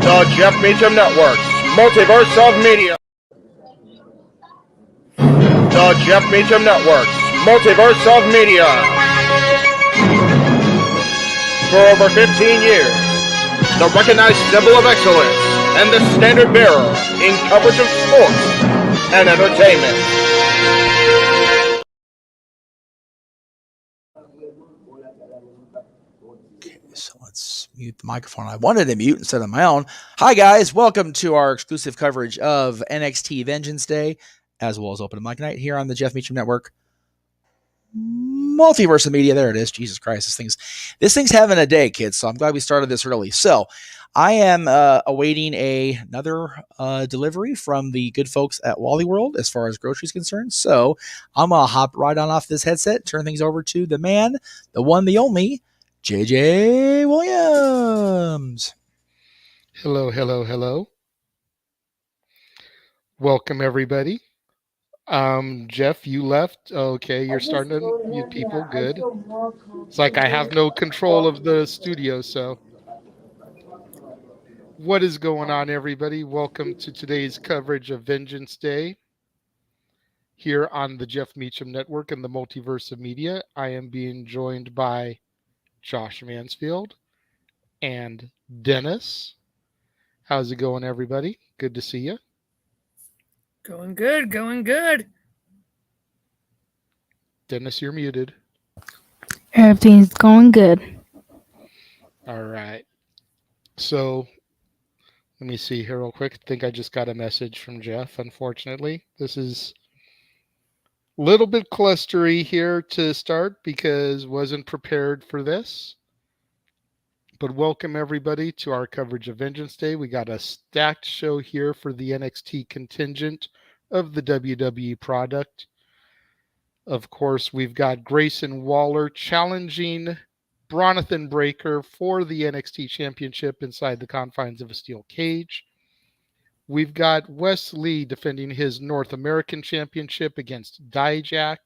The Jeff Meacham Network, Multiverse of Media. The Jeff Meacham Network, Multiverse of Media. For over 15 years, the recognized symbol of excellence and the standard bearer in coverage of sports and entertainment. So let's mute the microphone. I wanted to mute instead of my own. Hi, guys. Welcome to our exclusive coverage of NXT Vengeance Day, as well as Open Mic Night here on the Jeff Meacham Network. Multiverse of Media. There it is. Jesus Christ. This thing's having a day, kids. So I'm glad we started this early. So I am awaiting another delivery from the good folks at Wally World as far as groceries concerned. So I'm going to hop right on off this headset, turn things over to the man, the one, the only, JJ Williams. Hello, hello, hello. Welcome, everybody. Jeff, you left. Okay, you're starting to mute people. Good. It's like I have no control of the studio, so. What is going on, everybody? Welcome to today's coverage of Vengeance Day here on the Jeff Meacham Network and the Multiverse of Media. I am being joined by Josh Mansfield and Dennis. How's it going, everybody? Good to see you. Going good, going good. Dennis, you're muted. Everything's going good. All right. So, let me see here real quick. I think I just got a message from Jeff, unfortunately. This is a little bit clustery here to start because wasn't prepared for this. But welcome, everybody, to our coverage of Vengeance Day. We got a stacked show here for the NXT contingent of the WWE product. Of course, we've got Grayson Waller challenging Bronathan Breakker for the NXT Championship inside the confines of a steel cage. We've got Wes Lee defending his North American Championship against Dijak.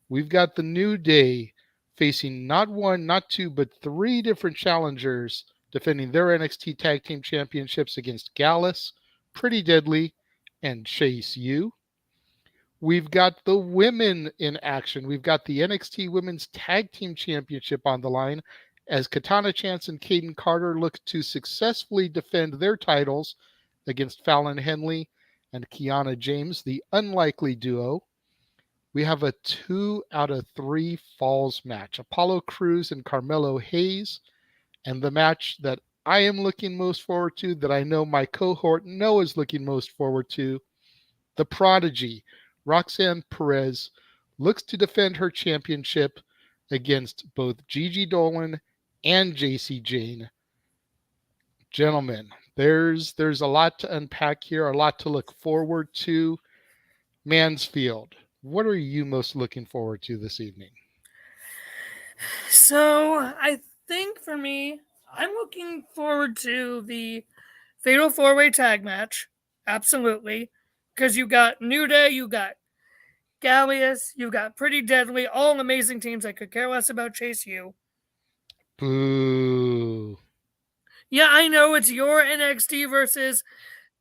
We've got the New Day facing not one, not two, but three different challengers defending their NXT Tag Team Championships against Gallus, Pretty Deadly, and Chase U. We've got the women in action. We've got the NXT Women's Tag Team Championship on the line as Katana Chance and Kaden Carter look to successfully defend their titles against Fallon Henley and Kiana James, the unlikely duo. We have a 2 out of 3 falls match. Apollo Crews and Carmelo Hayes. And the match that I am looking most forward to, that I know my cohort Noah is looking most forward to, the Prodigy, Roxanne Perez, looks to defend her championship against both Gigi Dolan and JC Jane. Gentlemen, there's a lot to unpack here, a lot to look forward to. Mansfield, what are you most looking forward to this evening? So, I think for me, I'm looking forward to the Fatal 4-Way Tag match. Absolutely. Because you got New Day, you got Gallius, you got Pretty Deadly, all amazing teams. I could care less about Chase U. Boo. Yeah, I know it's your NXT versus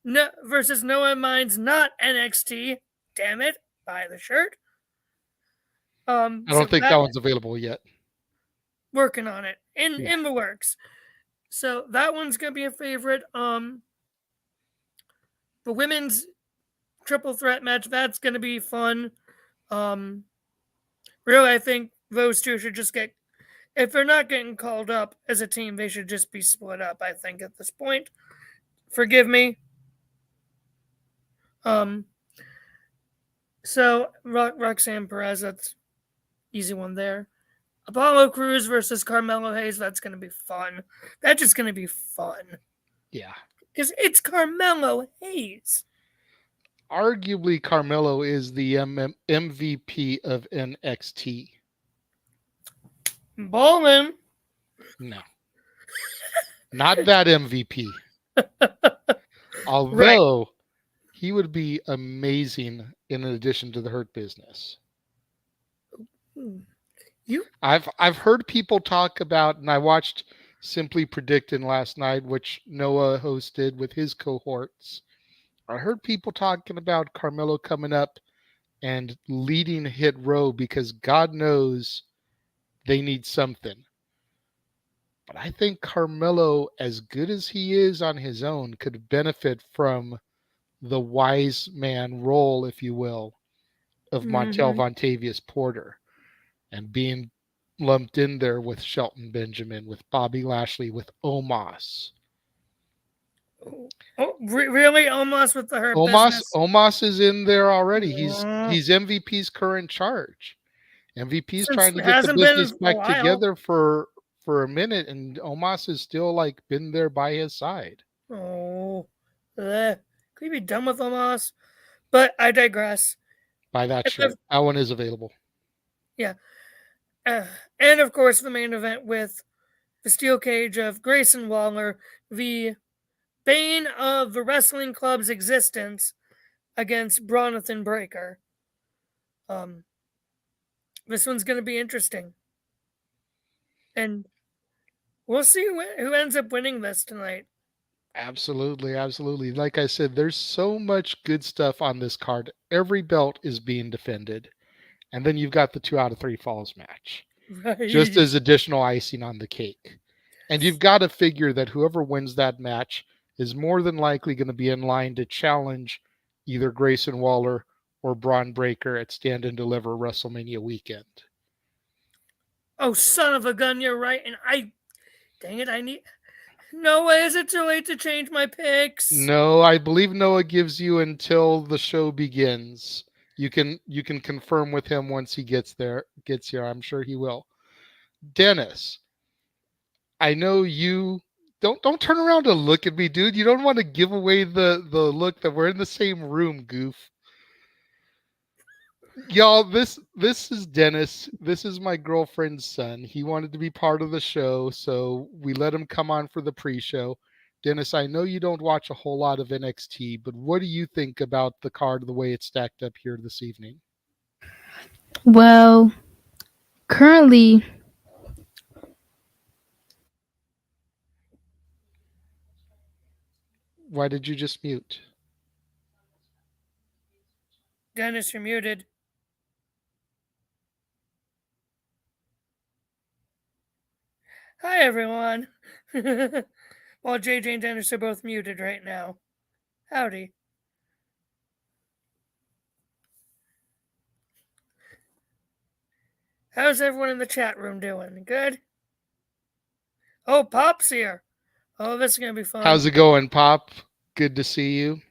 Noah Mine's not NXT. Damn it. Buy the shirt. I don't think that one's available yet. Working on it. In the works. So that one's gonna be a favorite. The women's triple threat match, that's gonna be fun. Really, I think those two should just get, if they're not getting called up as a team, they should just be split up, I think, at this point. Forgive me. So Roxanne Perez, that's easy one there. Apollo Crews versus Carmelo Hayes, that's going to be fun. That's just going to be fun. Yeah. Because it's Carmelo Hayes. Arguably, Carmelo is the MVP of NXT. Ballin'. No. Not that MVP. Although, he would be amazing in addition to the Hurt Business. I've heard people talk about, and I watched simply predicting last night, which Noah hosted with his cohorts. I heard people talking about Carmelo coming up and leading Hit Row because God knows they need something. But I think Carmelo, as good as he is on his own, could benefit from the wise man role, if you will, of Montel Vontavious Porter and being lumped in there with Shelton Benjamin, with Bobby Lashley, with Omos. Oh, really? Almost with the Hurt Business? Omos is in there already. He's MVP's current charge. MVP's trying to get the business back together for a minute, and Omos is still like been there by his side. Oh, could you be done with Omos? But I digress. Buy that shirt. That one is available. Yeah. And of course, the main event with the steel cage of Grayson Waller, the bane of the wrestling club's existence, against Bronathan Breaker. This one's going to be interesting. And we'll see who ends up winning this tonight. Absolutely, absolutely. Like I said, there's so much good stuff on this card. Every belt is being defended. And then you've got the 2 out of 3 falls match. Right. Just as additional icing on the cake. And you've got to figure that whoever wins that match is more than likely going to be in line to challenge either Grayson Waller or Braun Breaker at Stand and Deliver WrestleMania weekend. Oh, son of a gun, you're right. And dang it, I need... No way, is it too late to change my picks? No, I believe Noah gives you until the show begins. You can confirm with him once he gets here. I'm sure he will. Dennis, I know you don't turn around to look at me, dude. You don't want to give away the look that we're in the same room, goof. Y'all, this is Dennis. This is my girlfriend's son. He wanted to be part of the show, so we let him come on for the pre-show. Dennis, I know you don't watch a whole lot of NXT, but what do you think about the card, the way it's stacked up here this evening? Well, currently, Why did you just mute? Dennis, you're muted. Hi, everyone. Well, JJ and Dennis are both muted right now. Howdy. How's everyone in the chat room doing? Good? Oh, Pop's here. Oh, this is going to be fun. How's it going, Pop? Good to see you.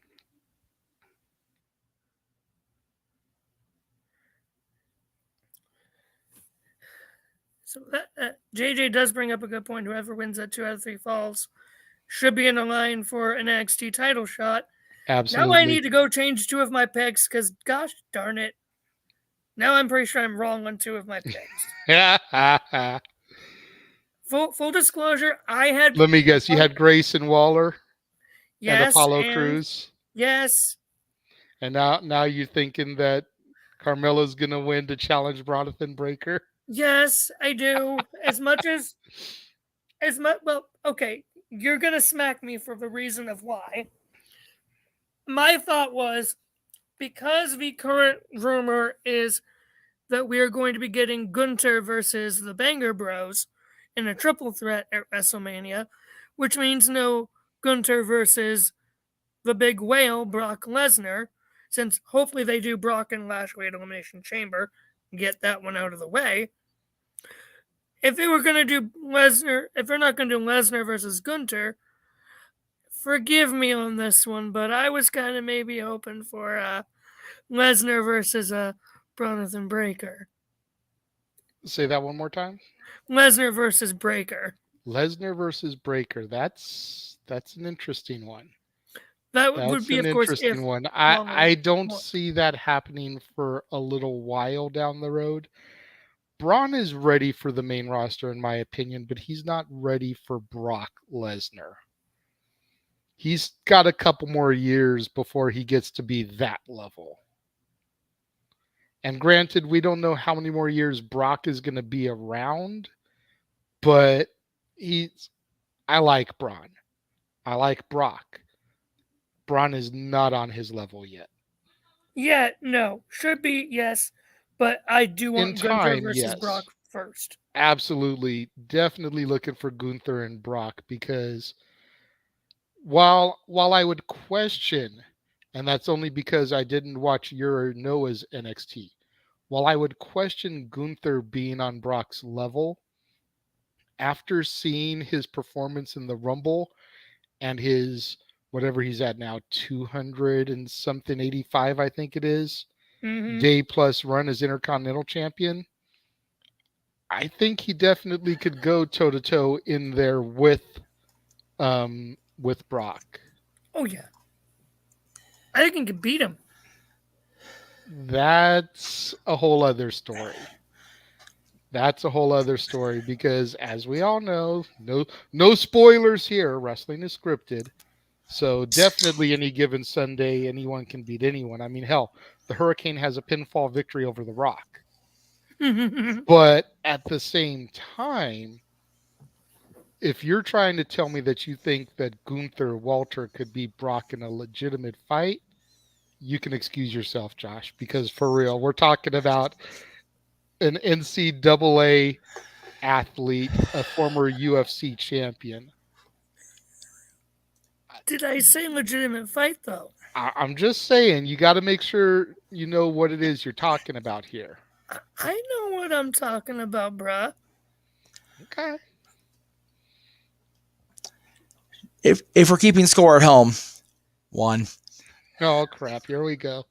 So JJ does bring up a good point. Whoever wins that 2 out of 3 falls should be in the line for an NXT title shot. Absolutely. Now I need to go change 2 of my picks because, gosh darn it. Now I'm pretty sure I'm wrong on 2 of my picks. Full disclosure, I had... Let me guess, you had Grayson Waller? Yes. And Apollo Crews? Yes. And now you're thinking that Carmelo's going to win to challenge Bronathan Breaker? Yes, I do. Well, okay, you're going to smack me for the reason of why. My thought was, because the current rumor is that we are going to be getting Gunther versus the Banger Bros in a triple threat at WrestleMania, which means no Gunther versus the big whale, Brock Lesnar, since hopefully they do Brock and Lashley at Elimination Chamber, get that one out of the way. If they were going to do Lesnar, if they're not going to do Lesnar versus Gunther, forgive me on this one, but I was kind of maybe hoping for Lesnar versus Bronathan Breaker. Say that one more time. Lesnar versus Breaker. Lesnar versus Breaker. That's an interesting one. That would be, of course, an interesting one. I don't see that happening for a little while down the road. Braun is ready for the main roster, in my opinion, but he's not ready for Brock Lesnar. He's got a couple more years before he gets to be that level. And granted, we don't know how many more years Brock is going to be around, but he's I like Braun. I like Brock. Braun is not on his level yet. Yeah, no. Should be, yes. But I do want Gunther time, versus yes. Brock first. Absolutely. Definitely looking for Gunther and Brock, because while I would question, and that's only because I didn't watch your or Noah's NXT, while I would question Gunther being on Brock's level, after seeing his performance in the Rumble and his whatever he's at now, 200 and something, 85, I think it is, day plus run as Intercontinental Champion, I think he definitely could go toe to toe in there with Brock. Oh yeah, I think he could beat him. That's a whole other story. Because, as we all know, no spoilers here. Wrestling is scripted. So definitely any given Sunday, anyone can beat anyone. I mean, hell, the Hurricane has a pinfall victory over The Rock. But at the same time, if you're trying to tell me that you think that Gunther Walter could beat Brock in a legitimate fight, you can excuse yourself, Josh, because for real, we're talking about an NCAA athlete, a former UFC champion. Did I say legitimate fight, though? I'm just saying, you got to make sure you know what it is you're talking about here. I know what I'm talking about, bruh. Okay. If we're keeping score at home, 1. Oh, crap. Here we go.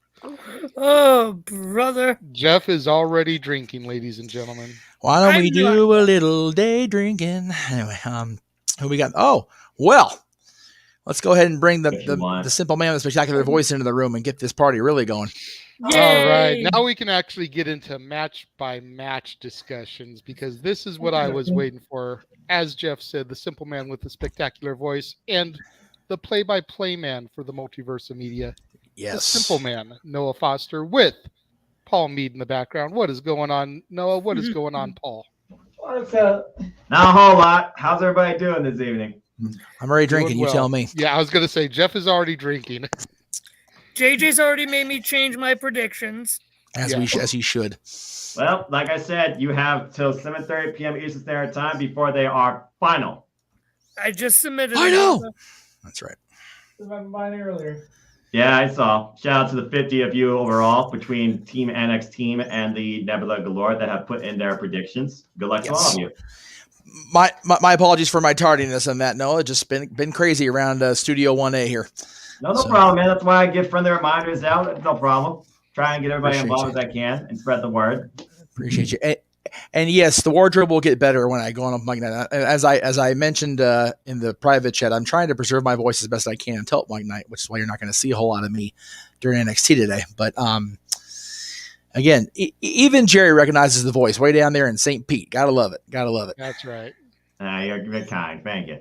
Oh, brother. Jeff is already drinking, ladies and gentlemen. Why don't we do a little day drinking? Anyway, who we got? Oh, well, let's go ahead and bring the simple man with spectacular voice into the room and get this party really going. Yay! All right. Now we can actually get into match by match discussions, because this is what I was waiting for. As Jeff said, the simple man with the spectacular voice and the play-by-play man for the Multiverse of Media. Yes. The simple man, Noah Foster, with Paul Mead in the background. What is going on, Noah? What is going on, Paul? What's up? Not a whole lot. How's everybody doing this evening? I'm already drinking. Well. You tell me. Yeah, I was going to say, Jeff is already drinking. JJ's already made me change my predictions. As he should. Well, like I said, you have till 7:30 p.m. Eastern Standard Time before they are final. I just submitted. I know. That's right. Mine earlier. Yeah, I saw. Shout out to the 50 of you overall between Team NXT team and the Nebula Galore that have put in their predictions. Good luck to all of you. My apologies for my tardiness on that, Noah. Just been crazy around Studio 1A here. No problem, man. That's why I give friendly reminders out. No problem. Try and get everybody involved as I can and spread the word. Appreciate you. And yes, the wardrobe will get better when I go on Mike Night. As I mentioned in the private chat, I'm trying to preserve my voice as best I can until Mike Night, which is why you're not going to see a whole lot of me during NXT today. But again, even Jerry recognizes the voice way down there in St. Pete. Gotta love it. That's right. You're kind. Thank you.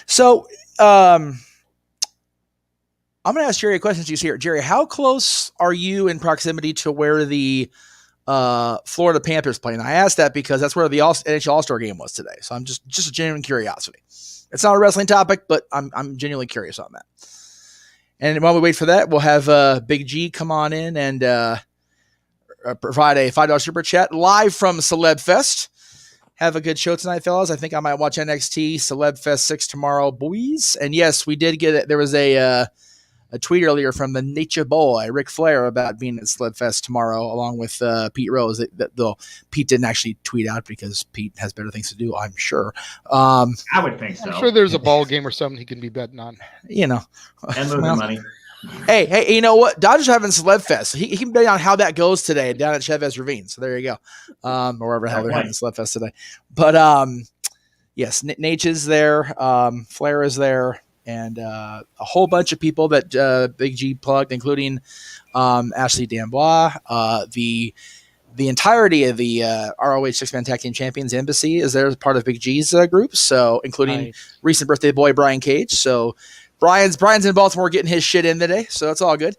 So, I'm going to ask Jerry a question. She's here. Jerry, how close are you in proximity to where the Florida Panthers play? And I asked that because that's where the NHL All-Star game was today. So I'm just a genuine curiosity. It's not a wrestling topic, but I'm genuinely curious on that. And while we wait for that, we'll have Big G come on in and provide a $5 super chat live from Celeb Fest. Have a good show tonight, fellas. I think I might watch NXT Celeb Fest 6 tomorrow, boys. And yes, we did get it. There was a tweet earlier from the Nature Boy, Ric Flair, about being at Celeb Fest tomorrow, along with Pete Rose. Though Pete didn't actually tweet out because Pete has better things to do, I'm sure. I would think so. I'm sure there's a ball game or something he can be betting on. You know. And losing money. Hey, you know what? Dodgers are having Celeb Fest. He can bet on how that goes today down at Chavez Ravine. So there you go. Or wherever the hell they're having Celeb Fest today. But yes, Nate is there. Flair is there. And a whole bunch of people that Big G plugged, including Ashley D'Amboise. The entirety of the ROH Six-Man Tag Team Champions Embassy is there as part of Big G's group. So including recent birthday boy Brian Cage. So Brian's in Baltimore getting his shit in today, so it's all good.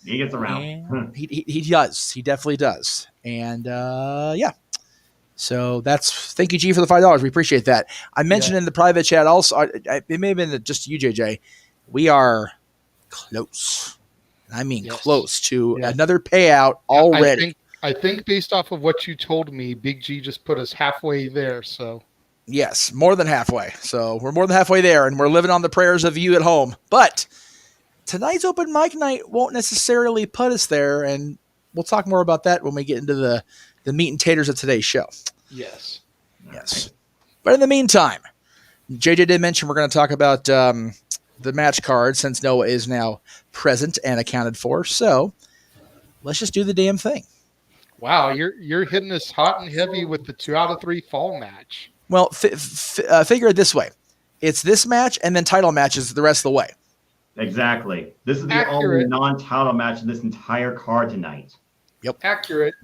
He gets around. He does. He definitely does. And yeah. So thank you, G, for the $5. We appreciate that. I mentioned in the private chat also, it may have been just you, JJ. We are close. I mean, close to another payout already. I think based off of what you told me, Big G just put us halfway there. So yes, more than halfway. So we're more than halfway there, and we're living on the prayers of you at home. But tonight's open mic night won't necessarily put us there, and we'll talk more about that when we get into the meat and taters of today's show. Yes. But in the meantime, JJ did mention we're going to talk about the match card since Noah is now present and accounted for. So let's just do the damn thing. Wow, you're hitting us hot and heavy with the 2 out of 3 fall match. Well, figure it this way. It's this match and then title matches the rest of the way. Exactly. This is the only non-title match in this entire card tonight. Yep. Accurate.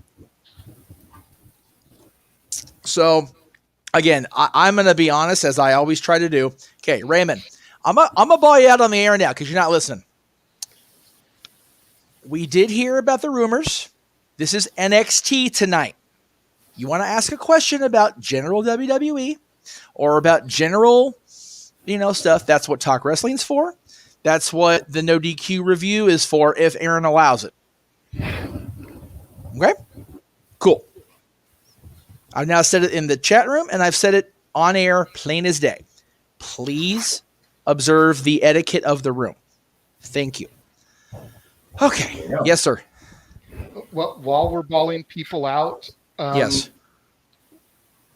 So, again, I'm going to be honest, as I always try to do. Okay, Raymond, I'm going to ball you out on the air now because you're not listening. We did hear about the rumors. This is NXT tonight. You want to ask a question about general WWE or about general, stuff. That's what Talk Wrestling's for. That's what the No DQ review is for if Aaron allows it. Okay? Cool. I've now said it in the chat room, and I've said it on air, plain as day. Please observe the etiquette of the room. Thank you. Okay. Yeah. Yes, sir. Well, while we're balling people out, yes.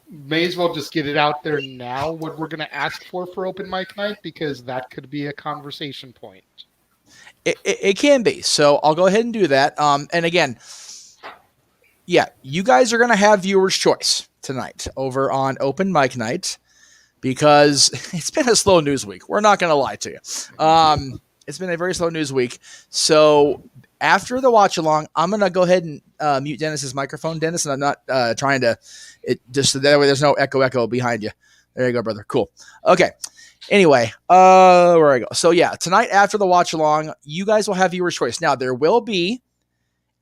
May as well just get it out there now what we're going to ask for open mic night, because that could be a conversation point. It can be. So I'll go ahead and do that. And again, yeah, you guys are going to have viewer's choice tonight over on open mic night because it's been a slow news week. We're not going to lie to you. It's been a very slow news week. So after the watch along, I'm going to go ahead and mute Dennis's microphone, Dennis, and I'm not trying to just so that way there's no echo behind you. There you go, brother. Cool. Okay. Anyway, where I go. So yeah, tonight after the watch along, you guys will have viewer's choice. Now there will be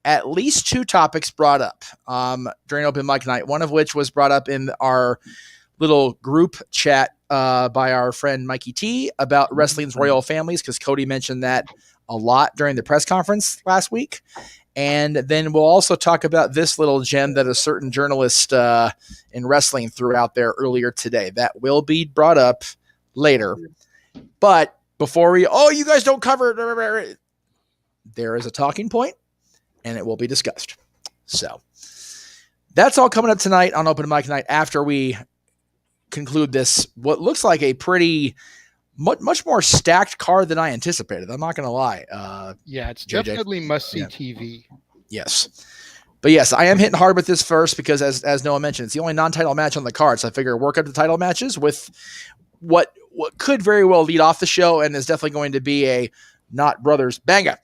at least 2 topics brought up during open mic night, one of which was brought up in our little group chat by our friend Mikey T about wrestling's royal families, because Cody mentioned that a lot during the press conference last week. And then we'll also talk about this little gem that a certain journalist in wrestling threw out there earlier today. That will be brought up later. But before you guys don't cover it, there is a talking point, and it will be discussed. So that's all coming up tonight on Open Mic Night after we conclude this, what looks like a pretty much more stacked card than I anticipated. I'm not going to lie. Yeah, it's JJ. Definitely must-see TV. Yes. But yes, I am hitting hard with this first because as Noah mentioned, it's the only non-title match on the card. So I figure work up the title matches with what could very well lead off the show and is definitely going to be a Not Brothers banger.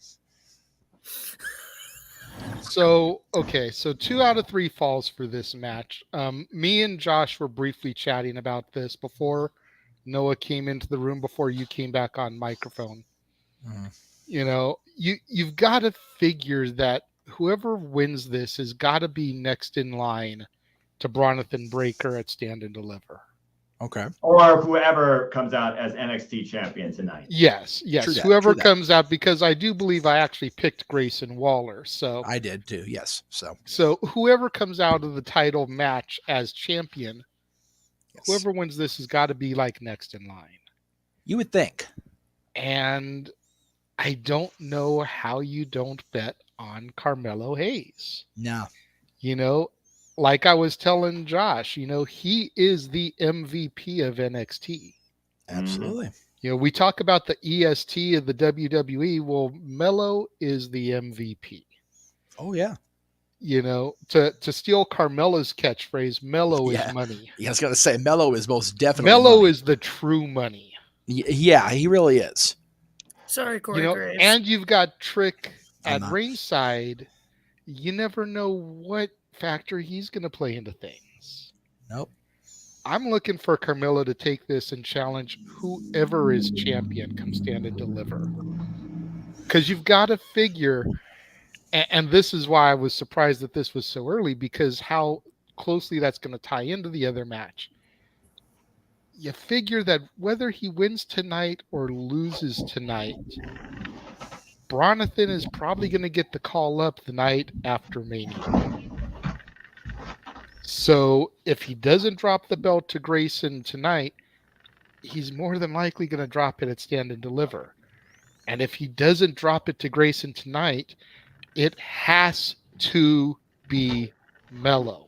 So 2 out of 3 falls for this match. Me and Josh were briefly chatting about this before Noah came into the room, before you came back on microphone. You've got to figure that whoever wins this has got to be next in line to Bronathan Breakker at Stand and Deliver. Okay. Or whoever comes out as NXT champion tonight. Yes. Whoever comes out, because I do believe I actually picked Grayson Waller. So I did too. Yes. So whoever comes out of the title match as champion, whoever wins this has got to be like next in line. You would think. And I don't know how you don't bet on Carmelo Hayes. No. Like I was telling Josh, he is the MVP of NXT. Absolutely. We talk about the EST of the WWE. Well, Melo is the MVP. Oh, yeah. To steal Carmelo's catchphrase, Melo is money. Yeah, I was going to say, Melo is most definitely Melo money. is the true money. Yeah, he really is. Sorry, Corey Graves. And you've got Trick at ringside. You never know what factor he's going to play into things. Nope. I'm looking for Carmelo to take this and challenge whoever is champion come Stand and Deliver. Because you've got to figure, and this is why I was surprised that this was so early, because how closely that's going to tie into the other match. You figure that whether he wins tonight or loses tonight, Bronathan is probably going to get the call up the night after Mania. So if he doesn't drop the belt to Grayson tonight, he's more than likely going to drop it at Stand and Deliver. And if he doesn't drop it to Grayson tonight, it has to be Mello.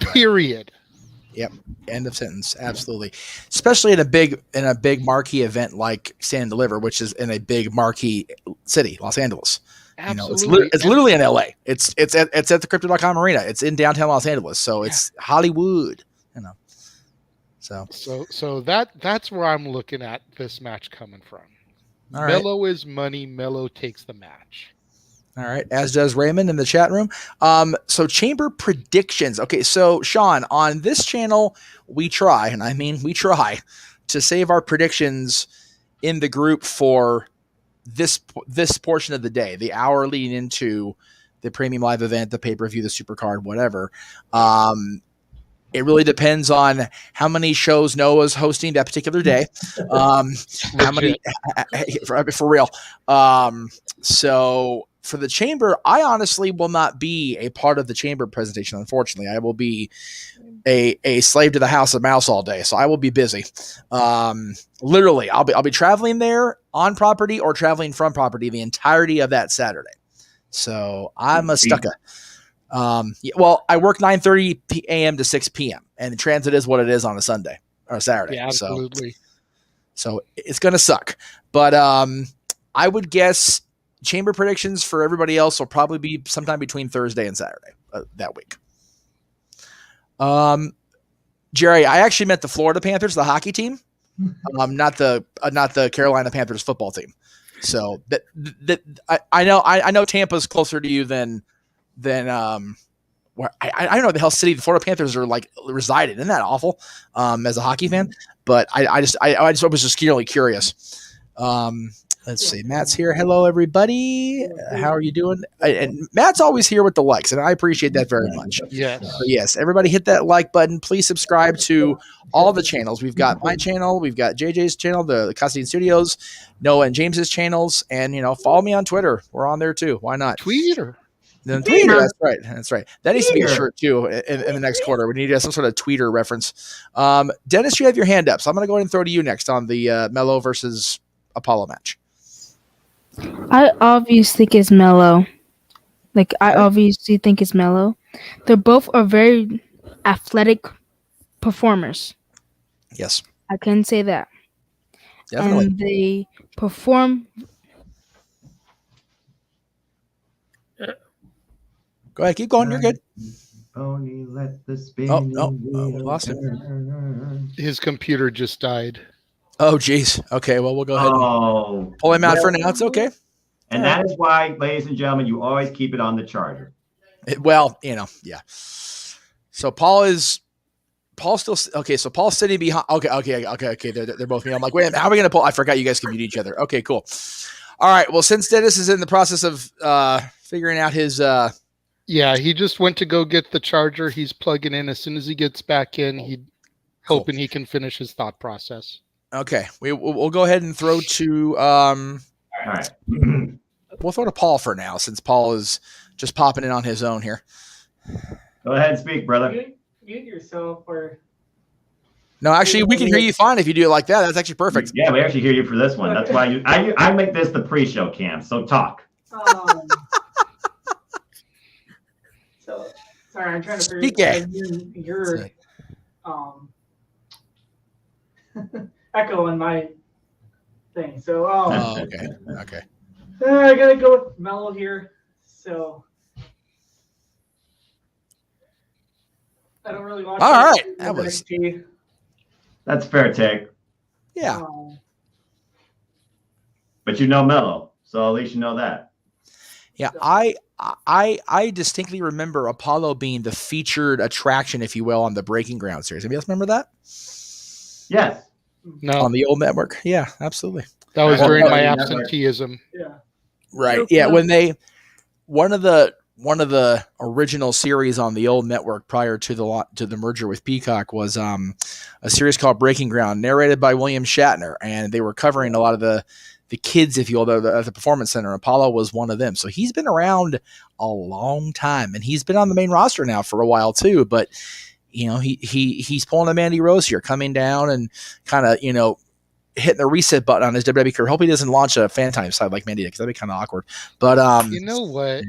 Period. Yep. End of sentence. Absolutely. Especially in a big marquee event like Stand and Deliver, which is in a big marquee city, Los Angeles. Absolutely. It's literally in LA. It's at the Crypto.com Arena. It's in downtown Los Angeles. So it's Hollywood, So that's where I'm looking at this match coming from. All right. Mello is money. Mello takes the match. All right, as does Raymond in the chat room. So chamber predictions. Okay, so Sean, on this channel, we try, and I mean we try, to save our predictions in the group for this portion of the day, the hour leading into the premium live event, the pay-per-view, the super card, whatever. It really depends on how many shows Noah's hosting that particular day. How many for real. So for the chamber, I honestly will not be a part of the chamber presentation. Unfortunately, I will be a slave to the House of Mouse all day. So I will be busy. Literally, I'll be traveling there on property or traveling from property the entirety of that Saturday. So I'm a stucker. Well, I work 9:30 a.m. to 6 p.m. and the transit is what it is on a Sunday or a Saturday. Yeah, absolutely. So it's going to suck, but I would guess chamber predictions for everybody else will probably be sometime between Thursday and Saturday that week. Jerry, I actually met the Florida Panthers, the hockey team, not the Carolina Panthers football team. So I know Tampa's closer to you than where I don't know the hell city the Florida Panthers are like resided. Isn't that awful? As a hockey fan, but I was just really curious. Let's see. Matt's here. Hello, everybody. How are you doing? And Matt's always here with the likes, and I appreciate that very much. Yes. So yes, everybody hit that like button. Please subscribe to all the channels. We've got my channel. We've got JJ's channel, the Custody Studios, Noah and James's channels, and follow me on Twitter. We're on there too. Why not? Twitter. Then Tweeter. That's right. That needs to be a shirt too in the next quarter. We need to have some sort of tweeter reference. Dennis, you have your hand up, so I'm going to go ahead and throw to you next on the Mello versus Apollo match. I obviously think it's Mello. I obviously think it's Mello. They're both are very athletic performers. Yes. I can say that. Definitely. And they perform. Go ahead. Keep going. You're good. Only let the lost him. His computer just died. Oh, geez. Okay, well, we'll go ahead and pull him out for now. It's okay. And that is why, ladies and gentlemen, you always keep it on the charger. Yeah. So Paul still okay. So Paul's sitting behind. Okay. They're both me. I'm like, wait, how are we gonna pull? I forgot you guys can mute each other. Okay, cool. All right. Well, since Dennis is in the process of figuring out his. Yeah, he just went to go get the charger. He's plugging in. As soon as he gets back in, hoping he can finish his thought process. Okay, we'll go ahead and throw to. All right. We'll throw to Paul for now, since Paul is just popping in on his own here. Go ahead and speak, brother. Mute yourself, or. No, actually, we can hear you fine if you do it like that. That's actually perfect. Yeah, we actually hear you for this one. That's why I make this the pre-show cam. So talk. So sorry, I'm trying to Speak your echo in my thing. So okay. I gotta go with Mello here. So I don't really watch. All right, that was. NXT. That's a fair take. Yeah. But Mello, so at least you know that. Yeah, I distinctly remember Apollo being the featured attraction, if you will, on the Breaking Ground series. Anybody else remember that? Yes. No. On the old network. Yeah, absolutely. That was during my absenteeism. Yeah. Right. Yeah. When one of the one of the original series on the old network prior to the merger with Peacock was a series called Breaking Ground, narrated by William Shatner, and they were covering a lot of the kids, if you will, at the Performance Center. Apollo was one of them, so he's been around a long time, and he's been on the main roster now for a while too. But he's pulling a Mandy Rose here, coming down and kind of hitting the reset button on his WWE career. Hope he doesn't launch a fan time side like Mandy did, because that'd be kind of awkward. But you know what?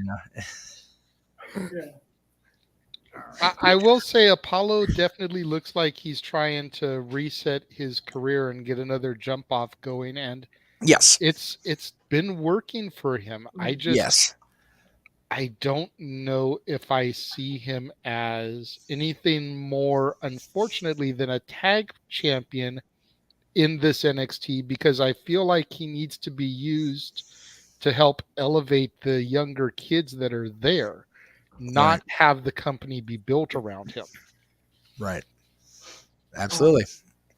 I will say Apollo definitely looks like he's trying to reset his career and get another jump off going, and yes, it's been working for him. I don't know if I see him as anything more, unfortunately, than a tag champion in this NXT, because I feel like he needs to be used to help elevate the younger kids that are there, not have the company be built around him. Right. Absolutely.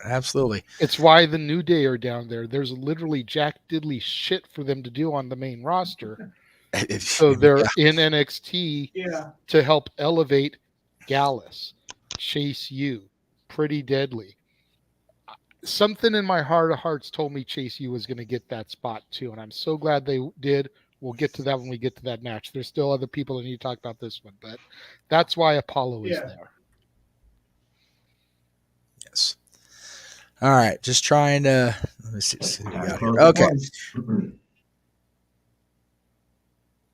Absolutely. It's why the New Day are down there. There's literally jack diddly shit for them to do on the main roster. So they're in NXT to help elevate Gallus, Chase U, Pretty Deadly. Something in my heart of hearts told me Chase U was going to get that spot too, and I'm so glad they did. We'll get to that when we get to that match. There's still other people that need to talk about this one, but that's why Apollo is there. Yes. All right, just trying to. Let me see what we got here. Okay.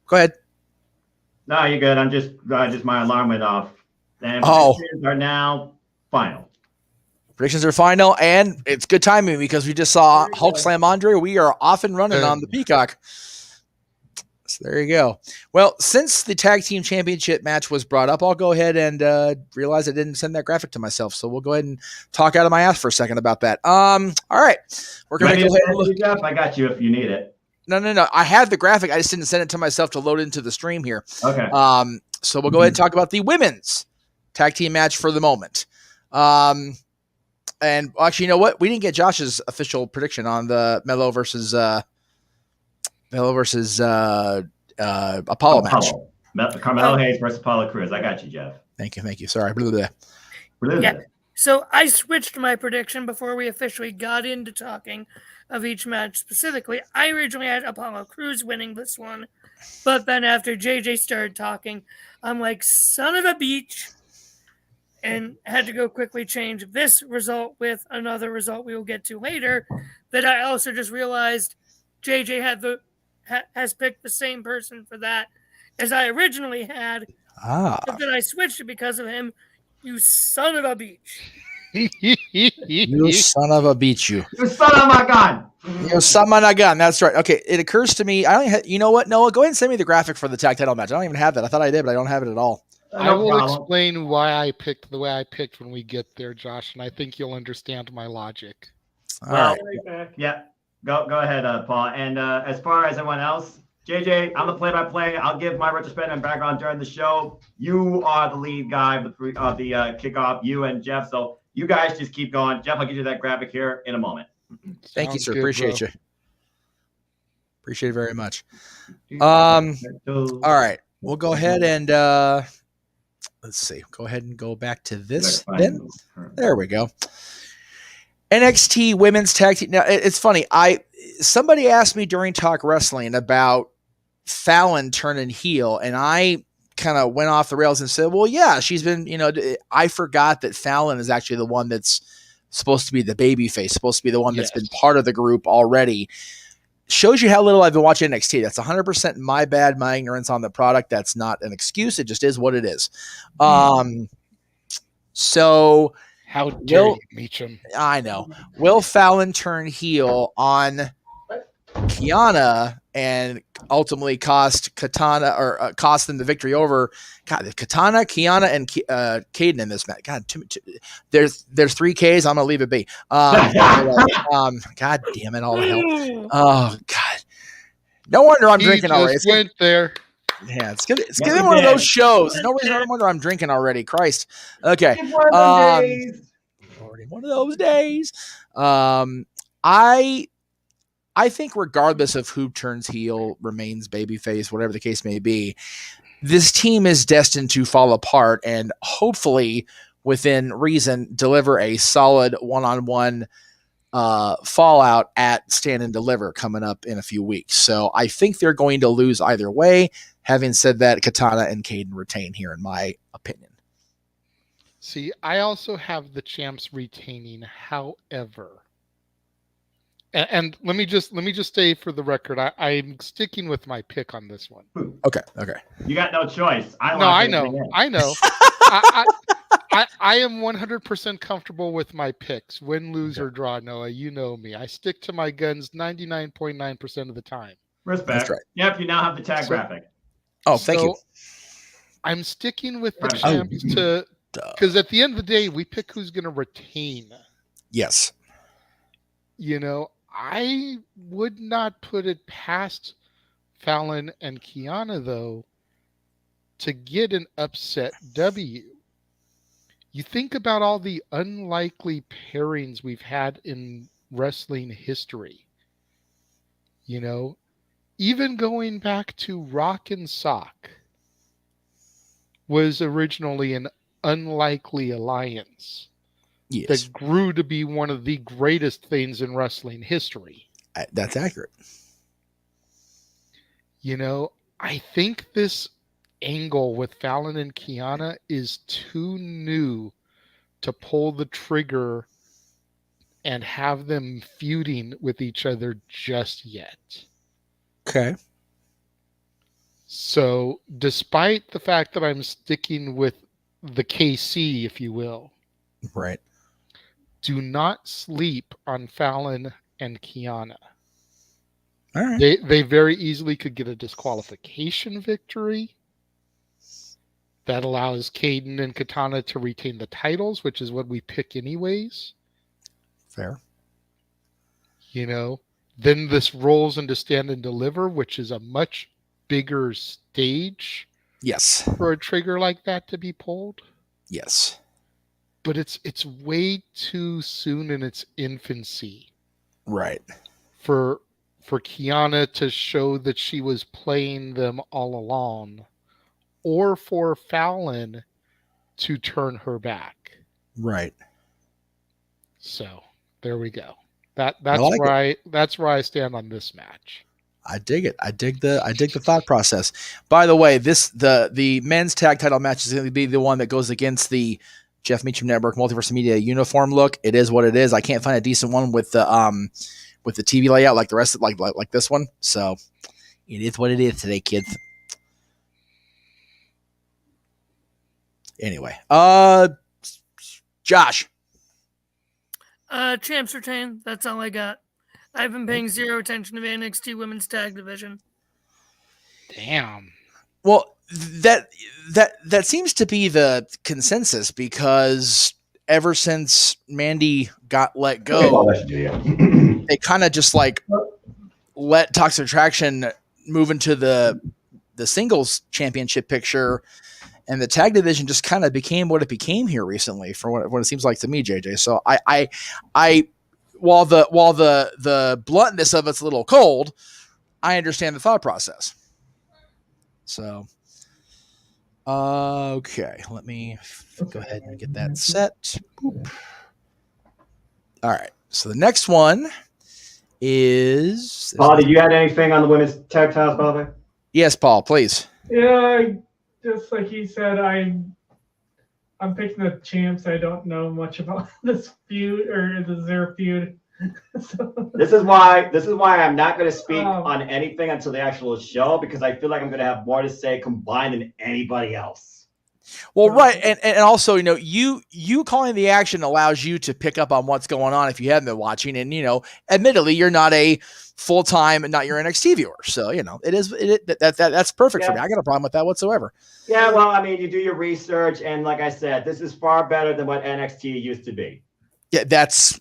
Go ahead. No, you're good. I'm just my alarm went off. And predictions are now final. Predictions are final, and it's good timing because we just saw Hulk Slam Andre. We are off and running on the Peacock. So there you go. Well, since the tag team championship match was brought up, I'll go ahead and realize I didn't send that graphic to myself. So we'll go ahead and talk out of my ass for a second about that. All right. We're going to go ahead. I got you if you need it. No. I have the graphic. I just didn't send it to myself to load into the stream here. Okay. So we'll go ahead and talk about the women's tag team match for the moment. And actually, you know what? We didn't get Josh's official prediction on the Melo versus Apollo match. Carmelo Hayes versus Apollo Crews. I got you, Jeff. Thank you. Sorry. Yeah. So I switched my prediction before we officially got into talking of each match specifically. I originally had Apollo Crews winning this one, but then after JJ started talking, I'm like, son of a beach, and had to go quickly change this result with another result we will get to later, that I also just realized JJ has picked the same person for that as I originally had. But then I switched it because of him. You son of a beach. You son of a beach, you. You son of a gun. You son of a gun. That's right. Okay, it occurs to me. You know what, Noah? Go ahead and send me the graphic for the tag title match. I don't even have that. I thought I did, but I don't have it at all. I will explain why I picked the way I picked when we get there, Josh, and I think you'll understand my logic. All right. Yeah. Go ahead, Paul. And as far as everyone else, JJ, I'm the play-by-play. I'll give my retrospective and background during the show. You are the lead guy of the kickoff, you and Jeff. So you guys just keep going. Jeff, I'll get you that graphic here in a moment. Thank you, sir. Appreciate you. Appreciate it very much. All right. We'll go ahead and let's see. Go ahead and go back to this then. There we go. NXT Women's Tag Team. Now, it's funny. Somebody asked me during Talk Wrestling about Fallon turning heel, and I kind of went off the rails and said, well, yeah, she's been, I forgot that Fallon is actually the one that's supposed to be the baby face, supposed to be the one that's been part of the group already. Shows you how little I've been watching NXT. That's 100% my bad, my ignorance on the product. That's not an excuse. It just is what it is. So how dare you, Meacham? I know. Will Fallon turn heel on Kiana and ultimately cost Katana or cost them the victory over Katana, Kiana, and Caden in this match? God, there's 3 Ks. I'm gonna leave it be. God damn it, all the hell. Oh God, no wonder I'm drinking already. It's went there. Yeah, it's gonna be one of those shows. No reason no wonder I'm drinking already. Christ. Okay. Already one of those days. I think regardless of who turns heel, remains babyface, whatever the case may be, this team is destined to fall apart and hopefully within reason deliver a solid one-on-one fallout at Stand and Deliver coming up in a few weeks. So I think they're going to lose either way. Having said that, Katana and Caden retain here, in my opinion. See, I also have the champs retaining. However, and let me just say for the record, I'm sticking with my pick on this one. Okay. You got no choice. I know. I am 100% comfortable with my picks. Win, lose, or draw, Noah. You know me. I stick to my guns 99.9% of the time. Respect. That's right. Yep, you now have the tag graphic. Oh, thank you. I'm sticking with the champs because at the end of the day, we pick who's going to retain. Yes. You know, I would not put it past Fallon and Kiana, though, to get an upset W. You think about all the unlikely pairings we've had in wrestling history. You know, even going back to Rock and Sock was originally an unlikely alliance that grew to be one of the greatest things in wrestling history. That's accurate. You know, I think this angle with Fallon and Kiana is too new to pull the trigger and have them feuding with each other just yet. Okay. So, despite the fact that I'm sticking with the KC, if you will, right, do not sleep on Fallon and Kiana. All right. They very easily could get a disqualification victory. That allows Caden and Katana to retain the titles, which is what we pick anyways. Fair. You know, then this rolls into Stand and Deliver, which is a much bigger stage. Yes. For a trigger like that to be pulled. Yes. But it's way too soon in its infancy. Right. For Kiana to show that she was playing them all along. Or for Fallon to turn her back. Right. So there we go. That's where I stand on this match. I dig it. I dig the thought process. By the way, the men's tag title match is going to be the one that goes against the Jeff Meacham Network Multiverse Media uniform look. It is what it is. I can't find a decent one with the TV layout like the rest of like this one. So it is what it is today, kids. Anyway, Josh. Champs retain. That's all I got. I've been paying zero attention to the NXT Women's Tag Division. Damn. Well, that seems to be the consensus because ever since Mandy got let go, they kind of just like let Toxic Attraction move into the singles championship picture. And the tag division just kind of became what it became here recently, for what it seems like to me, JJ. So I while the bluntness of it's a little cold, I understand the thought process. So, okay, let me go ahead and get that set. Boop. All right. So the next one is. Paul, did you add anything on the women's tag titles, by the way? Yes, Paul, please. Yeah, just like he said, I'm picking the champs. I don't know much about this feud or their feud. So, this is why I'm not going to speak on anything until the actual show, because I feel like I'm going to have more to say combined than anybody else. Well, right, and also, you know, you calling the action allows you to pick up on what's going on if you haven't been watching, and you know, admittedly, you're not a full-time, not your NXT viewer, so you know, that's perfect for me. I got a problem with that whatsoever. Yeah, well, I mean, you do your research, and like I said, this is far better than what NXT used to be. Yeah, that's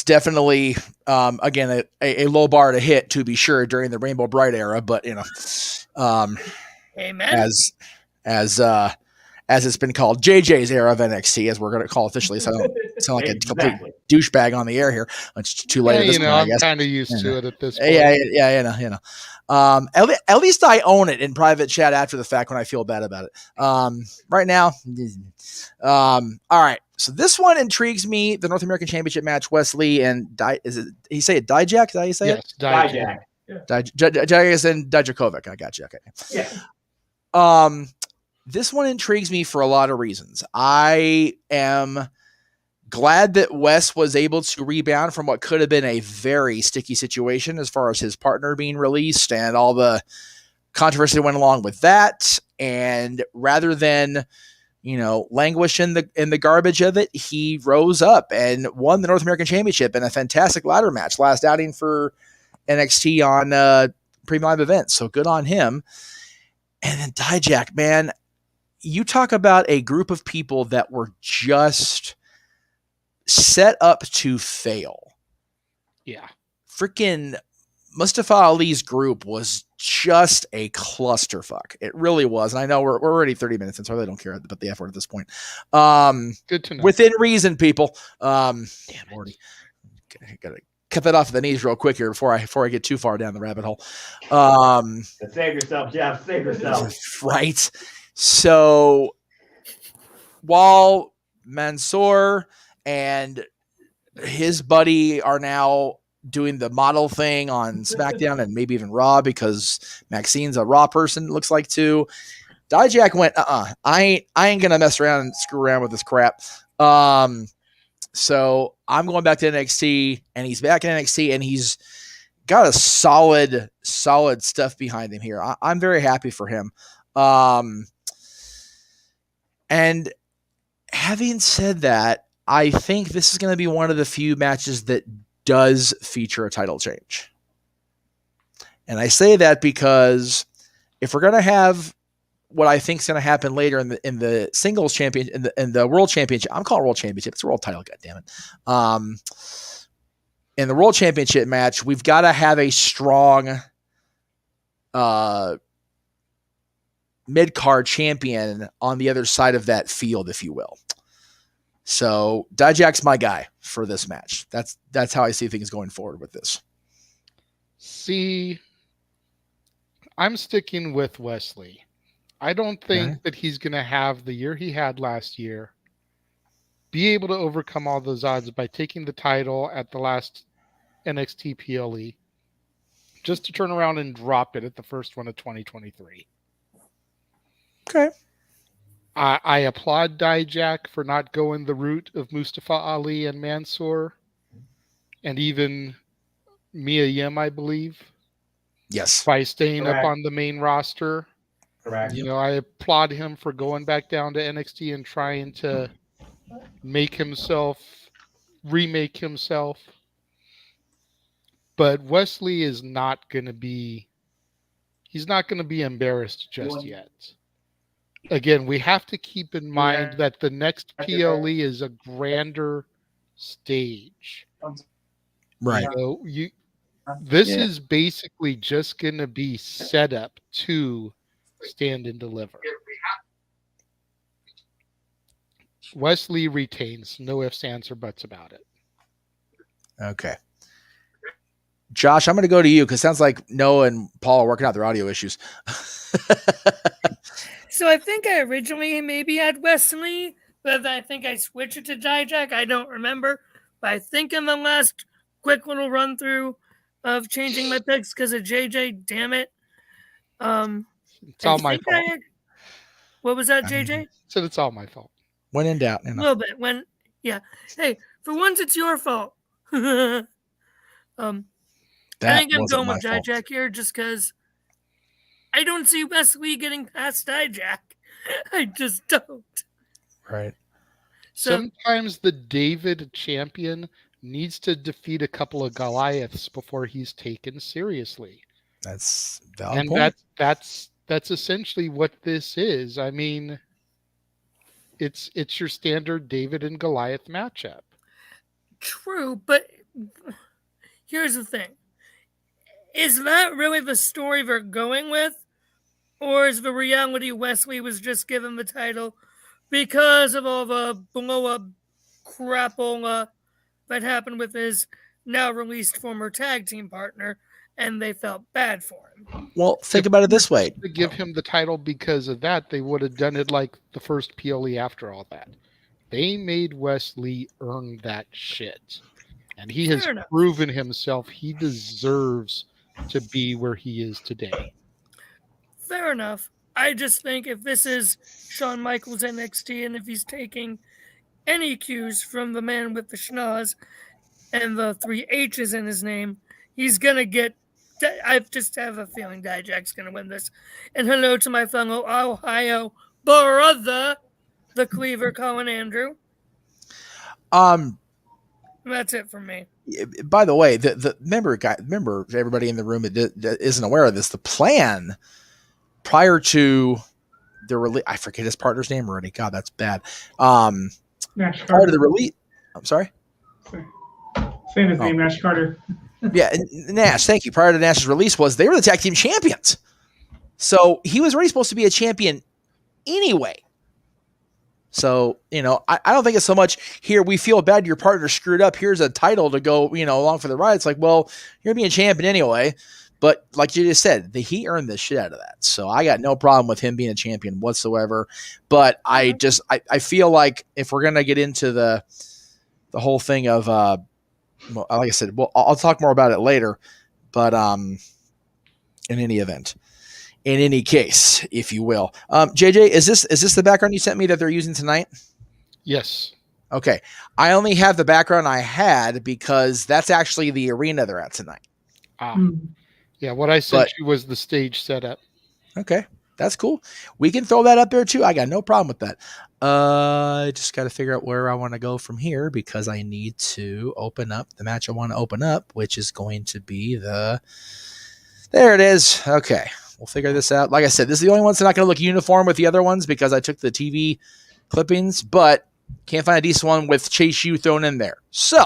definitely again a low bar to hit, to be sure, during the Rainbow Bright era, but you know, Amen. as it's been called, JJ's era of NXT, as we're going to call it officially, so I don't sound like a complete Exactly. douchebag on the air here. It's too late Yeah, at this you know, point, I I'm guess. kind of used to it at this point. Yeah, you know. At least I own it in private chat after the fact when I feel bad about it. Right now, all right. So this one intrigues me. The North American Championship match, Wesley and you say it Dijak? Is that how you say Yes, it? Dijak. Dijak and Dijakovic. I got you. Okay. Yeah. This one intrigues me for a lot of reasons. I am glad that Wes was able to rebound from what could have been a very sticky situation as far as his partner being released and all the controversy that went along with that. And rather than, languish in the garbage of it, he rose up and won the North American Championship in a fantastic ladder match, last outing for NXT on Premium Live Events. So good on him. And then Dijak, man, you talk about a group of people that were just set up to fail. Yeah. Freaking Mustafa Ali's group was just a clusterfuck. It really was. And I know we're already 30 minutes in, so I really don't care about the effort at this point. Good to know. Within reason, people. Damn, Morty. Gotta cut that off at the knees real quick here before I get too far down the rabbit hole. Save yourself, Jeff. Save yourself. Right. So while Mansoor and his buddy are now doing the model thing on SmackDown and maybe even Raw, because Maxine's a Raw person, it looks like, too. Dijak went, I ain't gonna mess around and screw around with this crap. So I'm going back to NXT, and he's back in NXT, and he's got a solid stuff behind him here. I'm very happy for him. And having said that, I think this is going to be one of the few matches that does feature a title change. And I say that because if we're going to have what I think is going to happen later in the singles champion, in the world championship, I'm calling it world championship. It's a world title. God damn it. In the world championship match, we've got to have a strong, mid-card champion on the other side of that field, if you will. So Dijak's my guy for this match. That's how I see things going forward with this. See, I'm sticking with Wesley. I don't think that he's going to have the year he had last year, be able to overcome all those odds by taking the title at the last NXT PLE, just to turn around and drop it at the first one of 2023. Okay. I applaud Dijak for not going the route of Mustafa Ali and Mansoor, and even Mia Yim, I believe. Yes. By staying Correct. up on the main roster. Correct. You know, I applaud him for going back down to NXT and trying to remake himself. But Wesley is not going to be, he's not going to be embarrassed just yet. Again, we have to keep in mind that the next PLE is a grander stage. Right. You know, this is basically just going to be set up to stand and deliver. Wesley retains, no ifs, ands, or buts about it. Okay. Josh, I'm going to go to you because it sounds like Noah and Paul are working out their audio issues. So I think I originally maybe had Wesley, but I think I switched it to Dijak. I don't remember. But I think in the last quick little run through of changing my picks because of JJ, damn it. It's all my fault. What was that, JJ? So it's all my fault. When in doubt. A little bit. Hey, for once it's your fault. I think I'm going with Dijak here just because I don't see Wesley getting past Dijak. I just don't. Right. So, sometimes the David champion needs to defeat a couple of Goliaths before he's taken seriously. That's valid and point. that's essentially what this is. I mean, it's your standard David and Goliath matchup. True, but here's the thing. Is that really the story they're going with? Or is the reality Wesley was just given the title because of all the blow-up crapola that happened with his now released former tag team partner, and they felt bad for him. Well, think about it this way. To give him the title because of that, they would have done it like the first PLE after all that. They made Wesley earn that shit. And he has proven himself he deserves to be where he is today. Fair enough. I just think if this is Shawn Michaels NXT and if he's taking any cues from the man with the schnoz and the 3 H's in his name, he's going to get... I just have a feeling Dijak's going to win this. And hello to my fellow Ohio brother, the Cleaver Colin Andrew. That's it for me. By the way, remember everybody in the room that isn't aware of this. The plan prior to the release, I forget his partner's name already. God, that's bad. Nash Prior to Carter. the release, I'm sorry. Saying his name, Nash Carter. Yeah, Nash. Thank you. Prior to Nash's release, they were the tag team champions, so he was already supposed to be a champion anyway. So, I don't think it's so much here. We feel bad your partner screwed up. Here's a title to go, along for the ride. It's like, well, you're being champion anyway. But like you just said, he earned the shit out of that. So I got no problem with him being a champion whatsoever. But I feel like if we're going to get into the whole thing of, like I said, well, I'll talk more about it later. But in any event. In any case, if you will. JJ, is this the background you sent me that they're using tonight? Yes. Okay. I only have the background I had because that's actually the arena they're at tonight. Yeah, what I sent you was the stage setup. Okay. That's cool. We can throw that up there too. I got no problem with that. I just got to figure out where I want to go from here because I need to open up the match I want to open up, which is going to be there it is. Okay. We'll figure this out. Like I said, this is the only ones that are not going to look uniform with the other ones because I took the TV clippings, but can't find a decent one with Chase U thrown in there. So,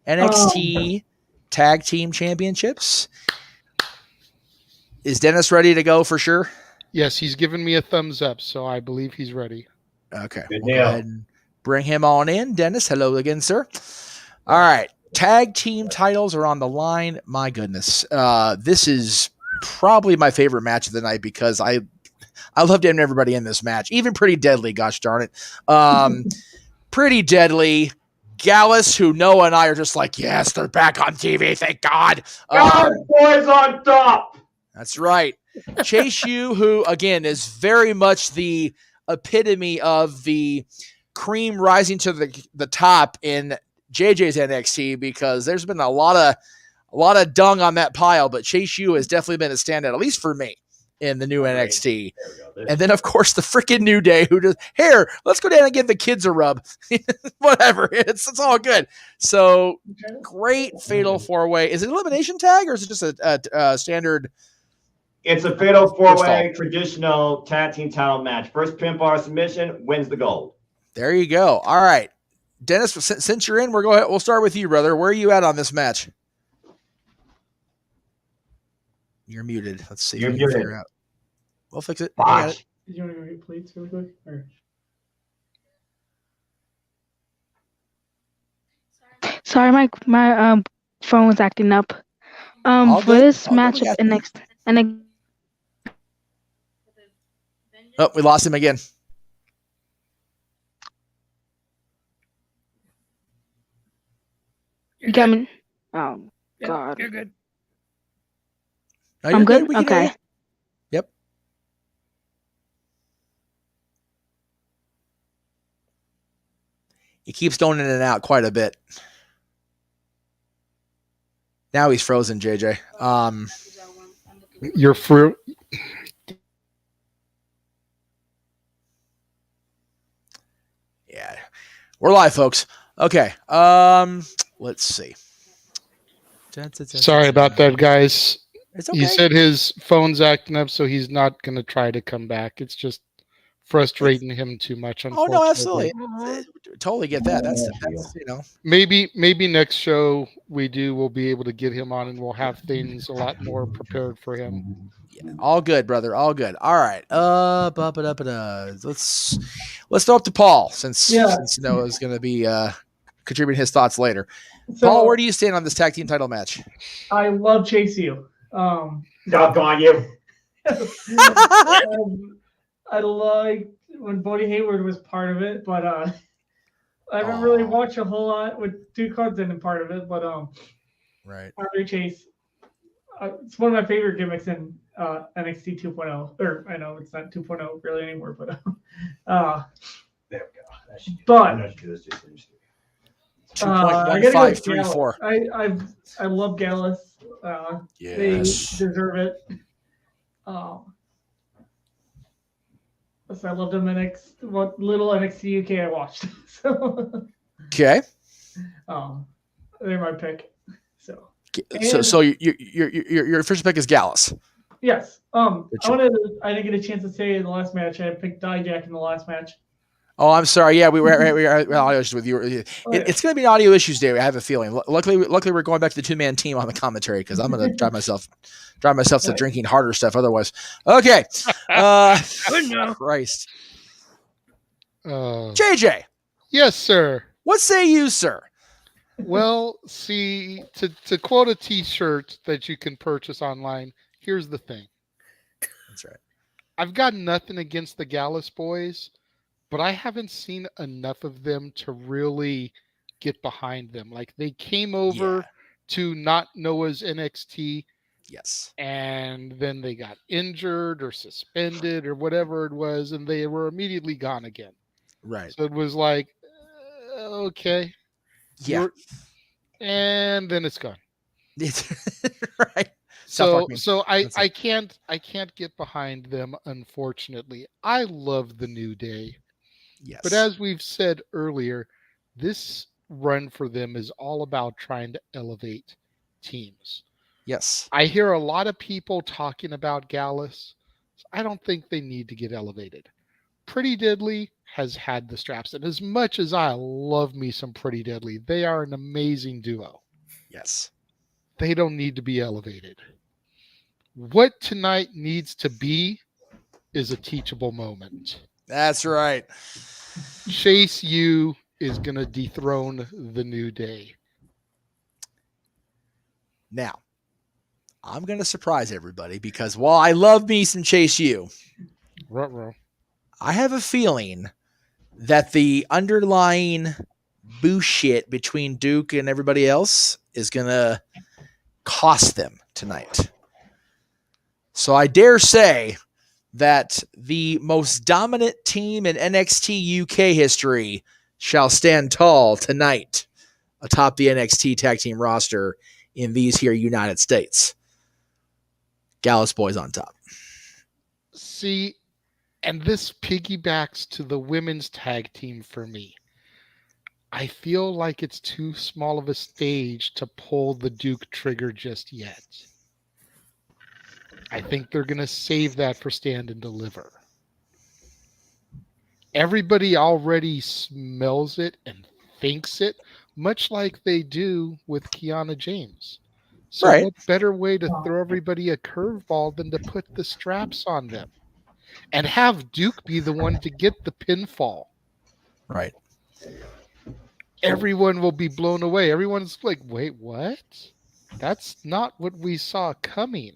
NXT Tag Team Championships. Is Dennis ready to go for sure? Yes, he's given me a thumbs up, so I believe he's ready. Okay. We'll go ahead and bring him on in. Dennis, hello again, sir. All right. Tag team titles are on the line. My goodness. This is probably my favorite match of the night because I loved having everybody in this match. Even Pretty Deadly, gosh darn it. Pretty Deadly. Gallus, who Noah and I are just like, yes, they're back on TV, thank God. Boys on top. That's right. Chase U, who, again, is very much the epitome of the cream rising to the top in JJ's NXT because there's been a lot of dung on that pile, but Chase U has definitely been a standout, at least for me, in the new NXT. And then, of course, the freaking New Day, who does, here, let's go down and give the kids a rub. Whatever. It's all good. So, great Fatal 4-Way. Is it an elimination tag, or is it just a standard? It's a Fatal 4-Way traditional tag team title match. First pinfall submission wins the gold. There you go. All right. Dennis, since you're in, we'll start with you, brother. Where are you at on this match? You're muted. Let's see. You're if we can muted. figure out. We'll fix it. Bosh. Did you want to go get plates really quick? Or... Sorry, my phone was acting up. All For good. this All good. matchup, We got and Oh, we lost him again. you got me. Oh Yeah, God, you're good. No, I'm you're good. We can hear Okay. you. Yep. He keeps going in and out quite a bit. Now he's frozen, JJ. You're fruit. Yeah. We're live, folks. Okay. Let's see. Sorry about that, guys. It's okay. He said his phone's acting up, so he's not going to try to come back. It's just frustrating him too much. Oh no, absolutely, Uh-huh. totally get that. That's Maybe next show we'll be able to get him on, and we'll have things a lot more prepared for him. Yeah, all good, brother. All good. All right. Let's throw up to Paul since Noah is going to be contributing his thoughts later. So, Paul, where do you stand on this tag team title match? I love Chase U. Doggone you. I like when Bodie Hayward was part of it, but I haven't really watched a whole lot with Duke Hudson and part of it. But right, Andre Chase, it's one of my favorite gimmicks in NXT 2.0. Or I know it's not 2.0 really anymore, but There we go. But 2.1534. I love Gallus. They deserve it. So I loved them what little NXT UK I watched. So Okay. They're my pick. So your official pick is Gallus. yes. I didn't get a chance to say in the last match. I picked Dijak in the last match. Oh, I'm sorry. Yeah, we were audio issues with you. It's going to be an audio issues day. I have a feeling. Luckily, we're going back to the 2-man team on the commentary because I'm going to drive myself to drinking harder stuff. Otherwise, okay. Christ. JJ. Yes, sir. What say you, sir? Well, see, to quote a T-shirt that you can purchase online, here's the thing. That's right. I've got nothing against the Gallus boys, but I haven't seen enough of them to really get behind them. Like, they came over to not Noah's NXT. Yes. And then they got injured or suspended or whatever it was, and they were immediately gone again. Right. So it was like, okay. Yeah. And then it's gone. Right. So I can't get behind them, unfortunately. I love the New Day. Yes. But as we've said earlier, this run for them is all about trying to elevate teams. Yes. I hear a lot of people talking about Gallus. I don't think they need to get elevated. Pretty Deadly has had the straps, and as much as I love me some Pretty Deadly, they are an amazing duo. Yes. They don't need to be elevated. What tonight needs to be is a teachable moment. That's right. Chase U is going to dethrone the New Day. Now, I'm going to surprise everybody because while I love me some Chase U, I have a feeling that the underlying bullshit between Duke and everybody else is going to cost them tonight. So I dare say that the most dominant team in NXT UK history shall stand tall tonight atop the NXT tag team roster in these here United States. Gallus boys on top. See, and this piggybacks to the women's tag team for me. I feel like it's too small of a stage to pull the Duke trigger just yet. I think they're going to save that for Stand and Deliver. Everybody already smells it and thinks it, much like they do with Kiana James. So what better way to throw everybody a curveball than to put the straps on them and have Duke be the one to get the pinfall? Right. Everyone will be blown away. Everyone's like, wait, what? That's not what we saw coming.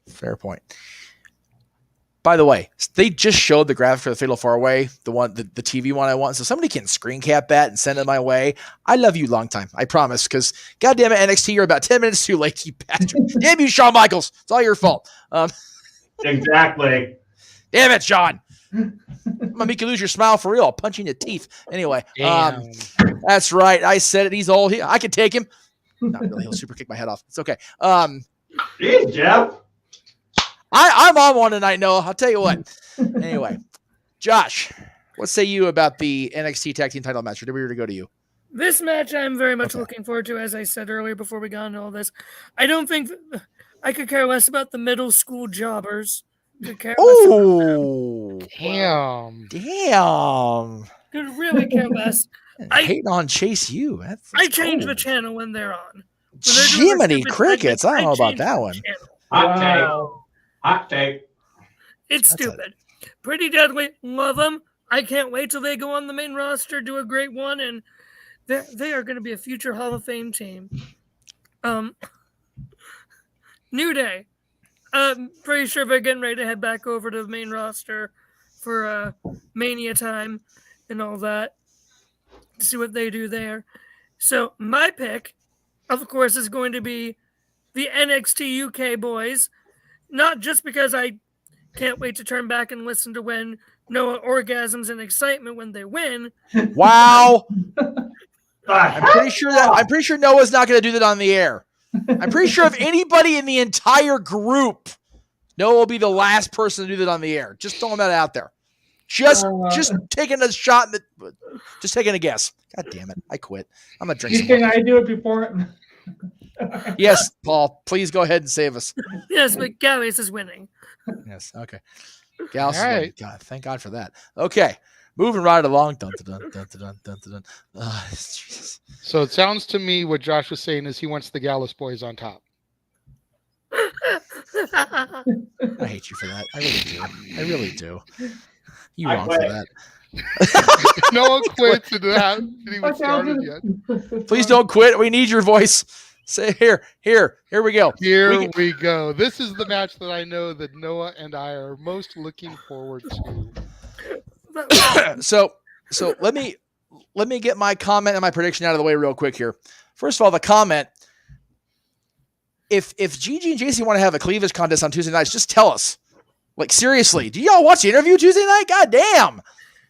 Fair point. By the way, they just showed the graphic for the Fatal 4-Way, the TV one I want. So somebody can screen cap that and send it my way. I love you long time. I promise. Because goddamn it, NXT, you're about 10 minutes too late, you bastard. Damn you, Shawn Michaels. It's all your fault. Exactly. Damn it, Shawn. I'm gonna make you lose your smile for real. I'll punch you in the teeth. Anyway, that's right. I said it. He's old. I can take him. Not really. He'll super kick my head off. It's okay. Jeez, Jeff. I'm on one tonight, Noah. I'll tell you what. Anyway, Josh, what say you about the NXT Tag Team title match? Or did we already go to you? This match I'm very much looking forward to, as I said earlier before we got into all this. I don't think I could care less about the middle school jobbers. Could care less about them. Damn. Could really care less. I- Hating on Chase U. That's I change the cold. channel when they're on. When they're doing the Jiminy stupid crickets. segments, I don't know about change that the one. channel. Hot take. Wow. Hot take. It's That's stupid. Pretty Deadly, love them. I can't wait till they go on the main roster, do a great one, and they are going to be a future Hall of Fame team. New Day. I'm pretty sure they're getting ready to head back over to the main roster for Mania time and all that. To see what they do there. So my pick, of course, is going to be the NXT UK boys. Not just because I can't wait to turn back and listen to when Noah orgasms in excitement when they win. Wow. The I'm pretty sure Noah's not going to do that on the air. I'm pretty sure if anybody in the entire group, Noah will be the last person to do that on the air. Just throwing that out there. Just taking a shot. Just taking a guess. God damn it. I quit. I'm going to drink some Can more. I do it before? Yes, Paul. Please go ahead and save us. Yes, but Gallows is winning. Yes. Okay. Gals, All right. God, thank God for that. Okay. Moving right along. Dun, dun, dun, dun, dun, dun, dun. Jesus. So it sounds to me what Josh was saying is he wants the Gallus boys on top. I hate you for that. I really do. I really do. You I wrong for quit. that. No one quits and that didn't even Okay, I'll started just- yet. Please don't quit. We need your voice. Say here we go. Here we go. This is the match that I know that Noah and I are most looking forward to. So let me get my comment and my prediction out of the way real quick here. First of all, the comment. If Gigi and JC want to have a cleavage contest on Tuesday nights, just tell us. Like, seriously, do y'all watch the interview Tuesday night? God damn.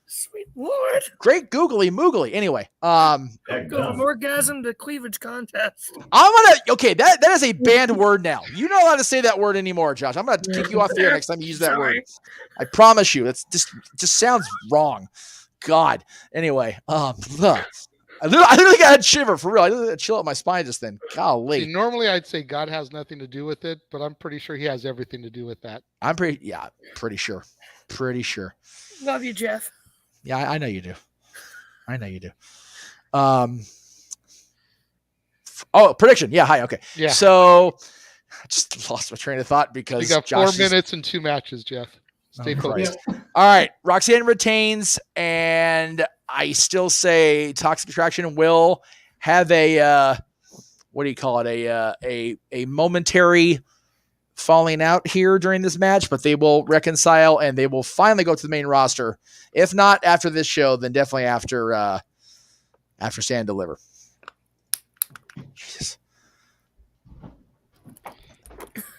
Sweet Lord. Great googly moogly. Anyway, Go from orgasm to cleavage contest. okay, that is a banned word now. You're not allowed to say that word anymore, Josh. I'm gonna kick you off the air next time you use that word. I promise you. It's just sounds wrong. God. Anyway, I literally got a shiver for real. I literally got a chill up my spine just then. Golly. See, normally I'd say God has nothing to do with it, but I'm pretty sure he has everything to do with that. I'm pretty sure. Pretty sure. Love you, Jeff. Yeah, I know you do. I know you do. Prediction. Yeah, hi. Okay. Yeah. So I just lost my train of thought because We got Josh 4 minutes and 2 matches, Jeff. Stay Oh, focused. All right. Roxanne retains, and I still say Toxic Attraction will have a what do you call it? A momentary falling out here during this match, but they will reconcile and they will finally go to the main roster. If not after this show, then definitely after Stand and Deliver. Jesus.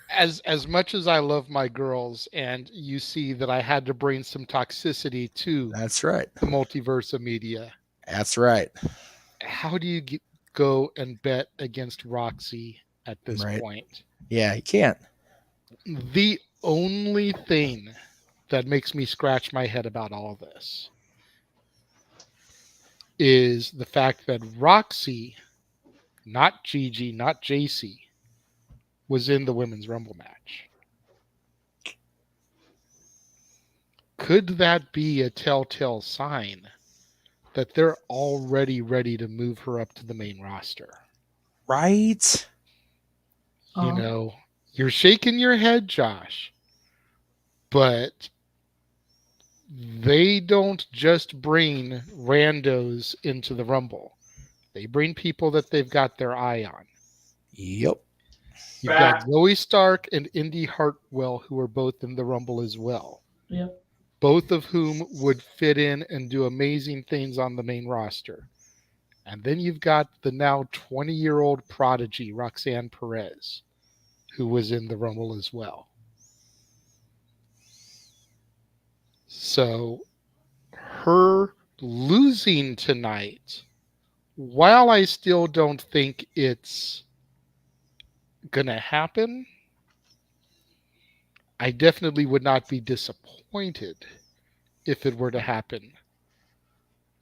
As much as I love my girls, and you see that I had to bring some toxicity to That's right. the multiverse of media. That's right. How do you go and bet against Roxy at this Right. point? Yeah, you can't. The only thing that makes me scratch my head about all of this is the fact that Roxy, not Gigi, not JC, was in the Women's Rumble match. Could that be a telltale sign that they're already ready to move her up to the main roster? Right? You know, you're shaking your head, Josh, but they don't just bring randos into the Rumble. They bring people that they've got their eye on. Yep. You've got Zoe Stark and Indy Hartwell, who are both in the Rumble as well. Yep. Both of whom would fit in and do amazing things on the main roster. And then you've got the now 20-year-old prodigy, Roxanne Perez, who was in the Rumble as well. So her losing tonight, while I still don't think it's going to happen, I definitely would not be disappointed if it were to happen.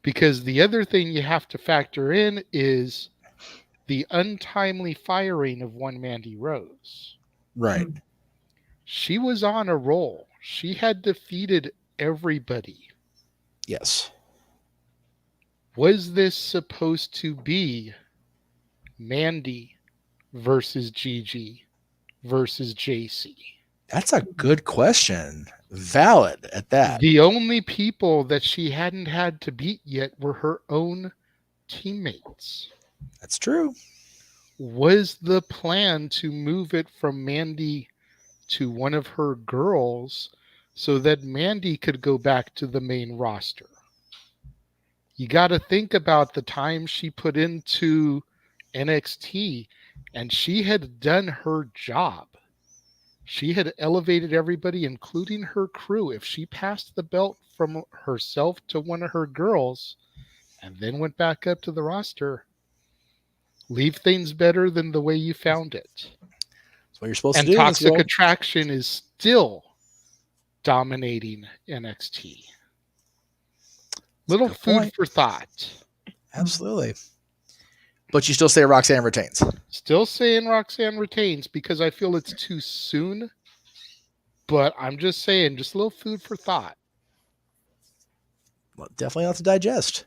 Because the other thing you have to factor in is the untimely firing of one Mandy Rose. Right. She was on a roll. She had defeated everybody. Yes. Was this supposed to be Mandy versus Gigi versus JC? That's a good question. Valid at that. The only people that she hadn't had to beat yet were her own teammates. That's true. Was the plan to move it from Mandy to one of her girls so that Mandy could go back to the main roster? You got to think about the time she put into NXT, and she had done her job. She had elevated everybody, including her crew. If she passed the belt from herself to one of her girls and then went back up to the roster, leave things better than the way you found it. That's what you're supposed And to do. Toxic Attraction is still dominating NXT. Little Good food point. for thought. Absolutely. But you still say Roxanne retains. Still saying Roxanne retains because I feel it's too soon. But I'm just saying, just a little food for thought. Well, definitely not to digest.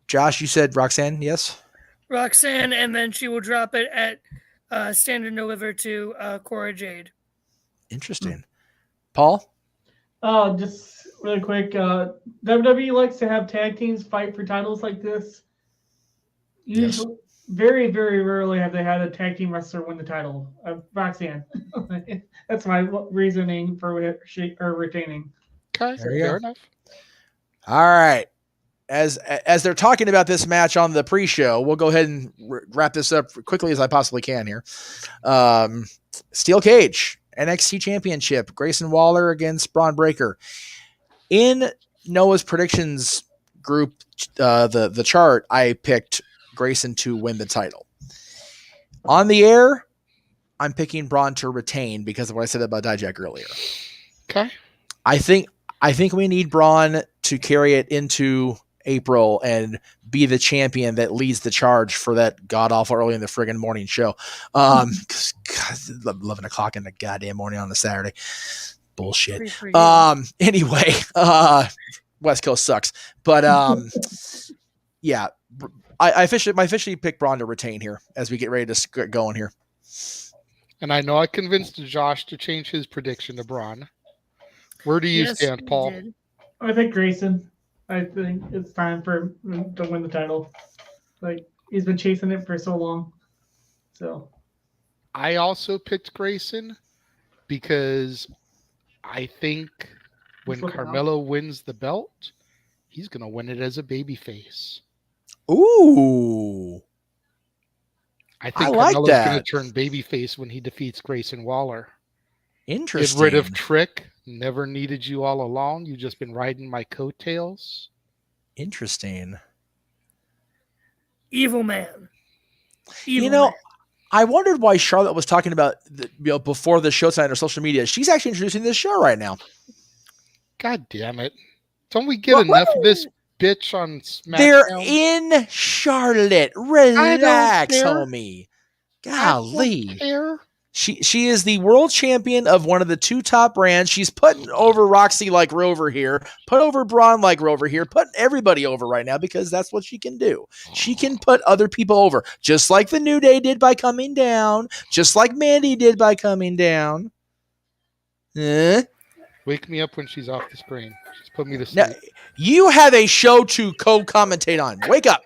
Josh, you said Roxanne, yes? Roxanne, and then she will drop it at Stand and Deliver to Cora Jade. Interesting. Paul? Just really quick, WWE likes to have tag teams fight for titles like this. Usually, very, very rarely have they had a tag team wrestler win the title. Roxanne. That's my reasoning for retaining. Okay, fair enough. All right. As they're talking about this match on the pre-show, we'll go ahead and wrap this up quickly as I possibly can here. Steel Cage, NXT Championship, Grayson Waller against Braun Breaker. In Noah's predictions group, the chart, I picked Grayson to win the title. On the air, I'm picking Braun to retain because of what I said about Dijak earlier. Okay. I think we need Braun to carry it into April and be the champion that leads the charge for that god awful early in the friggin' morning show. 'Cause God, 11 o'clock in the goddamn morning on a Saturday. Bullshit. Anyway, West Coast sucks, but yeah, I officially picked Braun to retain here as we get ready to get going here. And I know I convinced Josh to change his prediction to Braun. Where do you stand, Paul? Did. I think Grayson. I think it's time for him to win the title. Like, he's been chasing it for so long. So I also picked Grayson because I think when Carmelo wins the belt, he's going to win it as a babyface. Ooh. I think Carmelo's going to turn babyface when he defeats Grayson Waller. Interesting. Get rid of Trick. Never needed you all along. You've just been riding my coattails. Interesting. Evil man. Man. I wondered why Charlotte was talking about before the show tonight on social media. She's actually introducing this show right now. God damn it. Don't we get enough of this bitch on SmackDown? They're in Charlotte. Relax, homie. Golly. I don't care. She is the world champion of one of the two top brands. She's putting over Roxy like Rover here, put over Braun like Rover here, putting everybody over right now because that's what she can do. She can put other people over, just like the New Day did by coming down, just like Mandy did by coming down. Wake me up when she's off the screen. She's put me to sleep. Now, you have a show to co-commentate on. Wake up.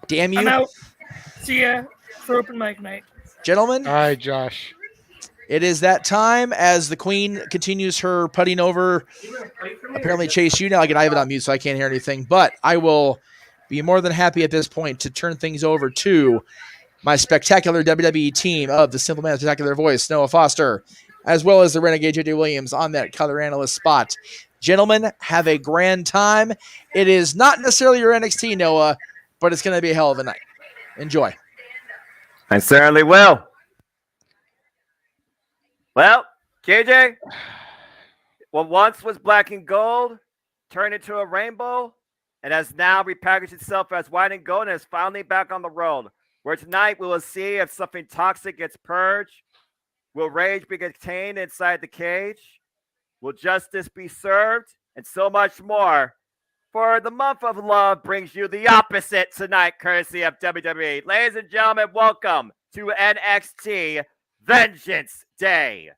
Damn you. I'm out. See ya for open mic night. Gentlemen. All right, Josh. It is that time as the Queen continues her putting over. Apparently, Chase, I have it on mute, so I can't hear anything. But I will be more than happy at this point to turn things over to my spectacular WWE team of the Simple Man Spectacular Voice, Noah Foster, as well as the Renegade J.J. Williams on that color analyst spot. Gentlemen, have a grand time. It is not necessarily your NXT, Noah, but it's going to be a hell of a night. Enjoy. I certainly will. Well, KJ, what once was black and gold turned into a rainbow and has now repackaged itself as white and gold and is finally back on the road. Where tonight we will see if something toxic gets purged. Will rage be contained inside the cage? Will justice be served? And so much more. For the month of love brings you the opposite tonight, courtesy of WWE. Ladies and gentlemen, welcome to NXT Vengeance Day.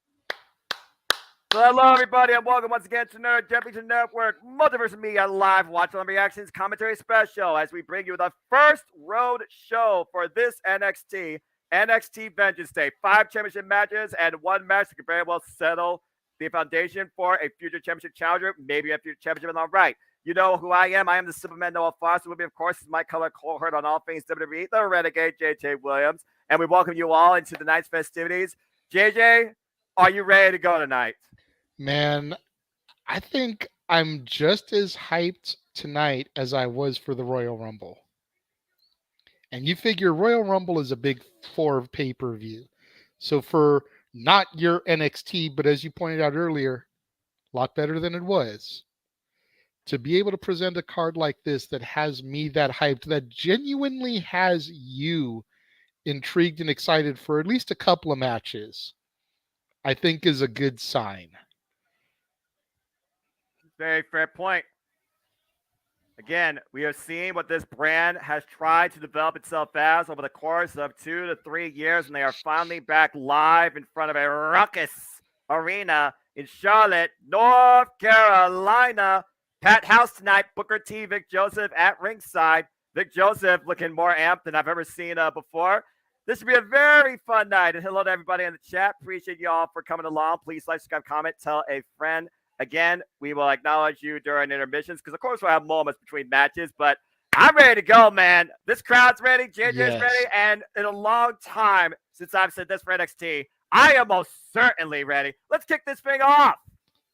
So hello, everybody, and welcome once again to Jeff Meacham Network, Multiverse Media Live Watch on Reactions Commentary Special as we bring you the first road show for this NXT Vengeance Day. 5 championship matches and 1 match that could very well settle the foundation for a future championship challenger, maybe a future championship in all right. You know who I am. I am the Superman Noah Foster. With me, of course, is my color cohort on all things WWE, the Renegade JJ Williams. And we welcome you all into the night's festivities. JJ, are you ready to go tonight? Man, I think I'm just as hyped tonight as I was for the Royal Rumble. And you figure Royal Rumble is a big 4 pay-per-view. So for not your NXT, but as you pointed out earlier, a lot better than it was. To be able to present a card like this that has me that hyped, that genuinely has you intrigued and excited for at least a couple of matches, I think is a good sign. Very fair point. Again, we have seen what this brand has tried to develop itself as over the course of 2 to 3 years, and they are finally back live in front of a ruckus arena in Charlotte, North Carolina. Pat House tonight, Booker T, Vic Joseph at ringside. Vic Joseph looking more amped than I've ever seen before. This should be a very fun night. And hello to everybody in the chat. Appreciate you all for coming along. Please like, subscribe, comment, tell a friend. Again, we will acknowledge you during intermissions because, of course, we'll have moments between matches. But I'm ready to go, man. This crowd's ready. JJ's ready. And in a long time since I've said this for NXT, I am most certainly ready. Let's kick this thing off.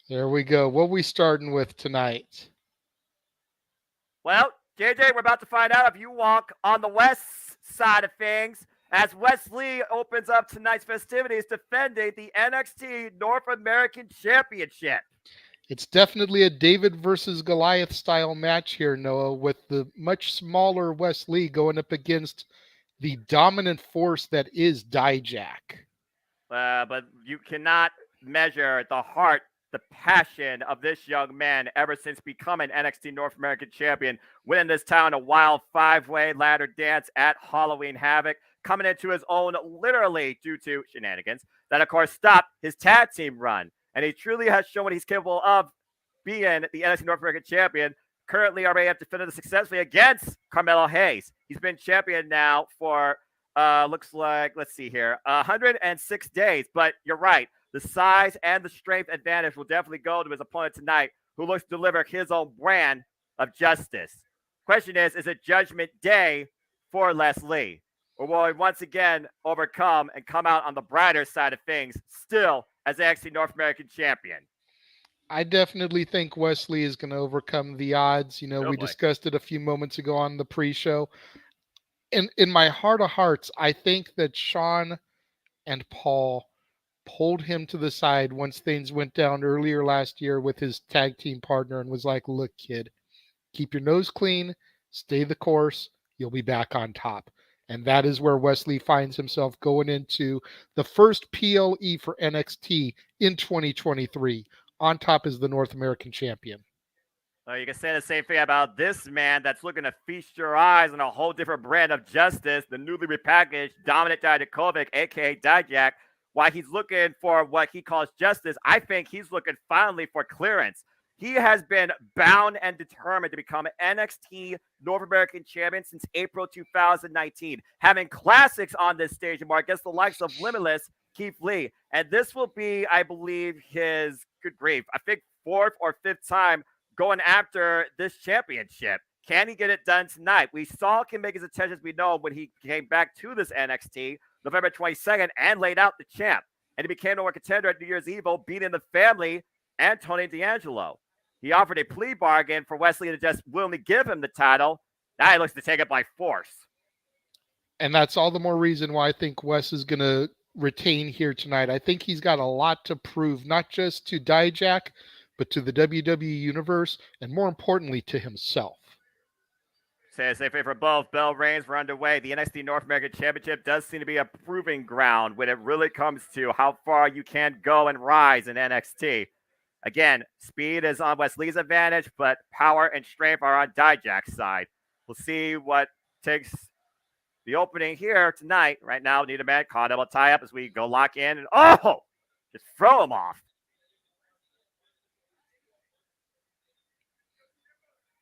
There we go. What are we starting with tonight? Well, JJ, we're about to find out if you walk on the west side of things as Wesley opens up tonight's festivities defending the NXT North American Championship. It's definitely a David versus Goliath style match here, Noah, with the much smaller Wesley going up against the dominant force that is Dijak. But you cannot measure the heart, the passion of this young man ever since becoming NXT North American Champion, winning this title in a wild 5-way ladder dance at Halloween Havoc, coming into his own literally due to shenanigans that, of course, stopped his tag team run. And he truly has shown what he's capable of being the NXT North American Champion. Currently already have defended successfully against Carmelo Hayes. He's been champion now for, looks like, let's see here, 106 days. But you're right. The size and the strength advantage will definitely go to his opponent tonight, who looks to deliver his own brand of justice. Question is it Judgment Day for Leslie? Or will he once again overcome and come out on the brighter side of things, still as NXT North American Champion? I definitely think Wesley is going to overcome the odds. You know, we discussed it a few moments ago on the pre-show. In my heart of hearts, I think that Sean and Paul pulled him to the side once things went down earlier last year with his tag team partner and was like, look, kid, keep your nose clean, stay the course, you'll be back on top. And that is where Wesley finds himself going into the first PLE for NXT in 2023. On top is the North American Champion. Well, you can say the same thing about this man that's looking to feast your eyes on a whole different brand of justice, the newly repackaged Dominik Dijakovic, a.k.a. Dijak. Why he's looking for what he calls justice, I think he's looking finally for clearance. He has been bound and determined to become NXT North American Champion since April 2019, having classics on this stage and more against the likes of Limitless, Keith Lee. And this will be, I believe, his, good grief, I think 4th or 5th time going after this championship. Can he get it done tonight? We saw him make his attentions, we know, when he came back to this NXT November 22nd and laid out the champ. And he became a contender at New Year's Eve, beating the family and Tony D'Angelo. He offered a plea bargain for Wesley to just willingly give him the title. Now he looks to take it by force. And that's all the more reason why I think Wes is going to retain here tonight. I think he's got a lot to prove, not just to Dijak, but to the WWE Universe, and more importantly, to himself. Say the same thing for both. Bell reigns were underway. The NXT North American Championship does seem to be a proving ground when it really comes to how far you can go and rise in NXT. Again, speed is on Wesley's advantage, but power and strength are on Dijak's side. We'll see what takes the opening here tonight. Right now, need a man caught double tie up as we go lock in. And just throw him off.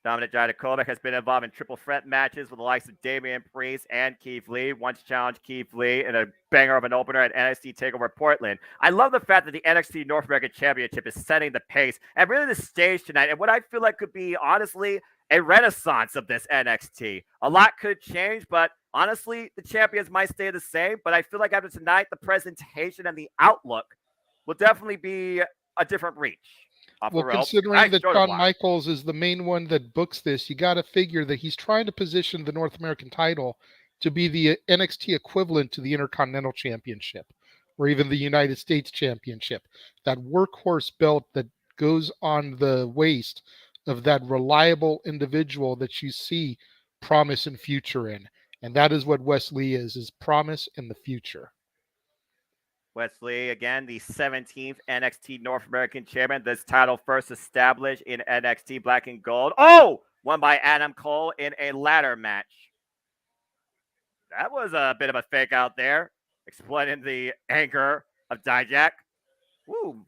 Dominic Dijakovic has been involved in triple threat matches with the likes of Damian Priest and Keith Lee. Once challenged Keith Lee in a banger of an opener at NXT TakeOver Portland. I love the fact that the NXT North American Championship is setting the pace and really the stage tonight. And what I feel like could be, honestly, a renaissance of this NXT. A lot could change, but honestly, the champions might stay the same. But I feel like after tonight, the presentation and the outlook will definitely be a different reach. Well, considering that Shawn Michaels is the main one that books this, you got to figure that he's trying to position the North American title to be the NXT equivalent to the Intercontinental Championship or even the United States Championship. That workhorse belt that goes on the waist of that reliable individual that you see promise and future in. And that is what Wesley is promise in the future. Wesley, again, the 17th NXT North American Champion. This title first established in NXT Black and Gold. Won by Adam Cole in a ladder match. That was a bit of a fake out there, exploiting the anger of Dijak. Woo.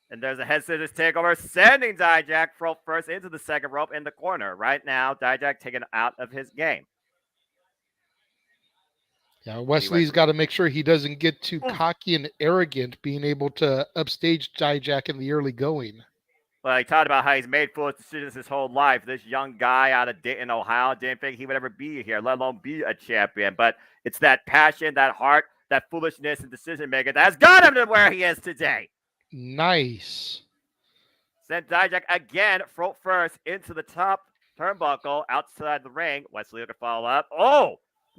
And there's a head scissors takeover, sending Dijak first into the second rope in the corner. Right now, Dijak taken out of his game. Yeah, Wesley's got to make sure he doesn't get too cocky and arrogant, being able to upstage Dijak in the early going. Well, he talked about how he's made foolish decisions his whole life. This young guy out of Dayton, Ohio, didn't think he would ever be here, let alone be a champion. But it's that passion, that heart, that foolishness and decision-making that has got him to where he is today. Nice. Sent Dijak again, throat first, into the top turnbuckle, outside the ring. Wesley looking to follow up.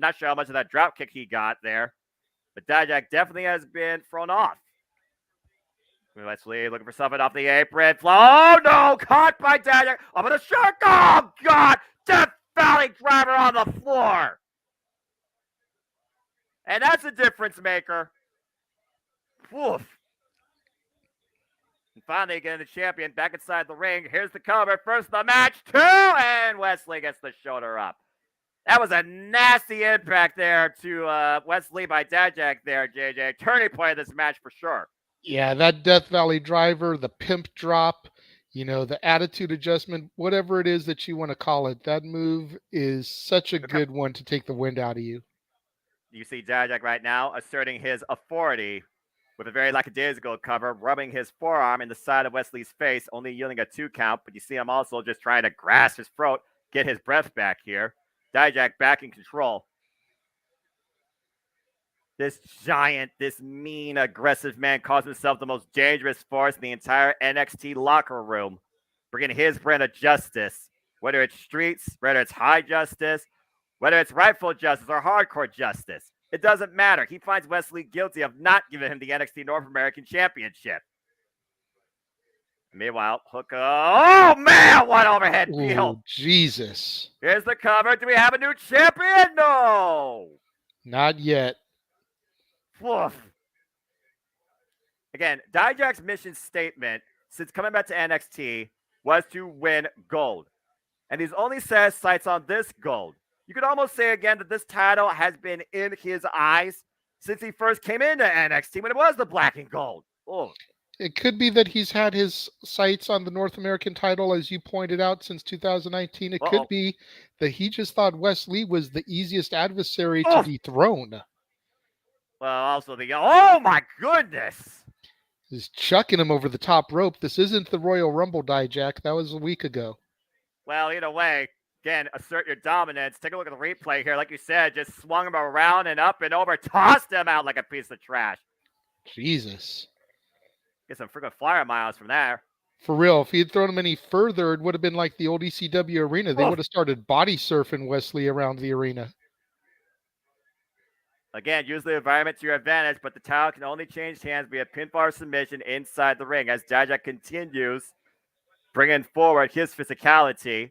Not sure how much of that drop kick he got there. But Dijak definitely has been thrown off. Wesley looking for something off the apron. Oh, no! Caught by Dijak. I'm going to shark. Oh, God! Death Valley driver on the floor. And that's a difference maker. Woof. And finally, getting the champion back inside the ring. Here's the cover. First the match, 2. And Wesley gets the shoulder up. That was a nasty impact there to Wesley by Dijak there, JJ. Turning point of this match for sure. Yeah, that Death Valley driver, the pimp drop, the attitude adjustment, whatever it is that you want to call it, that move is such a good one to take the wind out of you. You see Dijak right now asserting his authority with a very lackadaisical cover, rubbing his forearm in the side of Wesley's face, only yielding a 2 count. But you see him also just trying to grasp his throat, get his breath back here. Dijak back in control. This giant, this mean, aggressive man calls himself the most dangerous force in the entire NXT locker room, bringing his brand of justice, whether it's streets, whether it's high justice, whether it's rightful justice or hardcore justice. It doesn't matter. He finds Wesley guilty of not giving him the NXT North American Championship. Meanwhile, Hooker. Oh, man, what overhead deal. Oh, Jesus. Here's the cover. Do we have a new champion? No. Not yet. Woof. Again, Dijak's mission statement since coming back to NXT was to win gold. And he's only set sights on this gold. You could almost say again that this title has been in his eyes since he first came into NXT when it was the black and gold. Oh. It could be that he's had his sights on the North American title, as you pointed out, since 2019. It could be that he just thought Wesley was the easiest adversary to dethrone. Well, also oh my goodness. He's chucking him over the top rope. This isn't the Royal Rumble, Dijak. That was a week ago. Well, either way, again, assert your dominance. Take a look at the replay here. Like you said, just swung him around and up and over, tossed him out like a piece of trash. Jesus. Get some freaking flyer miles from there. For real, if he had thrown him any further, it would have been like the old ECW arena. They would have started body surfing Wesley around the arena. Again, use the environment to your advantage, but the title can only change hands via pinfall or submission inside the ring as Dijak continues bringing forward his physicality,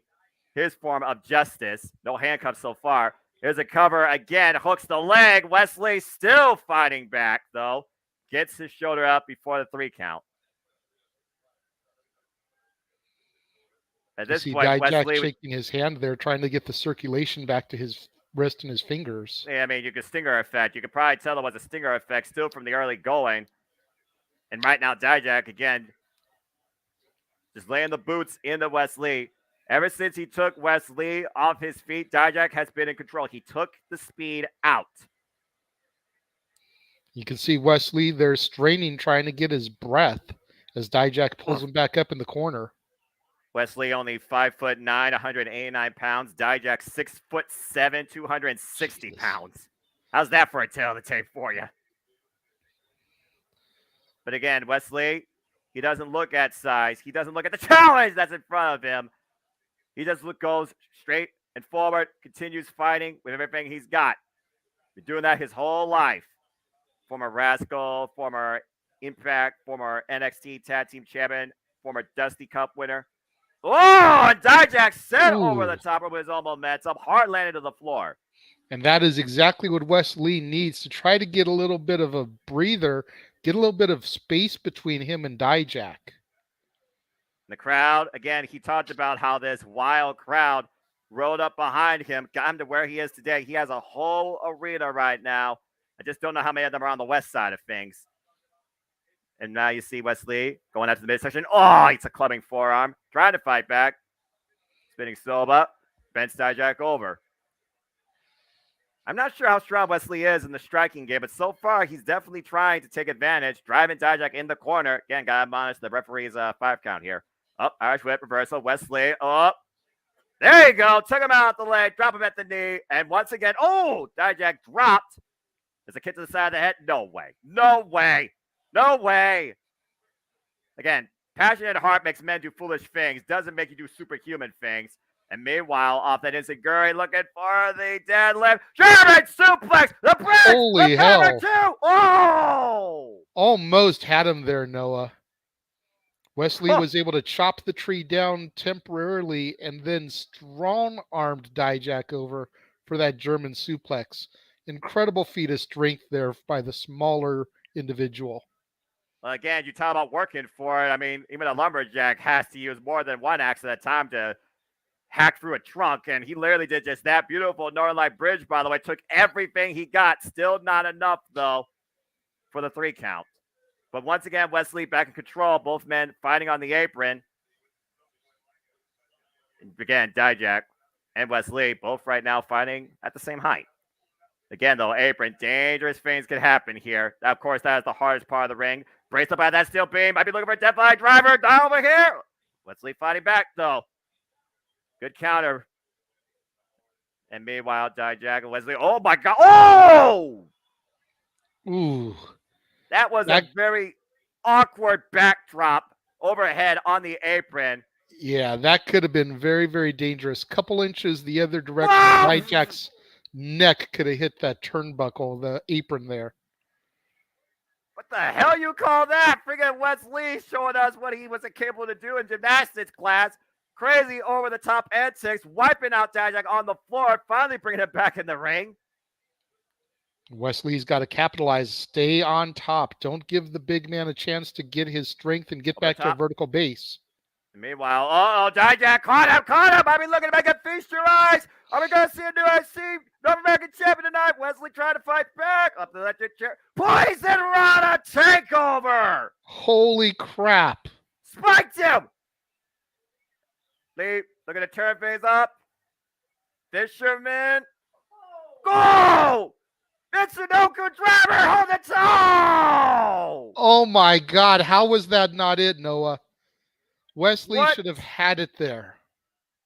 his form of justice. No handcuffs so far. Here's a cover again, hooks the leg. Wesley still fighting back, though. Gets his shoulder up before the 3 count. At You this see point, Dijak Wesley. shaking his hand there, trying to get the circulation back to his wrist and his fingers. Yeah, I mean, you could stinger effect. You could probably tell there was a stinger effect still from the early going. And right now, Dijak again, just laying the boots into Wesley. Ever since he took Wesley off his feet, Dijak has been in control. He took the speed out. You can see Wesley there straining, trying to get his breath as Dijak pulls him back up in the corner. Wesley only 5'9", 189 pounds. Dijak 6'7", 260 pounds. How's that for a tail of the tape for you? But again, Wesley, he doesn't look at size. He doesn't look at the challenge that's in front of him. He just goes straight and forward, continues fighting with everything he's got. Been doing that his whole life. Former Rascal, former Impact, former NXT Tag Team Champion, former Dusty Cup winner. Oh, and Dijak sent over the top of his own momentum, hard landed to the floor. And that is exactly what Wesley needs to try to get a little bit of a breather, get a little bit of space between him and Dijak. The crowd, again, he talked about how this wild crowd rode up behind him, got him to where he is today. He has a whole arena right now. I just don't know how many of them are on the west side of things. And now you see Wesley going after the midsection. Oh, it's a clubbing forearm. Trying to fight back. Spinning Soba. Bends Dijak over. I'm not sure how strong Wesley is in the striking game, but so far he's definitely trying to take advantage. Driving Dijak in the corner. Again, got to admonish the referee's 5 count here. Up, Irish whip reversal. Wesley up. There you go. Took him out the leg. Drop him at the knee. And once again, Dijak dropped. There's a kick to the side of the head. No way. No way. No way. Again, passionate heart makes men do foolish things. Doesn't make you do superhuman things. And meanwhile, off that Insiguri, looking for the deadlift. German suplex. The break. Holy hell. Two. Oh. Almost had him there, Noah. Wesley was able to chop the tree down temporarily and then strong-armed Dijak over for that German suplex. Incredible feat of strength there by the smaller individual. Well, again, you talk about working for it. I mean, even a lumberjack has to use more than one axe at a time to hack through a trunk, and he literally did just that. Beautiful Northern Light Bridge, by the way. Took everything he got. Still not enough, though, for the 3 count. But once again, Wesley back in control. Both men fighting on the apron. And again, Dijak and Wesley both right now fighting at the same height. Again, though, apron. Dangerous things can happen here. Of course, that is the hardest part of the ring. Braced up by that steel beam. Might be looking for a deathfly driver. Down over here. Wesley fighting back, though. Good counter. And meanwhile, Dijak and Wesley. Oh, my God. Oh! Ooh. That was a very awkward backdrop overhead on the apron. Yeah, that could have been very, very dangerous. Couple inches the other direction. Dijak's neck could have hit that turnbuckle, the apron there. What the hell you call that? Friggin' Wesley showing us what he was capable to do in gymnastics class. Crazy over-the-top antics, wiping out Dijak on the floor, finally bringing him back in the ring. Wesley's got to capitalize, stay on top. Don't give the big man a chance to get his strength and get back to a vertical base. And meanwhile, Dijak caught him. I've been looking to make him feast your eyes. Are we going to see a new IC North American champion tonight? Wesley trying to fight back. Up the electric chair. Poison Rana takeover. Holy crap. Spiked him. Lee looking to turn things up. Fisherman. Go! Mitsunoku driver, hold the toe! Oh my God, how was that not it, Noah? Wesley should have had it there.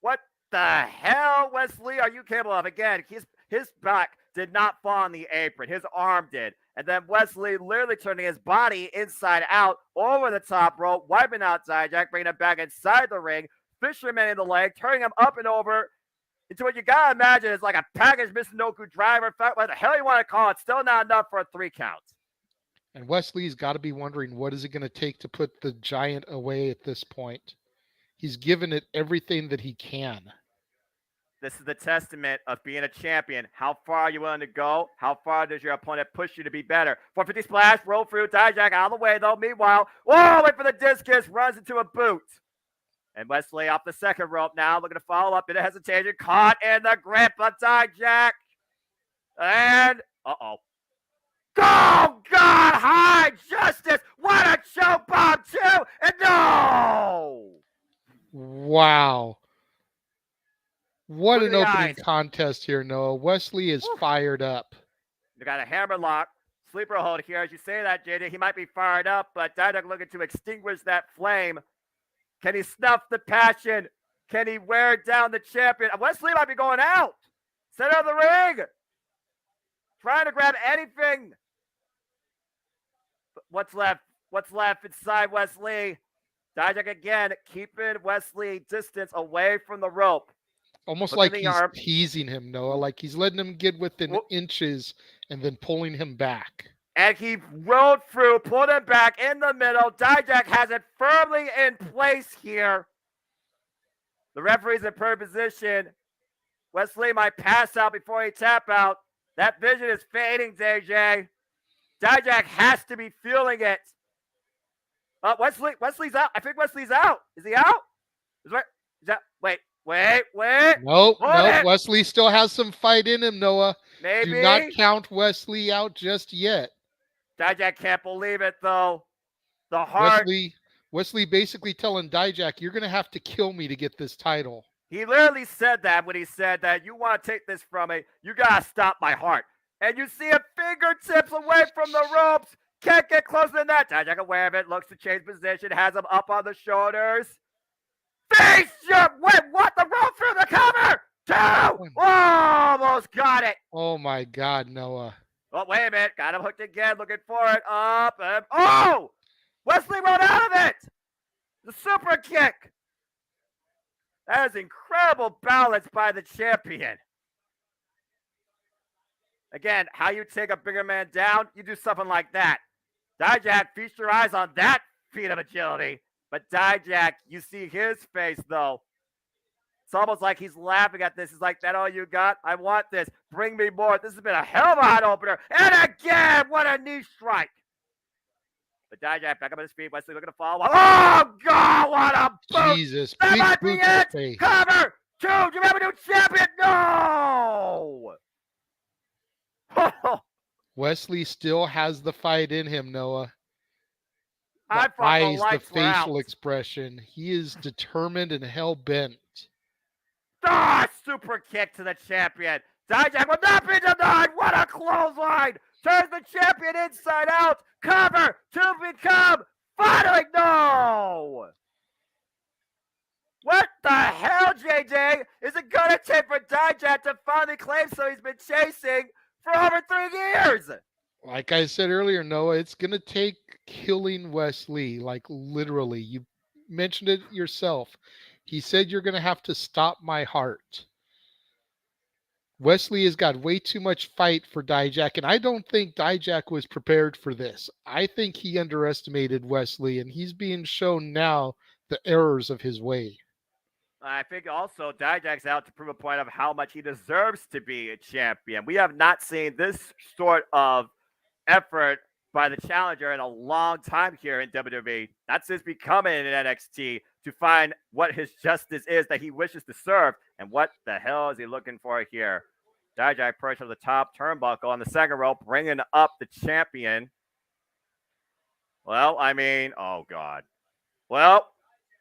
What the hell, Wesley, are you capable of? Again, his back did not fall on the apron. His arm did. And then Wesley literally turning his body inside out over the top rope, wiping out Dijak, bringing him back inside the ring, fisherman in the leg, turning him up and over. Into what you gotta imagine is like a package Mitsunoku driver. What the hell you want to call it? Still not enough for a 3 count. And Wesley's got to be wondering, what is it going to take to put the giant away at this point? He's given it everything that he can. This is the testament of being a champion. How far are you willing to go? How far does your opponent push you to be better? 450 splash, roll through, Dijak out of the way though. Meanwhile, wait for the discus, runs into a boot. And Wesley off the second rope now, looking to follow up. Bit of hesitation, caught in the grip of Dijak. And, uh-oh. Oh, God, high justice. What a choke bomb, too. And no. Wow. What Look an at the opening eyes. contest here, Noah. Wesley is fired up. You got a hammer lock, sleeper hold here. As you say that, JD, he might be fired up, but Dijak looking to extinguish that flame. Can he snuff the passion? Can he wear down the champion? Wesley might be going out. Center of the ring. Trying to grab anything. But what's left? What's left inside Wesley? Dijak again, keeping Wesley distance away from the rope. Almost Look like at the he's arm. teasing him, Noah. Like he's letting him get within inches and then pulling him back. And he rode through, pulled him back in the middle. Dijak has it firmly in place here. The referee's in per position. Wesley might pass out before he tap out. That vision is fading, DJ. Dijak has to be feeling it. Wesley's out. I think Wesley's out. Is he out? Wait. Nope. Wesley still has some fight in him, Noah. Maybe. Do not count Wesley out just yet. Dijak can't believe it, though. The heart. Wesley basically telling Dijak, you're going to have to kill me to get this title. He literally said that when he said that you want to take this from me, you got to stop my heart. And you see him fingertips away from the ropes. Can't get closer than that. Dijak aware of it, looks to change position, has him up on the shoulders. Face jump! Wait, what? The rope through the cover! Two! Almost got it! Oh my God, Noah. Oh, wait a minute. Got him hooked again, looking for it. Up and oh! Wesley rode out of it! The super kick! That is incredible balance by the champion. Again, how you take a bigger man down, you do something like that. Dijak, feast your eyes on that feat of agility. But Dijak, you see his face, though. It's almost like he's laughing at this. He's like, that all you got? I want this. Bring me more. This has been a hell of a hot opener. And again, what a knee strike. But Dijak back up on his feet. Wesley looking to follow. Oh, God, what a boot. Jesus. That Big might be boot to the it. face. Cover. Two. Do you have a new champion? No. Wesley still has the fight in him, Noah. I The thought eyes, the lights were out. facial expression. He is determined and hell-bent. Super kick to the champion. Dijak will not be denied. What a clothesline. Turns the champion inside out. Cover to become finally no. What the hell, JJ? Is it going to take for Dijak to finally claim so he's been chasing for over 3 years? Like I said earlier, Noah, it's going to take killing Wesley, like literally. You mentioned it yourself. He said you're going to have to stop my heart. Wesley has got way too much fight for Dijak, and I don't think Dijak was prepared for this. I think he underestimated Wesley, and he's being shown now the errors of his way. I think also Dijak's out to prove a point of how much he deserves to be a champion. We have not seen this sort of effort by the challenger in a long time here in WWE. Not since becoming in NXT to find what his justice is that he wishes to serve. And what the hell is he looking for here? Dijak perched on the top turnbuckle on the second rope, bringing up the champion. Well, I mean, oh God. Well,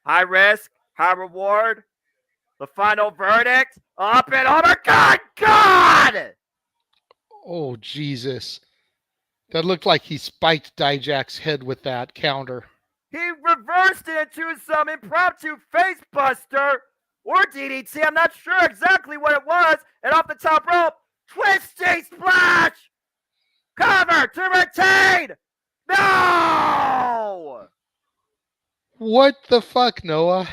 high risk, high reward. The final verdict, up and over. God! Oh, Jesus. That looked like he spiked Dijak's head with that counter. He reversed it into some impromptu face buster or DDT. I'm not sure exactly what it was. And off the top rope, twisting splash. Cover to retain. No! What the fuck, Noah?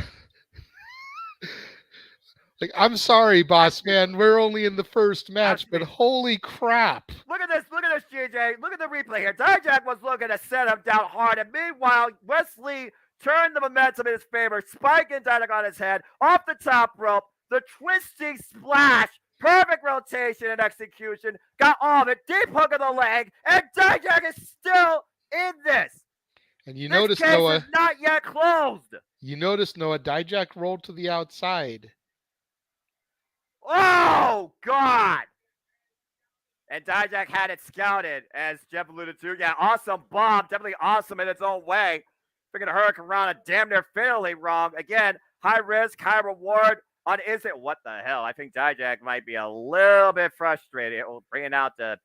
Like, I'm sorry, boss man. We're only in the first match, but holy crap. Look at this, JJ. Look at the replay here. Dijak was looking to set him down hard, and meanwhile, Wesley turned the momentum in his favor, spiking Dijak on his head, off the top rope, the twisting splash, perfect rotation and execution, got all of it, deep hook of the leg, and Dijak is still in this. And you This notice, case Noah, is not yet closed. You notice, Noah, Dijak rolled to the outside. Oh, God. And Dijak had it scouted, as Jeff alluded to. Yeah, awesome bomb. Definitely awesome in its own way. Freaking Hurricane Rana damn near fatally wrong. Again, high risk, high reward on instant. What the hell? I think Dijak might be a little bit frustrated. Bringing out the...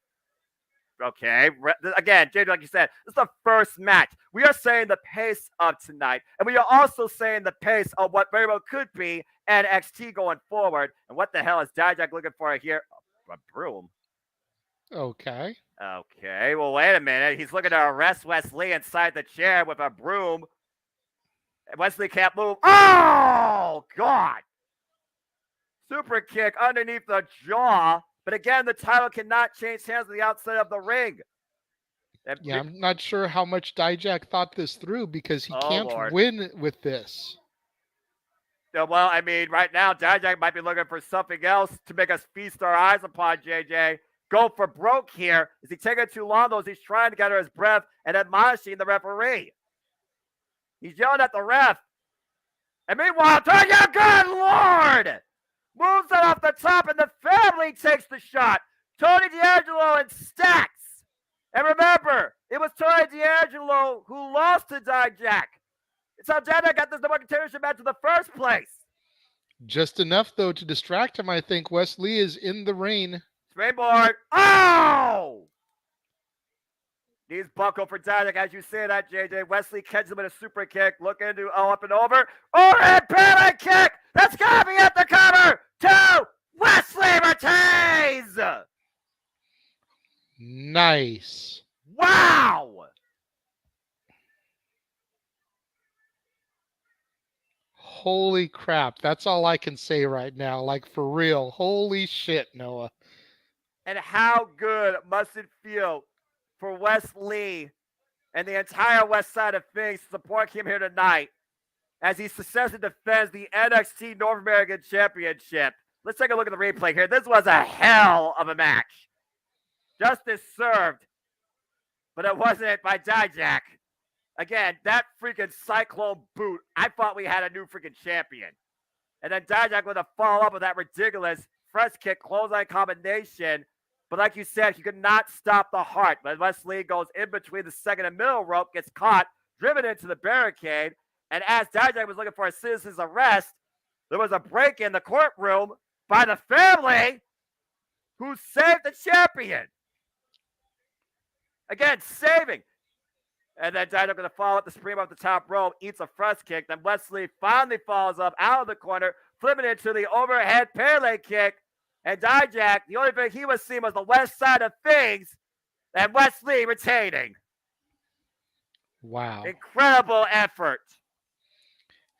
Okay. Again, JJ, like you said, this is the first match. We are saying the pace of tonight, and we are also saying the pace of what very well could be NXT going forward. And what the hell is Dijak looking for here? A broom. Okay. Okay, well, wait a minute. He's looking to arrest Wesley inside the chair with a broom. Wesley can't move. Oh, God. Super kick underneath the jaw. But again, the title cannot change hands on the outside of the ring. Yeah, I'm not sure how much Dijak thought this through because he can't win with this. Yeah, well, I mean, right now, Dijak might be looking for something else to make us feast our eyes upon, JJ. Go for broke here. Is he taking too long, though? He's trying to gather his breath and admonishing the referee. He's yelling at the ref. And meanwhile, good Lord! Moves it off the top, and the family takes the shot. Tony D'Angelo and Stacks. And remember, it was Tony D'Angelo who lost to Dijak. It's how Dijak got this number one contendership match in the first place. Just enough, though, to distract him, I think. Wesley is in the ring. Springboard. Oh! He's buckled for Dijak, as you say that, JJ. Wesley catches him with a super kick. Looking to up and over. Overhead parallel kick. That's got to be at the cover. 2. Wesley retains. Nice. Wow. Holy crap. That's all I can say right now. Like, for real. Holy shit, Noah. And how good must it feel for Wesley and the entire west side of things to support him here tonight as he successfully defends the NXT North American Championship. Let's take a look at the replay here. This was a hell of a match. Justice served, but it wasn't by Dijak. Again, that freaking Cyclone boot. I thought we had a new freaking champion. And then Dijak with a follow up with that ridiculous fresh kick clothesline combination. But like you said, he could not stop the heart. But Wesley goes in between the second and middle rope, gets caught, driven into the barricade. And as Dijak was looking for a citizen's arrest, there was a break in the courtroom by the family who saved the champion. Again, saving. And then Dijak going to follow up the spring up the top rope, eats a thrust kick. Then Wesley finally falls up out of the corner, flipping into the overhead parallel kick. And Dijak, the only thing he was seeing was the west side of things, and Wesley retaining. Wow. Incredible effort.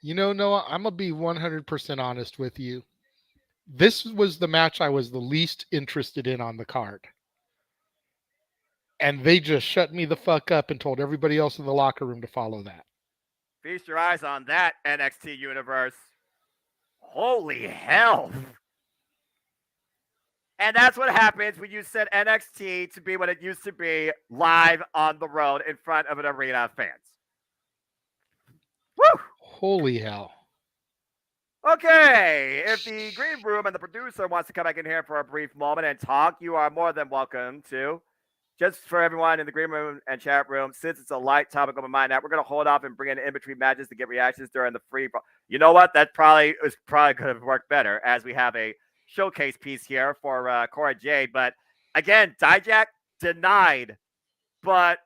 You know, Noah, I'm going to be 100% honest with you. This was the match I was the least interested in on the card. And they just shut me the fuck up and told everybody else in the locker room to follow that. Feast your eyes on that, NXT universe. Holy hell. And that's what happens when you set NXT to be what it used to be, live on the road in front of an arena of fans. Woo! Holy hell. Okay, if the green room and the producer wants to come back in here for a brief moment and talk, you are more than welcome to. Just for everyone in the green room and chat room, since it's a light topic on my mind now, we're going to hold off and bring in between matches to get reactions during the free. You know what? That probably could have worked better as we have a showcase piece here for Cora Jade. But again, Dijak denied. But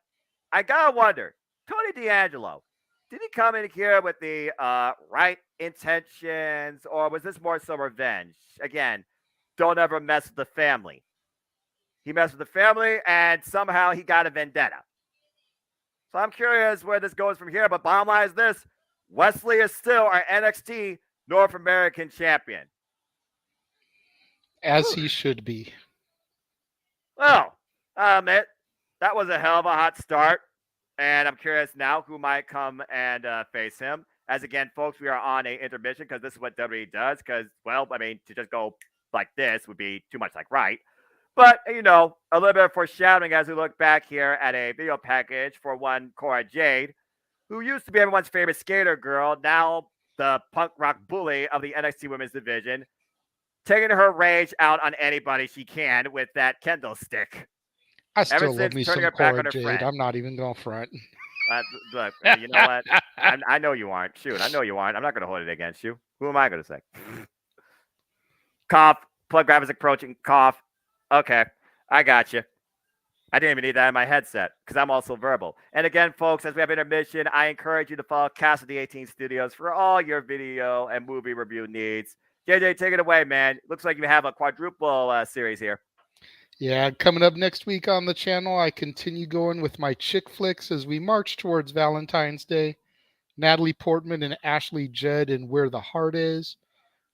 I got to wonder, Tony D'Angelo, did he come in here with the right intentions, or was this more so revenge? Again, don't ever mess with the family. He messed with the family, and somehow he got a vendetta. So I'm curious where this goes from here, but bottom line is this. Wesley is still our NXT North American champion. As he should be. Well, I admit, that was a hell of a hot start, and I'm curious now who might come and face him. As again, folks, we are on a intermission because this is what WWE does because, well, I mean, to just go like this would be too much like right. But, you know, a little bit of foreshadowing as we look back here at a video package for one Cora Jade. who used to be everyone's favorite skater girl, now the punk rock bully of the NXT Women's Division, taking her rage out on anybody she can with that Kendall stick. I still Ever love since me turning some her back Cora on her Jade. friend. I'm not even going to front. Look, you know what? I know you aren't. Shoot, I know you aren't. I'm not going to hold it against you. Who am I going to say? Cough. Plug graphics approaching. Cough. Okay, I got you. I didn't even need that in my headset because I'm also verbal. And again, folks, as we have intermission, I encourage you to follow Cassidy 18 Studios for all your video and movie review needs. JJ, take it away, man. Looks like you have a quadruple series here. Yeah, coming up next week on the channel, I continue going with my chick flicks as we march towards Valentine's Day. Natalie Portman and Ashley Judd in Where the Heart Is.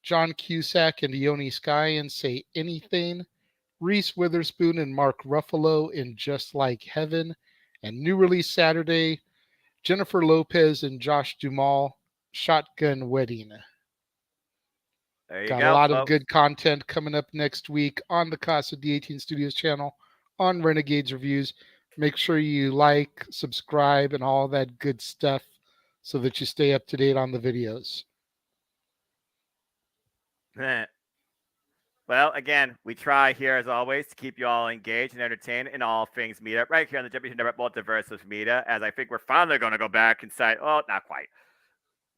John Cusack and Ione Skye in Say Anything. Reese Witherspoon and Mark Ruffalo in Just Like Heaven. And new release Saturday, Jennifer Lopez and Josh Duhamel, Shotgun Wedding. There you Got go, a lot folks. of good content coming up next week on the Casa D18 Studios channel on Renegades Reviews. Make sure you like, subscribe, and all that good stuff so that you stay up to date on the videos. Well, again, we try here, as always, to keep you all engaged and entertained in all things media, right here on the Jeff Meacham Network Multiverse of Media, as I think we're finally going to go back inside. Oh, not quite.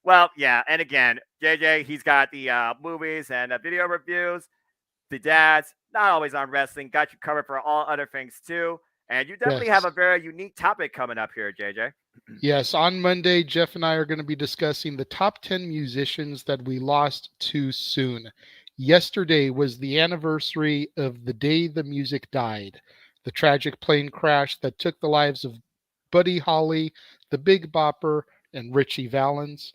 Well, yeah, and again, JJ, he's got the movies and video reviews, the dads, not always on wrestling, got you covered for all other things, too. And you definitely have a very unique topic coming up here, JJ. Yes, on Monday, Jeff and I are going to be discussing the top 10 musicians that we lost too soon. Yesterday was the anniversary of the day the music died, the tragic plane crash that took the lives of Buddy Holly, the Big Bopper, and Richie Valens.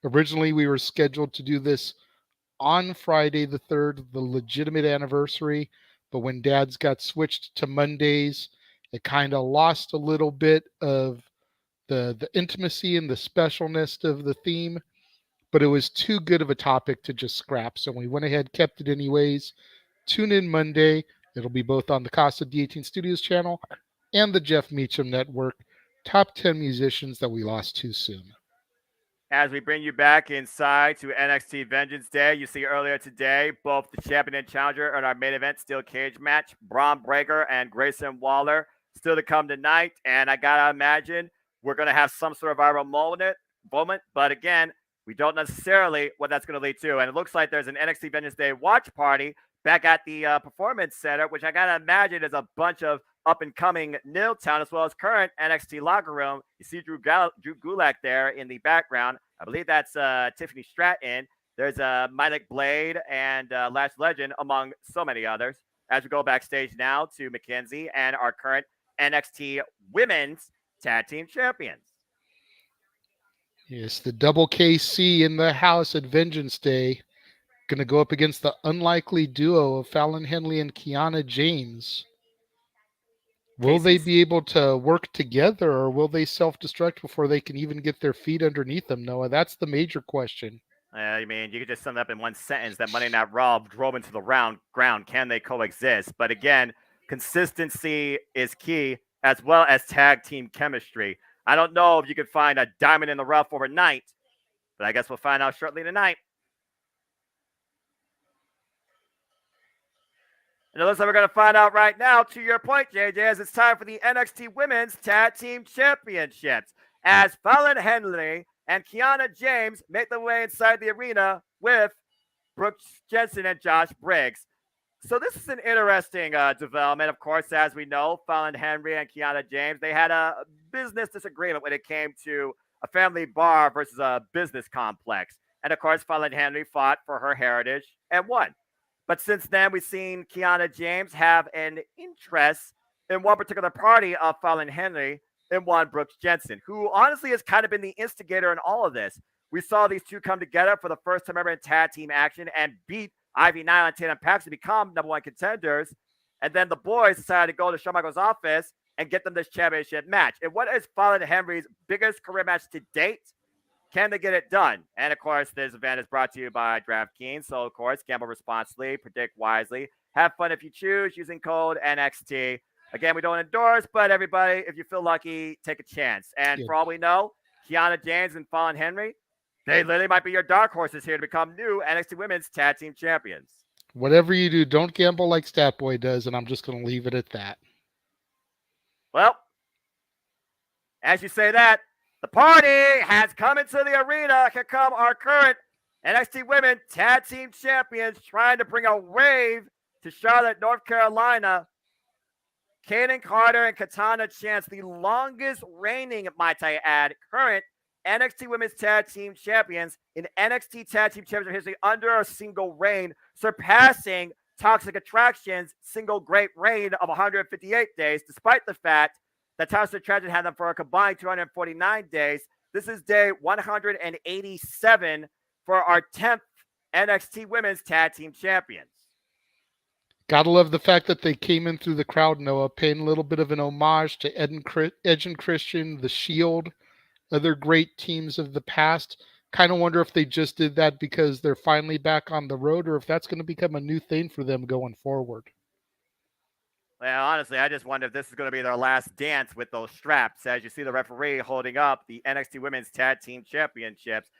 Originally, we were scheduled to do this on Friday the 3rd, the legitimate anniversary, but when dads got switched to Mondays, it kind of lost a little bit of the intimacy and the specialness of the theme, but it was too good of a topic to just scrap. So we went ahead, kept it anyways. Tune in Monday. It'll be both on the Casa D18 Studios channel and the Jeff Meacham Network. Top 10 musicians that we lost too soon. As we bring you back inside to NXT Vengeance Day, you see earlier today, both the champion and challenger in our main event steel cage match, Braun Breaker and Grayson Waller, still to come tonight. And I got to imagine we're going to have some sort of viral moment. But again, we don't necessarily what that's going to lead to. And it looks like there's an NXT Vengeance Day watch party back at the Performance Center, which I got to imagine is a bunch of up-and-coming Niltown as well as current NXT locker room. You see Drew Gulak there in the background. I believe that's Tiffany Stratton. There's Malik Blade and Lash Legend, among so many others. As we go backstage now to Mackenzie and our current NXT Women's Tag Team Champions. Yes, the double KC in the house at Vengeance Day. Going to go up against the unlikely duo of Fallon Henley and Kiana James. Will they be able to work together, or will they self-destruct before they can even get their feet underneath them, Noah? That's the major question. I mean, you could just sum it up in one sentence that Monday Night Raw drove into the ground. Can they coexist? But again, consistency is key, as well as tag team chemistry. I don't know if you could find a diamond in the rough overnight, but I guess we'll find out shortly tonight. And it looks like we're going to find out right now, to your point, JJ, as it's time for the NXT Women's Tag Team Championships, as Fallon Henley and Kiana James make their way inside the arena with Brooks Jensen and Josh Briggs. So this is an interesting development. Of course, as we know, Fallon Henley and Kiana James, they had a business disagreement when it came to a family bar versus a business complex. And of course, Fallon Henley fought for her heritage and won. But since then, we've seen Kiana James have an interest in one particular party of Fallon Henley and one Brooks Jensen, who honestly has kind of been the instigator in all of this. We saw these two come together for the first time ever in tag team action and beat Ivy Nile and Tatum Pax to become number one contenders. And then the boys decided to go to Shawn Michaels' office and get them this championship match. And what is Fallon Henley's biggest career match to date? Can they get it done? And, of course, this event is brought to you by DraftKings. So, of course, gamble responsibly, predict wisely. Have fun if you choose using code NXT. Again, we don't endorse, but everybody, if you feel lucky, take a chance. And for all we know, Kiana James and Fallon Henry, they literally might be your dark horses here to become new NXT Women's Tag Team Champions. Whatever you do, don't gamble like Statboy does, and I'm just going to leave it at that. Well, as you say that, the party has come into the arena. Here come our current NXT Women Tag Team Champions trying to bring a wave to Charlotte, North Carolina. Kaden Carter and Katana Chance, the longest reigning, might I add, current NXT Women's Tag Team Champions in NXT Tag Team Championship history under a single reign, surpassing Toxic Attraction's single great reign of 158 days, despite the fact that Toxic Attraction had them for a combined 249 days. This is day 187 for our 10th NXT Women's Tag Team Champions. Gotta love the fact that they came in through the crowd, Noah, paying a little bit of an homage to Edge and Christian, The Shield, other great teams of the past. Kind of wonder if they just did that because they're finally back on the road, or if that's going to become a new thing for them going forward. Well, honestly, I just wonder if this is going to be their last dance with those straps. As you see the referee holding up the NXT Women's Tag Team Championships.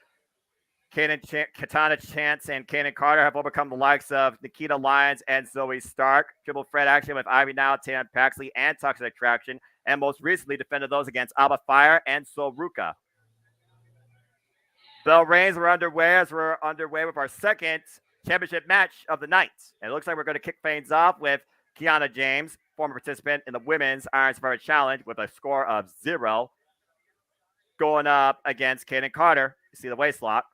Katana Chance and Kaden Carter have overcome the likes of Nikita Lyons and Zoe Stark. Triple threat action with Ivy Now, Tatum Paxley, and Toxic Attraction. And most recently defended those against Alba Fire and Soruka. Bell Reigns are underway as we're underway with our second championship match of the night. And it looks like we're going to kick things off with Kiana James, former participant in the Women's Iron Survivor Challenge with a score of 0, going up against Kaden Carter. You see the waist lock.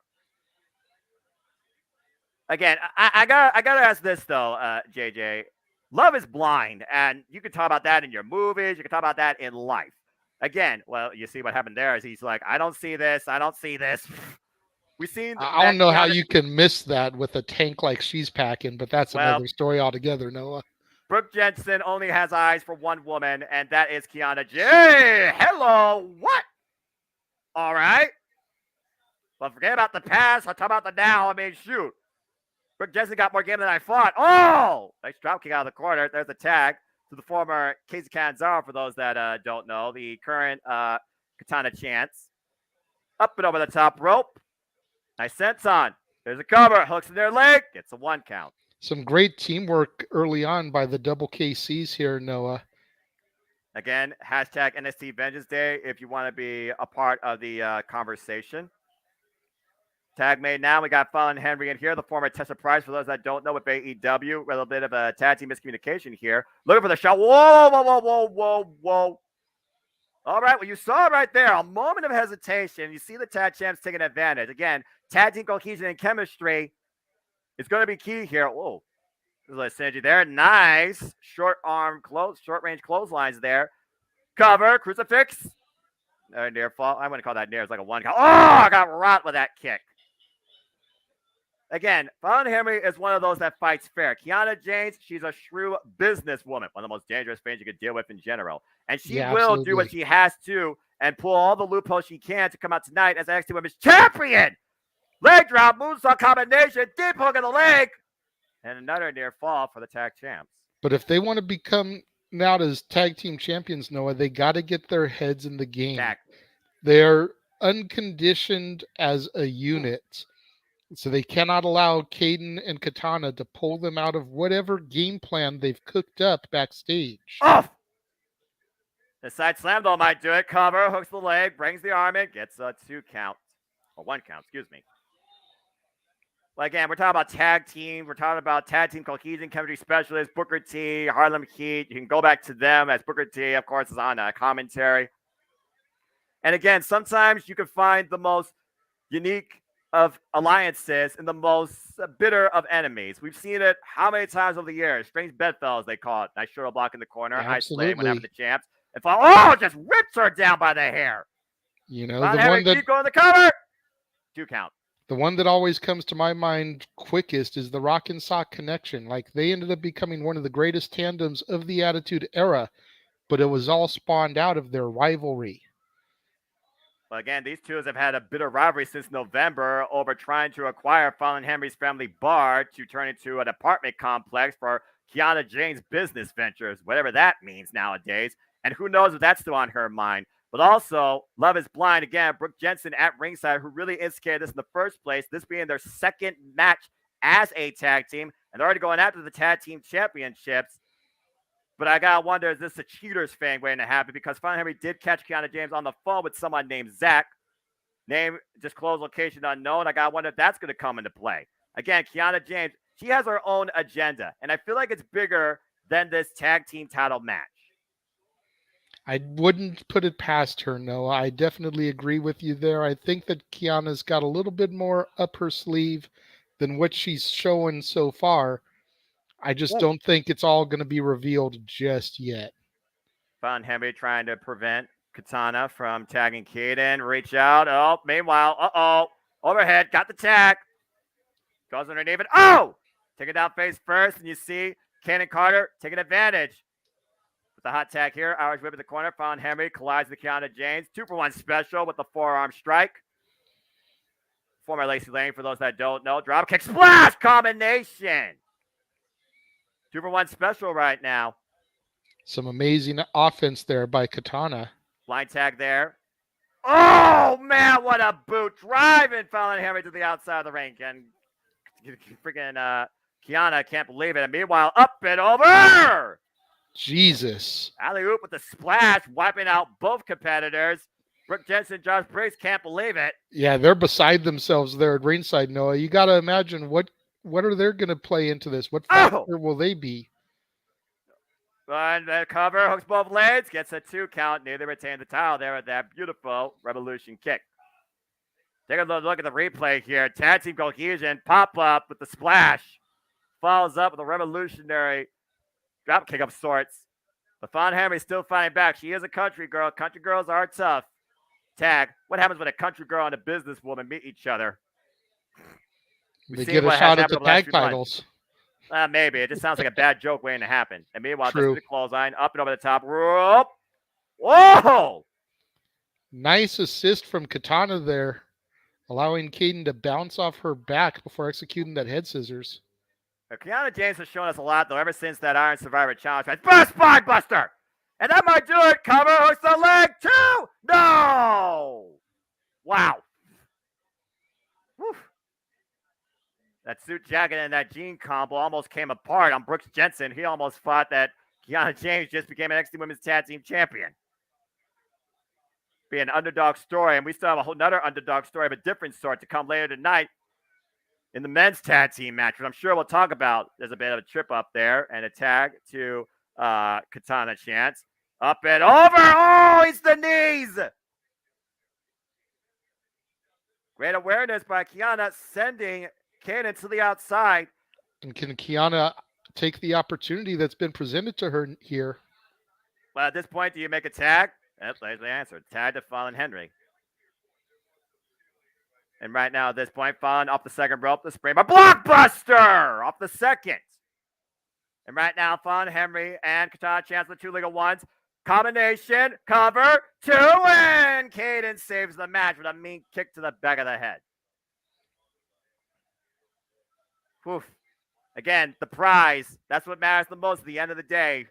Again, I gotta ask this though, JJ. Love is blind, and you can talk about that in your movies. You can talk about that in life. Again, well, you see what happened there is he's like, I don't see this. I don't see this. We've seen. I don't know how you can miss that with a tank like she's packing, but that's another story altogether, Noah. Brooke Jensen only has eyes for one woman, and that is Kiana J. Hello, what? All right. Well, forget about the past. I'll talk about the now. I mean, shoot. Brooke Jensen got more game than I thought. Oh! Nice dropkick out of the corner. There's a tag to the former Casey Canzaro, for those that don't know. The current Katana Chance. Up and over the top rope. Nice senton. There's a cover. Hooks in their leg. Gets a 1 count. Some great teamwork early on by the double KCs here, Noah. Again, hashtag NXT Vengeance Day if you want to be a part of the conversation. Tag made now. We got Fallon Henry in here, the former Tessa Price. For those that don't know, with AEW, a little bit of a tag team miscommunication here. Looking for the shot. Whoa, whoa, whoa, whoa, whoa, whoa. All right, well, you saw it right there. A moment of hesitation. You see the tag champs taking advantage. Again, tag team cohesion and chemistry is going to be key here. Whoa. There's a synergy there. Nice. Short range clotheslines there. Cover. Crucifix. Near fall. I wouldn't call that near. It's like a 1 count. Oh, I got rot with that kick. Again, Fallon Henry is one of those that fights fair. Kiana James, she's a shrewd businesswoman, one of the most dangerous things you could deal with in general. And she will do what she has to and pull all the loopholes she can to come out tonight as NXT Women's Champion. Leg drop, moonsault combination, deep hook in the leg, and another near fall for the tag champs. But if they want to become now as tag team champions, Noah, they got to get their heads in the game. Exactly. They're unconditioned as a unit. So they cannot allow Kaden and Katana to pull them out of whatever game plan they've cooked up backstage. Oh! The side slam, though, might do it. Cover, hooks the leg, brings the arm in, gets a 2 count. Or 1 count, excuse me. Well, again, we're talking about tag team. We're talking about tag team cohesion, chemistry specialist, Booker T, Harlem Heat. You can go back to them as Booker T, of course, is on commentary. And again, sometimes you can find the most unique of alliances and the most bitter of enemies. We've seen it how many times over the years? Strange bedfellows, they call it. Nice shoulder block in the corner. Ice Slay when having the champs. And just rips her down by the hair. You know, the one that keep going the cover. 2 count. The one that always comes to my mind quickest is the Rock and Sock connection. Like, they ended up becoming one of the greatest tandems of the Attitude Era, but it was all spawned out of their rivalry. Well, again, these two have had a bitter rivalry since November over trying to acquire Fallon Henry's family bar to turn into an apartment complex for Kiana James' business ventures, whatever that means nowadays. And who knows if that's still on her mind. But also, Love is Blind, again, Brooke Jensen at ringside, who really instigated this in the first place, this being their second match as a tag team, and they're already going after the tag team championships. But I gotta wonder, is this a cheaters thing waiting to happen? Because Fallon Henry did catch Kiana James on the phone with someone named Zach. Name disclosed, location unknown. I gotta wonder if that's gonna come into play. Again, Kiana James, she has her own agenda, and I feel like it's bigger than this tag team title match. I wouldn't put it past her, Noah. I definitely agree with you there. I think that Kiana's got a little bit more up her sleeve than what she's showing so far. I just don't think it's all going to be revealed just yet. Fallon Henry trying to prevent Katana from tagging Kaden. Reach out. Oh, meanwhile, overhead. Got the tag. Goes underneath it. Oh! Take it down face first, and you see Kaden Carter taking advantage. With the hot tag here, Irish whip in the corner. Fallon Henry collides with Kiana James. 2-for-1 special with the forearm strike. Former Lacey Lane, for those that don't know. Drop kick splash combination. 2-for-1 special right now. Some amazing offense there by Katana. Blind tag there. Oh, man, what a boot. Driving Fallon Henry to the outside of the ring. And freaking Kiana can't believe it. And meanwhile, up and over. Jesus. Alley-oop with the splash, wiping out both competitors. Brooke Jensen, Josh Briggs can't believe it. Yeah, they're beside themselves there at ringside, Noah. You got to imagine what are they going to play into this? What factor will they be? And the cover, hooks both legs, gets a 2 count. Neither retain the title there with that beautiful Revolution kick. Take a look at the replay here. Tag team cohesion, pop up with the splash. Follows up with a revolutionary drop kick of sorts. But Fallon Henry's still fighting back. She is a country girl. Country girls are tough. Tag. What happens when a country girl and a businesswoman meet each other? They get a shot at the tag titles. Maybe. It just sounds like a bad joke waiting to happen. And meanwhile, this is the clothesline. Up and over the top rope. Whoa! Nice assist from Katana there, allowing Kaden to bounce off her back before executing that head scissors. Kiana James has shown us a lot, though, ever since that Iron Survivor Challenge match. Burst Spine Buster! And that might do it. Cover, hooks the leg, 2! No! Wow. Whew. That suit jacket and that jean combo almost came apart on Brooks Jensen. He almost thought that Kiana James just became an NXT Women's Tag Team Champion. Be an underdog story, and we still have a whole nother underdog story of a different sort to come later tonight in the men's tag team match, which I'm sure we'll talk about. There's a bit of a trip up there and a tag to Katana Chance. Up and over. Oh, it's the knees. Great awareness by Kiana, sending Kaden to the outside. And can Kiana take the opportunity that's been presented to her here? Well, at this point, do you make a tag? That's the answer. Tag to Fallon Henry. And right now, at this point, Fallon off the second rope, the spring, but blockbuster off the second. And right now, Fallon Henry and Katana Chance with 2 legal ones. Combination, cover, 2, and Kaden saves the match with a mean kick to the back of the head. Whew. Again, the prize. That's what matters the most at the end of the day.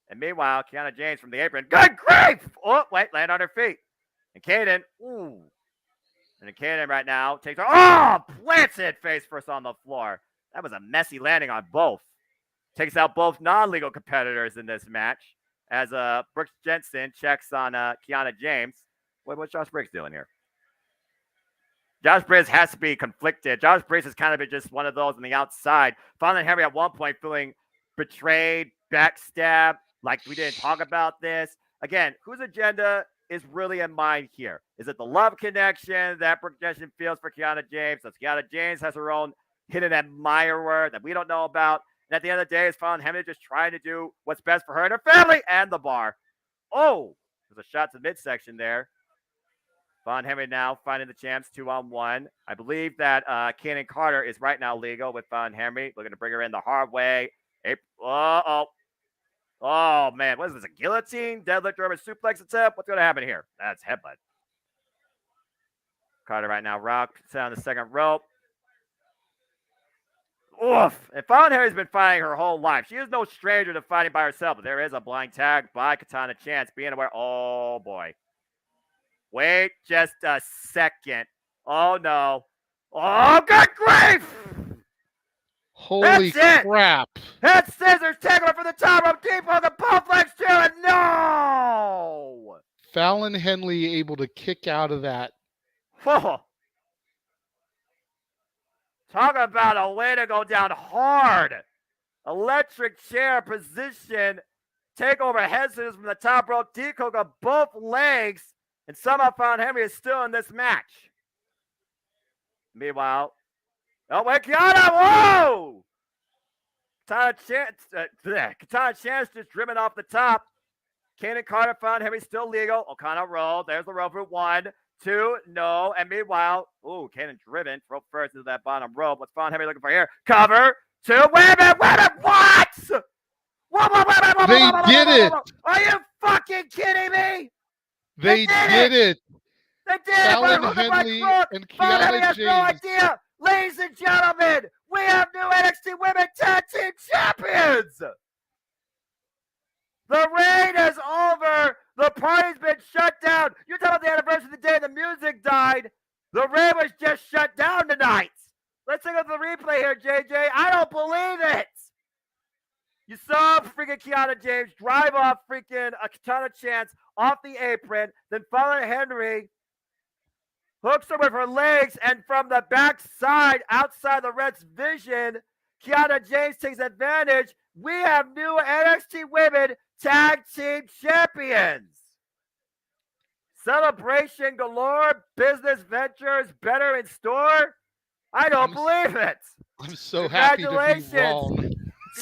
And meanwhile, Kiana James from the apron. Good grief! Oh, wait, land on her feet. And Kaden, ooh. And Kaden right now takes her. Oh, plants it face first on the floor. That was a messy landing on both. Takes out both non-legal competitors in this match. As Brooks Jensen checks on Kiana James. What's Josh Briggs doing here? Josh Briggs has to be conflicted. Josh Briggs has kind of been just one of those on the outside. Fallon Henry at one point feeling betrayed, backstabbed, like we didn't talk about this. Again, whose agenda is really in mind here? Is it the love connection that Brooke Jensen feels for Kiana James? So Kiana James has her own hidden admirer that we don't know about. And at the end of the day, is Fallon Henry just trying to do what's best for her and her family and the bar. Oh, there's a shot to the midsection there. Fallon Henry now finding the champs 2-on-1. I believe that Kaden Carter is right now legal with Fallon Henry. Looking to bring her in the hard way. Oh, man. What is this? A guillotine? Deadlift German suplex attempt? What's going to happen here? That's headbutt. Carter right now rocks down the second rope. Oof. And Fallon Henry's been fighting her whole life. She is no stranger to fighting by herself, but there is a blind tag by Katana Chance being aware. Oh, boy. Wait just a second. Oh, no. Oh, good grief! Holy That's it! crap. Head scissors, takeover from the top rope, deep on the both legs too, and no! Fallon Henley able to kick out of that. Whoa. Talk about a way to go down hard. Electric chair position, takeover head scissors from the top rope, deep hook of both legs, and somehow Fallon Henley is still in this match. Meanwhile, oh wait, Kiana, whoa! Katana Chance just driven off the top. Kaden Carter found Henry still legal. O'Connor roll. There's the roll for 1, 2, no. And meanwhile, Kaden driven. Rope first into that bottom rope. What's Fawn Henry looking for here? Cover. 2. Wait a minute. What? They did it. Are you fucking kidding me? They did it. They did Fallon it. Henley and Fawn Henry Kiana has no James. idea. Ladies and gentlemen, we have new NXT Women Tag Team Champions. The reign is over. The party's been shut down. You're talking about the anniversary of the day the music died. The reign was just shut down tonight. Let's take a look at the replay here, JJ. I don't believe it. You saw freaking Kiana James drive off freaking a Katana Chance off the apron. Then Fallon Henry hooks her with her legs, and from the backside, outside the Red's vision, Kiana James takes advantage. We have new NXT Women Tag Team Champions. Celebration galore, business ventures better in store. I don't believe it. I'm so happy to be wrong.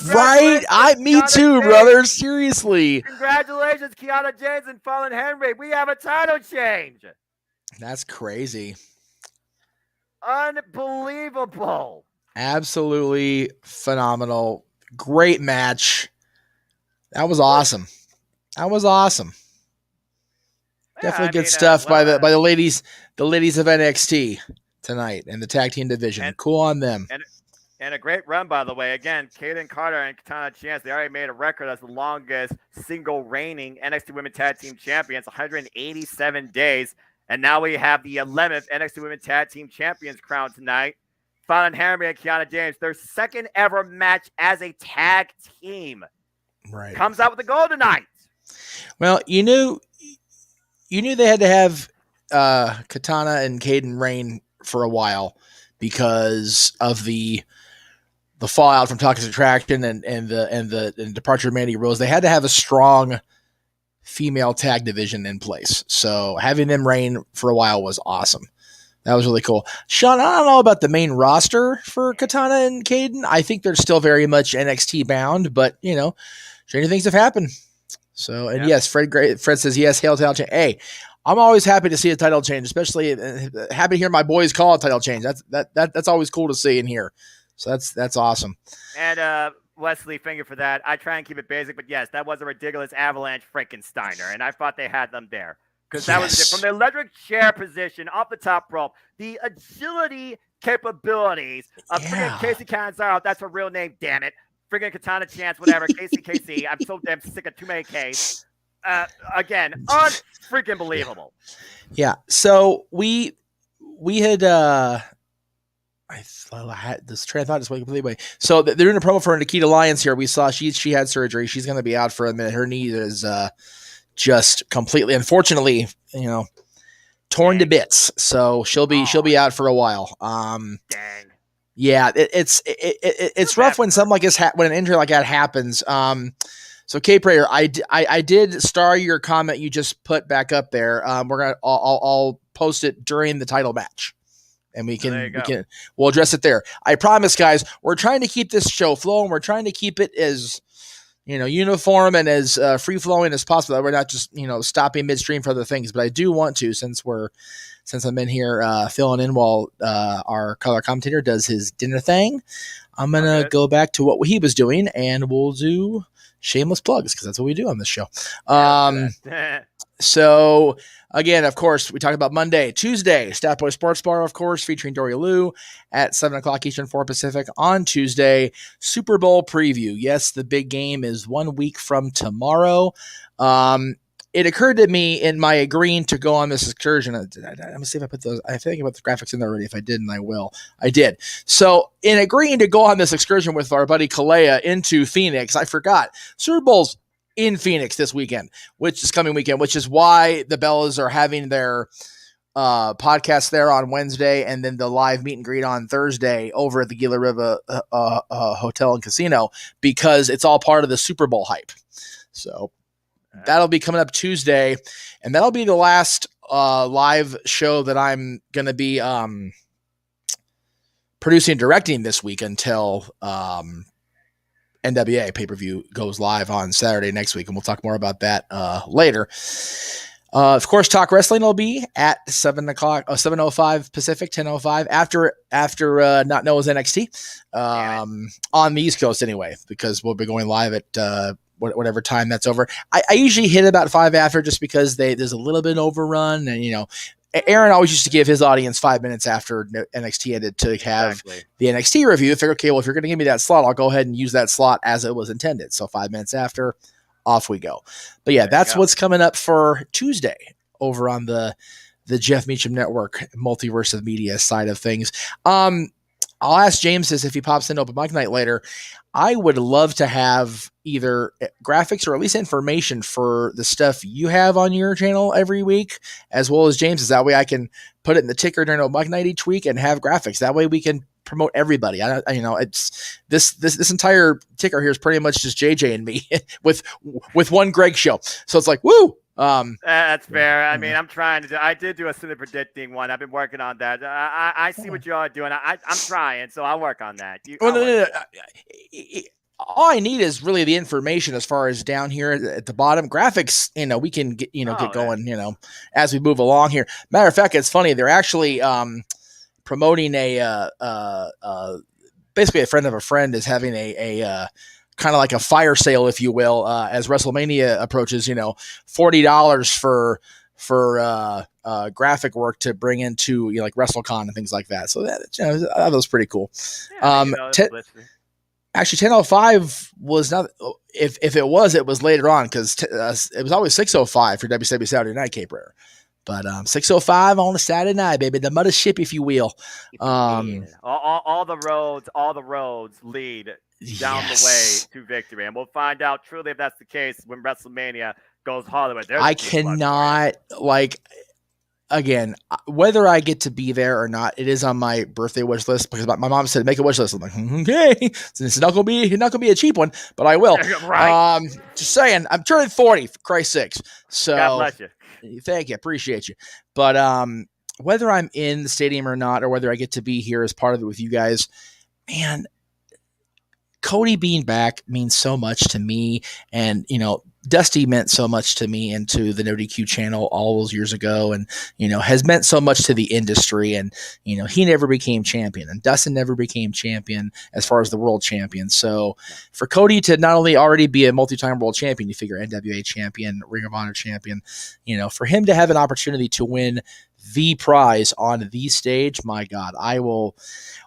Right? Me too, brother. Seriously. Congratulations, Kiana James and Fallon Henry. We have a title change. That's crazy. Unbelievable. Absolutely phenomenal. Great match. That was awesome. Definitely good stuff by the ladies of NXT tonight in the tag team division. Cool on them. And a great run, by the way. Again, Kaden Carter and Katana Chance, they already made a record as the longest single reigning NXT Women Tag Team Champions, 187 days. And now we have the 11th NXT Women Tag Team Champions crowned tonight. Fallon Henry and Kiana James, their second ever match as a tag team. Right. Comes out with the gold tonight. Well, you knew they had to have Katana and Kaden reign for a while because of the fallout from Toxic Attraction and the departure of Mandy Rose. They had to have a strong female tag division in place. So having them reign for a while was awesome. That was really cool. Sean, I don't know about the main roster for Katana and Kaden. I think they're still very much NXT bound, but stranger things have happened. So, and yes, Fred says yes, hail title change. Hey, I'm always happy to see a title change, especially happy to hear my boys call a title change. That's always cool to see and hear. So that's awesome. And Wesley, finger for that. I try and keep it basic, but yes, that was a ridiculous avalanche Frankensteiner, and I thought they had them there. Because that was it. From the electric chair position off the top rope, the agility capabilities of freaking Casey Canzaro. That's her real name, damn it. Freaking Katana Chance, whatever. KC. I'm so damn sick of too many Ks. Again, unfreaking believable. Yeah. So we had I had this train of thought just went completely away. So they're doing a promo for Nikita Lyons here. We saw she had surgery. She's going to be out for a minute. Her knee is just completely, unfortunately, torn to bits. So she'll be out for a while. Dang. Yeah, it's rough when something like this when an injury like that happens. So K Prayer, I did star your comment you just put back up there. I'll post it during the title match, and we'll address it there. I promise, guys, we're trying to keep this show flowing. We're trying to keep it as uniform and as free flowing as possible. We're not just stopping midstream for other things, but I do want to since I'm in here filling in while our color commentator does his dinner thing. I'm gonna go back to what he was doing, and we'll do shameless plugs because that's what we do on this show. So again, of course, we talked about Monday, Tuesday, Stat Boy Sports Bar, of course, featuring Doria Liu at 7:00 Eastern, 4 Pacific on Tuesday. Super Bowl preview. Yes, the big game is 1 week from tomorrow. it occurred to me in my agreeing to go on this excursion. Let me see if I put those. I think about the graphics in there already. If I didn't, I will. I did. So in agreeing to go on this excursion with our buddy Kalea into Phoenix, I forgot Super Bowl's in Phoenix this weekend, which is coming weekend, which is why the Bellas are having their podcast there on Wednesday, and then the live meet and greet on Thursday over at the Gila River Hotel and Casino, because it's all part of the Super Bowl hype. So that'll be coming up Tuesday, and that'll be the last live show that I'm going to be producing and directing this week until NWA pay-per-view goes live on Saturday next week, and we'll talk more about that later. Of course, Talk Wrestling will be at 7:05 Pacific, 10:05 after Not Noah's NXT on the East Coast anyway, because we'll be going live at whatever time that's over. I usually hit about 5 after, just because there's a little bit overrun, and Aaron always used to give his audience 5 minutes after NXT ended to have the NXT review. I figured, okay, well, if you're going to give me that slot, I'll go ahead and use that slot as it was intended. So 5 minutes after, off we go. But yeah, that's what's coming up for Tuesday over on the Jeff Meacham Network Multiverse of Media side of things. I'll ask James this if he pops in open mic night later. I would love to have either graphics or at least information for the stuff you have on your channel every week, as well as James's. That way I can put it in the ticker during open mic night each week and have graphics. That way we can promote everybody. It's this entire ticker here is pretty much just JJ and me with one Greg show. So it's like, woo. That's fair. I mean, I'm trying to I did do a Cinema predicting one. I've been working on that. I see what you are doing. I'm trying, so I'll work on that. All I need is really the information as far as down here at the bottom. Graphics, we can get going, as we move along here. Matter of fact, it's funny. They're actually promoting basically a friend of a friend is having a kind of like a fire sale, if you will, as WrestleMania approaches. $40 for graphic work to bring into like WrestleCon and things like that. So that was pretty cool. Actually, 10:05 was not. If it was later on, because it was always 6:05 for WCW Saturday Night Cape Rare. But 6:05 on a Saturday night, baby, the mothership, if you will. All the roads lead down the way to victory, and we'll find out truly if that's the case when WrestleMania goes Hollywood. I cannot again, whether I get to be there or not, it is on my birthday wish list, because my mom said make a wish list. I'm like, okay, so it's not gonna be a cheap one, but I will. Right. Just saying, I'm turning 40 for Christ's sakes. So God bless you. Thank you, appreciate you. But whether I'm in the stadium or not, or whether I get to be here as part of it with you guys, man, Cody being back means so much to me, and Dusty meant so much to me and to the No DQ channel all those years ago, and has meant so much to the industry. And he never became champion, and Dustin never became champion as far as the world champion. So for Cody to not only already be a multi-time world champion, you figure NWA champion, Ring of Honor champion, for him to have an opportunity to win the prize on the stage, my God, I will.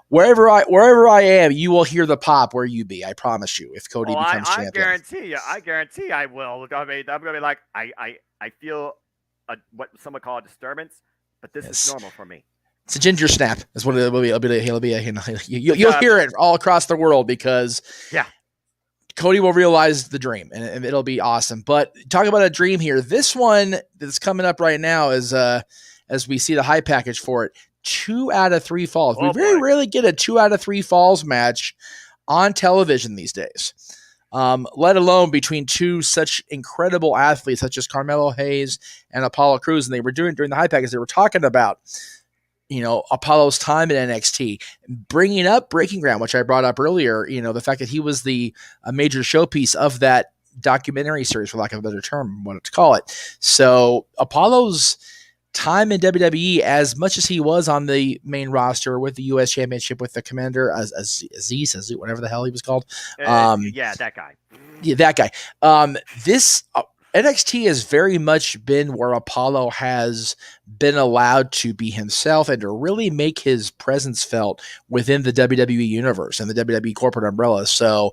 Wherever I am, you will hear the pop where you be. I promise you. If Cody becomes champion, I guarantee I will. I mean, I'm gonna be like, I feel what some would call a disturbance, but this is normal for me. It's a ginger snap. That's what it will be. You'll hear it all across the world, because Cody will realize the dream, and it'll be awesome. But talk about a dream here. This one that's coming up right now is as we see the high package for it. 2 out of 3 falls. We very rarely get a 2 out of 3 falls match on television these days, let alone between two such incredible athletes such as Carmelo Hayes and Apollo Crews. And they were during the high package, they were talking about Apollo's time at NXT, bringing up Breaking Ground, which I brought up earlier. The fact that he was a major showpiece of that documentary series, for lack of a better term, what to call it. So Apollo's time in WWE, as much as he was on the main roster with the U.S. Championship with the Commander, Aziz, whatever the hell he was called. That guy. Yeah, that guy. NXT has very much been where Apollo has been allowed to be himself and to really make his presence felt within the WWE universe and the WWE corporate umbrella. So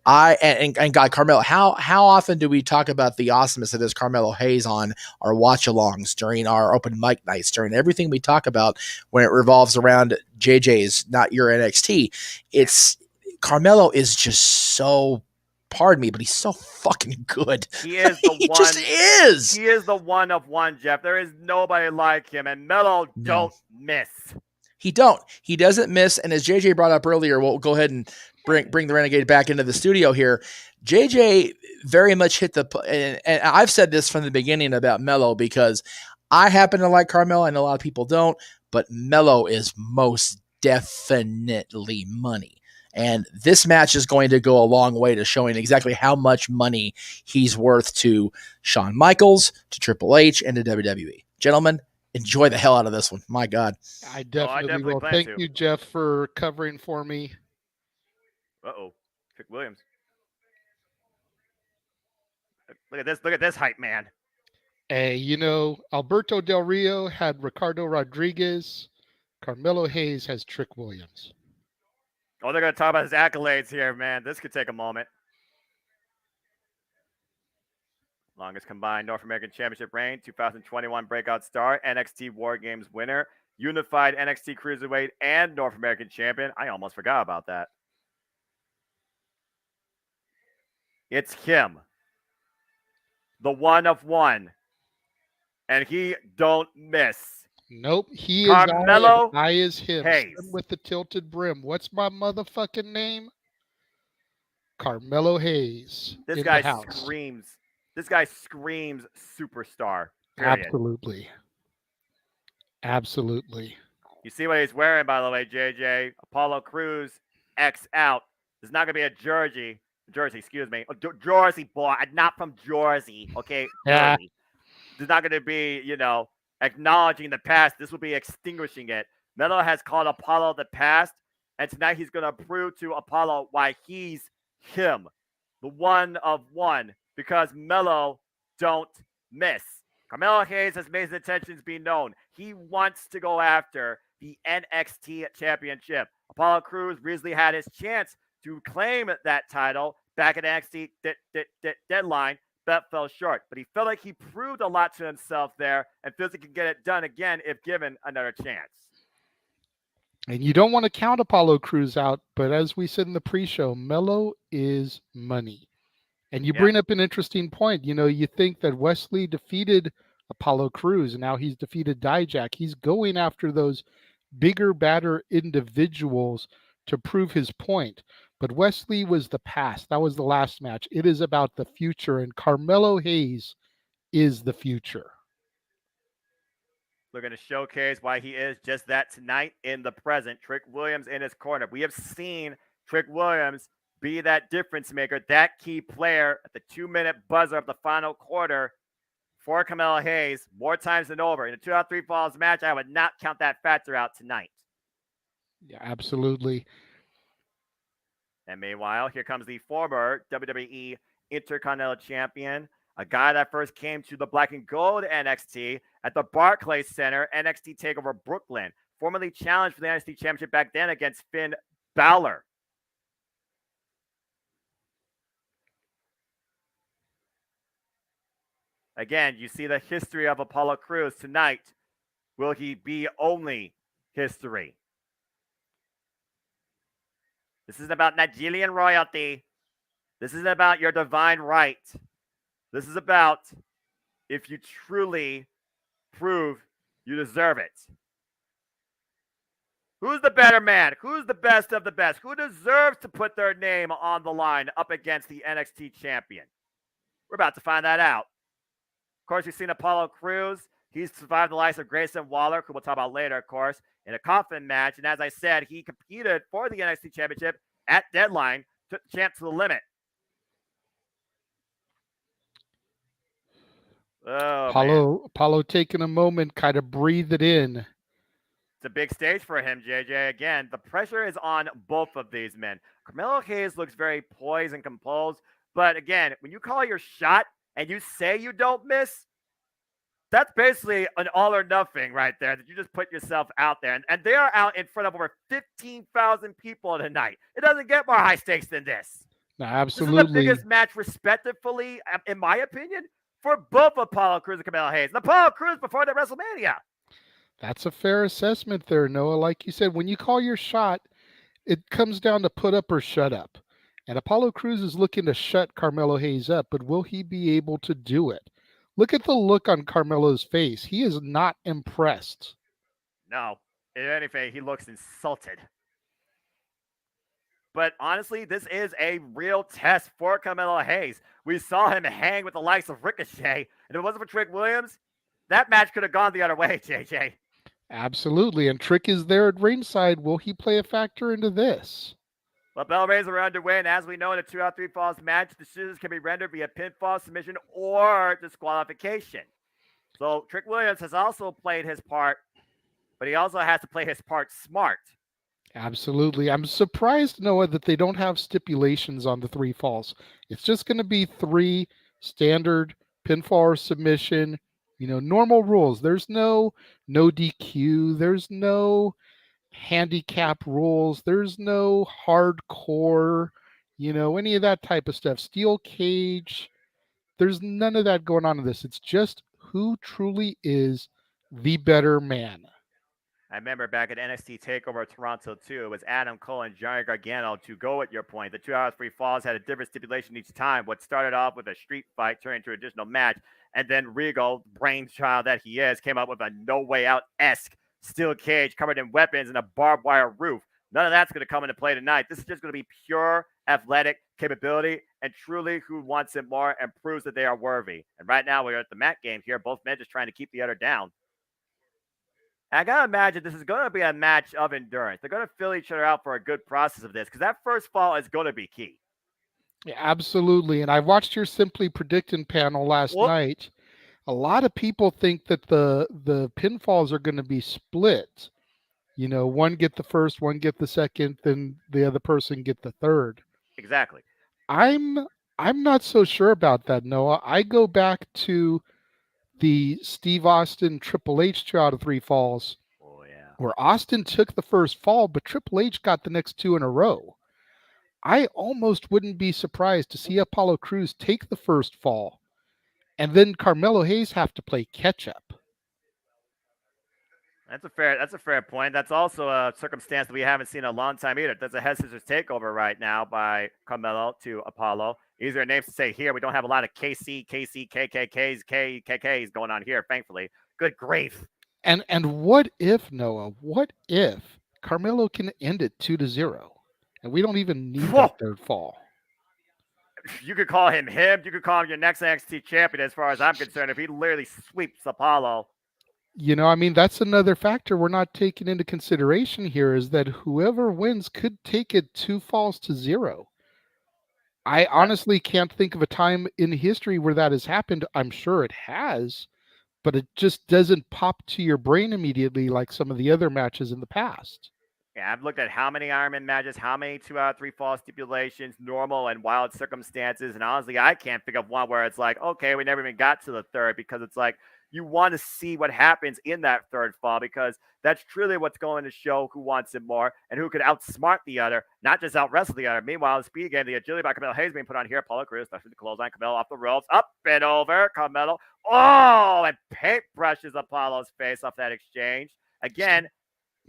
and God, Carmelo, how often do we talk about the awesomeness of this Carmelo Hayes on our watch-alongs, during our open mic nights, during everything we talk about when it revolves around JJ's Not Your NXT? It's Carmelo is just so, pardon me, but he's so fucking good. He is the he one. just is. He is the one of one, Jeff. There is nobody like him, and Melo don't miss. He doesn't miss. And as JJ brought up earlier, we'll go ahead and bring the Renegade back into the studio here. JJ very much hit and I've said this from the beginning about Melo, because I happen to like Carmelo. I know a lot of people don't, but Melo is most definitely money. And this match is going to go a long way to showing exactly how much money he's worth to Shawn Michaels, to Triple H, and to WWE. Gentlemen, enjoy the hell out of this one. My God. I definitely will. Thank you, Jeff, for covering for me. Uh-oh. Trick Williams. Look at this hype man. Hey, you know, Alberto Del Rio had Ricardo Rodriguez. Carmelo Hayes has Trick Williams. Oh, they're going to talk about his accolades here, man. This could take a moment. Longest combined North American Championship reign, 2021 Breakout Star, NXT War Games winner, unified NXT Cruiserweight and North American Champion. I almost forgot about that. It's him. The one of one. And he don't miss. Nope, he Carmelo is I is him. Hayes. With the tilted brim. What's my motherfucking name? Carmelo Hayes. This guy screams. This guy screams superstar. Period. Absolutely. You see what he's wearing, by the way, JJ. Apollo Crews X out. There's not going to be a Jersey, excuse me. Jersey, boy. Not from Jersey, okay? Yeah. Jersey. There's not going to be, acknowledging the past. This will be extinguishing it. Melo has called Apollo the past, and tonight he's going to prove to Apollo why he's him, the one of one, because Melo don't miss. Carmelo Hayes has made his intentions be known. He wants to go after the NXT championship. Apollo Crews recently had his chance to claim that title back at NXT deadline, but fell short. But he felt like he proved a lot to himself there and feels he can get it done again if given another chance. And you don't want to count Apollo Crews out, but as we said in the pre-show, Melo is money. And you bring up an interesting point. You know, you think that Wesley defeated Apollo Crews, and now he's defeated Dijak. He's going after those bigger, badder individuals to prove his point. But Wesley was the past. That was the last match. It is about the future, and Carmelo Hayes is the future. We're going to showcase why he is just that tonight in the present. Trick Williams in his corner. We have seen Trick Williams be that difference maker, that key player at the 2-minute buzzer of the final quarter for Carmelo Hayes more times than over. In a 2 out of 3 falls match, I would not count that factor out tonight. Yeah, absolutely. And meanwhile, here comes the former WWE Intercontinental Champion, a guy that first came to the Black and Gold NXT at the Barclays Center, NXT TakeOver Brooklyn, formerly challenged for the NXT Championship back then against Finn Balor. Again, you see the history of Apollo Crews tonight. Will he be only history? This isn't about Nigerian royalty. This isn't about your divine right. This is about if you truly prove you deserve it. Who's the better man? Who's the best of the best? Who deserves to put their name on the line up against the NXT champion? We're about to find that out. Of course, you've seen Apollo Crews. He's survived the likes of Grayson Waller, who we'll talk about later, of course, in a coffin match. And as I said, he competed for the NXT championship at deadline, took the champ to the limit. Oh, Apollo taking a moment, kind of breathe it in. It's a big stage for him, JJ. Again, the pressure is on both of these men. Carmelo Hayes looks very poised and composed. But again, when you call your shot, and you say you don't miss, that's basically an all or nothing right there, that you just put yourself out there. And they are out in front of over 15,000 people tonight. It doesn't get more high stakes than this. No, This absolutely. is the biggest match, respectively, in my opinion, for both Apollo Crews and Carmelo Hayes. And Apollo Crews before the WrestleMania. That's a fair assessment there, Noah. Like you said, when you call your shot, it comes down to put up or shut up. And Apollo Crews is looking to shut Carmelo Hayes up, but will he be able to do it? Look at the look on Carmelo's face. He is not impressed. No. If anything, he looks insulted. But honestly, this is a real test for Carmelo Hayes. We saw him hang with the likes of Ricochet, and if it wasn't for Trick Williams, that match could have gone the other way, JJ. Absolutely. And Trick is there at ringside. Will he play a factor into this? Well, bell rings are underway, and as we know in a 2 out of 3 falls match, decisions can be rendered via pinfall, submission, or disqualification. So Trick Williams has also played his part, but he also has to play his part smart. Absolutely. I'm surprised, Noah, that they don't have stipulations on the 3 falls. It's just going to be 3 standard pinfall or submission, normal rules. There's no DQ. There's no handicap rules. There's no hardcore, any of that type of stuff. Steel cage. There's none of that going on in this. It's just who truly is the better man. I remember back at NXT TakeOver Toronto, too, it was Adam Cole and Johnny Gargano. To go at your point, the 2 out of 3 falls had a different stipulation each time. What started off with a street fight turned into an additional match, and then Regal, brainchild that he is, came up with a No Way Out-esque steel cage covered in weapons and a barbed wire roof. None of that's going to come into play tonight. This is just going to be pure athletic capability and truly who wants it more and proves that they are worthy. And right now we're at the mat game here. Both men just trying to keep the other down. I got to imagine this is going to be a match of endurance. They're going to fill each other out for a good process of this because that first fall is going to be key. Yeah, absolutely. And I watched your Simply Predicting panel last night. A lot of people think that the pinfalls are going to be split. One get the first, one get the second, then the other person get the third. Exactly. I'm not so sure about that, Noah. I go back to the Steve Austin Triple H 2 out of 3 falls. Oh, yeah. Where Austin took the first fall, but Triple H got the next 2 in a row. I almost wouldn't be surprised to see Apollo Crews take the first fall and then Carmelo Hayes have to play catch up. That's a fair point. That's also a circumstance that we haven't seen in a long time either. There's a head scissors takeover right now by Carmelo to Apollo. Easier names to say here. We don't have a lot of KC, KKKs, KKKs going on here, thankfully. Good grief. And what if, Noah, what if Carmelo can end it 2-0 and we don't even need that third fall? You could call him. You could call him your next NXT champion as far as I'm concerned if he literally sweeps Apollo. That's another factor we're not taking into consideration here is that whoever wins could take it 2 falls to 0. I honestly can't think of a time in history where that has happened. I'm sure it has, but it just doesn't pop to your brain immediately like some of the other matches in the past. Yeah, I've looked at how many Iron Man matches, how many 2 out of 3 fall stipulations, normal and wild circumstances, and honestly, I can't think of one where it's like, okay, we never even got to the third because it's like, you want to see what happens in that third fall because that's truly what's going to show who wants it more and who could outsmart the other, not just out-wrestle the other. Meanwhile, the speed game, the agility by Carmelo Hayes being put on here. Apollo Crews, especially the clothesline. Carmelo off the ropes, up and over. Carmelo. Oh, and paint brushes Apollo's face off that exchange. Again.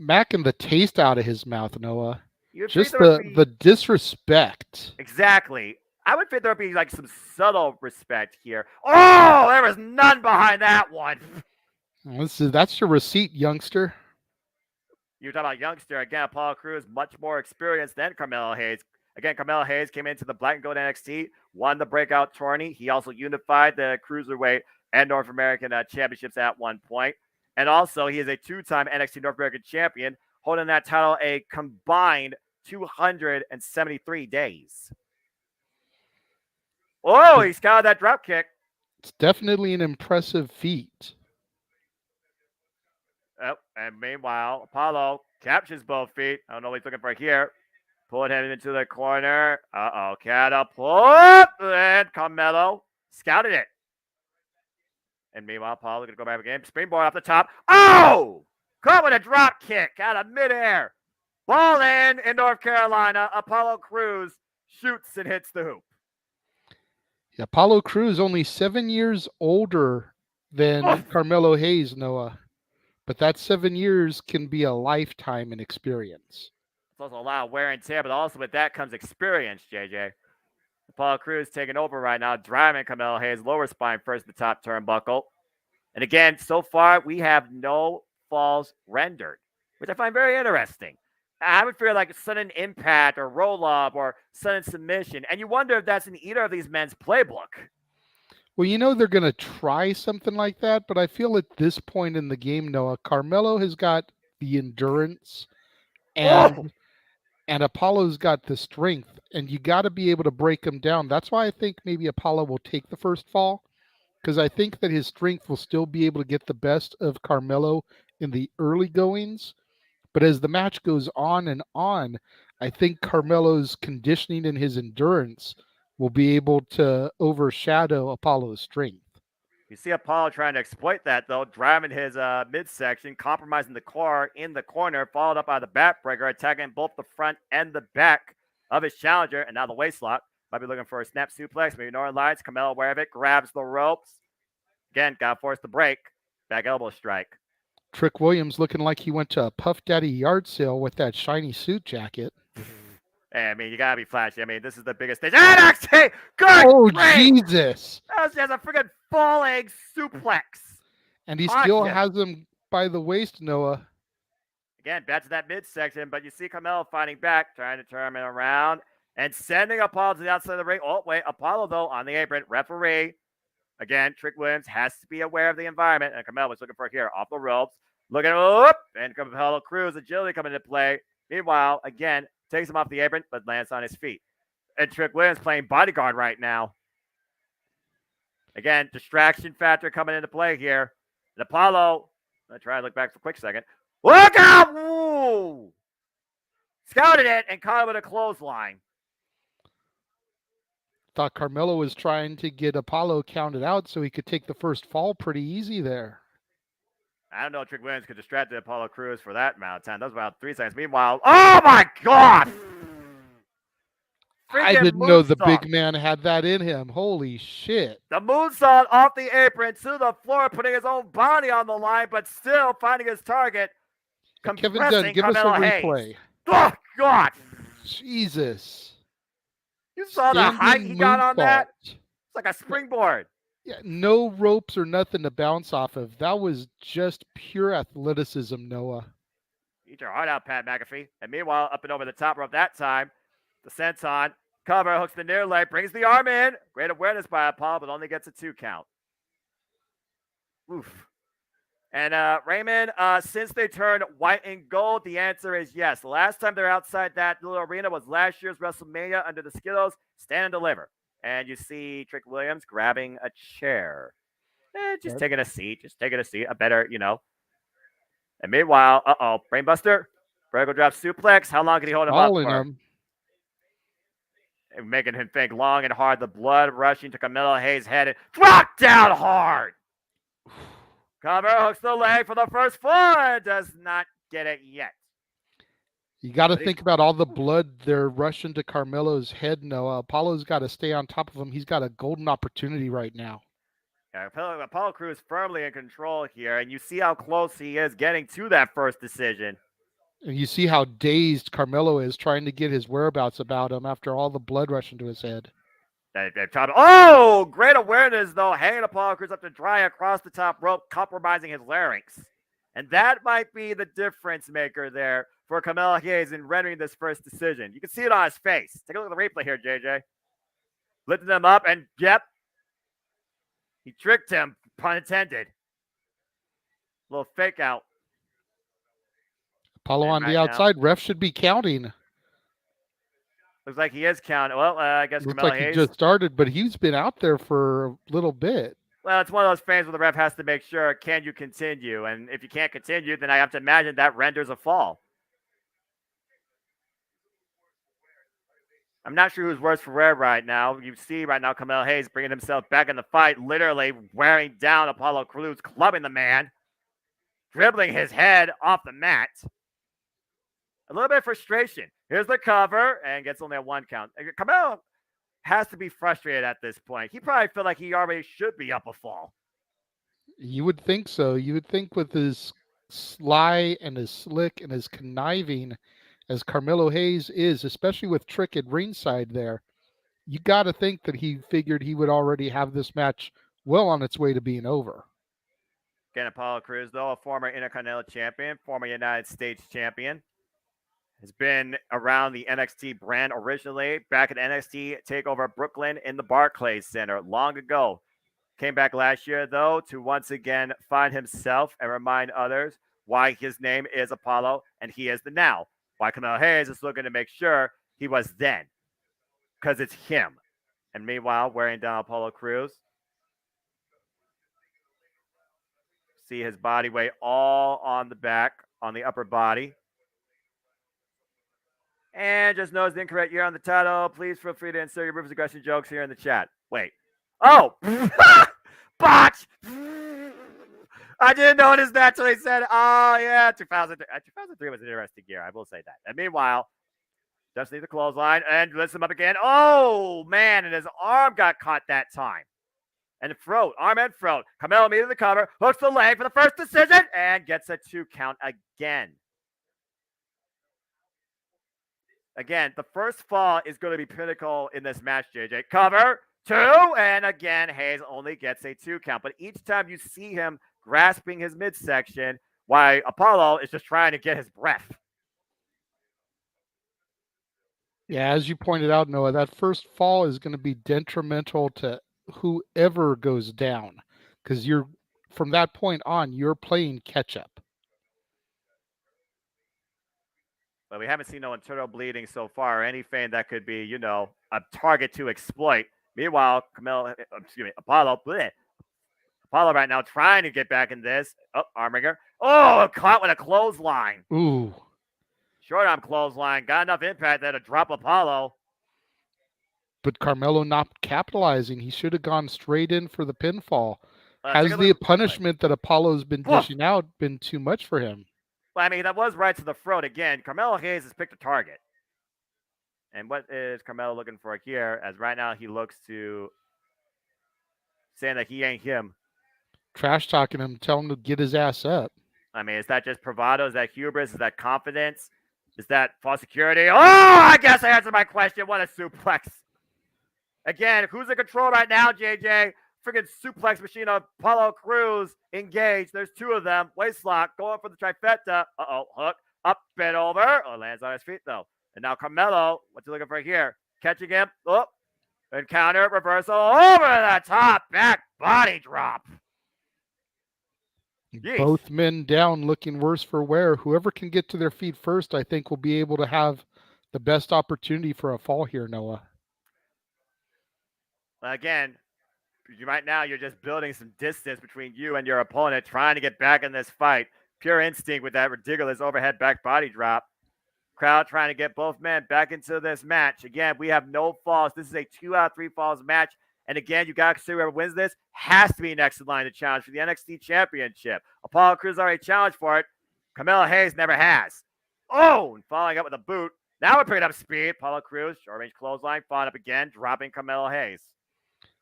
Macking the taste out of his mouth, Noah. Just the disrespect. Exactly. I would think there would be like some subtle respect here. Oh, there was none behind that one. That's your receipt, youngster. You talk about youngster. Again, Apollo Crews, much more experienced than Carmelo Hayes. Again, Carmelo Hayes came into the Black and Gold NXT, won the breakout tourney. He also unified the Cruiserweight and North American championships at one point. And also, he is a 2-time NXT North American champion, holding that title a combined 273 days. Oh, he scouted that drop kick. It's definitely an impressive feat. Oh, and meanwhile, Apollo captures both feet. I don't know what he's looking for here. Pulling him into the corner. Uh-oh, catapult. And Carmelo scouted it. And meanwhile, Apollo going to go back again. Springboard off the top. Oh! Caught with a drop kick out of midair. Ball in North Carolina. Apollo Crews shoots and hits the hoop. Apollo Crews only 7 years older than Carmelo Hayes, Noah. But that 7 years can be a lifetime in experience. It's also a lot of wear and tear, but also with that comes experience, JJ. Apollo Crews taking over right now, driving Carmelo Hayes lower spine first, the top turnbuckle. And again, so far, we have no falls rendered, which I find very interesting. I would feel like a sudden impact or roll-up or sudden submission. And you wonder if that's in either of these men's playbook. Well, they're going to try something like that, but I feel at this point in the game, Noah, Carmelo has got the endurance and Apollo's got the strength, and you got to be able to break him down. That's why I think maybe Apollo will take the first fall, because I think that his strength will still be able to get the best of Carmelo in the early goings. But as the match goes on and on, I think Carmelo's conditioning and his endurance will be able to overshadow Apollo's strength. You see Apollo trying to exploit that, though, driving his midsection, compromising the core in the corner, followed up by the backbreaker, attacking both the front and the back of his challenger, and now the waist lock. Might be looking for a snap suplex, maybe Northern Lights. Carmelo aware of it, grabs the ropes. Again, got forced to break. Back elbow strike. Trick Williams looking like he went to a Puff Daddy yard sale with that shiny suit jacket. Hey, I mean, you gotta be flashy. I mean, this is the biggest stage. NXT! Good! Oh, great! Jesus! That was just a freaking falling suplex. And he still has him by the waist, Noah. Again, back to that midsection, but you see Carmelo fighting back, trying to turn him around and sending Apollo to the outside of the ring. Oh, wait, Apollo, though, on the apron. Referee. Again, Trick Williams has to be aware of the environment, and Carmelo was looking for here off the ropes. Looking up, and Apollo Crews agility coming into play. Meanwhile, again, takes him off the apron, but lands on his feet. And Trick Williams playing bodyguard right now. Again, distraction factor coming into play here. And Apollo, I'm going to try to look back for a quick second. Look out! Woo! Scouted it and caught him with a clothesline. Thought Carmelo was trying to get Apollo counted out so he could take the first fall pretty easy there. I don't know if Trick Williams could distract the Apollo Crews for that amount of time. That was about 3 seconds. Meanwhile, oh my God! I didn't know the big man had that in him. Holy shit. The moonsault off the apron to the floor, putting his own body on the line, but still finding his target. Kevin Dunn, give us a replay. Hayes. Oh, God. Jesus. You saw the height he got on that? It's like a springboard. Yeah, no ropes or nothing to bounce off of. That was just pure athleticism, Noah. Eat your heart out, Pat McAfee. And meanwhile, up and over the top rope that time, the senton cover hooks the near leg, brings the arm in. Great awareness by Apollo, but only gets a 2 count. Oof. And Raymond, since they turned white and gold, the answer is yes. The last time they're outside that little arena was last year's WrestleMania under the Skittles. Stand and deliver. And you see Trick Williams grabbing a chair. Just taking a seat. A better, And meanwhile, brainbuster. Vertical drop suplex. How long can he hold him up for? Making him think long and hard. The blood rushing to Carmelo Hayes' head and drop down hard. Cover hooks the leg for the first 4. Does not get it yet. You got to think about all the blood they're rushing to Carmelo's head, Noah. Apollo's got to stay on top of him. He's got a golden opportunity right now. Yeah, Apollo Crews firmly in control here, and you see how close he is getting to that first decision. And you see how dazed Carmelo is trying to get his whereabouts about him after all the blood rushing to his head. Oh, great awareness, though, hanging Apollo Crews up to dry across the top rope, compromising his larynx. And that might be the difference maker there for Carmelo Hayes in rendering this first decision. You can see it on his face. Take a look at the replay here, JJ. Lifting them up, and yep, he tricked him, pun intended. Little fake out. Apollo on the outside. Ref should be counting. Looks like he is counting. Well, I guess looks Carmelo like Hayes he just started, but he's been out there for a little bit. Well, it's one of those frames where the ref has to make sure, can you continue? And if you can't continue, then I have to imagine that renders a fall. I'm not sure who's worse for wear right now. You see right now Carmelo Hayes bringing himself back in the fight, literally wearing down Apollo Crews, clubbing the man, dribbling his head off the mat. A little bit of frustration. Here's the cover and gets only a 1 count. Carmelo has to be frustrated at this point. He probably feel like he already should be up a fall. You would think so. You would think with his sly and his slick and his conniving as Carmelo Hayes is, especially with Trick at ringside there, you got to think that he figured he would already have this match well on its way to being over. Again, Apollo Crews, though, a former Intercontinental Champion, former United States Champion, has been around the NXT brand originally, back at NXT TakeOver Brooklyn in the Barclays Center long ago. Came back last year, though, to once again find himself and remind others why his name is Apollo and he is the now. Why Carmelo Hayes is looking to make sure he was then, because it's him. And meanwhile, wearing down Apollo Crews. See his body weight all on the back, on the upper body. And just knows the incorrect year on the title. Please feel free to insert your ruthless aggression jokes here in the chat. Wait. Oh! Botch! I didn't notice that till he said, oh, yeah, 2003. 2003 was an interesting year. I will say that. And meanwhile, just needs a clothesline and lifts him up again. Oh, man, and his arm got caught that time. And throat, arm and throat. Carmelo immediately the cover, hooks the leg for the first decision, and gets a 2 count again. Again, the first fall is going to be pinnacle in this match, JJ. Cover, 2, and again, Hayes only gets a 2 count. But each time you see him grasping his midsection, why Apollo is just trying to get his breath. Yeah, as you pointed out, Noah, that first fall is going to be detrimental to whoever goes down, because you're from that point on, you're playing catch up. But we haven't seen no internal bleeding so far, or anything that could be, you know, a target to exploit. Meanwhile, Apollo right now trying to get back in this. Oh, armringer. Oh, caught with a clothesline. Ooh. Short arm clothesline. Got enough impact there to drop Apollo. But Carmelo not capitalizing. He should have gone straight in for the pinfall. Has the punishment that Apollo's been dishing out been too much for him? Well, I mean, that was right to the throat again. Carmelo Hayes has picked a target. And what is Carmelo looking for here? As right now he looks to saying that he ain't him. Trash talking him, tell him to get his ass up. I mean, is that just bravado? Is that hubris? Is that confidence? Is that false security? Oh, I guess I answered my question. What a suplex. Again, who's in control right now, JJ? Freaking suplex machine of Apollo Crews engaged. There's 2 of them. Waistlock going for the trifecta. Uh-oh, hook. Up and over. Oh, lands on his feet, though. And now Carmelo, what's he looking for here? Catching him. Oh, encounter, reversal. Over the top. Back body drop. Yeesh. Both men down, looking worse for wear. Whoever can get to their feet first, I think, will be able to have the best opportunity for a fall here, Noah. Again, right now you're just building some distance between you and your opponent, trying to get back in this fight. Pure instinct with that ridiculous overhead back body drop. Crowd trying to get both men back into this match. Again, we have no falls. This is a 2 out of 3 falls match. And again, you got to consider whoever wins this has to be next in line to challenge for the NXT Championship. Apollo Crews already challenged for it. Carmelo Hayes never has. Oh, and following up with a boot. Now we're picking up speed. Apollo Crews, short range clothesline, following up again, dropping Carmelo Hayes.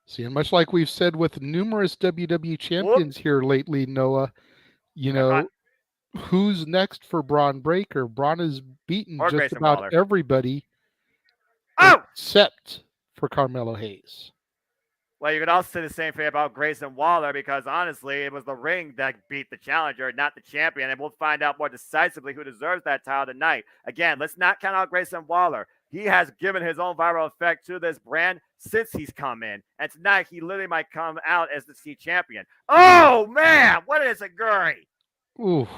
See, and much like we've said with numerous WWE champions here lately, Noah, you know, who's next for Braun Breaker? Braun has beaten just Grayson about Waller. Everybody except for Carmelo Hayes. Well, you could also say the same thing about Grayson Waller, because honestly, it was the ring that beat the challenger, not the champion. And we'll find out more decisively who deserves that title tonight. Again, let's not count out Grayson Waller. He has given his own viral effect to this brand since he's come in. And tonight, he literally might come out as the C champion. Oh, man, what is Seguri? Ooh.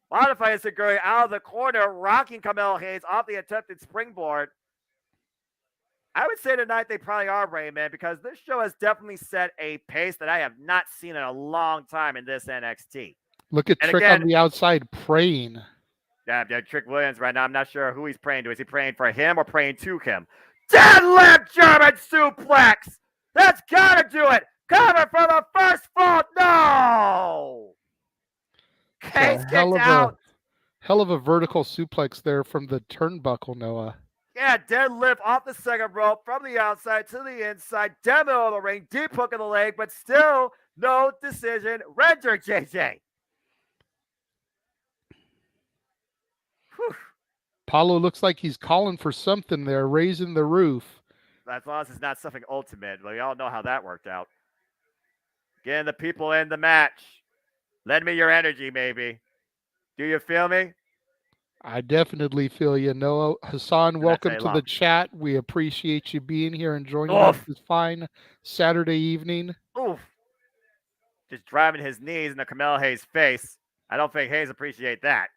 Modified Seguri out of the corner, rocking Carmelo Hayes off the attempted springboard. I would say tonight they probably are, Raymond, because this show has definitely set a pace that I have not seen in a long time in this NXT. Look at Trick on the outside praying. Yeah, Trick Williams right now. I'm not sure who he's praying to. Is he praying for him or praying to him? Deadlift German suplex. That's gotta do it. Cover for the first fall. No. Hayes kicked out. Hell of a vertical suplex there from the turnbuckle, Noah. Yeah, deadlift off the second rope from the outside to the inside, down the middle of the ring, deep hook in the leg, but still no decision rendered, JJ. Whew. Paulo looks like he's calling for something there, raising the roof. As long as it's not something ultimate. We all know how that worked out. Getting the people in the match. Lend me your energy, maybe. Do you feel me? I definitely feel you, Noah. Hassan, welcome to the chat. We appreciate you being here and joining us this fine Saturday evening. Oof. Just driving his knees into Carmelo Hayes' face. I don't think Hayes appreciate that.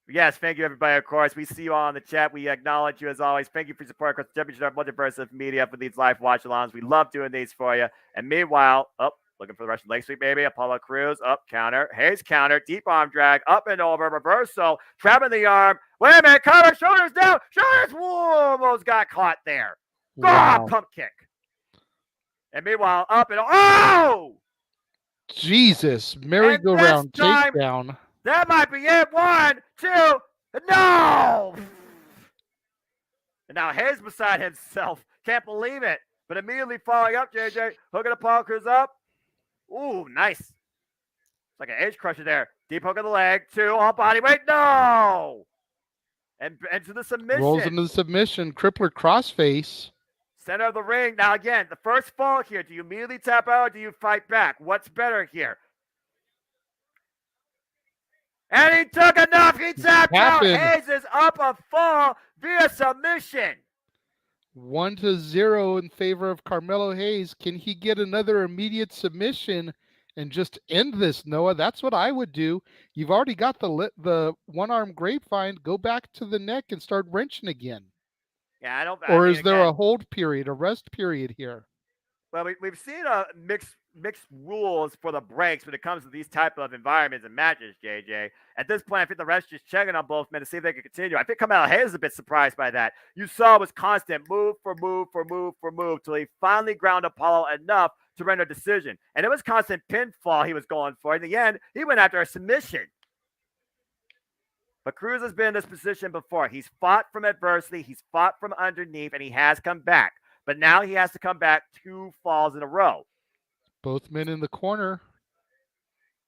But yes, thank you, everybody, of course. We see you all in the chat. We acknowledge you as always. Thank you for your support across the Championship Multiverse of Media for these live watch-alongs. We love doing these for you. And meanwhile, looking for the Russian leg sweep, maybe. Apollo Crews, counter. Hayes counter. Deep arm drag. Up and over. Reversal. Trapping the arm. Wait a minute. Cover. Shoulders down. Shoulders. Whoa, almost got caught there. Wow. Pump kick. And meanwhile, up and oh! Jesus. Merry-go-round takedown. That might be it. 1, 2, no! And now Hayes beside himself. Can't believe it. But immediately following up, JJ, hooking Apollo Crews up. Ooh, nice. It's like an edge crusher there. Deep hook of the leg. 2, all body weight. No! And to the submission. Rolls into the submission. Crippler crossface. Center of the ring. Now, again, the first fall here. Do you immediately tap out or do you fight back? What's better here? And he took enough. He tapped out. Hayes is up a fall via submission. 1-0 in favor of Carmelo Hayes. Can he get another immediate submission and just end this, Noah? That's what I would do. You've already got the one-arm grapevine. Go back to the neck and start wrenching again. Yeah, I don't. Or is there a hold period, a rest period here? Well, we've seen mixed rules for the breaks when it comes to these type of environments and matches, JJ. At this point, I think the refs just checking on both men to see if they can continue. I think Carmelo Hayes is a bit surprised by that. You saw it was constant move for move for move for move till he finally ground Apollo enough to render a decision. And it was constant pinfall he was going for. In the end, he went after a submission. But Crews has been in this position before. He's fought from adversity. He's fought from underneath, and he has come back. But now he has to come back 2 falls in a row. Both men in the corner.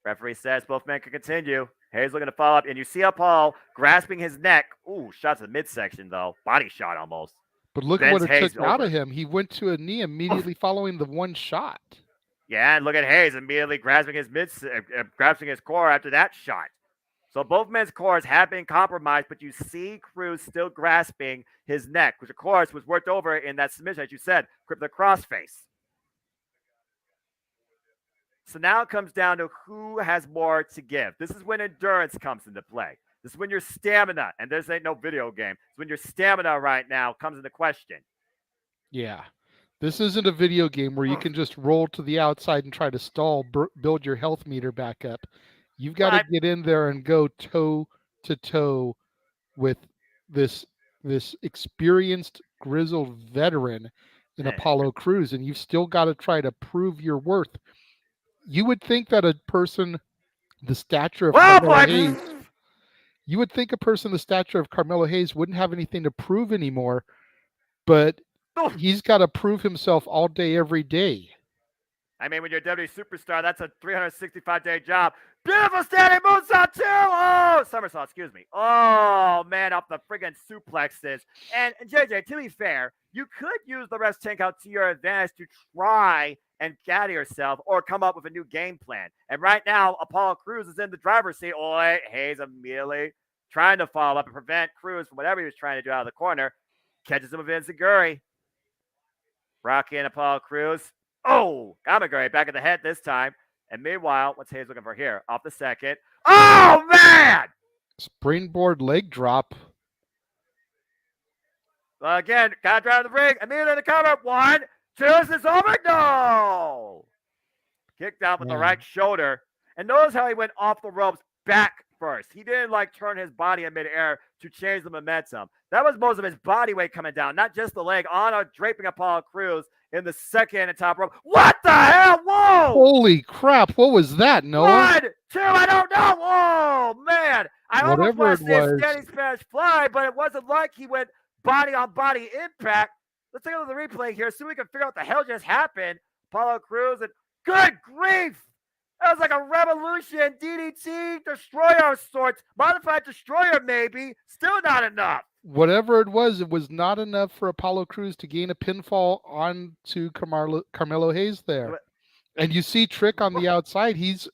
Referee says both men can continue. Hayes looking to follow up, and you see Paul grasping his neck. Ooh, shot to the midsection, though. Body shot almost. But look at what it took out of him. He went to a knee immediately following the one shot. Yeah, and look at Hayes immediately grasping his core after that shot. So both men's cores have been compromised, but you see Crews still grasping his neck, which of course was worked over in that submission, as you said, the crossface. So now it comes down to who has more to give. This is when endurance comes into play. This is when your stamina, and this ain't no video game, it's when your stamina right now comes into question. Yeah. This isn't a video game where you can just roll to the outside and try to stall, build your health meter back up. You've got to get in there and go toe to toe with this experienced, grizzled veteran in Apollo Crews, and you've still got to try to prove your worth. You would think that a person the stature of Carmelo Hayes, you would think a person the stature of Carmelo Hayes wouldn't have anything to prove anymore, but he's got to prove himself all day, every day. I mean, when you're a WWE superstar, that's a 365-day job. Beautiful standing moonsault too. Oh, somersault, excuse me. Oh, man, off the friggin' suplexes. And JJ, to be fair, you could use the ref's tank out to your advantage to try and gather yourself or come up with a new game plan. And right now, Apollo Crews is in the driver's seat. Oh, Hayes immediately trying to follow up and prevent Crews from whatever he was trying to do out of the corner. Catches him with Enziguri. Rocky and Apollo Crews. Oh, Gamaguri back at the head this time. And meanwhile, what's Hayes looking for here? Off the second. Oh, man! Springboard leg drop. Again, got to drive the ring. Immediately in the cover. 1, 2, is this over? No! Kicked out with the right shoulder. And notice how he went off the ropes back first. He didn't turn his body in midair to change the momentum. That was most of his body weight coming down, not just the leg. On draping Apollo Crews in the second and top rope. What the hell? Whoa! Holy crap! What was that, Noah? 1, 2, I don't know. Oh man, I almost want to say a standing Spanish fly, but it wasn't like he went body on body impact. Let's take a look at the replay here so we can figure out what the hell just happened. Apollo Crews, and good grief! That was like a Revolution DDT destroyer of sorts. Modified destroyer, maybe. Still not enough. Whatever it was not enough for Apollo Crews to gain a pinfall onto Carmelo Hayes there. And you see Trick on the outside. He's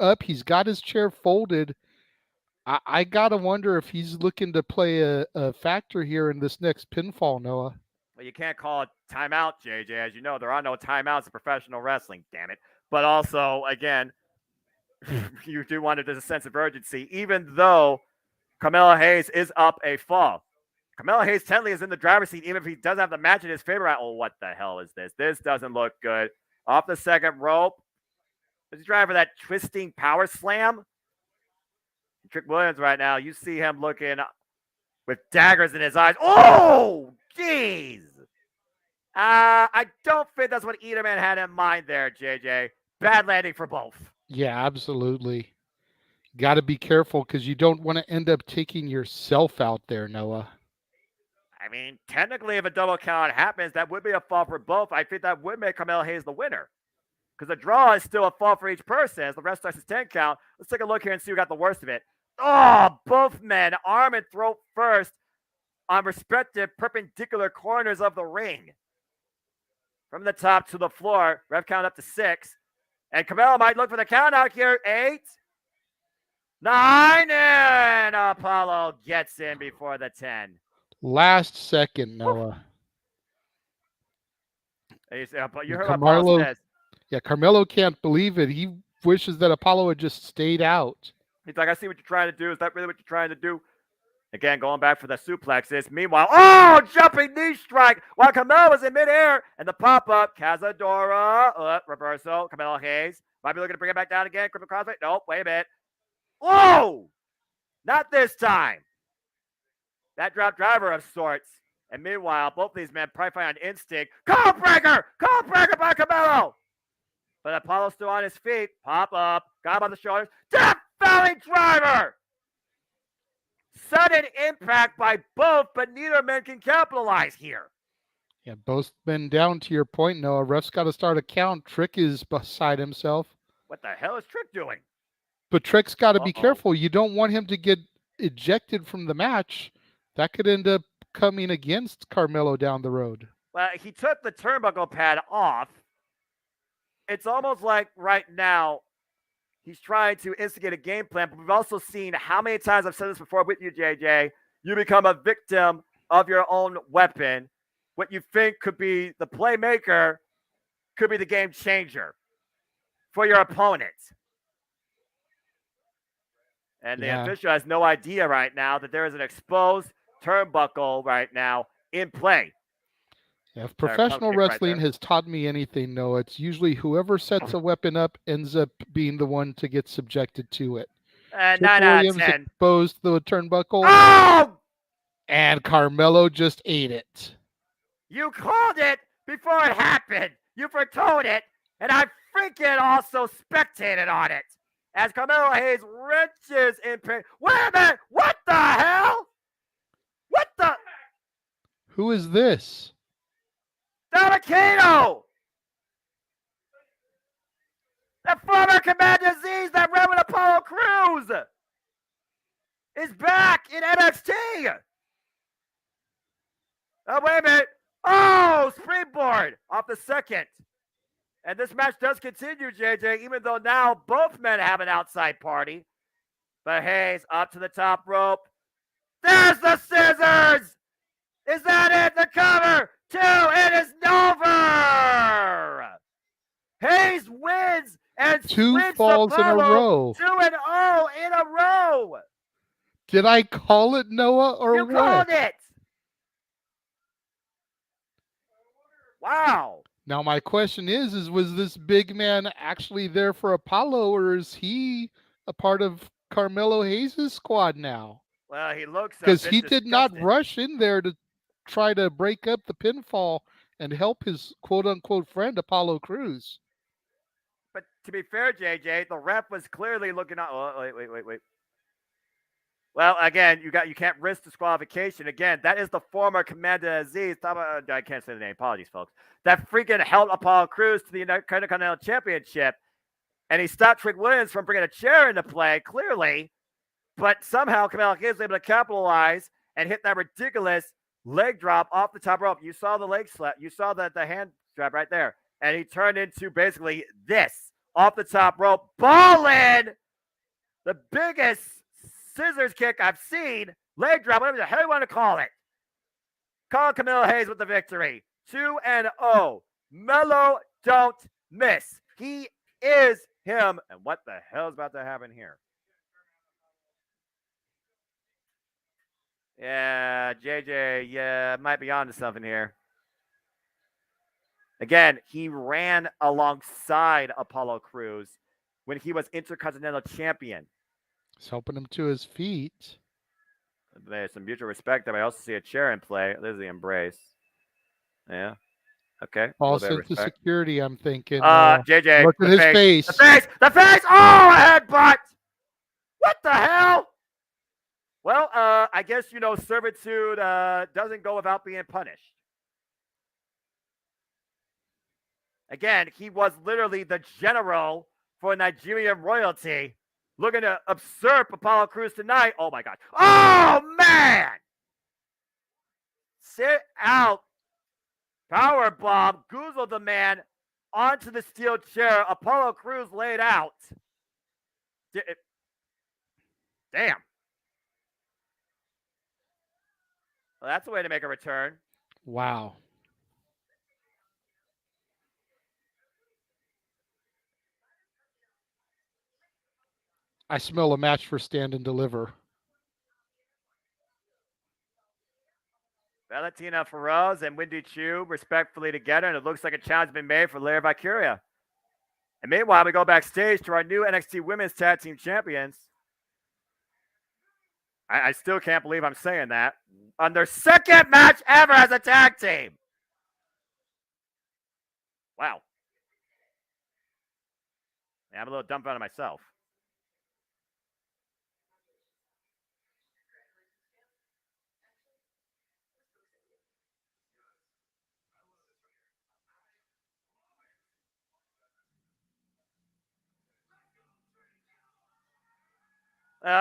up. He's got his chair folded. I got to wonder if he's looking to play a factor here in this next pinfall, Noah. Well, you can't call it timeout, JJ. As you know, there are no timeouts in professional wrestling, damn it. But also, again, you do want to, there's a sense of urgency, even though Carmelo Hayes is up a fall. Carmelo Hayes technically is in the driver's seat, even if he doesn't have the match in his favor. Oh, what the hell is this? This doesn't look good. Off the second rope. Is he trying for that twisting power slam? Trick Williams right now, you see him looking with daggers in his eyes. Oh, jeez. I don't think that's what Edelman had in mind there, JJ. Bad landing for both. Yeah, absolutely. Got to be careful because you don't want to end up taking yourself out there, Noah. I mean, technically, if a double count happens, that would be a fall for both. I think that would make Carmelo Hayes the winner. Because the draw is still a fall for each person as the rest starts his 10 count. Let's take a look here and see who got the worst of it. Oh, both men, arm and throat first on respective perpendicular corners of the ring. From the top to the floor, ref count up to 6. And Carmelo might look for the count out here. 8, 9, and Apollo gets in before the 10. Last second, Noah. You heard Apollo says. Yeah, Carmelo can't believe it. He wishes that Apollo had just stayed out. He's like, I see what you're trying to do. Is that really what you're trying to do? Again, going back for the suplexes. Meanwhile, oh, jumping knee strike while Carmelo was in midair. And the pop-up, Cazadora, reversal, Carmelo Hayes. Might be looking to bring it back down again. Crippin' Crossface. Nope, wait a minute. Whoa! Not this time. That drop driver of sorts. And meanwhile, both these men probably find on instinct. Call breaker by Carmelo. But Apollo's still on his feet. Pop up. Got him on the shoulders. Death Valley driver. Sudden impact by both, but neither man can capitalize here. Yeah, both men down to your point, Noah. Ref's got to start a count. Trick is beside himself. What the hell is Trick doing? But Trick's got to be careful. You don't want him to get ejected from the match. That could end up coming against Carmelo down the road. Well, he took the turnbuckle pad off. It's almost like right now he's trying to instigate a game plan, but we've also seen how many times I've said this before with you, JJ. You become a victim of your own weapon. What you think could be the playmaker could be the game changer for your opponent. And the official has no idea right now that there is an exposed turnbuckle right now in play. Yeah, if professional wrestling has taught me anything, Noah, it's usually whoever sets a weapon up ends up being the one to get subjected to it. 9 out of 10. Exposed the turnbuckle. Oh! And Carmelo just ate it. You called it before it happened. You foretold it. And I freaking also spectated on it. As Carmelo Hayes wrenches in pain. Wait a minute! What the hell? What the? Who is this? Delicado! The former Commander Z's that ran with Apollo Crews is back in NXT. Oh, wait a minute. Oh, springboard off the second. And this match does continue, JJ, even though now both men have an outside party. But Hayes up to the top rope. There's the scissors! Is that it? The cover! 2, it is over! Hayes wins and 2 falls in a row. 2-0 in a row. Did I call it, Noah, or you what? You called it. Wow. Now my question is was this big man actually there for Apollo, or is he a part of Carmelo Hayes' squad now? Well, he looks a because bit he did not disgusted. rush in there to try to break up the pinfall and help his quote-unquote friend Apollo Crews. But to be fair, JJ, the ref was clearly looking at. Oh, wait. Well, again, you can't risk disqualification. Again, that is the former Commander Aziz. I can't say the name. Apologies, folks. That freaking held Apollo Crews to the Intercontinental Championship, and he stopped Trick Williams from bringing a chair into play. Clearly, but somehow Kamala Hayes was able to capitalize and hit that ridiculous leg drop off the top rope. You saw the leg slap. You saw the hand strap right there, and he turned into basically this off the top rope, ballin', the biggest scissors kick I've seen, leg drop, whatever the hell you want to call it. Call Camilla Hayes with the victory. 2-0. Mello don't miss. He is him. And what the hell is about to happen here? Yeah, JJ, might be onto something here. Again, he ran alongside Apollo Crews when he was Intercontinental Champion. He's helping him to his feet. There's some mutual respect there. I also see a chair in play. There's the embrace. Yeah. Okay. All sent to security, I'm thinking. JJ. Look at his face. The face! Oh, a headbutt! What the hell? Well, I guess, servitude doesn't go without being punished. Again, he was literally the general for Nigerian royalty, looking to usurp Apollo Crews tonight. Oh, my God. Oh, man! Sit out. Powerbomb. Goozled the man onto the steel chair. Apollo Crews laid out. Damn. Well, that's a way to make a return. Wow. I smell a match for Stand and Deliver. Valentina Feroz and Wendy Chu respectfully together, and it looks like a challenge has been made for Lyra Valkyria. And meanwhile, we go backstage to our new NXT Women's Tag Team Champions. I still can't believe I'm saying that. On their second match ever as a tag team. Wow. Yeah, I'm a little dumbfounded myself.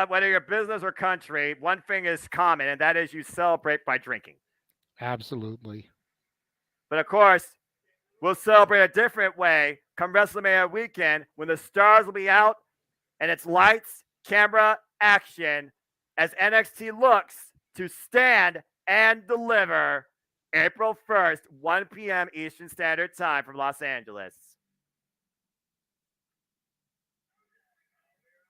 Whether you're business or country, one thing is common, and that is you celebrate by drinking. Absolutely. But of course, we'll celebrate a different way come WrestleMania weekend when the stars will be out and it's lights, camera, action as NXT looks to stand and deliver April 1st, 1 p.m. Eastern Standard Time from Los Angeles.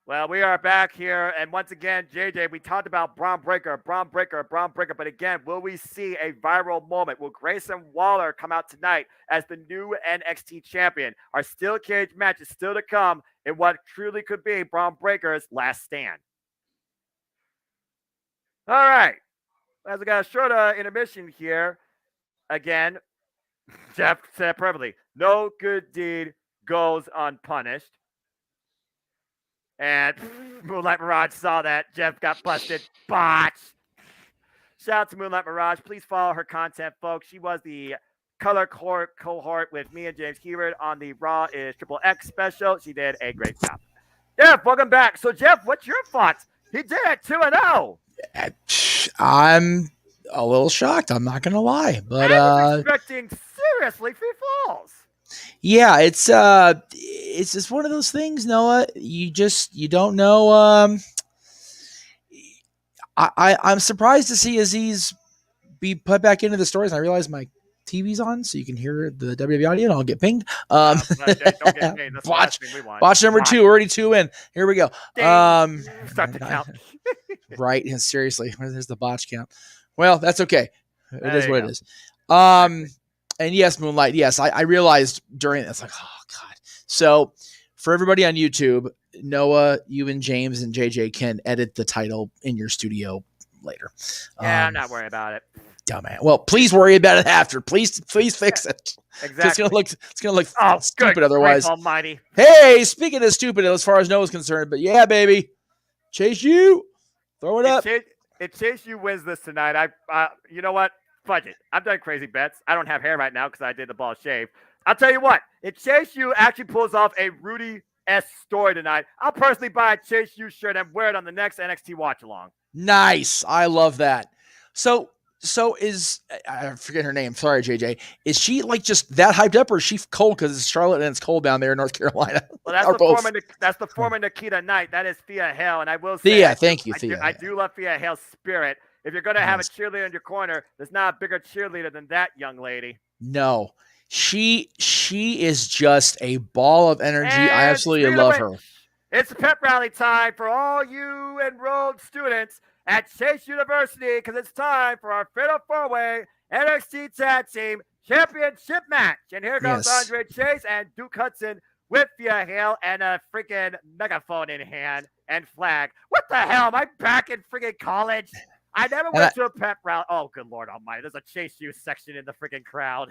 Well, we are back here, and once again, JJ, we talked about Braun Breaker, but again, will we see a viral moment? Will Grayson Waller come out tonight as the new NXT champion? Our steel cage match is still to come in what truly could be Braun Breaker's last stand. All right, as we got a short intermission here, again, Jeff said it perfectly, no good deed goes unpunished. And Moonlight Mirage saw that. Jeff got busted. Botch. Shout out to Moonlight Mirage. Please follow her content, folks. She was the color cohort with me and James Hebert on the Raw is Triple X special. She did a great job. Jeff, welcome back. So, Jeff, what's your thoughts? He did it 2-0. I'm a little shocked. I'm not going to lie. But I was expecting seriously 3 falls. Yeah, it's just one of those things, Noah. You don't know. I'm surprised to see Aziz be put back into the stories. I realize my TV's on, so you can hear the WWE audio, and I'll get pinged. Don't get paid. That's Watch number 2, already 2 in. Here we go. Start the count. Right, and seriously, there's the botch count. Well, that's okay. It is what it is. And yes, Moonlight. Yes, I realized during it's like, oh God. So for everybody on YouTube, Noah, you and James and JJ can edit the title in your studio later. Yeah, I'm not worried about it. Dumbass. Well, please worry about it after. Please fix it. Exactly. It's gonna look Oh, stupid good otherwise. grief almighty. Hey, speaking of stupid, as far as Noah's concerned, but yeah, baby, Chase U, throw it up. Chase U wins this tonight. You know what? Fudge it. I've done crazy bets. I don't have hair right now because I did the ball shave. I'll tell you what. If Chase U actually pulls off a Rudy-esque story tonight, I'll personally buy a Chase U shirt and wear it on the next NXT watch along. Nice. I love that. So is I forget her name. Sorry, JJ. Is she like just that hyped up, or is she cold because it's Charlotte and it's cold down there in North Carolina? Well, that's the former Nikita Knight. That is Thea Hale, and I will say, Thea, thank you, Thea. I do love Thea Hale's spirit. If you're going to have a cheerleader in your corner, there's not a bigger cheerleader than that young lady. No, she is just a ball of energy. And I absolutely love her. It's pep rally time for all you enrolled students at Chase University because it's time for our Fatal 4-Way NXT Tag Team Championship match. And here comes Andre Chase and Duke Hudson with Thea Hale and a freaking megaphone in hand and flag. What the hell? Am I back in freaking college? I never went to a pep rally. Oh, good Lord Almighty! There's a Chase U section in the freaking crowd.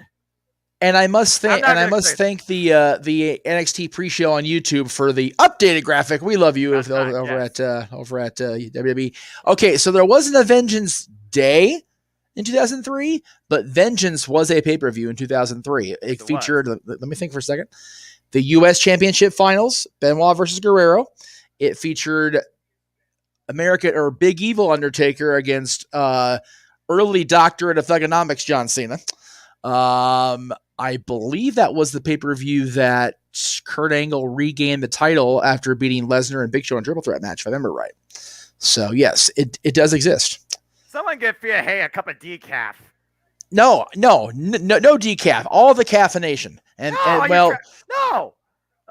And I must thank the NXT pre-show on YouTube for the updated graphic. We love you over at WWE. Okay, so there wasn't a Vengeance Day in 2003, but Vengeance was a pay-per-view in 2003. It featured. Let me think for a second. The U.S. Championship Finals, Benoit versus Guerrero. It featured Big Evil Undertaker against early doctorate of thugonomics John Cena. I believe that was the pay-per-view that Kurt Angle regained the title after beating Lesnar and Big Show in a triple threat match, if I remember right. So yes, it does exist. Someone get Thea Hale a cup of decaf. No decaf. All the caffeination. No.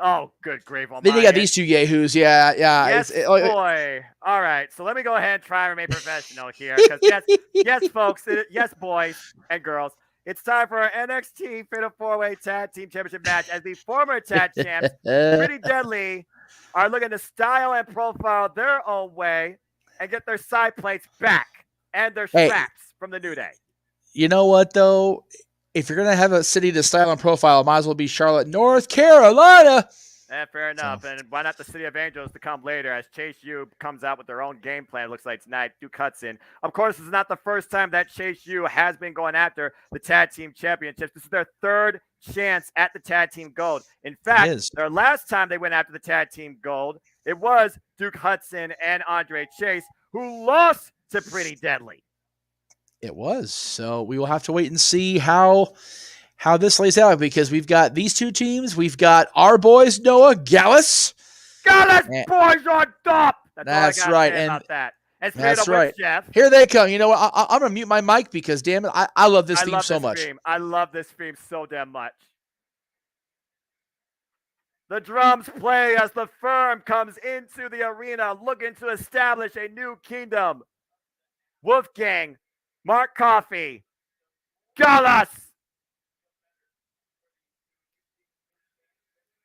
Oh, good grief. Then you got these two yahoos. Yeah. Yes, boy. All right. So let me go ahead and try and remain professional here. Because yes, folks. Yes, boys and girls. It's time for our NXT Fatal 4-Way Tag Team Championship match as the former tag champs, Pretty Deadly, are looking to style and profile their own way and get their side plates back and their straps from the New Day. You know what, though? If you're going to have a city to style and profile, it might as well be Charlotte, North Carolina. Fair enough. And why not the City of Angels to come later as Chase U comes out with their own game plan, looks like tonight, Duke Hudson. Of course, this is not the first time that Chase U has been going after the Tag Team Championships. This is their third chance at the Tag Team Gold. In fact, their last time they went after the Tag Team Gold, it was Duke Hudson and Andre Chase, who lost to Pretty Deadly. It was. So we will have to wait and see how this lays out, because we've got these two teams. We've got our boys, Noah Gallus. Gallus boys on top. That's right. And that. That's right. Jeff. Here they come. You know what? I'm going to mute my mic because, damn it, I love this theme so much. I love this theme so damn much. The drums play as the Firm comes into the arena looking to establish a new kingdom. Wolfgang, Mark Coffey, Gallus.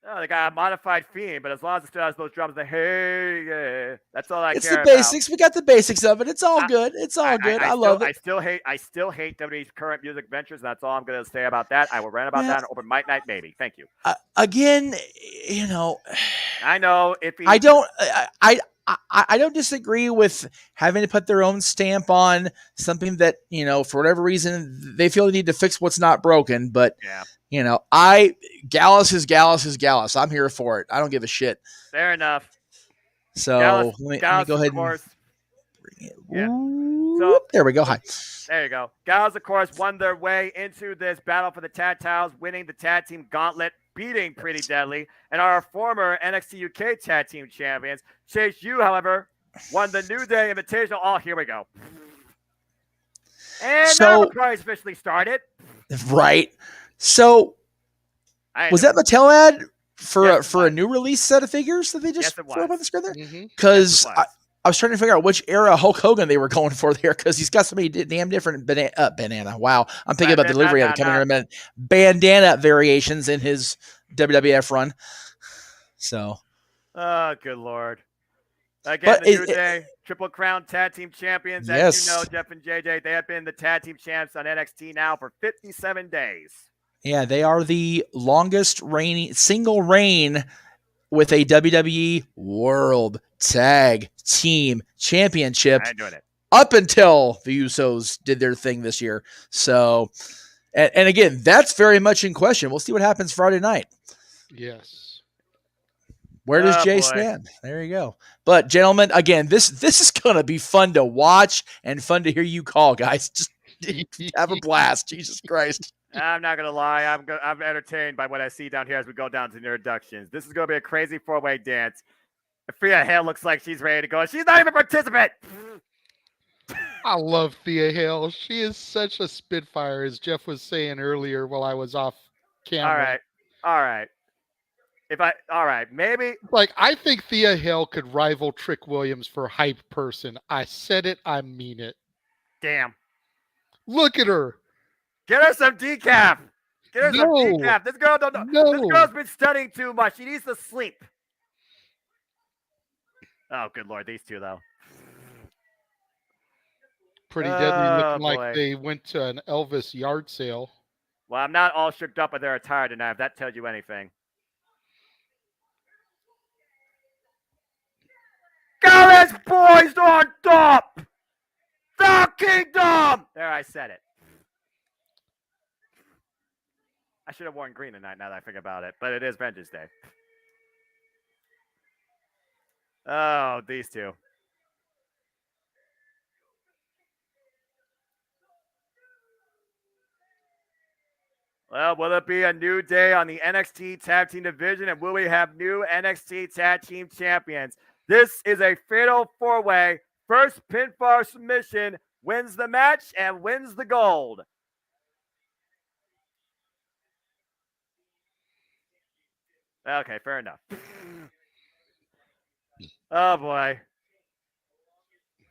Oh, they got a modified theme, but as long as it still has those drums, that's all I care about. It's the basics. We got the basics of it. It's all good. It's all good. I love it. I still hate WWE's current music ventures, and that's all I'm going to say about that. I will rant about that on Open Mic Night, maybe. Thank you. Again, you know, I know I don't disagree with having to put their own stamp on something that, you know, for whatever reason they feel they need to fix what's not broken. But you know, Gallus is Gallus. I'm here for it. I don't give a shit. Fair enough. So let me go ahead and bring it. Yeah. So there we go. Hi. There you go. Gallus, of course, won their way into this battle for the tag titles, winning the tag team gauntlet, beating Pretty Deadly, and our former NXT UK tag team champions. Chase U, however, won the New Day Invitational. Oh, here we go. And now the prize officially started. Right. So was that Mattel ad for a new release set of figures that they just threw up on the screen there? Because I was trying to figure out which era Hulk Hogan they were going for there, because he's got so many damn different banana. Wow. I'm thinking about the delivery of it coming in a minute. Bandana variations in his WWF run. So. Oh, good Lord. Again, the New Day Triple Crown Tag Team Champions. Yes. As you know, Jeff and JJ, they have been the Tag Team Champs on NXT now for 57 days. Yeah, they are the longest single reign with a WWE World Tag Team Championship. I ain't doing it. Up until the Usos did their thing this year. So, and again, that's very much in question. We'll see what happens Friday night. Yes. Where does Jay stand? There you go. But gentlemen, again, this is gonna be fun to watch and fun to hear you call, guys. Just have a blast. Jesus Christ. I'm not gonna lie. I'm entertained by what I see down here as we go down to the introductions. This is gonna be a crazy 4-way dance. Thea Hale looks like she's ready to go. She's not even a participant. I love Thea Hale. She is such a spitfire, as Jeff was saying earlier while I was off camera. All right. Maybe. Like, I think Thea Hale could rival Trick Williams for hype person. I said it, I mean it. Damn. Look at her. Get her some decaf. Some decaf. This girl This girl's been studying too much. She needs to sleep. Oh, good Lord. These two, though. Pretty Deadly looking like they went to an Elvis yard sale. Well, I'm not all shook up by their attire tonight, if that tells you anything. Gallus boys on top! The kingdom! There, I said it. I should have worn green tonight now that I think about it, but it is Vengeance Day. Oh, these two. Well, will it be a new day on the NXT Tag Team Division, and will we have new NXT Tag Team Champions? This is a fatal 4-way. First pinfall submission wins the match and wins the gold. Okay, fair enough. Oh, boy.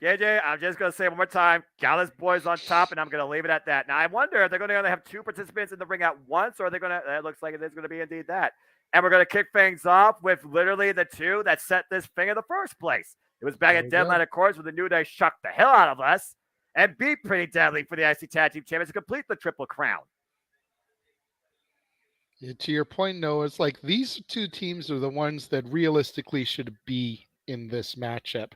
JJ, I'm just going to say one more time, Gallus boys on top, and I'm going to leave it at that. Now, I wonder if they're going to only have 2 participants in the ring at once, or are they going to, it looks like it is going to be indeed that. And we're going to kick things off with literally the 2 that set this thing in the first place. It was back at Deadline, of course, where the New Day shocked the hell out of us and beat Pretty Deadly for the IC Tag Team Champions to complete the Triple Crown. Yeah, to your point, Noah, it's like these 2 teams are the ones that realistically should be in this matchup.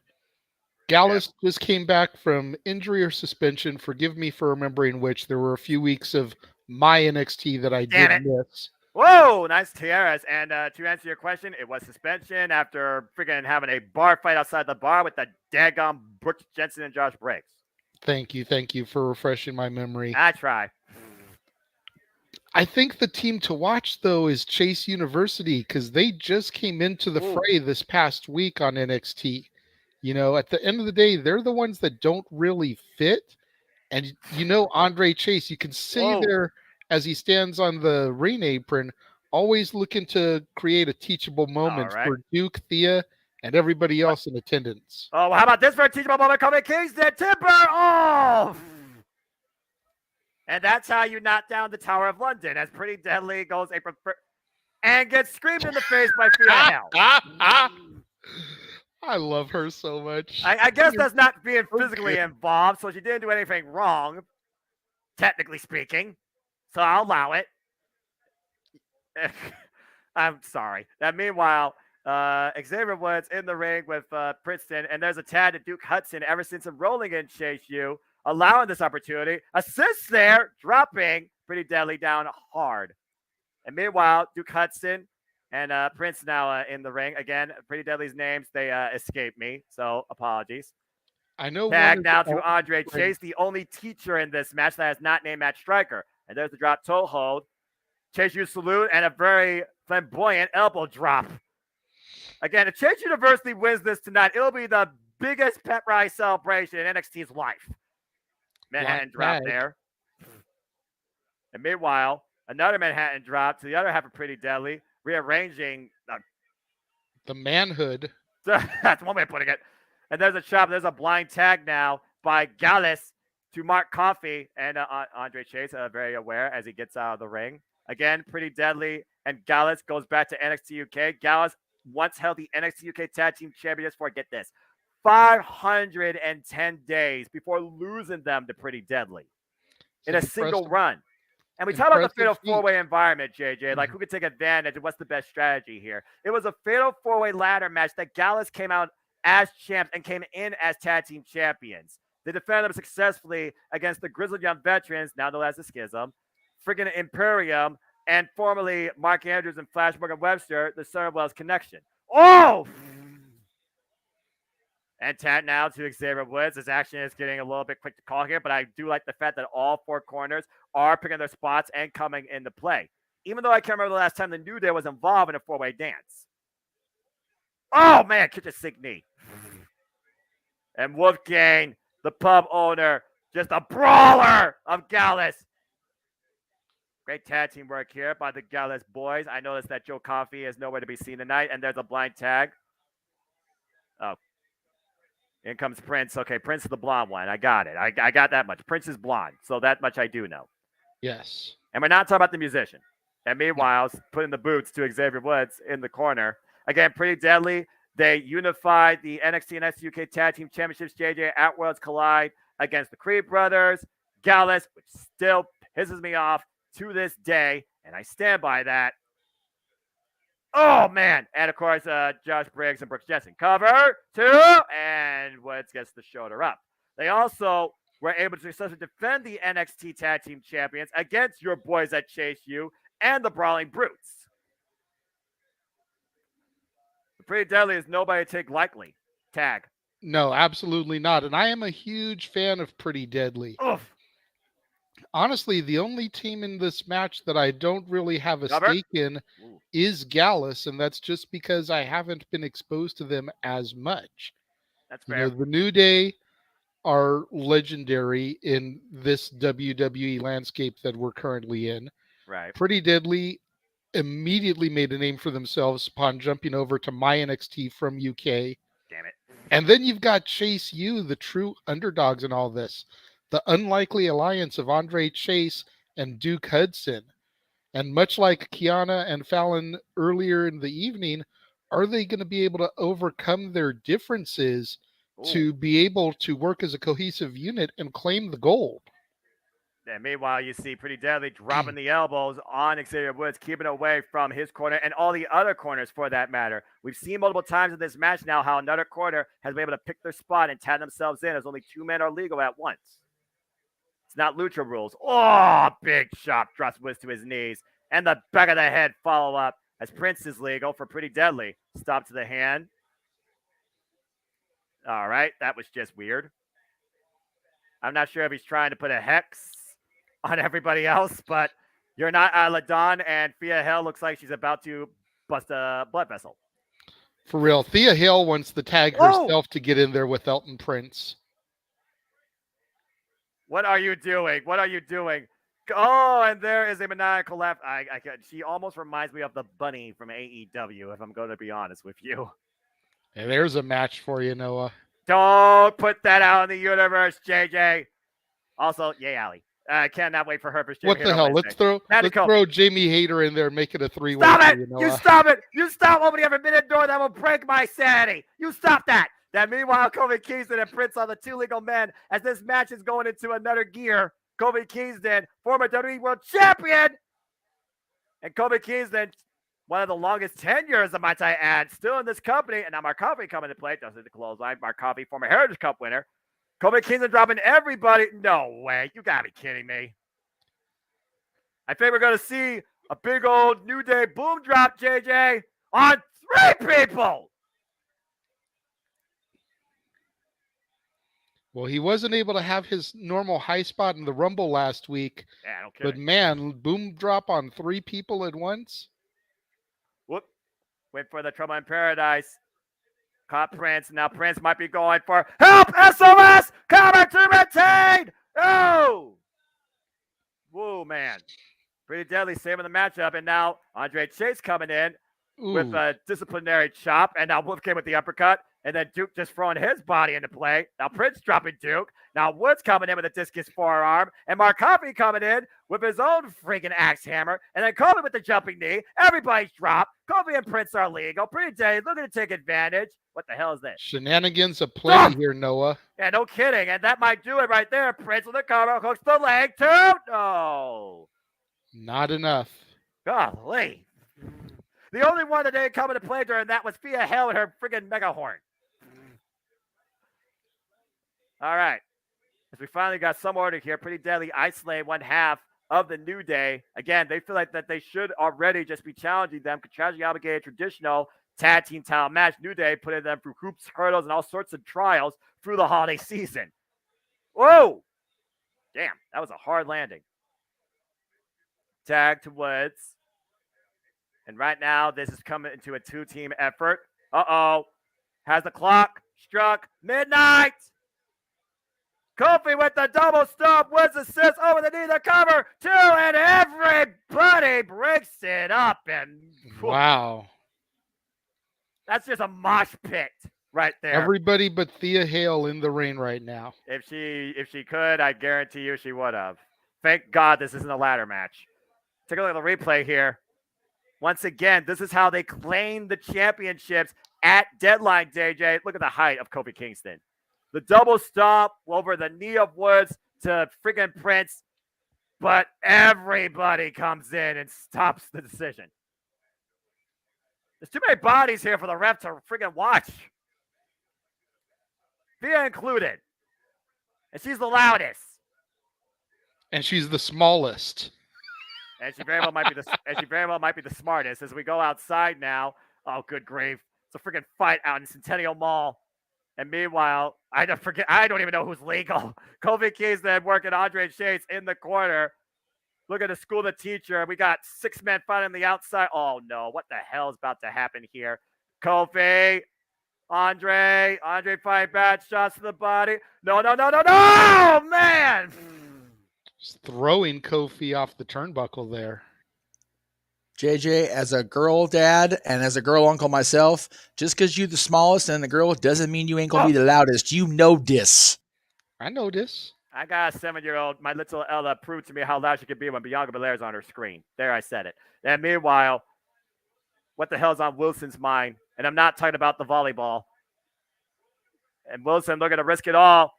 Gallus just came back from injury or suspension. Forgive me for remembering which. There were a few weeks of my NXT that I did miss. Whoa, nice tiaras. And to answer your question, it was suspension after freaking having a bar fight outside the bar with the daggone Brooks Jensen and Josh Briggs. Thank you for refreshing my memory. I try. I think the team to watch, though, is Chase University, because they just came into the fray this past week on NXT. You know, at the end of the day, they're the ones that don't really fit. And, you know, Andre Chase, you can see there as he stands on the ring apron, always looking to create a teachable moment for Duke, Thea, and everybody else in attendance. Oh, well, how about this for a teachable moment coming Kingston? Timber off! And that's how you knock down the Tower of London, as Pretty Deadly goes April 1st and gets screamed in the face by Thea Hale. I love her so much. I guess that's not being physically involved, so she didn't do anything wrong, technically speaking. So I'll allow it. I'm sorry. Meanwhile, Xavier Woods in the ring with Princeton, and there's a tag to Duke Hudson ever since him rolling in Chase U, allowing this opportunity. Assist there, dropping Pretty Deadly down hard. And meanwhile, Duke Hudson and Prince now in the ring. Again, Pretty Deadly's names, they escape me, so apologies. I know. Tag now to Andre Chase, the only teacher in this match that has not named Matt Striker. And there's the drop toe hold. Chase U salute and a very flamboyant elbow drop. Again, if Chase University wins this tonight, it'll be the biggest pep rally celebration in NXT's life. Manhattan drop there. And meanwhile, another Manhattan drop to the other half of Pretty Deadly, rearranging the manhood. That's one way of putting it. And there's a chop. There's a blind tag now by Gallus to Mark Coffey and Andre Chase, very aware as he gets out of the ring. Again, Pretty Deadly and Gallus goes back to NXT UK. Gallus once held the NXT UK Tag Team Champions for, get this, 510 days before losing them to Pretty Deadly in a single run. And we talk about the fatal four-way environment, JJ, like who could take advantage and what's the best strategy here. It was a fatal four-way ladder match that Gallus came out as champs and came in as tag team champions. They defended them successfully against the Grizzled Young Veterans, now known as the Schism, freaking Imperium, and formerly Mark Andrews and Flash Morgan Webster, the Southern Wells Connection. Oh! And tap now to Xavier Woods. This action is getting a little bit quick to call here, but I do like the fact that all four corners are picking their spots and coming into play. Even though I can't remember the last time the New Day was involved in a four-way dance. Oh, man, catch a sick knee. And Wolfgang, the pub owner, just a brawler of Gallus. Great tag team work here by the Gallus boys. I noticed that Joe Coffey is nowhere to be seen tonight, and there's a blind tag. Oh. In comes Prince. Okay, Prince is the blonde one. I got it. I got that much. Prince is blonde, so that much I do know. Yes. And we're not talking about the musician. And meanwhile, putting the boots to Xavier Woods in the corner. Again, Pretty Deadly. They unified the NXT and NXT UK Tag Team Championships, JJ, at Worlds Collide against the Creed Brothers. Gallus, which still pisses me off to this day, and I stand by that. Oh, man. And, of course, Josh Briggs and Brooks Jensen. Cover two, and Woods gets the shoulder up. They also were able to successfully defend the NXT Tag Team Champions against your boys at Chase U and the Brawling Brutes. The Pretty Deadly is nobody to take lightly. Tag. No, absolutely not. And I am a huge fan of Pretty Deadly. Oof. Honestly, the only team in this match that I don't really have a stake in is Gallus, and that's just because I haven't been exposed to them as much. That's fair. The New Day are legendary in this WWE landscape that we're currently in. Right. Pretty Deadly immediately made a name for themselves upon jumping over to My NXT from UK. Damn it. And then you've got Chase U, the true underdogs in all this. The unlikely alliance of Andre Chase and Duke Hudson. And much like Kiana and Fallon earlier in the evening, are they going to be able to overcome their differences to be able to work as a cohesive unit and claim the gold? And meanwhile, you see Pretty Deadly dropping the elbows on Xavier Woods, keeping away from his corner and all the other corners for that matter. We've seen multiple times in this match now how another corner has been able to pick their spot and tag themselves in as only two men are legal at once. It's not Lucha rules. Oh, big shot drops Woods to his knees. And the back of the head follow up as Prince is legal for Pretty Deadly. Stop to the hand. All right, that was just weird. I'm not sure if he's trying to put a hex on everybody else, but you're not Ladon, and Thea Hale looks like she's about to bust a blood vessel. For real, Thea Hale wants to tag herself to get in there with Elton Prince. What are you doing? What are you doing? Oh, and there is a maniacal laugh. She almost reminds me of the bunny from AEW, if I'm going to be honest with you. And there's a match for you, Noah. Don't put that out in the universe, JJ. Also, yay, Allie. I cannot wait for her for What the hell? Let's throw Jamie Hayter in there and make it a three-way. Stop it! You stop it! You stop opening every minute door that will break my sanity. You stop that. That meanwhile, Kofi Kingston and Prince are the two legal men as this match is going into another gear. Kofi Kingston, former WWE World Champion. And Kofi Kingston, one of the longest tenures, I might add, still in this company. And now Mark Coffey coming to play. Doesn't the clothesline. Mark Coffey, former Heritage Cup winner. Kofi Kingston dropping everybody. No way. You got to be kidding me. I think we're going to see a big old New Day boom drop, JJ, on three people. Well, he wasn't able to have his normal high spot in the Rumble last week. Yeah, okay. But man, boom drop on three people at once. Whoop. Went for the Trouble in Paradise. Caught Prince. Now Prince might be going for help. SOS. Cover to retain. Oh. Whoa, man. Pretty Deadly saving the matchup. And now Andre Chase coming in with a disciplinary chop. And now Wolf came with the uppercut. And then Duke just throwing his body into play. Now Prince dropping Duke. Now Woods coming in with a discus forearm. And Mark Coffey coming in with his own freaking axe hammer. And then Kobe with the jumping knee. Everybody's dropped. Kobe and Prince are legal. Pretty Deadly looking to take advantage. What the hell is this? Shenanigans aplenty here, Noah. Yeah, no kidding. And that might do it right there. Prince with the cover. Hooks the leg too. No. Not enough. Golly. The only one that didn't come into play during that was Fia Hell and her friggin' mega horn. All right. As we finally got some order here, Pretty Deadly isolate one half of the New Day. Again, they feel like that they should already just be challenging them, contractually obligated traditional tag team title match. New Day putting them through hoops, hurdles, and all sorts of trials through the holiday season. Whoa! Damn, that was a hard landing. Tag to Woods. And right now, this is coming into a two-team effort. Uh-oh. Has the clock struck midnight? Kofi with the double stomp. Woods assist over the knee, the cover. 2, and everybody breaks it up. And wow. That's just a mosh pit right there. Everybody but Thea Hale in the ring right now. If she could, I guarantee you she would have. Thank God this isn't a ladder match. Take a look at the replay here. Once again, this is how they claim the championships at deadline, JJ. Look at the height of Kofi Kingston. The double stomp over the knee of Woods to freaking Prince. But everybody comes in and stops the decision. There's too many bodies here for the ref to freaking watch. Thea included. And she's the loudest. And she's the smallest. And she very well might be the smartest. As we go outside now. Oh, good grief. It's a freaking fight out in Centennial Mall. And meanwhile, I don't even know who's legal. Kofi Kingston working Andre Chase in the corner. Looking to school the teacher. We got 6 men fighting on the outside. Oh, no. What the hell is about to happen here? Kofi. Andre fighting bad shots to the body. No, man. Just throwing Kofi off the turnbuckle there. JJ, as a girl dad and as a girl uncle myself, just because you're the smallest and the girl doesn't mean you ain't going to be the loudest. You know this. I know this. I got a 7-year-old, my little Ella, proved to me how loud she could be when Bianca Belair's on her screen. There, I said it. And meanwhile, what the hell's on Wilson's mind? And I'm not talking about the volleyball. And Wilson looking to risk it all.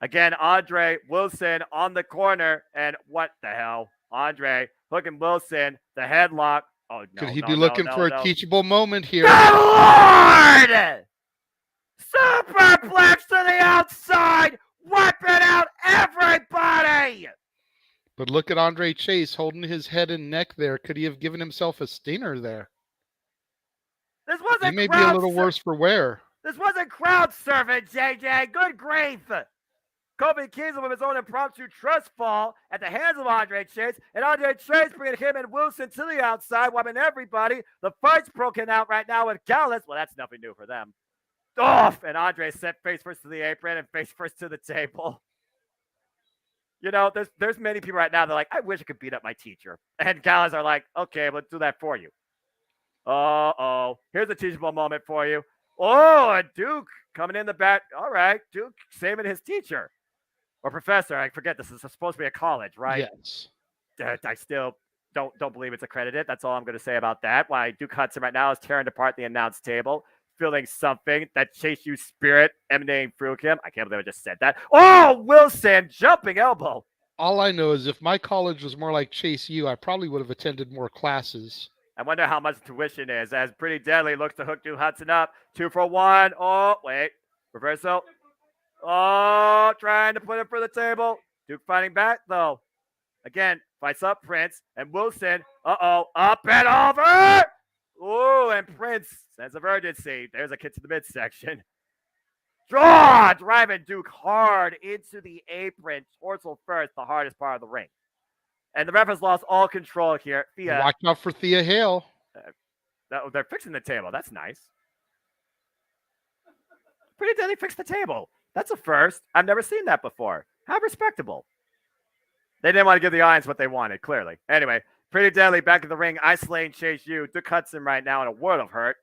Again, Andre Wilson on the corner. And what the hell? Andre hooking Wilson, the headlock. Oh, no. Could he be looking for a teachable moment here? Good Lord! Superplex to the outside! Wiping out everybody! But look at Andre Chase holding his head and neck there. Could he have given himself a stinger there? This wasn't he may be a little worse for wear. This wasn't crowd serving, JJ. Good grief. Kofi Kingston with his own impromptu trust fall at the hands of Andre Chase. And Andre Chase bringing him and Wilson to the outside, wiping everybody. The fight's broken out right now with Gallus. Well, that's nothing new for them. Off. And Andre sent face first to the apron and face first to the table. You know, there's many people right now that are like, I wish I could beat up my teacher. And Gallus are like, okay, we'll do that for you. Uh-oh. Here's a teachable moment for you. Oh, and Duke coming in the back. All right, Duke saving his teacher. Or professor. I forget, this is supposed to be a college, right? Yes. I still don't believe it's accredited. That's all I'm going to say about that. Why Duke Hudson right now is tearing apart the announce table, feeling something, that Chase U spirit emanating through him. I can't believe I just said that. Oh, Wilson, jumping elbow. All I know is if my college was more like Chase U, I probably would have attended more classes. I wonder how much tuition is, as Pretty Deadly looks to hook Duke Hudson up. 2 for 1. Oh, wait. Reversal. Oh, trying to put it for the table. Duke fighting back, though. Again, fights up Prince and Wilson. Uh-oh, up and over. Oh, and Prince, sense of urgency. There's a kick to the midsection. Driving Duke hard into the apron. Torso first, the hardest part of the ring. And the ref has lost all control here. Watch out for Thea Hale. They're fixing the table. That's nice. Pretty Deadly fixed the table. That's a first. I've never seen that before. How respectable. They didn't want to give the audience what they wanted, clearly. Anyway, Pretty Deadly back in the ring, isolating Chase U. Duke Hudson right now in a world of hurt.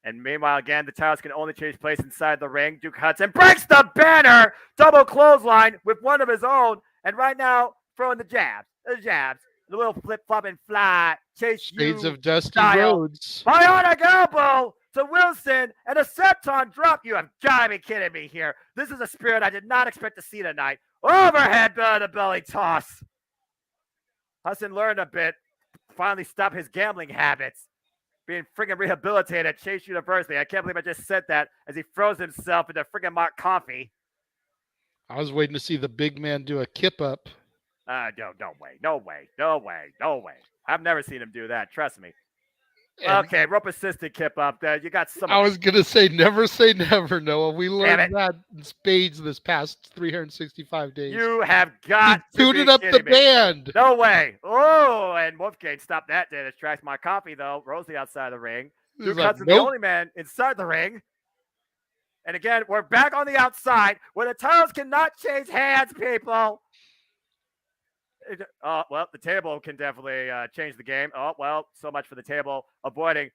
And meanwhile, again, the titles can only change place inside the ring. Duke Hudson breaks the banner, double clothesline with one of his own. And right now, throwing the jabs, the little flip-flop and fly. Chase Shades U of Dusty style. Rhodes. Bionic elbow to Wilson and a senton drop. You have got to be kidding me here. This is a spirit I did not expect to see tonight. Overhead belly toss. Hudson learned a bit. Finally stopped his gambling habits. Being freaking rehabilitated at Chase University. I can't believe I just said that as he throws himself into freaking Mark Coffey. I was waiting to see the big man do a kip up. No way. I've never seen him do that. Trust me. Okay, rope assisted kip up. You got some. I was gonna say never say never, Noah. We learned it. that in spades this past 365 days. You have got he to tooted be up the kidding me. band. No way. Oh, and Wolfgang stopped that dead as tracks. My Coffey, though, rolls the outside of the ring. Duke Hudson's the only man inside the ring. And again, we're back on the outside where the titles cannot change hands, people. Well, the table can definitely change the game. Oh, well, so much for the table avoiding.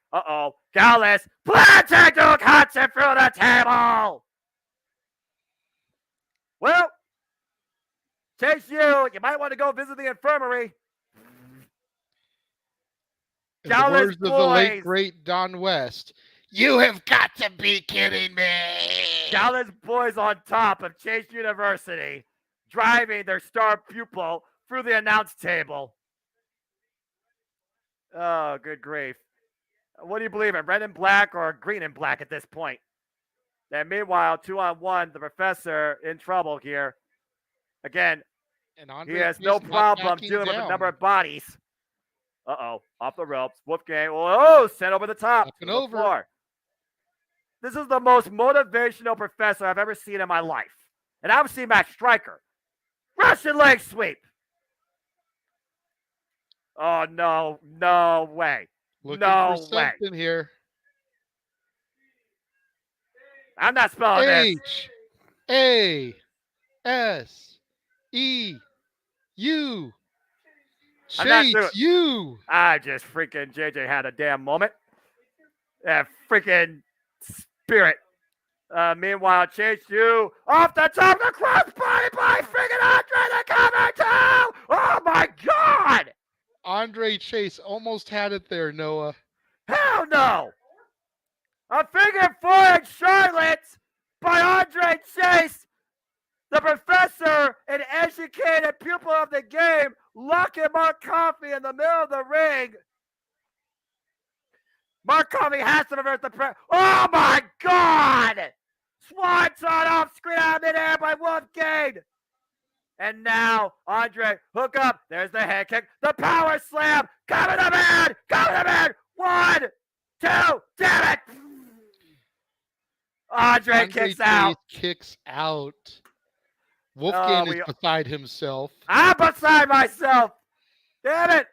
Gallus planting Duke Hudson through the table. Well, Chase you might want to go visit the infirmary. In the words of the late, great Don West, you have got to be kidding me. Gallus boys on top of Chase University, driving their star pupil through the announce table. Oh, good grief. What do you believe in, red and black or green and black at this point? And meanwhile, 2-on-1, the professor in trouble here. Again, and he has no problem dealing with a number of bodies. Off the ropes. Wolfgang, sent over the top. Floor. This is the most motivational professor I've ever seen in my life. And I've seen Matt Stryker. Russian leg sweep. Oh, no way. Looking no for way. Something here. I'm not spelling this. H-A-S-E-U. Chase you. I just freaking JJ had a damn moment. That freaking spirit. Meanwhile, Chase you off the top of the crossbody by freaking Andre the cover too. Oh my God! Andre Chase almost had it there, Noah. Hell no! A figure four in Charlotte by Andre Chase, the professor and educated pupil of the game, locking Mark Coffey in the middle of the ring. Mark Coffey has to reverse the press. Oh my God! Swanton off screen out of midair by Wolfgang. And now Andre, hook up. There's the head kick. The power slam. Cover the man. 1, 2, damn it. Andre kicks out. Kicks out. Wolfgang is beside himself. I'm beside myself. Damn it.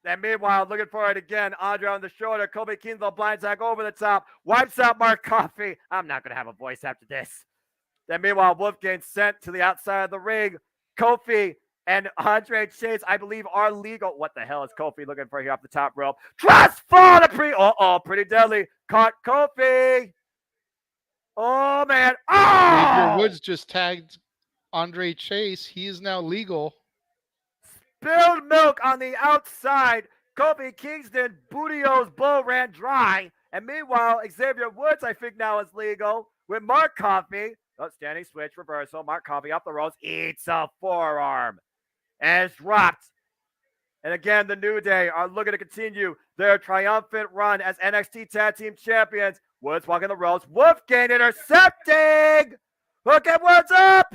Then meanwhile, looking for it again. Andre on the shoulder. Kobe Kingsville blindside over the top. Wipes out Mark Coffey. I'm not going to have a voice after this. Then meanwhile, Wolfgang sent to the outside of the ring. Kofi and Andre Chase, I believe, are legal. What the hell is Kofi looking for here off the top rope? Trust fall to pretty deadly. Caught Kofi. Oh, man. Xavier Woods just tagged Andre Chase. He is now legal. Spilled milk on the outside. Kofi Kingston, Bootio's blow ran dry. And meanwhile, Xavier Woods, I think now is legal with Mark Coffey. Standing switch reversal. Mark Coffey off the ropes. Eats a forearm. And it's dropped. And again, the New Day are looking to continue their triumphant run as NXT Tag Team Champions. Woods walking the ropes. Wolfgang intercepting. Hook and Woods up.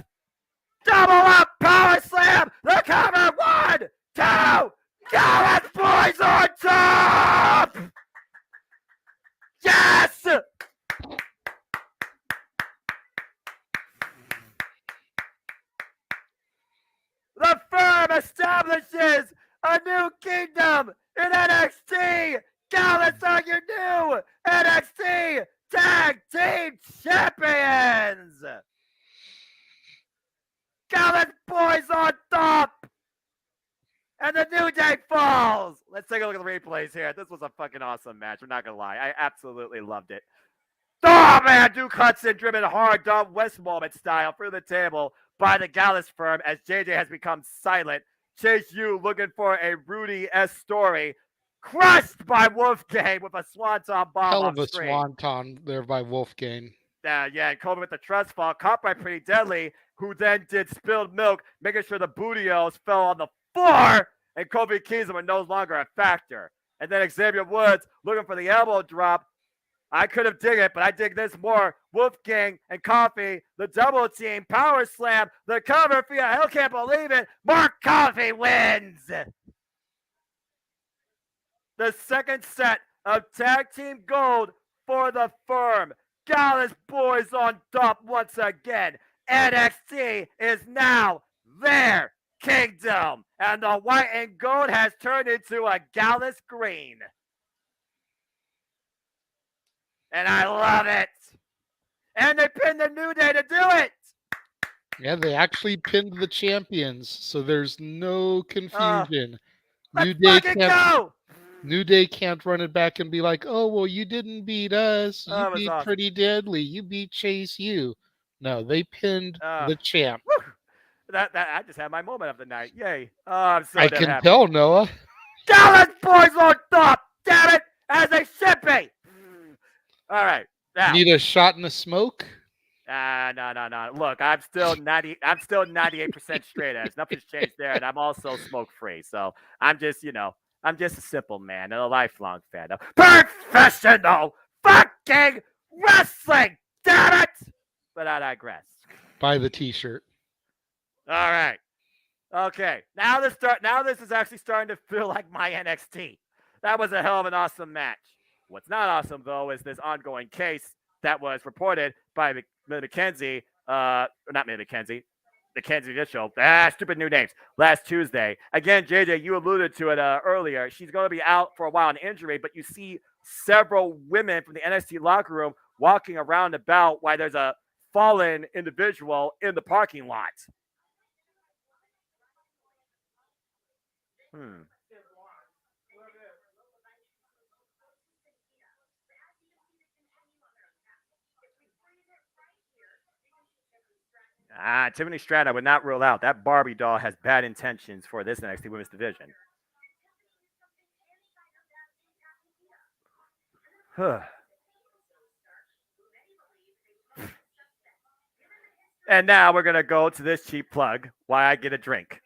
Double up. Power slam. The cover. 1, 2. Gallus boys on top. Yes. The firm establishes a new kingdom in NXT. Gallus are your new NXT Tag Team Champions. Gallus boys on top. and the New Day falls. Let's take a look at the replays here. This was a fucking awesome match. I'm not going to lie. I absolutely loved it. Oh, man. Duke Hudson driven hard Dom West moment style through the table by the Gallus firm as JJ has become silent. Chase U looking for a Rudy S story. Crushed by Wolfgang with a swanton bomb Hell off of a screen. swanton there by Wolfgang. Yeah, and Kobe with the trust fall, caught by Pretty Deadly, who then did spilled milk, making sure the bootios fell on the floor, and Kobe Keys were no longer a factor. And then Xavier Woods looking for the elbow drop. I could have dig it, but I dig this more. Wolfgang and Coffee, the double team, power slam, the cover for you. Hell can't believe it. Mark Coffee wins. The second set of tag team gold for the firm. Gallus boys on top once again. NXT is now their kingdom. And the white and gold has turned into a Gallus green. And I love it. And they pinned the New Day to do it. Yeah, they actually pinned the champions, so there's no confusion. Let's fucking go. New Day can't run it back and be like, oh, well, you didn't beat us. You Oh, beat awesome. Pretty Deadly. You beat Chase U. No, they pinned the champ. That I just had my moment of the night. Yay. Oh, I'm so I damn can happy. tell, Noah. Dallas boys on top. Damn it. As they should be. All right. Now. Need a shot in the smoke? No. Look, I'm still 98% straight edge. Nothing's changed there, and I'm also smoke free. So I'm just a simple man and a lifelong fan of professional fucking wrestling. Damn it! But I digress. Buy the T-shirt. All right. Okay. Now this is actually starting to feel like my NXT. That was a hell of an awesome match. What's not awesome though is this ongoing case that was reported by McKenzie, not McKenzie, McKenzie Mitchell. Stupid new names. Last Tuesday. Again, JJ, you alluded to it earlier. She's going to be out for a while on injury, but you see several women from the NXT locker room walking around about while there's a fallen individual in the parking lot. Tiffany Stratton, I would not rule out. That Barbie doll has bad intentions for this NXT Women's Division. And now we're going to go to this cheap plug, why I get a drink.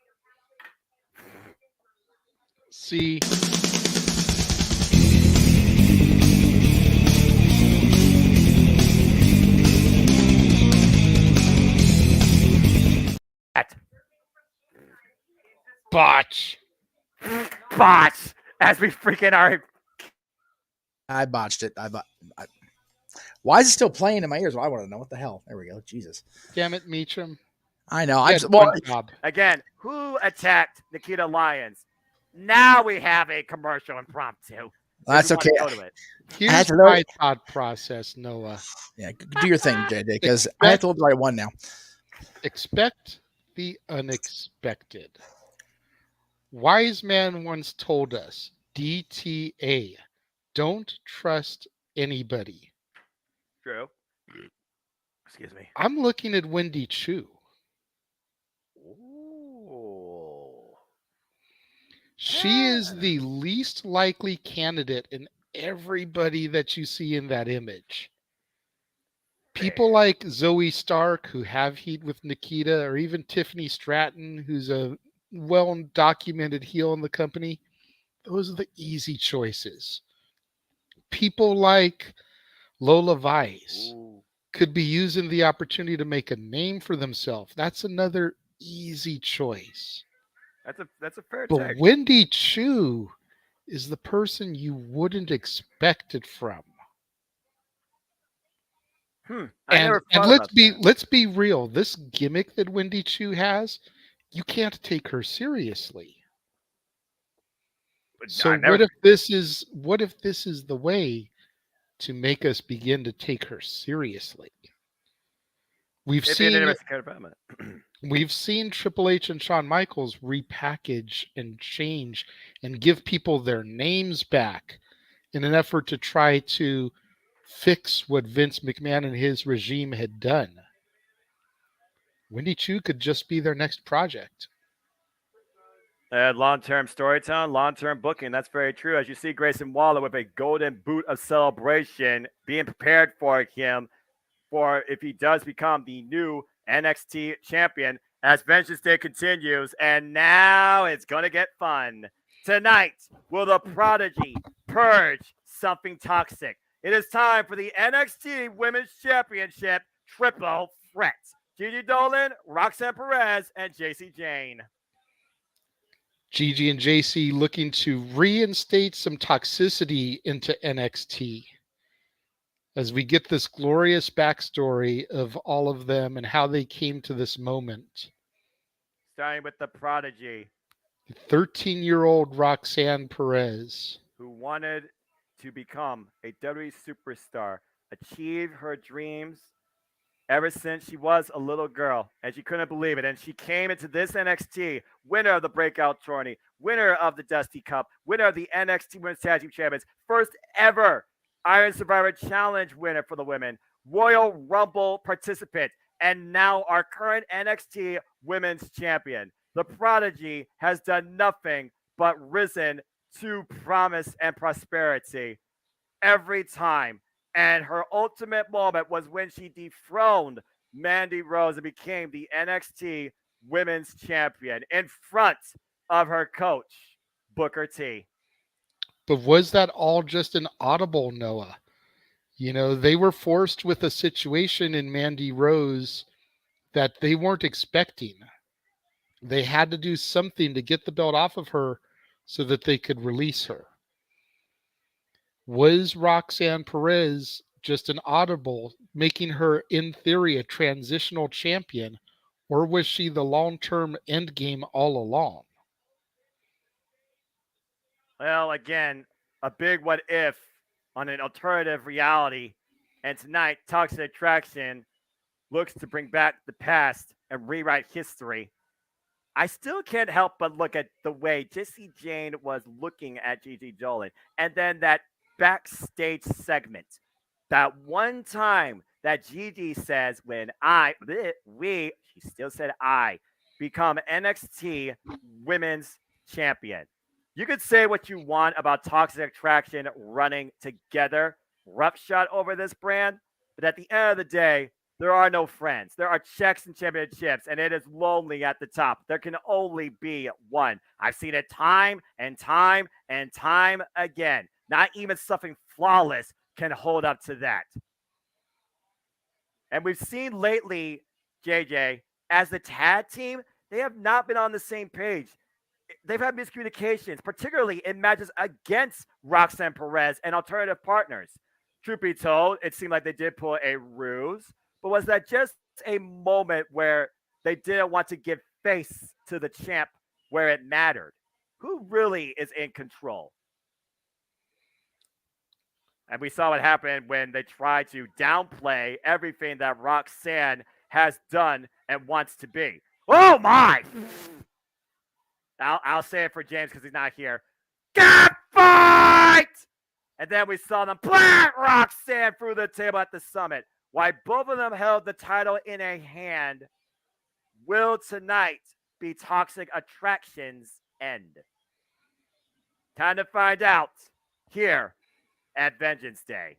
See. Botch. As we freaking are. I botched it. Why is it still playing in my ears? Well, I want to know what the hell. There we go. Jesus. Damn it, Meacham. I know. Again, who attacked Nikita Lyons? Now we have a commercial impromptu. That's okay. Here's my thought process, Noah. Yeah, do your thing, JJ, because I have to look the right one now. Expect the unexpected. Wise man once told us, DTA, don't trust anybody. True. Excuse me. I'm looking at Wendy Chu. Ooh. She is the least likely candidate in everybody that you see in that image. People like Zoe Stark, who have heat with Nikita, or even Tiffany Stratton, who's a well-documented heel in the company, those are the easy choices. People like Lola Vice could be using the opportunity to make a name for themselves. That's another easy choice. That's a fair But take. Wendy Chu is the person you wouldn't expect it from. And let's be real. This gimmick that Wendy Chu has, you can't take her seriously. So what if this is the way to make us begin to take her seriously? We've It'd be an seen interesting kind of development. we've seen Triple H and Shawn Michaels repackage and change and give people their names back in an effort to try to fix what Vince McMahon and his regime had done. Wendy Chu could just be their next project. Long-term storytelling, long-term booking. That's very true. As you see Grayson Waller with a golden boot of celebration being prepared for him for if he does become the new NXT champion as Vengeance Day continues. And now it's going to get fun. Tonight, will the Prodigy purge something toxic? It is time for the NXT Women's Championship triple threat. Gigi Dolan, Roxanne Perez, and JC Jane. Gigi and JC looking to reinstate some toxicity into NXT as we get this glorious backstory of all of them and how they came to this moment. Starting with the Prodigy. 13-year-old Roxanne Perez, who wanted to become a WWE superstar, achieve her dreams ever since she was a little girl, and she couldn't believe it. And she came into this NXT, winner of the Breakout Tourney, winner of the Dusty Cup, winner of the NXT Women's Tag Team Champions, first ever Iron Survivor Challenge winner for the women, Royal Rumble participant, and now our current NXT Women's Champion. The Prodigy has done nothing but risen to promise and prosperity every time. And her ultimate moment was when she dethroned Mandy Rose and became the NXT Women's Champion in front of her coach, Booker T. but was that all just an audible, Noah? You know, they were forced with a situation in Mandy Rose that they weren't expecting. They had to do something to get the belt off of her so that they could release her. Was Roxanne Perez just an audible, making her, in theory, a transitional champion, or was she the long-term end game all along? Well, again, a big what if on an alternative reality. And tonight, Toxic Attraction looks to bring back the past and rewrite history. I still can't help but look at the way Jesse Jane was looking at Gigi Dolan. And then that backstage segment. That one time that Gigi says, when she still said I, become NXT Women's Champion. You could say what you want about Toxic Attraction running together, roughshod over this brand, but at the end of the day, there are no friends. There are checks and championships, and it is lonely at the top. There can only be one. I've seen it time and time and time again. Not even something flawless can hold up to that. And we've seen lately, JJ, as the tag team, they have not been on the same page. They've had miscommunications, particularly in matches against Roxanne Perez and alternative partners. Truth be told, it seemed like they did pull a ruse, but was that just a moment where they didn't want to give face to the champ where it mattered? Who really is in control? And we saw what happened when they tried to downplay everything that Roxanne has done and wants to be. Oh my! I'll say it for James because he's not here. Get fight! And then we saw them plant Roxanne through the table at the summit. While both of them held the title in a hand, will tonight be Toxic Attraction's end? Time to find out here at Vengeance Day.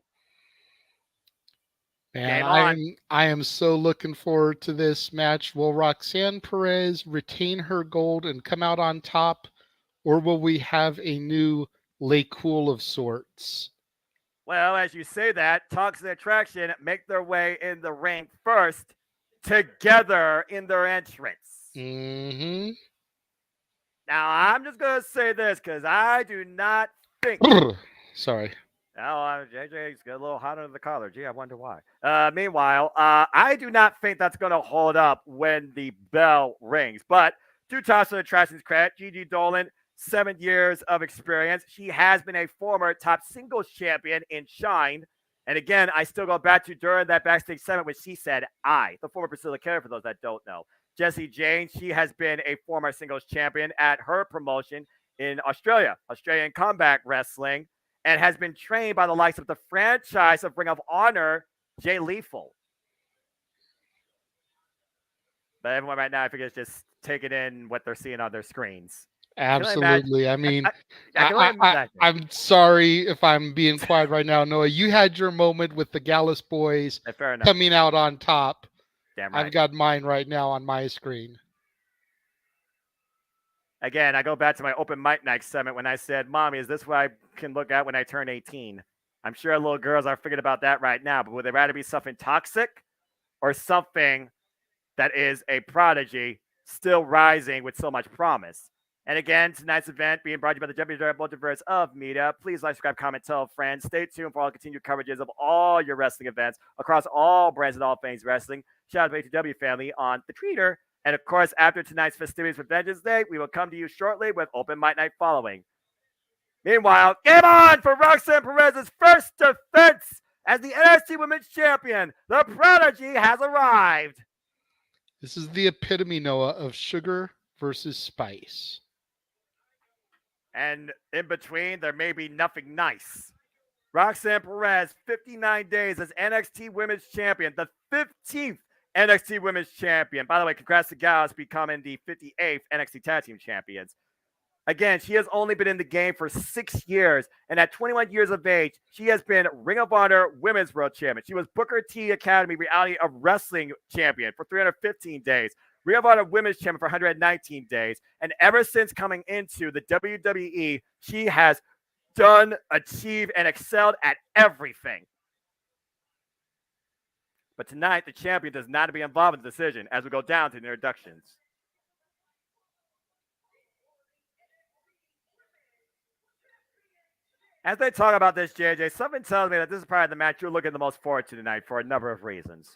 Man, I am so looking forward to this match. Will Roxanne Perez retain her gold and come out on top, or will we have a new Le Cool of sorts? Well, as you say that, Toxic Attraction make their way in the ring first, together in their entrance. Mm-hmm. Now, I'm just going to say this because I do not think... Sorry. Oh, JJ's got a little hot under the collar. Gee, I wonder why. Meanwhile, I do not think that's going to hold up when the bell rings. But to Toxic Attraction's credit, Gigi Dolan, 7 years of experience. She has been a former top singles champion in Shine. And again, I still go back to during that backstage segment when she said, the former Priscilla Carey, for those that don't know. Jessie Jane, she has been a former singles champion at her promotion in Australia, Australian Combat Wrestling, and has been trained by the likes of the franchise of Ring of Honor, Jay Lethal. But everyone right now, I figure, is just taking in what they're seeing on their screens. Absolutely. I mean, I can only imagine. I'm sorry if I'm being quiet right now, Noah. You had your moment with the Gallus boys Fair enough. coming out on top. Damn right. I've got mine right now on my screen. Again, I go back to my open mic night segment when I said, Mommy, is this what I can look at when I turn 18? I'm sure little girls are thinking about that right now, but would they rather be something toxic or something that is a prodigy still rising with so much promise? And again, tonight's event being brought to you by the WWF Multiverse of Media. Please like, subscribe, comment, tell friends. Stay tuned for all continued coverages of all your wrestling events across all brands and all things wrestling. Shout out to the ATW family on the Twitter. And of course, after tonight's festivities for Vengeance Day, we will come to you shortly with Open Mic Night following. Meanwhile, game on for Roxanne Perez's first defense as the NXT Women's Champion. The Prodigy has arrived. This is the epitome, Noah, of sugar versus spice. And in between, there may be nothing nice. Roxanne Perez, 59 days as NXT Women's Champion, the 15th NXT Women's Champion. By the way, congrats to Gallus becoming the 58th NXT Tag Team Champions. Again, she has only been in the game for 6 years, and at 21 years of age, she has been Ring of Honor Women's World Champion. She was Booker T Academy Reality of Wrestling Champion for 315 days. Ring of Honor Women's Champion for 119 days. And ever since coming into the WWE, she has done, achieved, and excelled at everything. But tonight, the champion does not be involved in the decision as we go down to the introductions. As they talk about this, JJ, something tells me that this is probably the match you're looking the most forward to tonight for a number of reasons.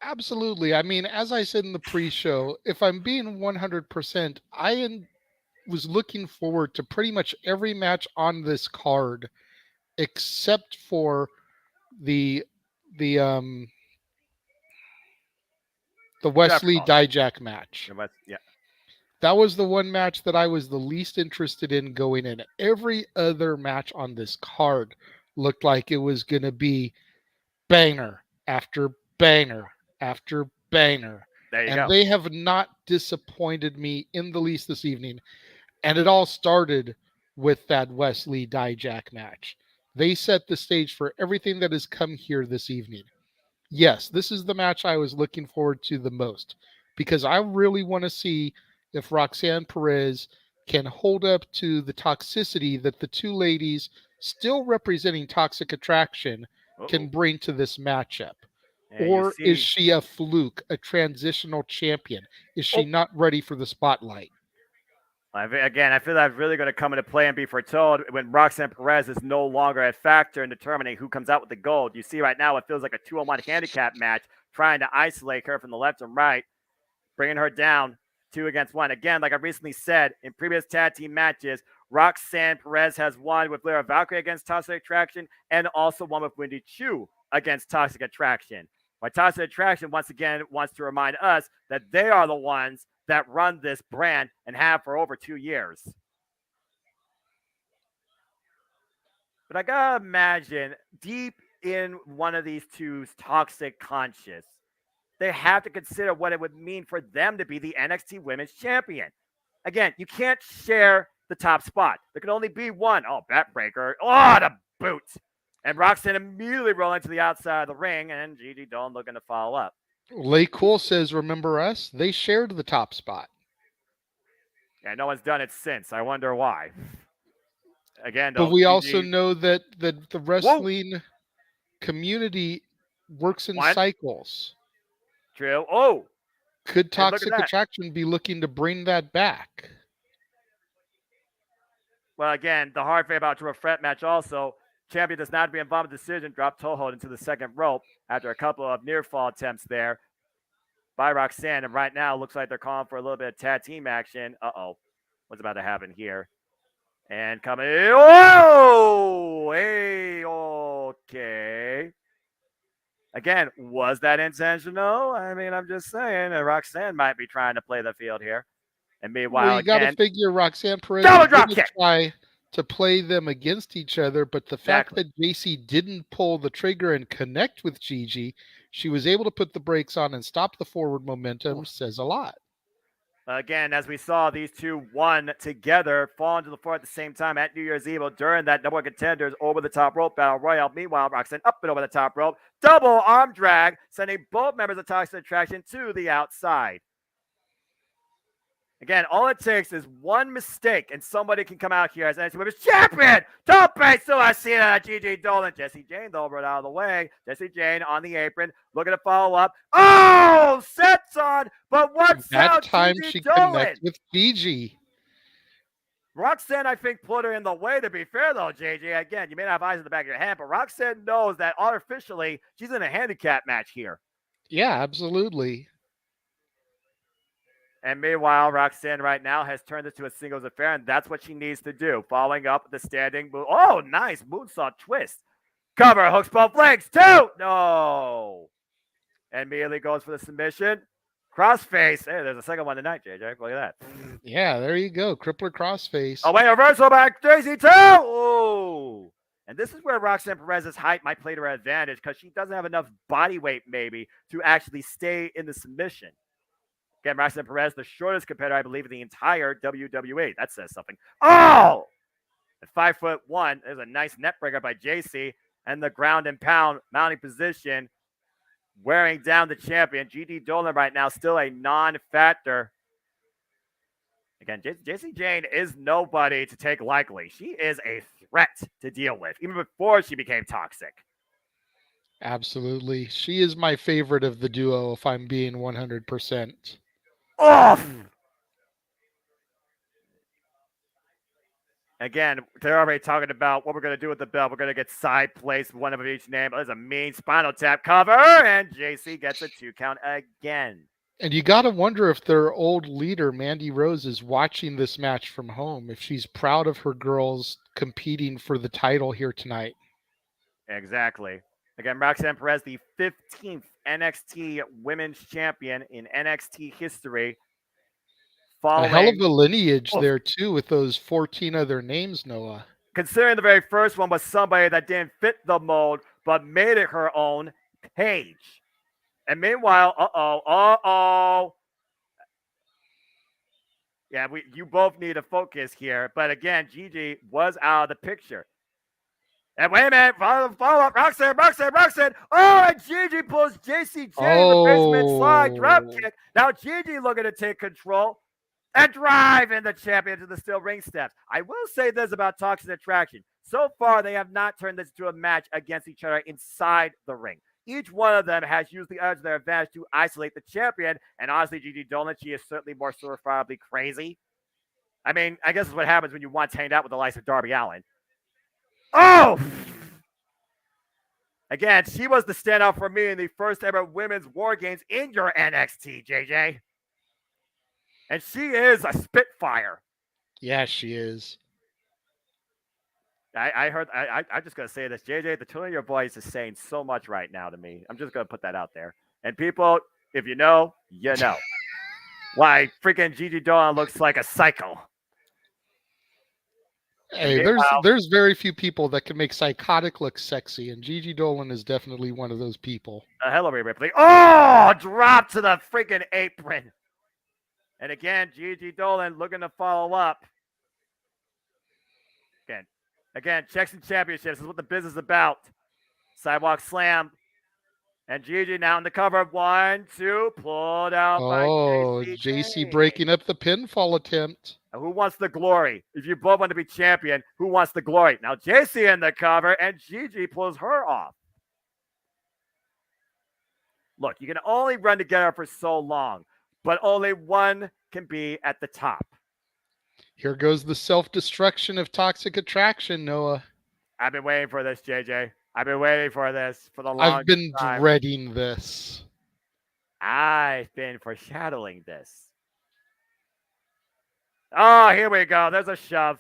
Absolutely. I mean, as I said in the pre-show, if I'm being 100%, I was looking forward to pretty much every match on this card, except for the Wesley Dijak match. Yeah. That was the one match that I was the least interested in going in. Every other match on this card looked like it was going to be banger after banger after banger. There you and go. They have not disappointed me in the least this evening. And it all started with that Wesley Dijak match. They set the stage for everything that has come here this evening. Yes, this is the match I was looking forward to the most, because I really want to see if Roxanne Perez can hold up to the toxicity that the two ladies still representing Toxic Attraction can bring to this matchup. Or is she a fluke, a transitional champion? Is she not ready for the spotlight? Again, I feel that's really going to come into play and be foretold when Roxanne Perez is no longer a factor in determining who comes out with the gold. You see right now it feels like a 2-on-1 handicap match, trying to isolate her from the left and right, bringing her down 2 against 1. Again, like I recently said, in previous tag team matches, Roxanne Perez has won with Lyra Valkyrie against Toxic Attraction and also won with Wendy Chu against Toxic Attraction. But Toxic Attraction, once again, wants to remind us that they are the ones that run this brand and have for over 2 years. But I gotta imagine deep in one of these two's toxic conscious, they have to consider what it would mean for them to be the NXT Women's Champion. Again, you can't share the top spot. There can only be one. Oh, backbreaker. Oh, the boot. And Roxanne immediately rolling to the outside of the ring, and Gigi Dolan looking to follow up. Lay Cool says, remember us? They shared the top spot. Yeah, no one's done it since. I wonder why. Again, though, but we also know that the wrestling community works in cycles. True. Oh, could Toxic Attraction be looking to bring that back? Well, again, the hard thing about a fret match also, champion does not be involved in the decision, drop toe hold into the second rope after a couple of near fall attempts there by Roxanne. And right now, it looks like they're calling for a little bit of tag team action. Uh-oh. What's about to happen here? And coming. Whoa! Hey, okay. Again, was that intentional? I mean, I'm just saying, Roxanne might be trying to play the field here. And meanwhile, Well, you got to again, figure Roxanne Perez double is drop going to kick. try to play them against each other, but the fact that JC didn't pull the trigger and connect with Gigi, she was able to put the brakes on and stop the forward momentum, says a lot. Again, as we saw, these two won together, falling to the floor at the same time at New Year's Eve during that number one contenders over the top rope battle royal. Meanwhile, Roxanne up and over the top rope, double arm drag, sending both members of Toxic Attraction to the outside. Again, all it takes is one mistake, and somebody can come out here as NXT Women's Champion. Tope Suicida, Gigi Dolan. Jessie Jane, though, right out of the way. Jessie Jane on the apron, looking to follow up. Oh, sets on, but what's That out time Gigi she Dolan? connects with Gigi. Roxanne, I think, put her in the way, to be fair, though, JJ. Again, you may not have eyes in the back of your head, but Roxanne knows that artificially she's in a handicap match here. Yeah, absolutely. And meanwhile, Roxanne right now has turned this to a singles affair, and that's what she needs to do. Following up the standing move. Oh, nice moonsault twist. Cover, hooks both legs, two. No. And immediately goes for the submission. Crossface. Hey, there's a second one tonight, JJ. Look at that. Yeah, there you go. Crippler crossface. Oh, wait, reversal back. Daisy, two. Oh. And this is where Roxanne Perez's height might play to her advantage because she doesn't have enough body weight, maybe, to actually stay in the submission. Again, Roxanne Perez, the shortest competitor, I believe, in the entire WWE. That says something. Oh! At 5'1", there's a nice net breaker by JC, and the ground and pound mounting position, wearing down the champion. Gigi Dolan right now still a non-factor. Again, JC Jane is nobody to take lightly. She is a threat to deal with, even before she became toxic. Absolutely. She is my favorite of the duo, if I'm being 100%. Off! Again, they're already talking about what we're going to do with the belt. We're going to get side placed, one of each name. There's a mean spinal tap cover, and JC gets a 2 count again. And you got to wonder if their old leader, Mandy Rose, is watching this match from home, if she's proud of her girls competing for the title here tonight. Exactly. Again, Roxanne Perez, the 15th NXT Women's Champion in NXT history. A hell of a lineage there, too, with those 14 other names, Noah. Considering the very first one was somebody that didn't fit the mold, but made it her own, Paige. And meanwhile, yeah, you both need to focus here. But again, Gigi was out of the picture. And wait a minute, follow up, Roxanne. Oh, and Gigi pulls JC Jane the basement slide drop kick. Now Gigi looking to take control and drive in the champion to the steel ring steps. I will say this about Toxic Attraction. So far, they have not turned this into a match against each other inside the ring. Each one of them has used the edge of their advantage to isolate the champion. And honestly, Gigi Dolan, she is certainly more certifiably crazy. I mean, I guess it's what happens when you once hanged out with the likes of Darby Allin. Oh! Again, she was the standout for me in the first ever women's War Games in your NXT, JJ. And she is a spitfire. Yeah, she is. I'm just going to say this. JJ, the tone of your voice is saying so much right now to me. I'm just going to put that out there. And people, if you know, you know. Why freaking Gigi Dolan looks like a psycho. Hey, there's very few people that can make psychotic look sexy, and Gigi Dolan is definitely one of those people. Hello, Ripley. Oh, drop to the freaking apron. And again, Gigi Dolan looking to follow up. Again, checks and championships is what the business is about. Sidewalk slam. And Gigi now in the cover. 1, 2, pulled out by JC breaking up the pinfall attempt. Who wants the glory? If you both want to be champion, who wants the glory? Now JC in the cover, and Gigi pulls her off. Look, you can only run together for so long, but only one can be at the top. Here goes the self-destruction of Toxic Attraction, Noah. I've been waiting for this, JJ. I've been waiting for this for the longest time. I've been dreading this. I've been foreshadowing this. Oh, here we go. There's a shove.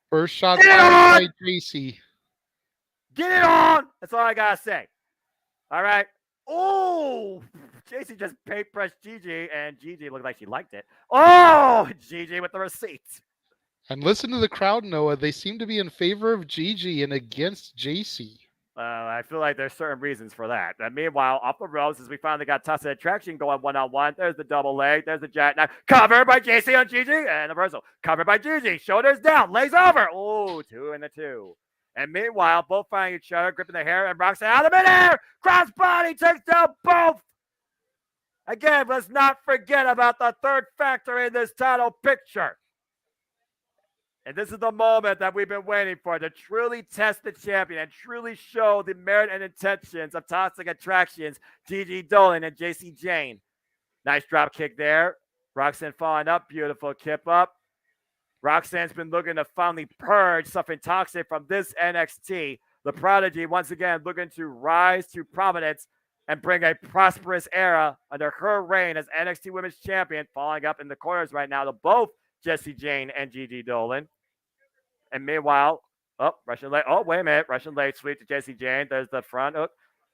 First shot by JC. Get it on! That's all I gotta say. All right. Oh, JC just paint pressed Gigi, and Gigi looked like she liked it. Oh, Gigi with the receipts. And listen to the crowd, Noah. They seem to be in favor of Gigi and against JC. I feel like there's certain reasons for that. And meanwhile, off the ropes, as we finally got Toxic Attraction going one-on-one, there's the double leg, there's the jackknife, covered by JC on Gigi, and the reversal, covered by Gigi, shoulders down, legs over. Oh, 2 and 2. And meanwhile, both fighting each other, gripping the hair, and Roxanne out of midair, crossbody takes down both. Again, let's not forget about the third factor in this title picture. And this is the moment that we've been waiting for, to truly test the champion and truly show the merit and intentions of Toxic Attractions, Gigi Dolan and JC Jane. Nice drop kick there. Roxanne following up. Beautiful kip up. Roxanne's been looking to finally purge something toxic from this NXT. The Prodigy, once again, looking to rise to prominence and bring a prosperous era under her reign as NXT Women's Champion, following up in the corners right now to both Jessie Jane and Gigi Dolan. And meanwhile, Russian leg. Oh, wait a minute. Russian leg sweep to Jessie Jane. There's the front hook.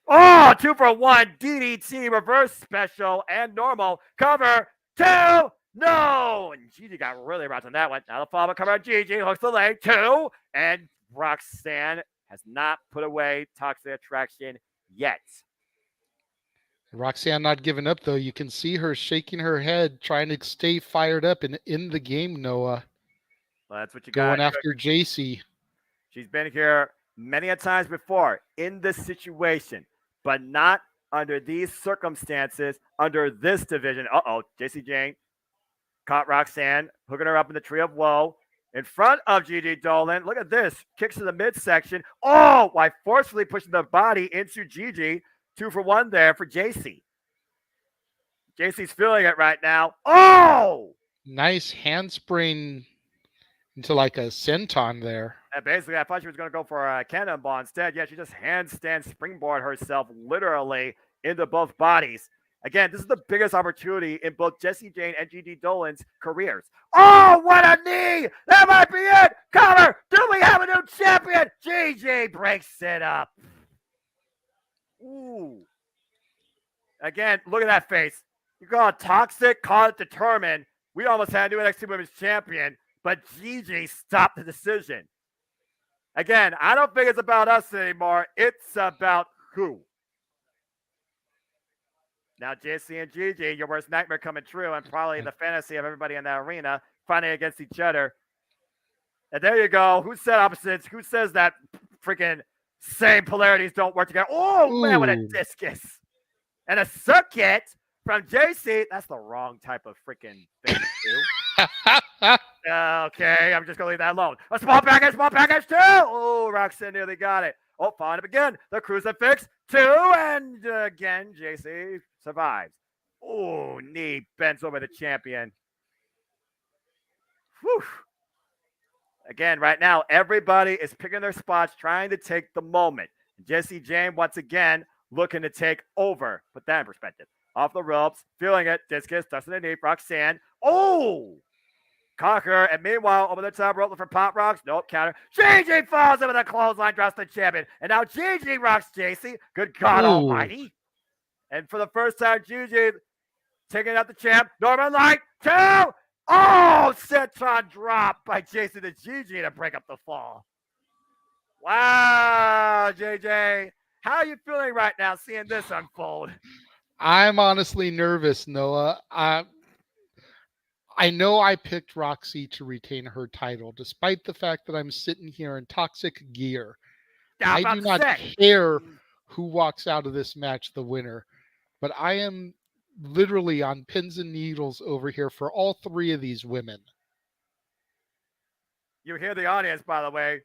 Oh, 2-for-1 DDT reverse special and normal. Cover 2. No. And Gigi got really rough on that one. Now the follow-up cover on Gigi. Hooks the leg. 2. And Roxanne has not put away Toxic Attraction yet. Roxanne not giving up, though. You can see her shaking her head, trying to stay fired up and in the game, Noah. Well, that's what you got. Going after JC. She's been here many a times before in this situation, but not under these circumstances, under this division. JC Jane caught Roxanne, hooking her up in the tree of woe in front of Gigi Dolan. Look at this. Kicks to the midsection. Oh, by forcefully pushing the body into Gigi. 2-for-1 there for JC. JC's feeling it right now. Oh! Nice handspring into like a senton there. And basically, I thought she was going to go for a cannonball instead. Yeah, she just handstand springboard herself literally into both bodies. Again, this is the biggest opportunity in both Jessie Jane and Gigi Dolan's careers. Oh, what a knee! That might be it! Cover! Do we have a new champion? Gigi breaks it up. Ooh. Again, look at that face. You call it toxic, call it determined. We almost had a new NXT Women's Champion, but Gigi stopped the decision. Again, I don't think it's about us anymore. It's about who. Now, JC and Gigi, your worst nightmare coming true, and probably the fantasy of everybody in that arena fighting against each other. And there you go. Who said opposites? Who says that freaking same polarities don't work together? Oh, man, what a discus. And a circuit from JC. That's the wrong type of freaking thing to do. Okay, I'm just going to leave that alone. A small package, too. Oh, Roxanne nearly got it. Oh, following up again. The crucifix, 2. And again, JC survives. Oh, knee bends over the champion. Whew. Again, right now, everybody is picking their spots, trying to take the moment. Jessie Jane, once again, looking to take over. Put that in perspective. Off the ropes, feeling it. Discus, dusting the knee. Roxanne. Oh! Conquer, and meanwhile, over the top rope for Pop Rocks. Nope, counter. Gigi falls in with a clothesline, drops the champion. And now Gigi rocks JC. Good God almighty. And for the first time, Gigi taking out the champ. Norman Light, 2. Oh, senton drop by Jason to Gigi to break up the fall. Wow, JJ. How are you feeling right now seeing this unfold? I'm honestly nervous, Noah. I know I picked Roxy to retain her title, despite the fact that I'm sitting here in toxic gear. I do not care who walks out of this match the winner, but I am literally on pins and needles over here for all 3 of these women. You hear the audience, by the way.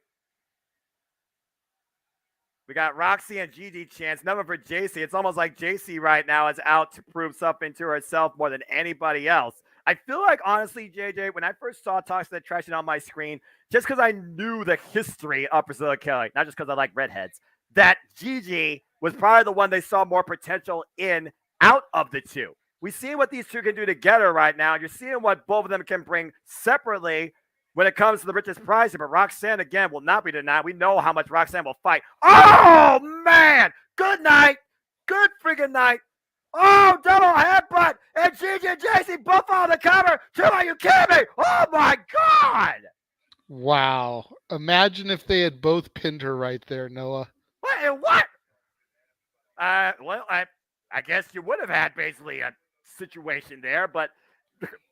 We got Roxy and Gigi chance, number for JC. It's almost like JC right now is out to prove something to herself more than anybody else. I feel like, honestly, JJ, when I first saw Toxic Attraction on my screen, just because I knew the history of Priscilla Kelly, not just because I like redheads, that Gigi was probably the one they saw more potential in out of the 2. We see what these 2 can do together right now. You're seeing what both of them can bring separately when it comes to the richest prize. But Roxanne, again, will not be denied. We know how much Roxanne will fight. Oh, man! Good night! Good freaking night. Oh, double headbutt. And Gigi and JC both on the cover. Are you kidding me? Oh, my God. Wow. Imagine if they had both pinned her right there, Noah. What? Well, I guess you would have had basically a situation there, but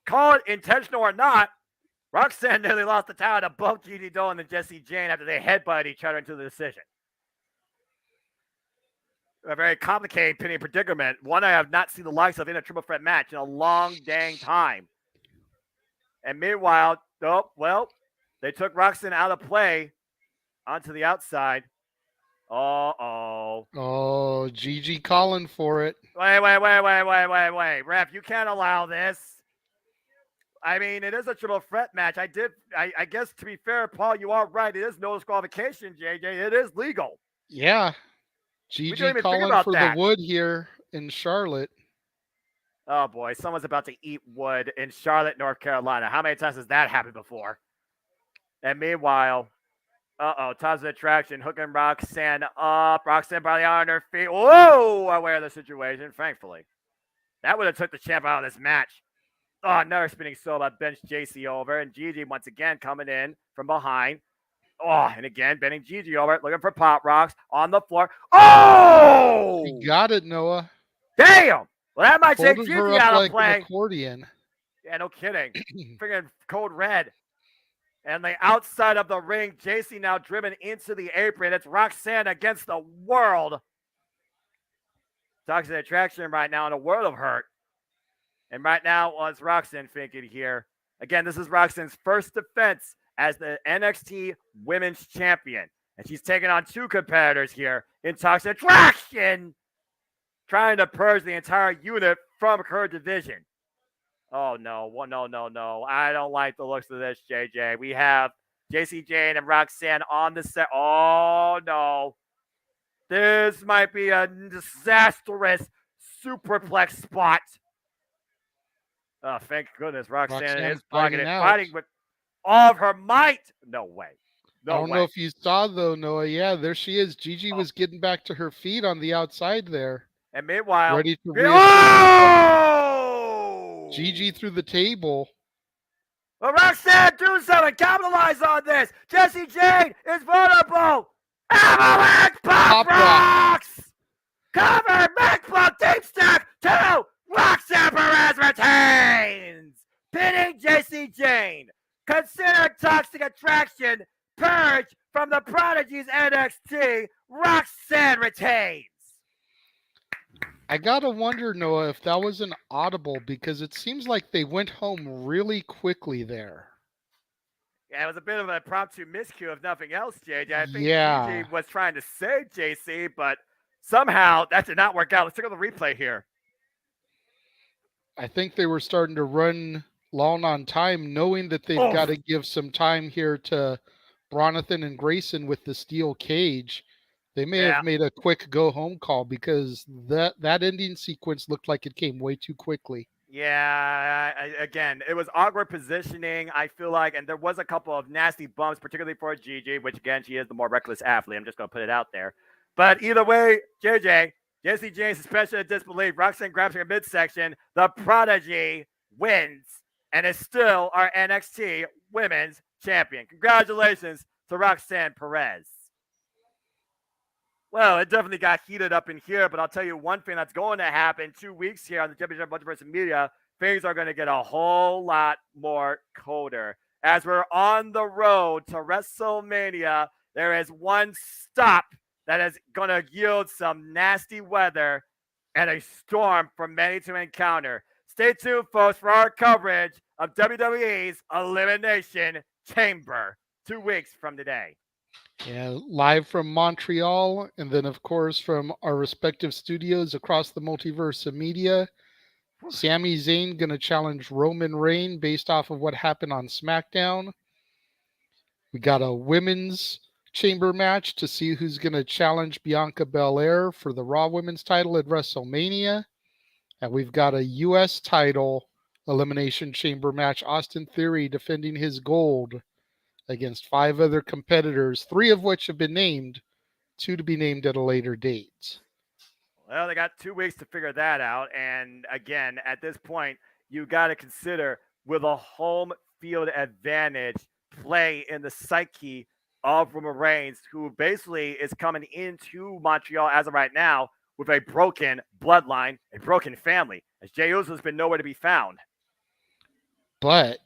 call it intentional or not, Roxanne nearly lost the title to both Gigi Dolan and Jessie Jane after they headbutted each other into the decision. A very complicated pinning predicament. One I have not seen the likes of in a triple threat match in a long dang time. And meanwhile, they took Roxanne out of play onto the outside. Oh, Gigi calling for it. Wait. Ref, you can't allow this. I mean, it is a triple threat match. I guess, to be fair, Paul, you are right. It is no disqualification, JJ. It is legal. Yeah. Gigi calling for the wood here in Charlotte. Oh, boy. Someone's about to eat wood in Charlotte, North Carolina. How many times has that happened before? And meanwhile, times of attraction, hooking Roxanne up. Roxanne barely on her feet. Whoa! Aware of the situation, thankfully. That would have took the champ out of this match. Oh, another spinning solo bench JC over. And Gigi once again coming in from behind. Oh, and again, bending Gigi over, looking for pop rocks on the floor. Oh! You got it, Noah. Damn! Well, that might take Folded Gigi her up out like of play. an accordion. Yeah, no kidding. Freaking code red. And the outside of the ring, JC now driven into the apron. It's Roxanne against the world. Toxic attraction right now in a world of hurt. And right now, what's Roxanne thinking here? Again, this is Roxanne's first defense as the NXT Women's Champion. And she's taking on two competitors here in Toxic Attraction, trying to purge the entire unit from her division. Oh, no. No. I don't like the looks of this, JJ. We have JC Jane and Roxanne on the set. Oh, no. This might be a disastrous superplex spot. Oh, thank goodness. Roxanne is blocking it, fighting with all of her might. No way. I don't know if you saw, though, Noah. Yeah, there she is. Gigi was getting back to her feet on the outside there. And meanwhile, ready to Gigi through the table. Well, Roxanne, do something. Capitalize on this. Jessie Jane is vulnerable. Avalanche pop rocks. Cover, back block, deep stack, 2. Roxanne Perez retains. Pinning Jessie Jane. Consider Toxic Attraction purged from the Prodigy's NXT. Roxanne retains. I gotta wonder, Noah, if that was an audible, because it seems like they went home really quickly there. Yeah, it was a bit of an impromptu miscue, if nothing else, JJ. I think Gigi was trying to save JC, but somehow that did not work out. Let's take a look at the replay here. I think they were starting to run long on time, knowing that they've got to give some time here to Bronathan and Grayson with the steel cage. They may have made a quick go-home call because that ending sequence looked like it came way too quickly. Yeah, again, it was awkward positioning, I feel like, and there was a couple of nasty bumps, particularly for Gigi, which, again, she is the more reckless athlete. I'm just going to put it out there. But either way, JJ, Jessie Jane suspension of disbelief. Roxanne grabs her midsection. The Prodigy wins and is still our NXT Women's Champion. Congratulations to Roxanne Perez. Well, it definitely got heated up in here, but I'll tell you one thing that's going to happen 2 weeks here on the Championship Multiverse Media. Things are going to get a whole lot more colder. As we're on the road to WrestleMania, there is one stop that is going to yield some nasty weather and a storm for many to encounter. Stay tuned, folks, for our coverage of WWE's Elimination Chamber 2 weeks from today. Yeah, live from Montreal, and then, of course, from our respective studios across the multiverse of media. Sami Zayn going to challenge Roman Reigns based off of what happened on SmackDown. We got a women's chamber match to see who's going to challenge Bianca Belair for the Raw Women's title at WrestleMania. And we've got a U.S. title elimination chamber match. Austin Theory defending his gold against 5 other competitors, 3 of which have been named, 2 to be named at a later date. Well, they got 2 weeks to figure that out. And again, at this point, you got to consider will a home field advantage play in the psyche of Roman Reigns, who basically is coming into Montreal as of right now with a broken bloodline, a broken family, as Jey Uso's been nowhere to be found. But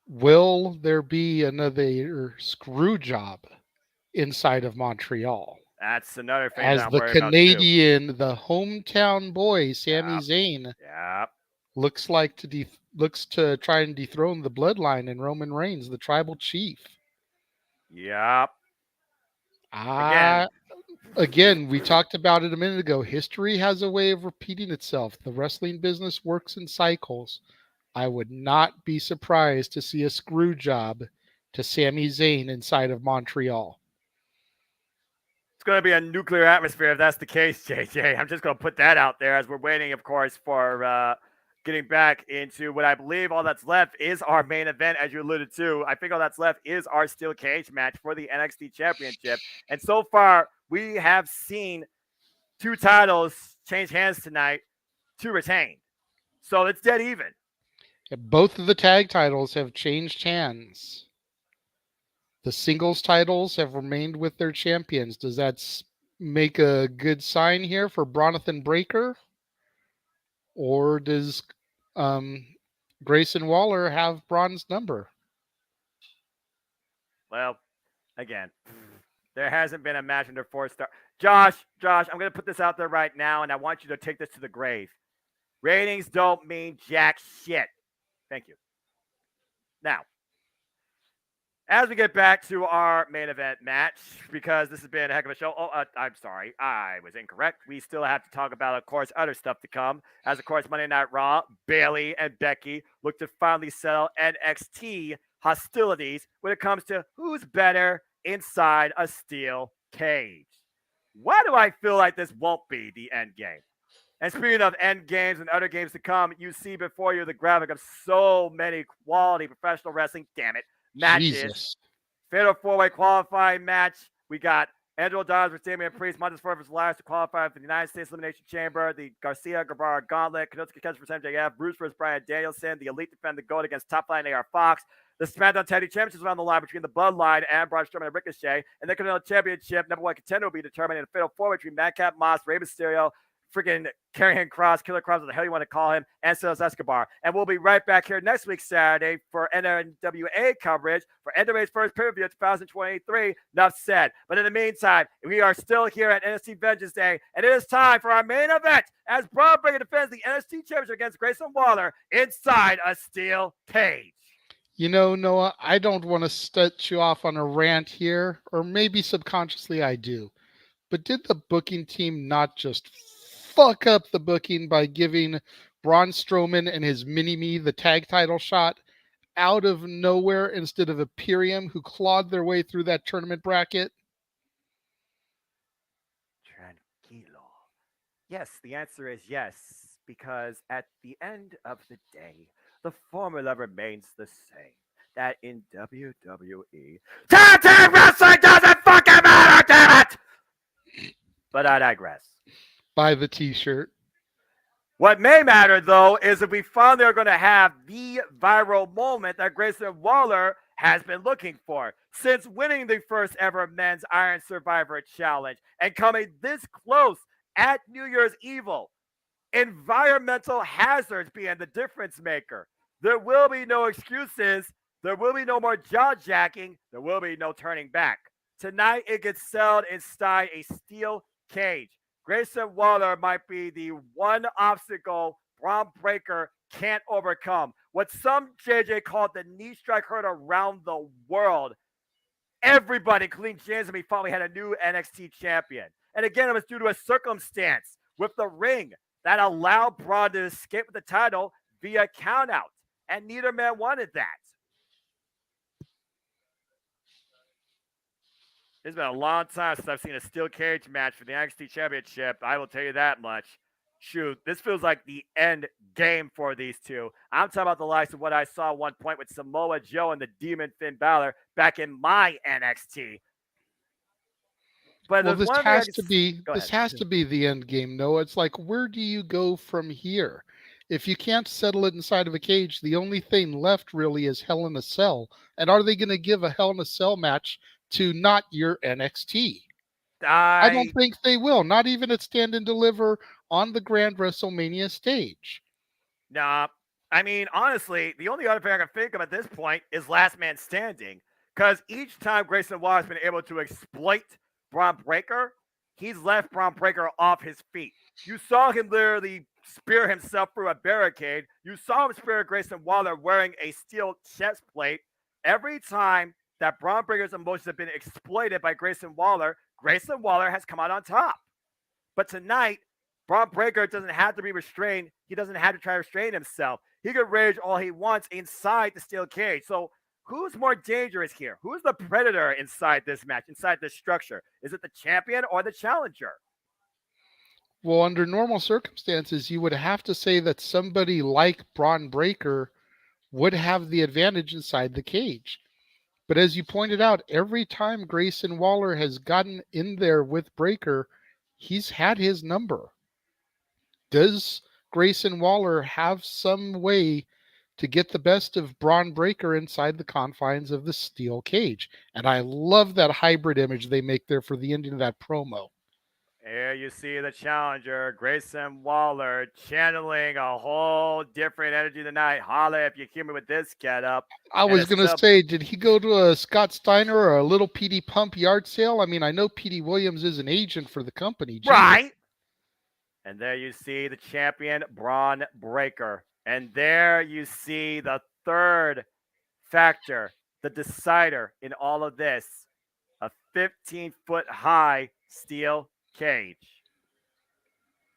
will there be another screw job inside of Montreal? That's another thing As that I'm the worried about too. Canadian, the hometown boy, Sami Yep. Zayn, Yep. looks to try and dethrone the bloodline and Roman Reigns, the tribal chief. Yep. Again, we talked about it a minute ago. History has a way of repeating itself. The wrestling business works in cycles. I would not be surprised to see a screw job to Sami Zayn inside of Montreal. It's going to be a nuclear atmosphere if that's the case, JJ. I'm just going to put that out there as we're waiting, of course, for getting back into what I believe all that's left is our main event, as you alluded to. I think all that's left is our steel cage match for the NXT Championship. And so far, we have seen 2 titles change hands tonight to retain. So it's dead even. Both of the tag titles have changed hands. The singles titles have remained with their champions. Does that make a good sign here for Bronathan Breakker? Or does Grayson Waller have Braun's number? Well, again, there hasn't been a match under 4-star. Josh, I'm going to put this out there right now, and I want you to take this to the grave. Ratings don't mean jack shit. Thank you. Now, as we get back to our main event match, because this has been a heck of a show. I'm sorry. I was incorrect. We still have to talk about, of course, other stuff to come. As, of course, Monday Night Raw, Bayley and Becky look to finally settle NXT hostilities when it comes to who's better inside a steel cage. Why do I feel like this won't be the end game? And speaking of end games and other games to come, you see before you the graphic of so many quality professional wrestling, matches. Jesus. Fatal 4-way qualifying match. We got Angelo Dawes versus Damian Priest, Montez Ford versus Elias to qualify for the United States Elimination Chamber, the Garcia Guevara Gauntlet, Kanutsuki Kenta versus MJF, Bruce versus Bryan Danielson, the Elite defend the gold against Top Line AR Fox, the SmackDown Tag Team Championships around the line between the Bloodline and Braun Strowman and Ricochet, and the Continental Championship #1 contender will be determined in a fatal 4-way between Madcap Moss, Rey Mysterio, freaking Karrion Kross, Killer Kross, what the hell you want to call him, and Silas Escobar. And we'll be right back here next week, Saturday, for NWA coverage for NWA's first pay-per-view of 2023. Enough said. But in the meantime, we are still here at NXT Vengeance Day, and it is time for our main event as Braun Breakker defends the NXT Championship against Grayson Waller inside a steel cage. You know, Noah, I don't want to set you off on a rant here, or maybe subconsciously I do. But did the booking team not just fuck up the booking by giving Braun Strowman and his mini-me the tag title shot out of nowhere instead of Imperium, who clawed their way through that tournament bracket? Tranquilo. Yes, the answer is yes, because at the end of the day, the formula remains the same. That in WWE, tag team wrestling doesn't fucking matter, damn it! But I digress. Buy the t-shirt. What may matter, though, is if we finally are going to have the viral moment that Grayson Waller has been looking for since winning the first ever men's Iron Survivor Challenge and coming this close at New Year's Evil. Environmental hazards being the difference maker. There will be no excuses. There will be no more jaw-jacking. There will be no turning back. Tonight, it gets settled inside a steel cage. Grayson Waller might be the one obstacle Braun Breakker can't overcome. What some JJ called the knee strike heard around the world. Everybody, including James and me, thought we had a new NXT champion. And again, it was due to a circumstance with the ring that allowed Braun to escape with the title via countout. And neither man wanted that. It's been a long time since I've seen a steel cage match for the NXT Championship. I will tell you that much. Shoot, this feels like the end game for these two. I'm talking about the likes of what I saw at one point with Samoa Joe and the Demon Finn Balor back in my NXT. But Well, there's this one thing I has can to s- be Go this ahead. has to be the end game, Noah. It's like, where do you go from here? If you can't settle it inside of a cage, the only thing left really is Hell in a Cell. And are they going to give a Hell in a Cell match to not your NXT? I don't I think they will. Not even at Stand and Deliver on the Grand WrestleMania stage. Nah. I mean, honestly, the only other thing I can think of at this point is Last Man Standing. Because each time Grayson Waller's been able to exploit Braun Breaker, he's left Braun Breaker off his feet. You saw him literally spear himself through a barricade. You saw him spear Grayson Waller wearing a steel chest plate. Every time that Braun Breaker's emotions have been exploited by Grayson Waller has come out on top. But tonight, Braun Breaker doesn't have to be restrained. He doesn't have to try to restrain himself. He can rage all he wants inside the steel cage. So who's more dangerous here? Who's the predator inside this match, inside this structure? Is it the champion or the challenger? Well, under normal circumstances, you would have to say that somebody like Braun Breaker would have the advantage inside the cage. But as you pointed out, every time Grayson Waller has gotten in there with Breaker, he's had his number. Does Grayson Waller have some way to get the best of Braun Breaker inside the confines of the steel cage? And I love that hybrid image they make there for the ending of that promo. Here you see the challenger, Grayson Waller, channeling a whole different energy tonight. Holla if you hear me with this get up. I was going to say, did he go to a Scott Steiner or a little PD Pump yard sale? I mean, I know PD Williams is an agent for the company. Jesus. Right. And there you see the champion, Braun Breaker. And there you see the third factor, the decider in all of this, a 15-foot high steel cage.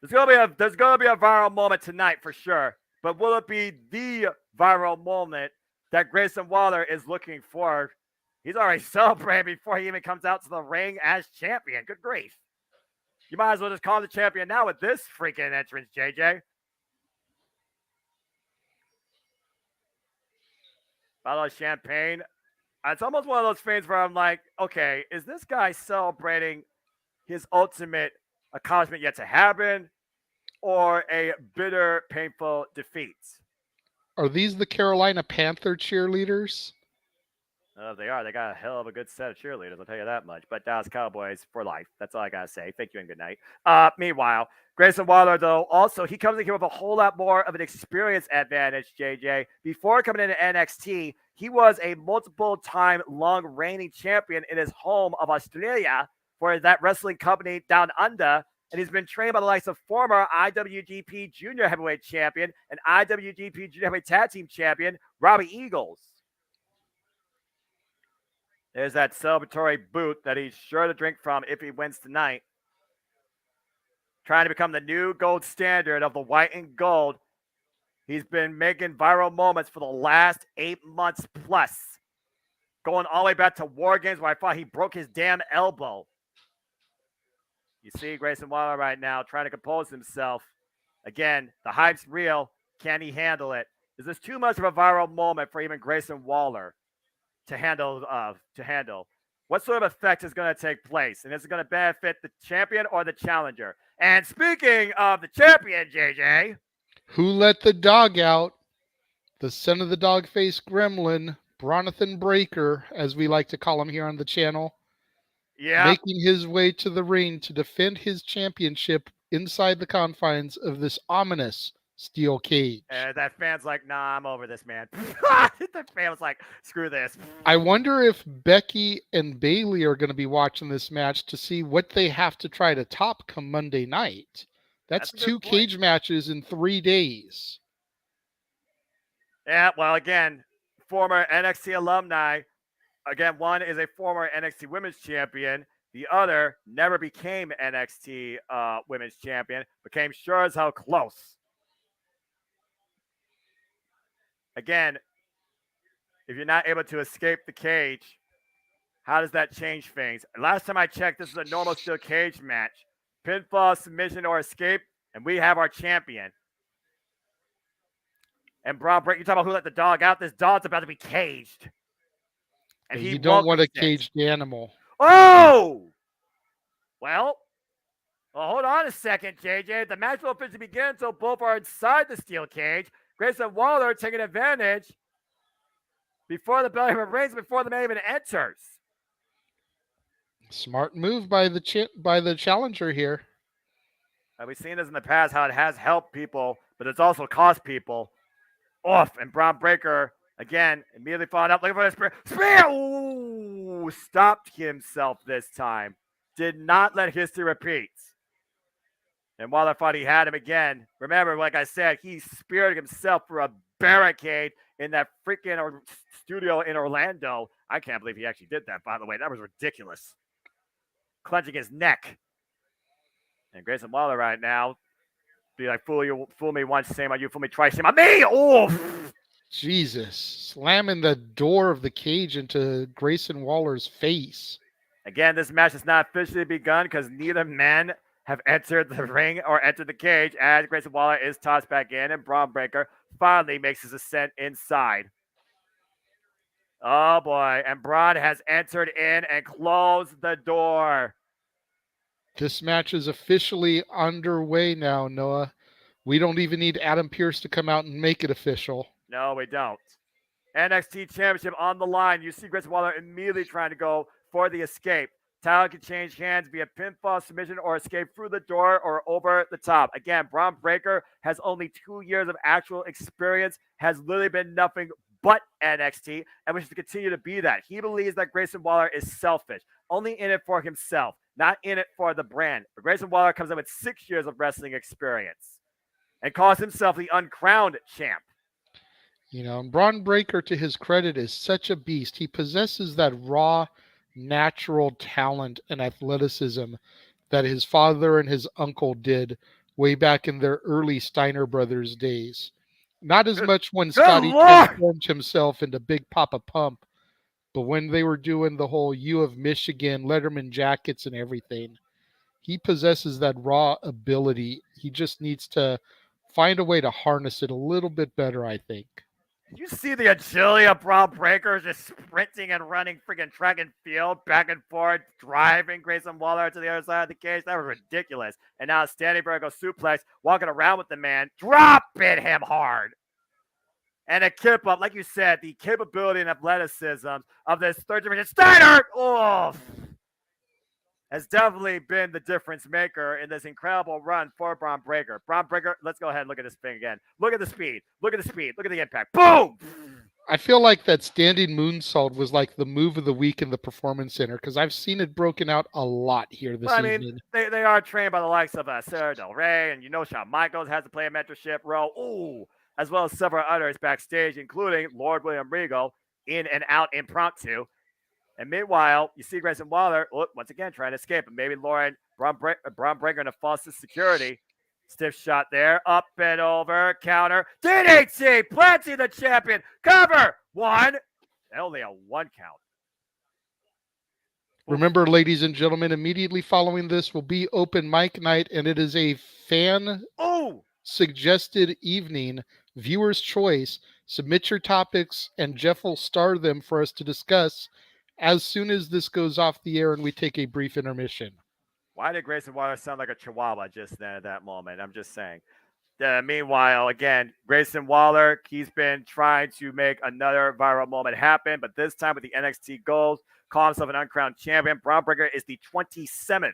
There's gonna be a viral moment tonight for sure. But will it be the viral moment that Grayson Waller is looking for? He's already celebrating before he even comes out to the ring as champion. Good grief. You might as well just call him the champion now with this freaking entrance, JJ. Bottle of champagne. It's almost one of those things where I'm like, okay, is this guy celebrating his ultimate accomplishment yet to happen or a bitter, painful defeat? Are these the Carolina Panther cheerleaders? They are. They got a hell of a good set of cheerleaders, I'll tell you that much. But Dallas Cowboys for life. That's all I got to say. Thank you and good night. Meanwhile, Grayson Waller, though, also, he comes in here with a whole lot more of an experience advantage, JJ. Before coming into NXT, he was a multiple-time long-reigning champion in his home of Australia for that wrestling company down under. And he's been trained by the likes of former IWGP Junior Heavyweight Champion and IWGP Junior Heavyweight Tag Team Champion, Robbie Eagles. There's that celebratory boot that he's sure to drink from if he wins tonight. Trying to become the new gold standard of the white and gold. He's been making viral moments for the last 8 months plus. Going all the way back to War Games where I thought he broke his damn elbow. You see Grayson Waller right now trying to compose himself. Again, the hype's real. Can he handle it? Is this too much of a viral moment for even Grayson Waller to handle? What sort of effect is going to take place? And is it going to benefit the champion or the challenger? And speaking of the champion, JJ. Who let the dog out? The son of the dog-faced gremlin, Bronathan Breaker, as we like to call him here on the channel. Yeah. Making his way to the ring to defend his championship inside the confines of this ominous steel cage. That fan's like, nah, I'm over this, man. That fan was like, screw this. I wonder if Becky and Bayley are going to be watching this match to see what they have to try to top come Monday night. That's 2 cage matches in 3 days. Yeah, well, again, former NXT alumni. Again, one is a former NXT Women's Champion. The other never became NXT Women's Champion, became sure as hell close. Again, if you're not able to escape the cage, how does that change things? Last time I checked, this is a normal steel cage match. Pinfall, submission, or escape, and we have our champion. And Braun Breaker, you talk about who let the dog out. This dog's about to be caged. And you don't want a caged animal. Oh! Well, hold on a second, JJ. The match will officially begin until both are inside the steel cage. Grayson Waller taking advantage before the bell even rings, before the man even enters. Smart move by the challenger here. We've seen this in the past, how it has helped people, but it's also cost people. Off, and Braun Breaker, again, immediately followed up, looking for the spear. Spear! Ooh, stopped himself this time. Did not let history repeat. And Waller thought he had him again. Remember, like I said, he speared himself through a barricade in that freaking studio in Orlando. I can't believe he actually did that, by the way. That was ridiculous. Clenching his neck. And Grayson Waller right now, be like, fool me once, shame on you. Fool me twice, shame on me. Oh, Jesus. Slamming the door of the cage into Grayson Waller's face. Again, this match has not officially begun because neither men have entered the ring or entered the cage as Grayson Waller is tossed back in and Braun Breaker finally makes his ascent inside. Oh boy, and Braun has entered in and closed the door. This match is officially underway now, Noah. We don't even need Adam Pearce to come out and make it official. No, we don't. NXT Championship on the line. You see Grayson Waller immediately trying to go for the escape. Title can change hands via pinfall, submission, or escape through the door or over the top. Again, Braun Breaker has only 2 years of actual experience, has literally been nothing but NXT, and wishes to continue to be that. He believes that Grayson Waller is selfish, only in it for himself, not in it for the brand. But Grayson Waller comes in with 6 years of wrestling experience and calls himself the uncrowned champ. You know, and Braun Breaker, to his credit, is such a beast. He possesses that raw, natural talent and athleticism that his father and his uncle did way back in their early Steiner Brothers days. Not as much when Scotty transformed himself into Big Papa Pump, but when they were doing the whole U of Michigan, Letterman jackets and everything. He possesses that raw ability. He just needs to find a way to harness it a little bit better, I think. You see the agility of Braun Breaker just sprinting and running freaking track and field, back and forth, driving Grayson Waller to the other side of the cage. That was ridiculous. And now standing vertical suplex, walking around with the man, dropping him hard. And a kip up, like you said, the capability and athleticism of this third division Steiner has definitely been the difference maker in this incredible run for Braun Breaker. Braun Breaker, let's go ahead and look at this thing again. Look at the speed. Look at the speed. Look at the impact. Boom! I feel like that standing moonsault was like the move of the week in the Performance Center because I've seen it broken out a lot here this evening. They are trained by the likes of Sarah Del Rey, and Shawn Michaels has to play a mentorship role. Ooh, as well as several others backstage, including Lord William Regal, in and out impromptu. And meanwhile, you see Grayson Waller, once again, trying to escape. And maybe Braun Breaker in a false security. Stiff shot there. Up and over. Counter. DDT. Planting the champion. Cover. One. Only a 1 count. Remember, ladies and gentlemen, immediately following this will be open mic night, and it is a fan-suggested evening, viewer's choice. Submit your topics, and Jeff will star them for us to discuss as soon as this goes off the air and we take a brief intermission. Why did Grayson Waller sound like a chihuahua just then at that moment? I'm just saying. Meanwhile, again, Grayson Waller, he's been trying to make another viral moment happen, but this time with the NXT Gold, call himself an uncrowned champion. Braun Breaker is the 27th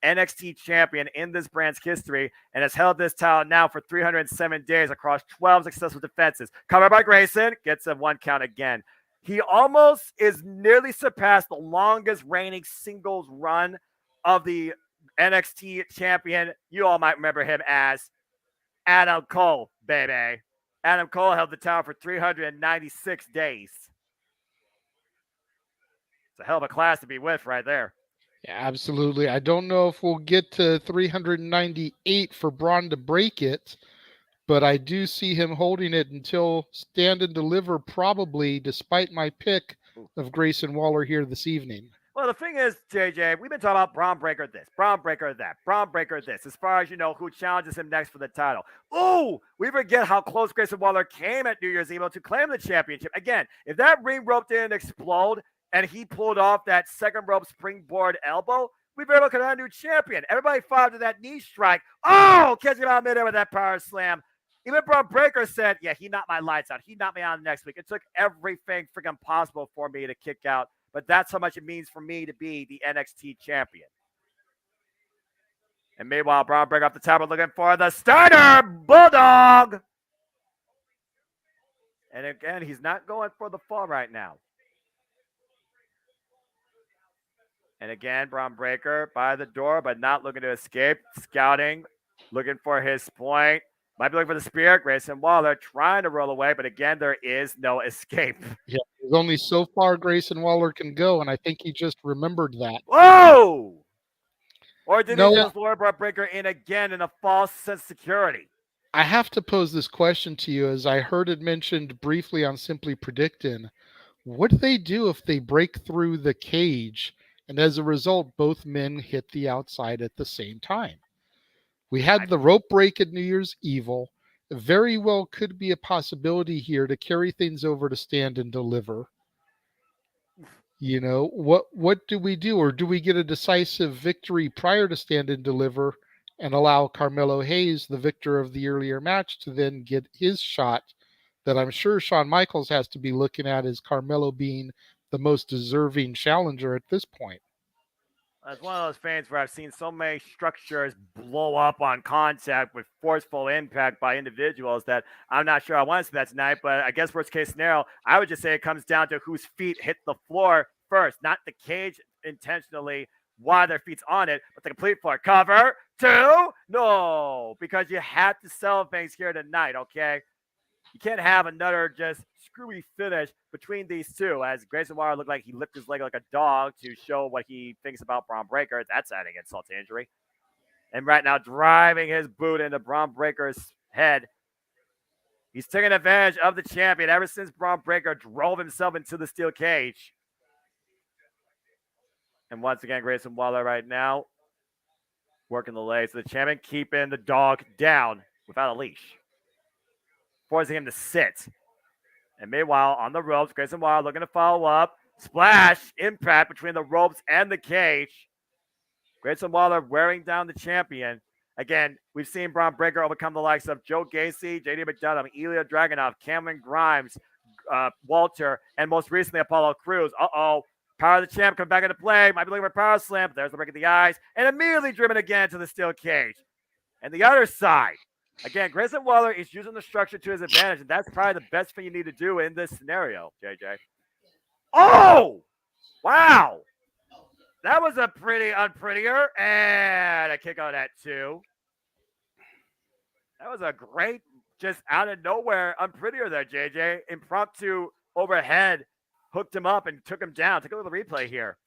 NXT champion in this brand's history and has held this title now for 307 days across 12 successful defenses. Covered by Grayson, gets a 1 count again. He almost is nearly surpassed the longest reigning singles run of the NXT champion. You all might remember him as Adam Cole, baby. Adam Cole held the title for 396 days. It's a hell of a class to be with right there. Yeah, absolutely. I don't know if we'll get to 398 for Braun to break it, but I do see him holding it until Stand and Deliver, probably, despite my pick of Grayson Waller here this evening. Well, the thing is, JJ, we've been talking about Braun Breaker this, Braun Breaker that, Braun Breaker this, as far as who challenges him next for the title. Ooh, we forget how close Grayson Waller came at New Year's Eve to claim the championship. Again, if that ring rope didn't explode and he pulled off that second rope springboard elbow, we very well could have a new champion. Everybody fought to that knee strike. Oh, catching him out midair with that power slam. Even Braun Breaker said, yeah, he knocked my lights out. He knocked me out next week. It took everything freaking possible for me to kick out. But that's how much it means for me to be the NXT champion. And meanwhile, Braun Breaker off the top looking for the starter Bulldog. And again, he's not going for the fall right now. And again, Braun Breaker by the door, but not looking to escape. Scouting, looking for his point. Might be looking for the spear. Grayson Waller trying to roll away, but again, there is no escape. Yeah, there's only so far Grayson Waller can go, and I think he just remembered that. Whoa! Or did he just lure Braun Breaker in again in a false sense of security? I have to pose this question to you, as I heard it mentioned briefly on Simply Predictin'. What do they do if they break through the cage, and as a result, both men hit the outside at the same time? We had the rope break at New Year's Evil. Very well could be a possibility here to carry things over to Stand and Deliver. You know, what do we do? Or do we get a decisive victory prior to Stand and Deliver and allow Carmelo Hayes, the victor of the earlier match, to then get his shot that I'm sure Shawn Michaels has to be looking at as Carmelo being the most deserving challenger at this point? As one of those fans where I've seen so many structures blow up on contact with forceful impact by individuals that I'm not sure I want to see that tonight. But I guess worst case scenario, I would just say it comes down to whose feet hit the floor first, not the cage intentionally while their feet's on it, but the complete floor. Cover, 2, no, because you have to sell things here tonight, okay? You can't have another just screwy finish between these two, as Grayson Waller looked like he lifted his leg like a dog to show what he thinks about Braun Breaker. That's adding insult to injury. And right now, driving his boot into Braun Breaker's head. He's taking advantage of the champion ever since Braun Breaker drove himself into the steel cage. And once again, Grayson Waller right now working the legs. So the champion keeping the dog down without a leash, forcing him to sit. And meanwhile, on the ropes, Grayson Waller looking to follow up. Splash, impact between the ropes and the cage. Grayson Waller wearing down the champion. Again, we've seen Braun Breaker overcome the likes of Joe Gacy, JD McDonough, Ilya Dragunov, Cameron Grimes, Walter, and most recently Apollo Crews. Power of the champ come back into play. Might be looking for a power slam, but there's the break of the eyes. And immediately driven again to the steel cage. And the other side. Again, Grayson Waller is using the structure to his advantage, and that's probably the best thing you need to do in this scenario, JJ. Oh! Wow! That was a pretty unprettier, and a kick out at 2. That was a great, just out of nowhere, unprettier there, JJ. Impromptu overhead, hooked him up and took him down. Take a look at the replay here.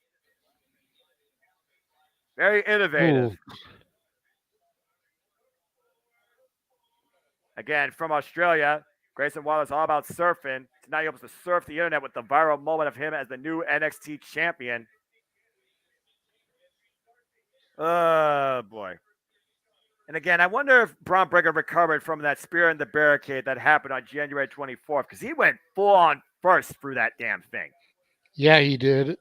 Very innovative. Ooh. Again, from Australia, Grayson Waller's all about surfing. Tonight he hopes to surf the internet with the viral moment of him as the new NXT champion. Oh, boy. And again, I wonder if Braun Breaker recovered from that spear in the barricade that happened on January 24th, because he went full on first through that damn thing. Yeah, he did. It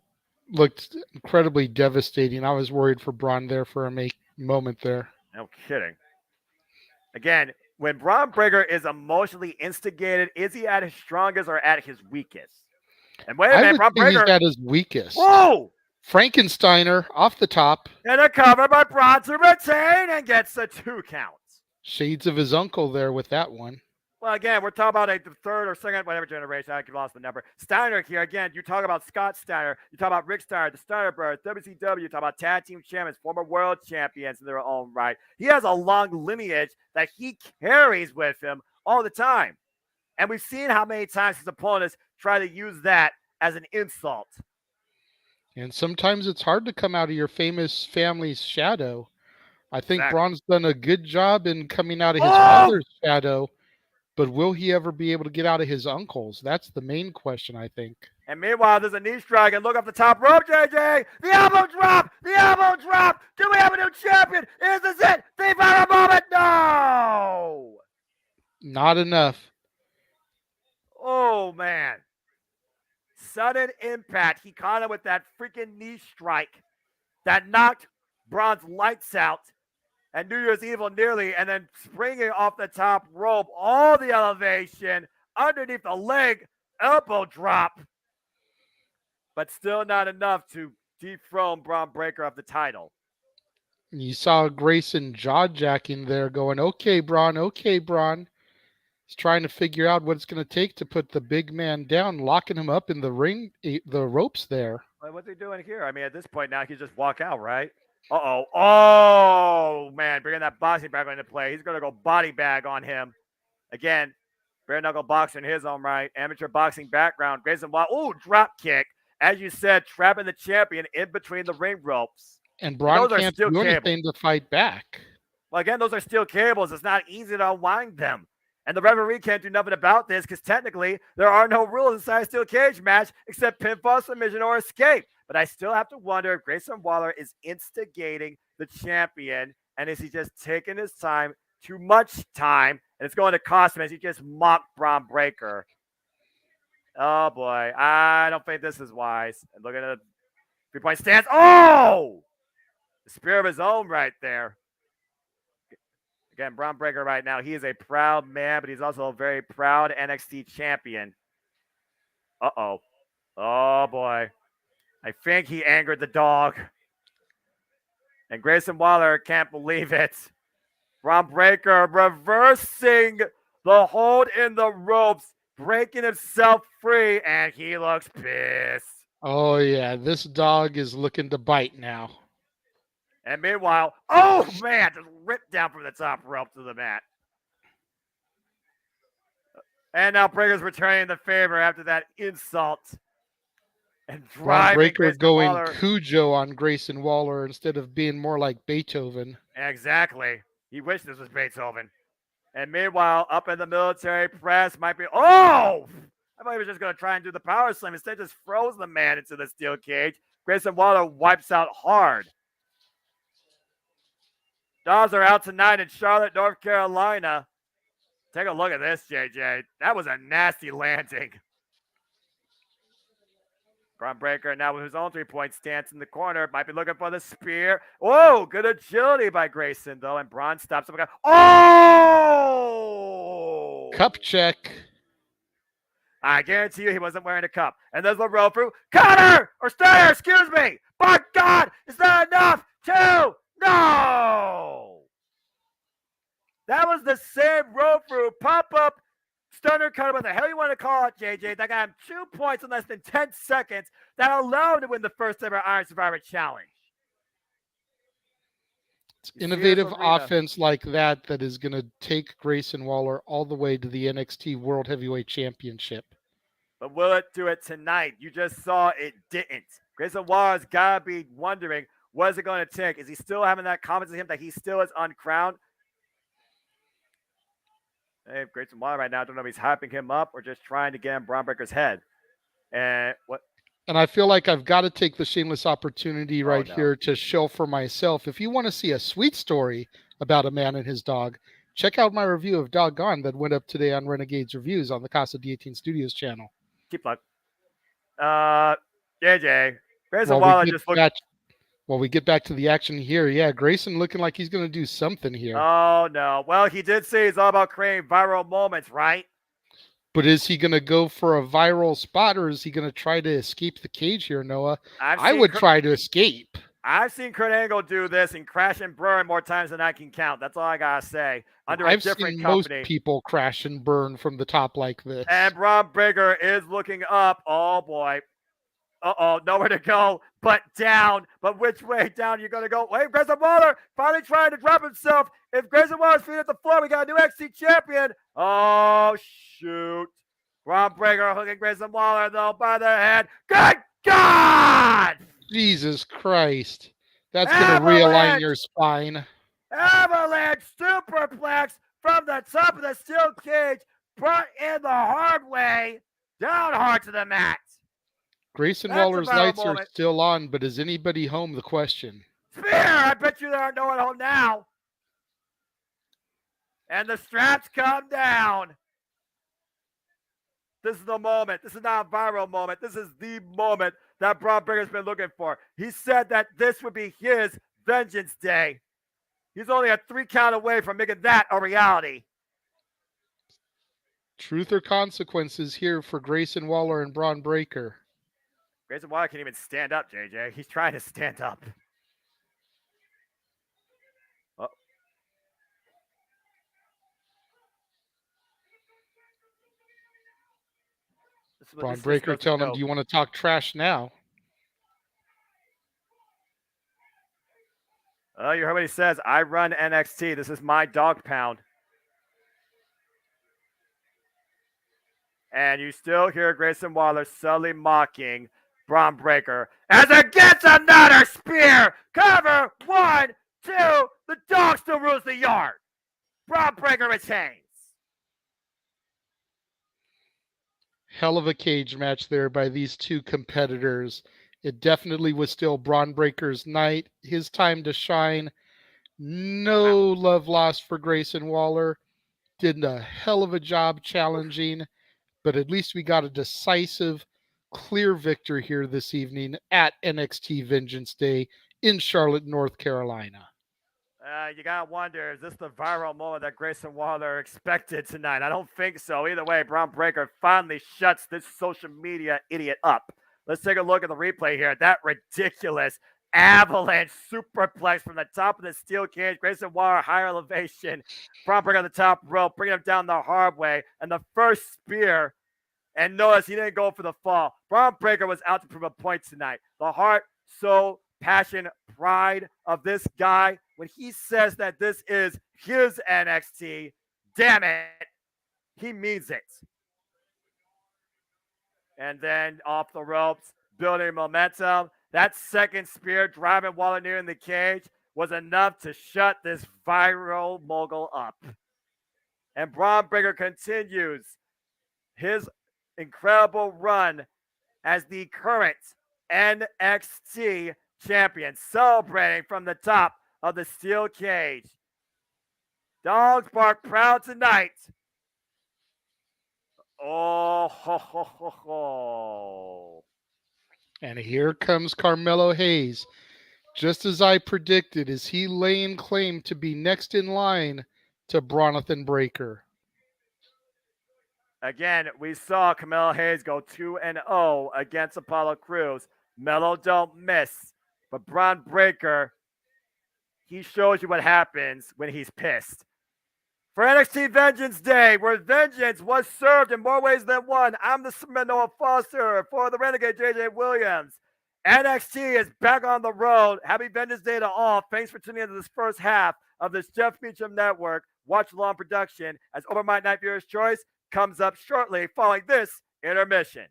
looked incredibly devastating. I was worried for Braun there for a moment there. No kidding. Again, when Braun Breaker is emotionally instigated, is he at his strongest or at his weakest? And wait a minute, Braun Breaker. He's at his weakest. Whoa! Frankensteiner off the top. And a cover by Braun to retain and gets the 2 counts. Shades of his uncle there with that one. Well, again, we're talking about the third or second, whatever generation. I lost the number. Steiner here. Again, you talk about Scott Steiner. You talk about Rick Steiner, the Steiner Brothers, WCW. You talk about tag team champions, former world champions in their own right. He has a long lineage that he carries with him all the time. And we've seen how many times his opponents try to use that as an insult. And sometimes it's hard to come out of your famous family's shadow. I think Braun's done a good job in coming out of his father's shadow, but will he ever be able to get out of his uncle's? That's the main question, I think. And meanwhile, there's a knee strike, and look up the top rope, JJ. The elbow drop! The elbow drop! Do we have a new champion? Is this it? The viral moment? No! Not enough. Oh, man. Sudden impact. He caught him with that freaking knee strike that knocked Braun's lights out, and New Year's Evil nearly, and then springing off the top rope, all the elevation, underneath the leg, elbow drop. But still not enough to dethrone Braun Breaker of the title. You saw Grayson jaw-jacking there going, okay, Braun. He's trying to figure out what it's going to take to put the big man down, locking him up in the ring, the ropes there. What's he doing here? I mean, at this point now, he can just walk out, right? Uh-oh. Oh, man, bringing that boxing back into play. He's going to go body bag on him. Again, bare knuckle boxer in his own right. Amateur boxing background. Grayson Waller. Oh, drop kick. As you said, trapping the champion in between the ring ropes. And Braun can't do anything to fight back. Well, again, those are steel cables. It's not easy to unwind them. And the referee can't do nothing about this because technically there are no rules inside a steel cage match except pinfall, submission, or escape. But I still have to wonder if Grayson Waller is instigating the champion, and is he just taking his time, too much time, and it's going to cost him as he just mocked Braun Breaker. Oh, boy. I don't think this is wise. And look at the three-point stance. Oh! The spear of his own right there. Again, Braun Breaker right now, he is a proud man, but he's also a very proud NXT champion. Uh-oh. Oh, boy. I think he angered the dog. And Grayson Waller can't believe it. Braun Breaker reversing the hold in the ropes, breaking himself free, and he looks pissed. Oh, yeah. This dog is looking to bite now. And meanwhile, oh, man, just ripped down from the top rope to the mat. And now Breaker's returning the favor after that insult. And Braun Breaker Grayson going Waller. Cujo on Grayson Waller instead of being more like Beethoven. Exactly. He wished this was Beethoven. And meanwhile, up in the military press might be, oh! I thought he was just going to try and do the power slam. Instead, just froze the man into the steel cage. Grayson Waller wipes out hard. Dogs are out tonight in Charlotte, North Carolina. Take a look at this, JJ. That was a nasty landing. Braun Breaker now with his own three-point stance in the corner. Might be looking for the spear. Oh, good agility by Grayson, though. And Braun stops him. Oh! Cup check. I guarantee you he wasn't wearing a cup. And there's the roll through. Cutter! Or Steyer, excuse me! By God, is that enough? Two! No! That was the same roll through. Pop-up stunner cutter, what the hell you want to call it, JJ? That got him 2 points in less than 10 seconds. That allowed him to win the first ever Iron Survivor Challenge. It's innovative offense like that is going to take Grayson Waller all the way to the NXT World Heavyweight Championship. But will it do it tonight? You just saw it didn't. Grayson Waller's got to be wondering, what is it going to take? Is he still having that confidence in him that he still is uncrowned? Hey, Grayson Waller right now, I don't know if he's hyping him up or just trying to get in Braun Breaker's head. And what? And I feel like I've got to take the shameless opportunity here to show for myself. If you want to see a sweet story about a man and his dog, check out my review of Doggone that went up today on Renegades Reviews on the Casa D18 Studios channel. Keep luck. JJ, Grayson Waller just looked. Well, we get back to the action here. Yeah, Grayson looking like he's going to do something here. Oh, no. Well, he did say it's all about creating viral moments, right? But is he going to go for a viral spot, or is he going to try to escape the cage here, Noah? I would try to escape. I've seen Kurt Angle do this and crash and burn more times than I can count. That's all I got to say. I've seen most people crash and burn from the top like this. And Braun Breaker is looking up. Oh, boy. Uh-oh, nowhere to go but down. But which way down are you going to go? Wait, Grayson Waller finally trying to drop himself. If Grayson Waller's feet at the floor, we got a new NXT champion. Oh, shoot. Braun Breaker hooking Grayson Waller, though, by the head. Good God! Jesus Christ. That's going to realign your spine. Avalanche superplex from the top of the steel cage. Brought in the hard way. Down hard to the mat. Grayson Waller's lights are still on, but is anybody home? The question. Spear! I bet you there are no one home now. And the straps come down. This is the moment. This is not a viral moment. This is the moment that Braun Breaker's been looking for. He said that this would be his Vengeance Day. He's only a 3 count away from making that a reality. Truth or consequences here for Grayson Waller and Braun Breaker. Grayson Waller can't even stand up, JJ. He's trying to stand up. Oh. Braun Breaker telling him, do you want to talk trash now? Oh, you heard what he says. I run NXT. This is my dog pound. And you still hear Grayson Waller subtly mocking Braun Breaker as it gets another spear. Cover 1, 2. The dog still rules the yard. Braun Breaker retains. Hell of a cage match there by these two competitors. It definitely was still Braun Breaker's night, his time to shine. No love lost for Grayson Waller. Did a hell of a job challenging, but at least we got a decisive, clear victory here this evening at NXT Vengeance Day in Charlotte, North Carolina. You gotta wonder, is this the viral moment that Grayson Waller expected tonight? I don't think so. Either way, Braun Breaker finally shuts this social media idiot up. Let's take a look at the replay here. That ridiculous avalanche superplex from the top of the steel cage. Grayson Waller, higher elevation. Braun Breaker on the top rope, bringing him down the hard way. And the first spear. And notice he didn't go for the fall. Braun Breaker was out to prove a point tonight. The heart, soul, passion, pride of this guy, when he says that this is his NXT, damn it, he means it. And then off the ropes, building momentum. That second spear driving Waller near in the cage was enough to shut this viral mogul up. And Braun Breaker continues his incredible run as the current NXT champion, celebrating from the top of the steel cage. Dogs bark proud tonight. Oh, ho, ho, ho, ho. And here comes Carmelo Hayes. Just as I predicted, is he laying claim to be next in line to Bronathan Breaker? Again, we saw Carmelo Hayes go 2-0 against Apollo Crews. Melo don't miss. But Braun Breaker, he shows you what happens when he's pissed. For NXT Vengeance Day, where vengeance was served in more ways than one, I'm the Smith Noah Foster for the Renegade JJ Williams. NXT is back on the road. Happy Vengeance Day to all. Thanks for tuning into this first half of this Jeff Meacham Network Watch Along production as Overmind Night Viewer's Choice comes up shortly following this intermission.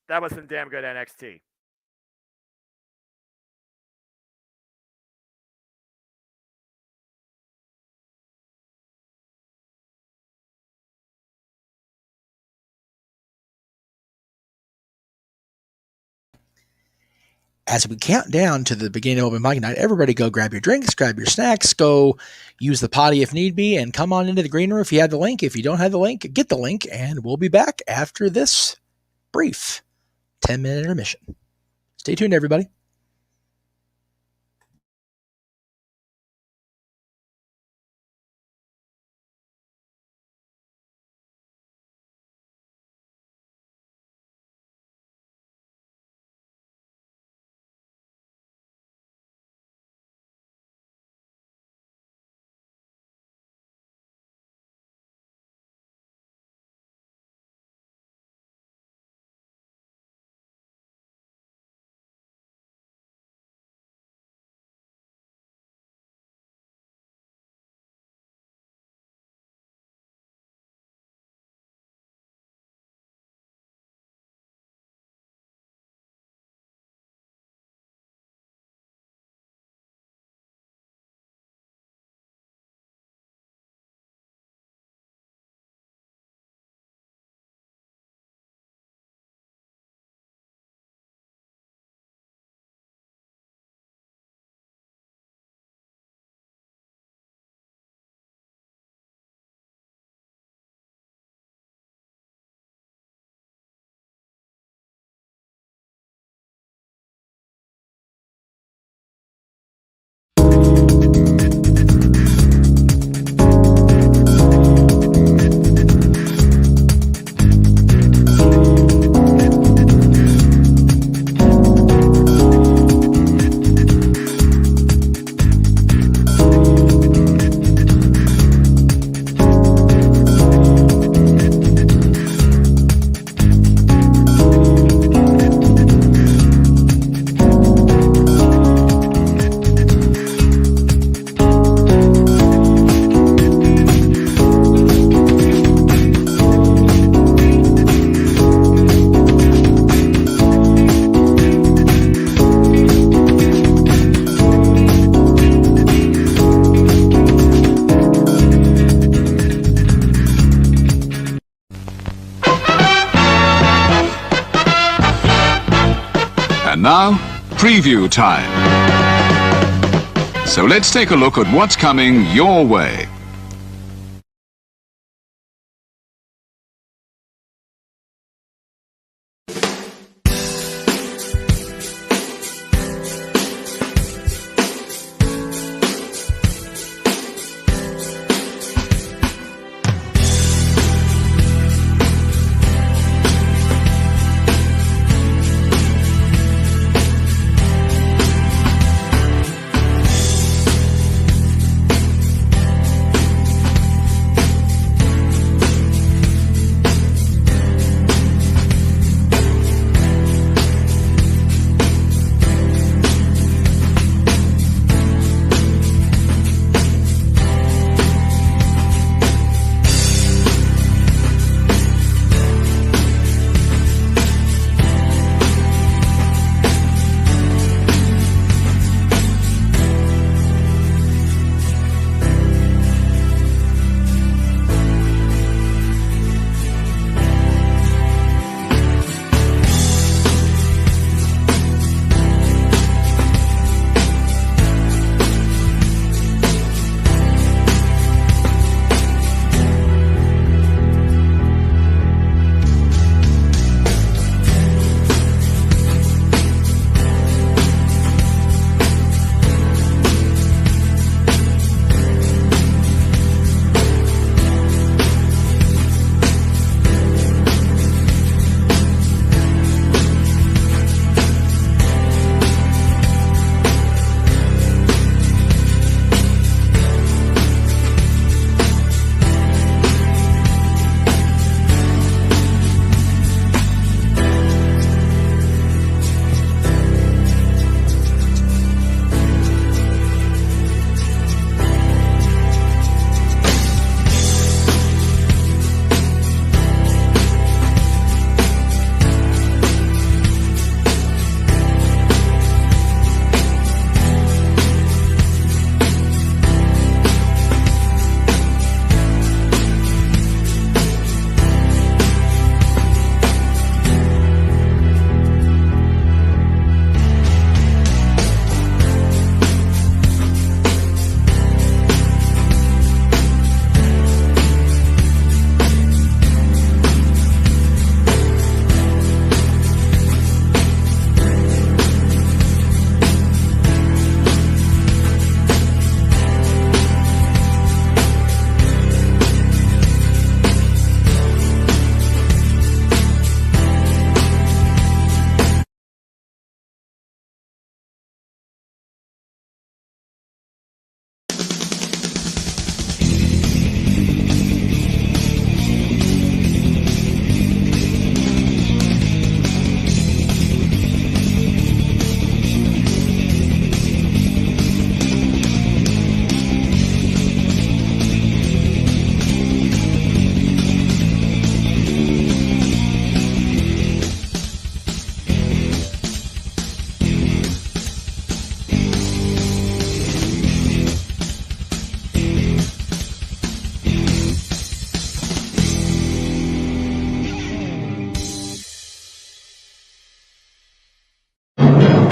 That was some damn good NXT. As we count down to the beginning of Open Mic Night, everybody go grab your drinks, grab your snacks, go use the potty if need be, and come on into the green room if you have the link. If you don't have the link, get the link, and we'll be back after this brief 10-minute intermission. Stay tuned, everybody. And now, preview time. So let's take a look at what's coming your way.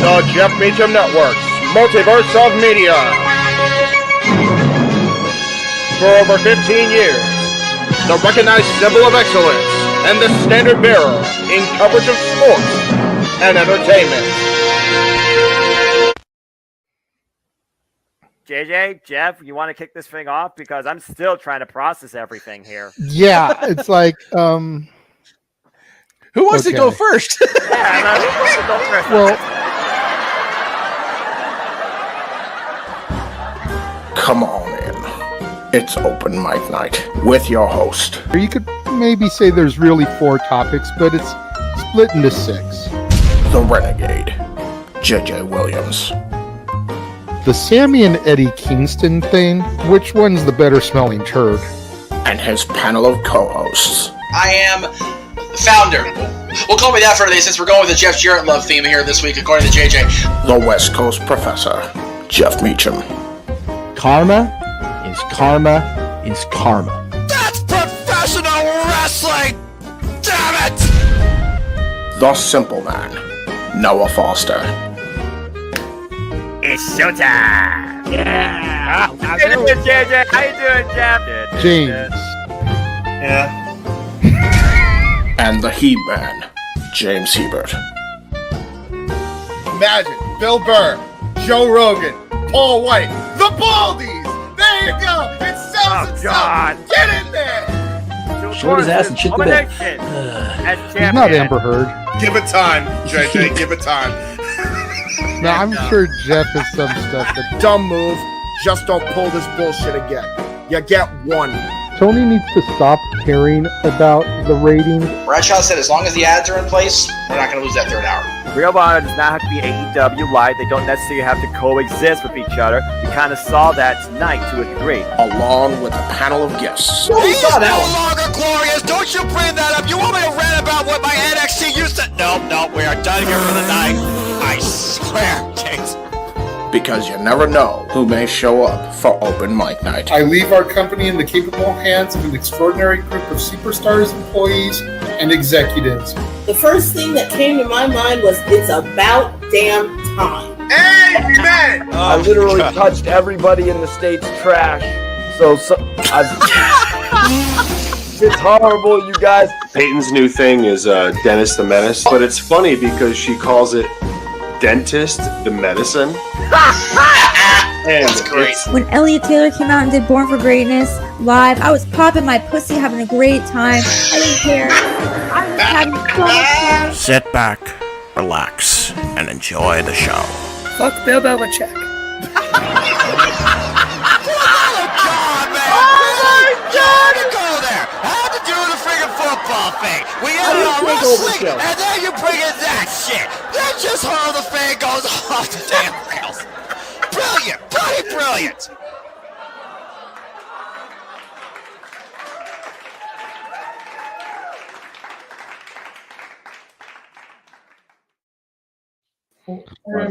The Jeff Meacham Network's Multiverse of Media. For over 15 years, the recognized symbol of excellence and the standard bearer in coverage of sports and entertainment. JJ, Jeff, you want to kick this thing off? Because I'm still trying to process everything here. Yeah, it's like, who wants to go first? Yeah, who wants to go first? Well, come on in. It's open mic night with your host. you could maybe say there's really 4 topics, but it's split into 6. The Renegade, JJ Williams. The Sammy and Eddie Kingston thing, which one's the better smelling turd? And his panel of co-hosts. I am the founder. We'll call me that for today since we're going with the Jeff Jarrett love theme here this week, according to JJ. The West Coast Professor, Jeff Meacham. Karma is karma. That's professional wrestling! Damn it! The Simple Man, Noah Foster. It's showtime. Yeah. How you doing, JJ? How you doing, Jeff? James. Yeah. And the He-Man, James Hebert. Imagine Bill Burr, Joe Rogan, Paul White, the Baldies. There you go. It sells itself. Get in there. Short his ass and shit the bed. He's not Amber Heard. Give it time, JJ. Give it time. Now, I'm sure Jeff has some stuff that... Dumb move. Just don't pull this bullshit again. You get one. Tony needs to stop caring about the ratings. Bradshaw said as long as the ads are in place, we're not going to lose that third hour. Real Honor does not have to be AEW Live. They don't necessarily have to coexist with each other. We kind of saw that tonight to a degree. Along with a panel of guests. He is no longer glorious. Don't you bring that up. You want me to rant about what my NXT used to... No, we are done here for the night. I swear, James. Because you never know who may show up for open mic night. I leave our company in the capable hands of an extraordinary group of superstars, employees, and executives. The first thing that came to my mind was, it's about damn time. Amen! I literally touched everybody in the state's trash. It's horrible, you guys. Peyton's new thing is Dennis the Menace, but it's funny because she calls it Dentist the Medicine. And that's great. When Elliot Taylor came out and did Born for Greatness live, I was popping my pussy, having a great time. I didn't care. I was having so much fun. Sit back, relax, and enjoy the show. Fuck Bill Belichick. Football thing. We ended on wrestling, and then you bring in that shit. That's just how the fan goes off the damn rails. Brilliant, bloody brilliant.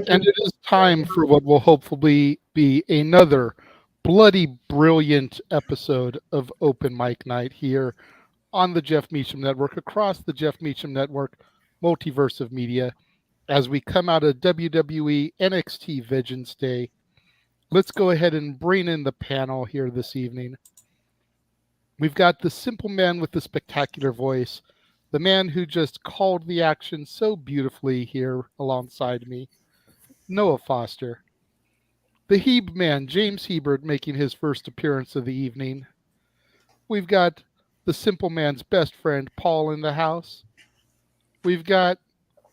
And it is time for what will hopefully be another bloody brilliant episode of Open Mic Night here on the Jeff Meacham Network, across the Jeff Meacham Network, multiverse of media, as we come out of WWE NXT Vengeance Day. Let's go ahead and bring in the panel here this evening. We've got the simple man with the spectacular voice, the man who just called the action so beautifully here alongside me, Noah Foster. The Hebe man, James Hebert, making his first appearance of the evening. We've got the simple man's best friend, Paul, in the house. We've got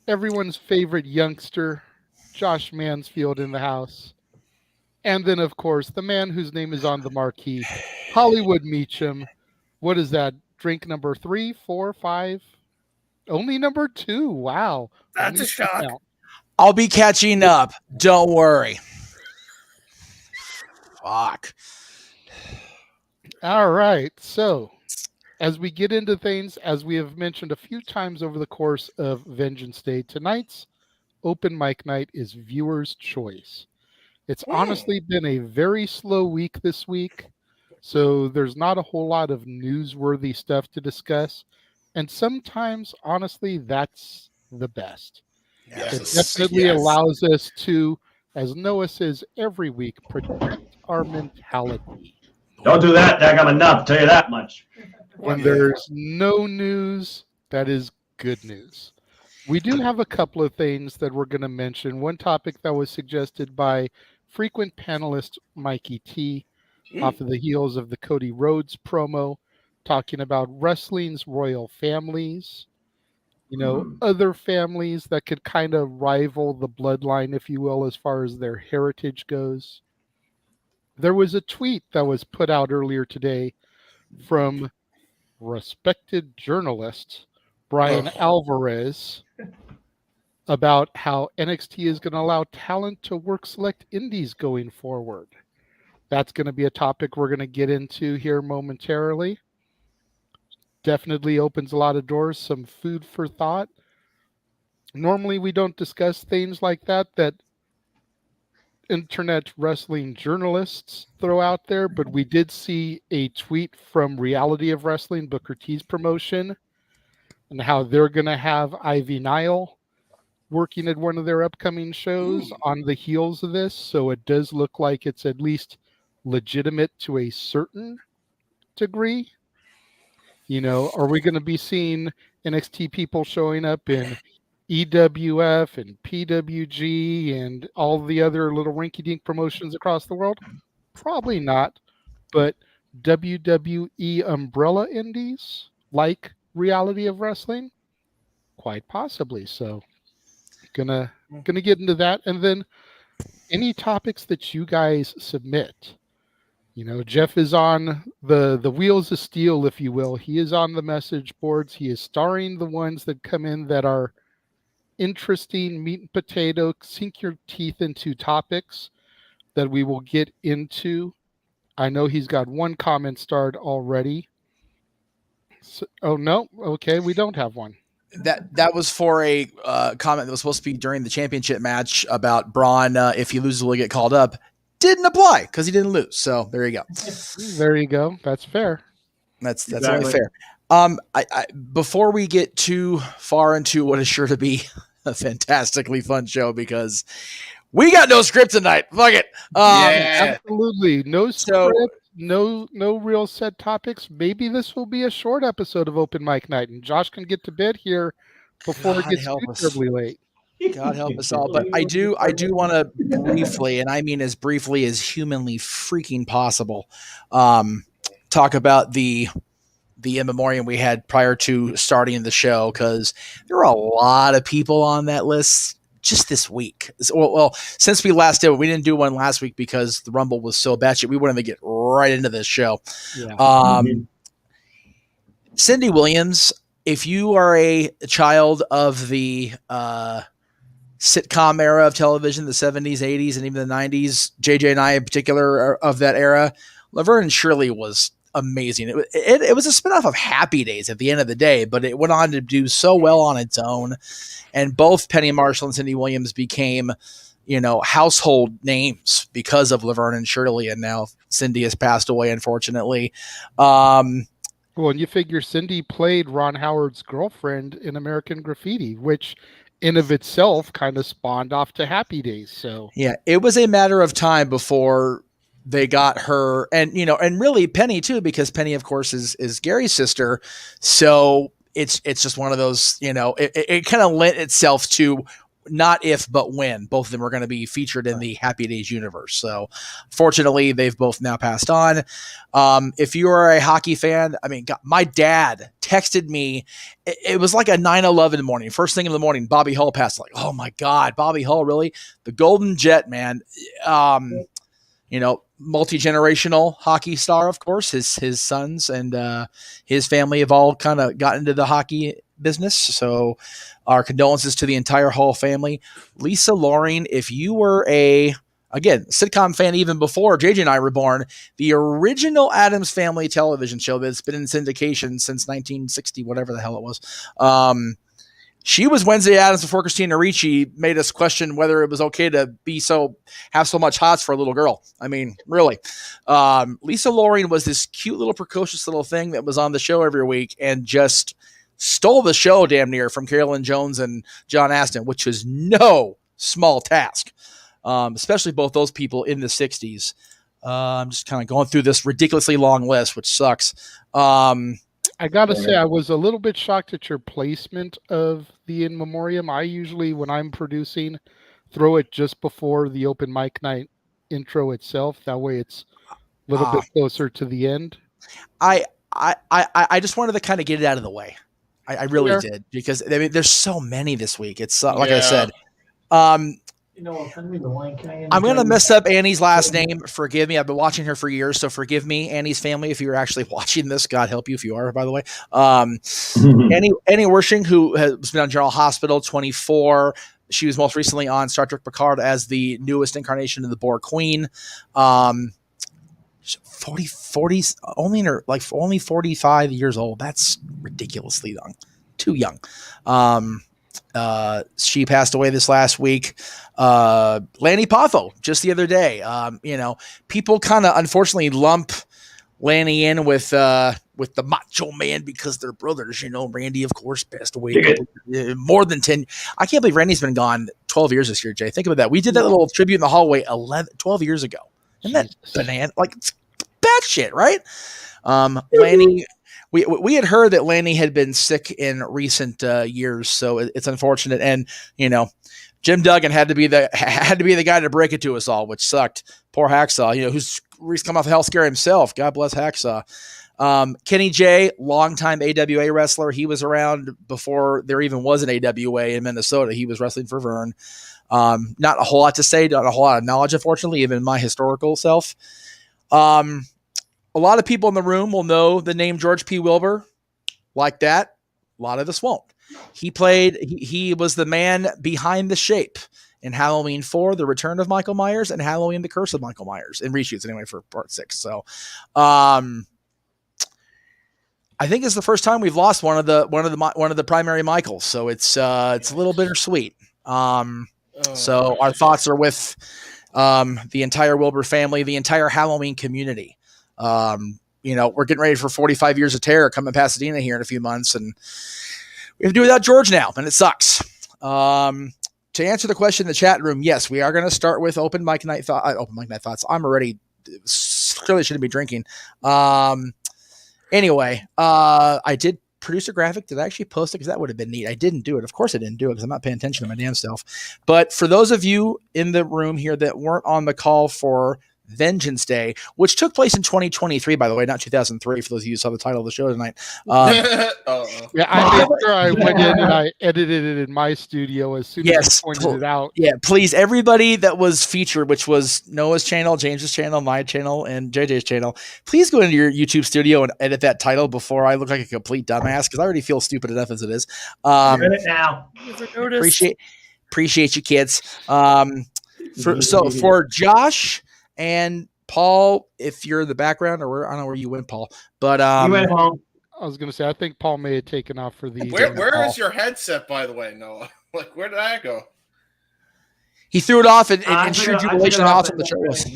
everyone's favorite youngster, Josh Mansfield, in the house. And then, of course, the man whose name is on the marquee, Hollywood Meacham. What is that? Drink number 3, 4, 5? Only number 2. Wow. That's a shock. I'll be catching up. Don't worry. Fuck. All right. So, as we get into things, as we have mentioned a few times over the course of Vengeance Day, tonight's Open Mic Night is viewer's choice. It's honestly been a very slow week this week, so there's not a whole lot of newsworthy stuff to discuss. And sometimes, honestly, that's the best. Yes. It definitely allows us to, as Noah says every week, protect our mentality. Don't do that, daggum enough, tell you that much. When there's no news, that is good news. We do have a couple of things that we're going to mention. One topic that was suggested by frequent panelist Mikey T off of the heels of the Cody Rhodes promo, talking about wrestling's royal families, other families that could kind of rival the bloodline, if you will, as far as their heritage goes. There was a tweet that was put out earlier today from respected journalist Brian Alvarez about how NXT is going to allow talent to work select indies going forward. That's going to be a topic we're going to get into here momentarily. Definitely opens a lot of doors, some food for thought. Normally we don't discuss things like that internet wrestling journalists throw out there, but we did see a tweet from Reality of Wrestling, Booker T's promotion, and how they're going to have Ivy Nile working at one of their upcoming shows on the heels of this, so it does look like it's at least legitimate to a certain degree. Are we going to be seeing NXT people showing up in EWF and PWG and all the other little rinky-dink promotions across the world? Probably not. But WWE umbrella indies like Reality of Wrestling? Quite possibly. So gonna get into that. And then any topics that you guys submit. Jeff is on the wheels of steel, if you will. He is on the message boards. He is starring the ones that come in that are interesting, meat and potato, sink your teeth into topics that we will get into. I know he's got one comment starred already. So, oh no, okay, we don't have one. That was for a comment that was supposed to be during the championship match about Braun. If he loses, will he get called up? Didn't apply because he didn't lose. So there you go. There you go. That's fair. That's only fair. I before we get too far into what is sure to be a fantastically fun show, because we got no script tonight. Fuck it. Absolutely. No script, no real set topics. Maybe this will be a short episode of Open Mic Night, and Josh can get to bed here before it gets too terribly late. God help us all. But I do want to briefly, and I mean as briefly as humanly freaking possible, talk about the in memoriam we had prior to starting the show, because there were a lot of people on that list just this week. Well, since we last did, we didn't do one last week because the Rumble was so batshit. We wanted to get right into this show. Yeah. Cindy Williams, if you are a child of the sitcom era of television, the 70s, 80s, and even the 90s, JJ and I in particular are of that era, Laverne and Shirley was amazing. It was a spinoff of Happy Days at the end of the day, but it went on to do so well on its own. And both Penny Marshall and Cindy Williams became, household names because of Laverne and Shirley. And now Cindy has passed away, unfortunately. Well, and you figure Cindy played Ron Howard's girlfriend in American Graffiti, which in of itself kind of spawned off to Happy Days. So yeah, it was a matter of time before they got her, and really Penny too, because Penny, of course, is Gary's sister. So it's just one of those, it kind of lent itself to not if, but when both of them were going to be featured in the Happy Days universe. So fortunately, they've both now passed on. If you are a hockey fan, I mean, God, my dad texted me. It was like a 9/11 morning. First thing in the morning, Bobby Hull passed. Like, oh my God, Bobby Hull, really? The Golden Jet, man. Multi-generational hockey star, of course. His sons and his family have all kind of gotten into the hockey business. So our condolences to the entire Hull family. Lisa Loring, if you were again, sitcom fan even before JJ and I were born, the original Addams Family television show that's been in syndication since 1960, whatever the hell it was. She was Wednesday Addams before Christina Ricci made us question whether it was okay to have so much hots for a little girl. I mean, really. Lisa Loring was this cute little precocious little thing that was on the show every week and just stole the show damn near from Carolyn Jones and John Astin, which was no small task, especially both those people in the 60s. I'm just kind of going through this ridiculously long list, which sucks. I got to say, I was a little bit shocked at your placement of the in memoriam. I usually, when I'm producing, throw it just before the Open Mic Night intro itself. That way it's a little bit closer to the end. I just wanted to kind of get it out of the way. I really did, because I mean, there's so many this week. It's like I said. Send me the link. I'm going to mess up Annie's last name. Forgive me. I've been watching her for years, so forgive me, Annie's family, if you're actually watching this. God help you if you are, by the way. Annie Wershing, who has been on General Hospital 24. She was most recently on Star Trek Picard as the newest incarnation of the Borg Queen. 40s, only 45 years old. That's ridiculously young. Too young. She passed away this last week. Lanny Poffo just the other day. People kind of unfortunately lump Lanny in with with the Macho Man because they're brothers. Randy, of course, passed away more than 10. I can't believe Randy's been gone 12 years this year, Jay. Think about that. We did that little tribute in the hallway 12 years ago. Isn't that banana? It's bad shit, right? Lanny, we had heard that Lanny had been sick in recent years, so it's unfortunate. And Jim Duggan had to be the guy to break it to us all, which sucked. Poor Hacksaw, who's come off a hell scare himself. God bless Hacksaw. Kenny J, longtime AWA wrestler. He was around before there even was an AWA in Minnesota. He was wrestling for Vern. Not a whole lot to say, not a whole lot of knowledge, unfortunately, even my historical self. A lot of people in the room will know the name George P. Wilbur like that. A lot of us won't. He was the man behind the shape in Halloween 4, The Return of Michael Myers, and Halloween, The Curse of Michael Myers, in reshoots anyway for part 6. So, I think it's the first time we've lost one of the primary Michaels. So it's a little bittersweet. So our thoughts are with the entire Wilbur family, the entire Halloween community. We're getting ready for 45 years of terror coming to Pasadena here in a few months, and we have to do without George now, and it sucks. To answer the question in the chat room, yes, we are going to start with open mic night thoughts. I'm already clearly shouldn't be drinking. Anyway, I did produce a graphic. Did I actually post it? Because that would have been neat. I didn't do it. Of course I didn't do it because I'm not paying attention to my damn self. But for those of you in the room here that weren't on the call for Vengeance Day, which took place in 2023, by the way, not 2003, for those of you who saw the title of the show tonight. Yeah, I made sure I went in and I edited it in my studio as soon as I pointed it out. Yeah, please, everybody that was featured, which was Noah's channel, James's channel, my channel, and JJ's channel, please go into your YouTube studio and edit that title before I look like a complete dumbass, because I already feel stupid enough as it is. You're in it now. Appreciate you, kids. For Josh and Paul, if you're in the background, or I don't know where you went, Paul, but you went home. I was going to say, I think Paul may have taken off for the. Where is your headset, by the way, Noah? Where did that go? He threw it off and ensured jubilation how awesome the show was.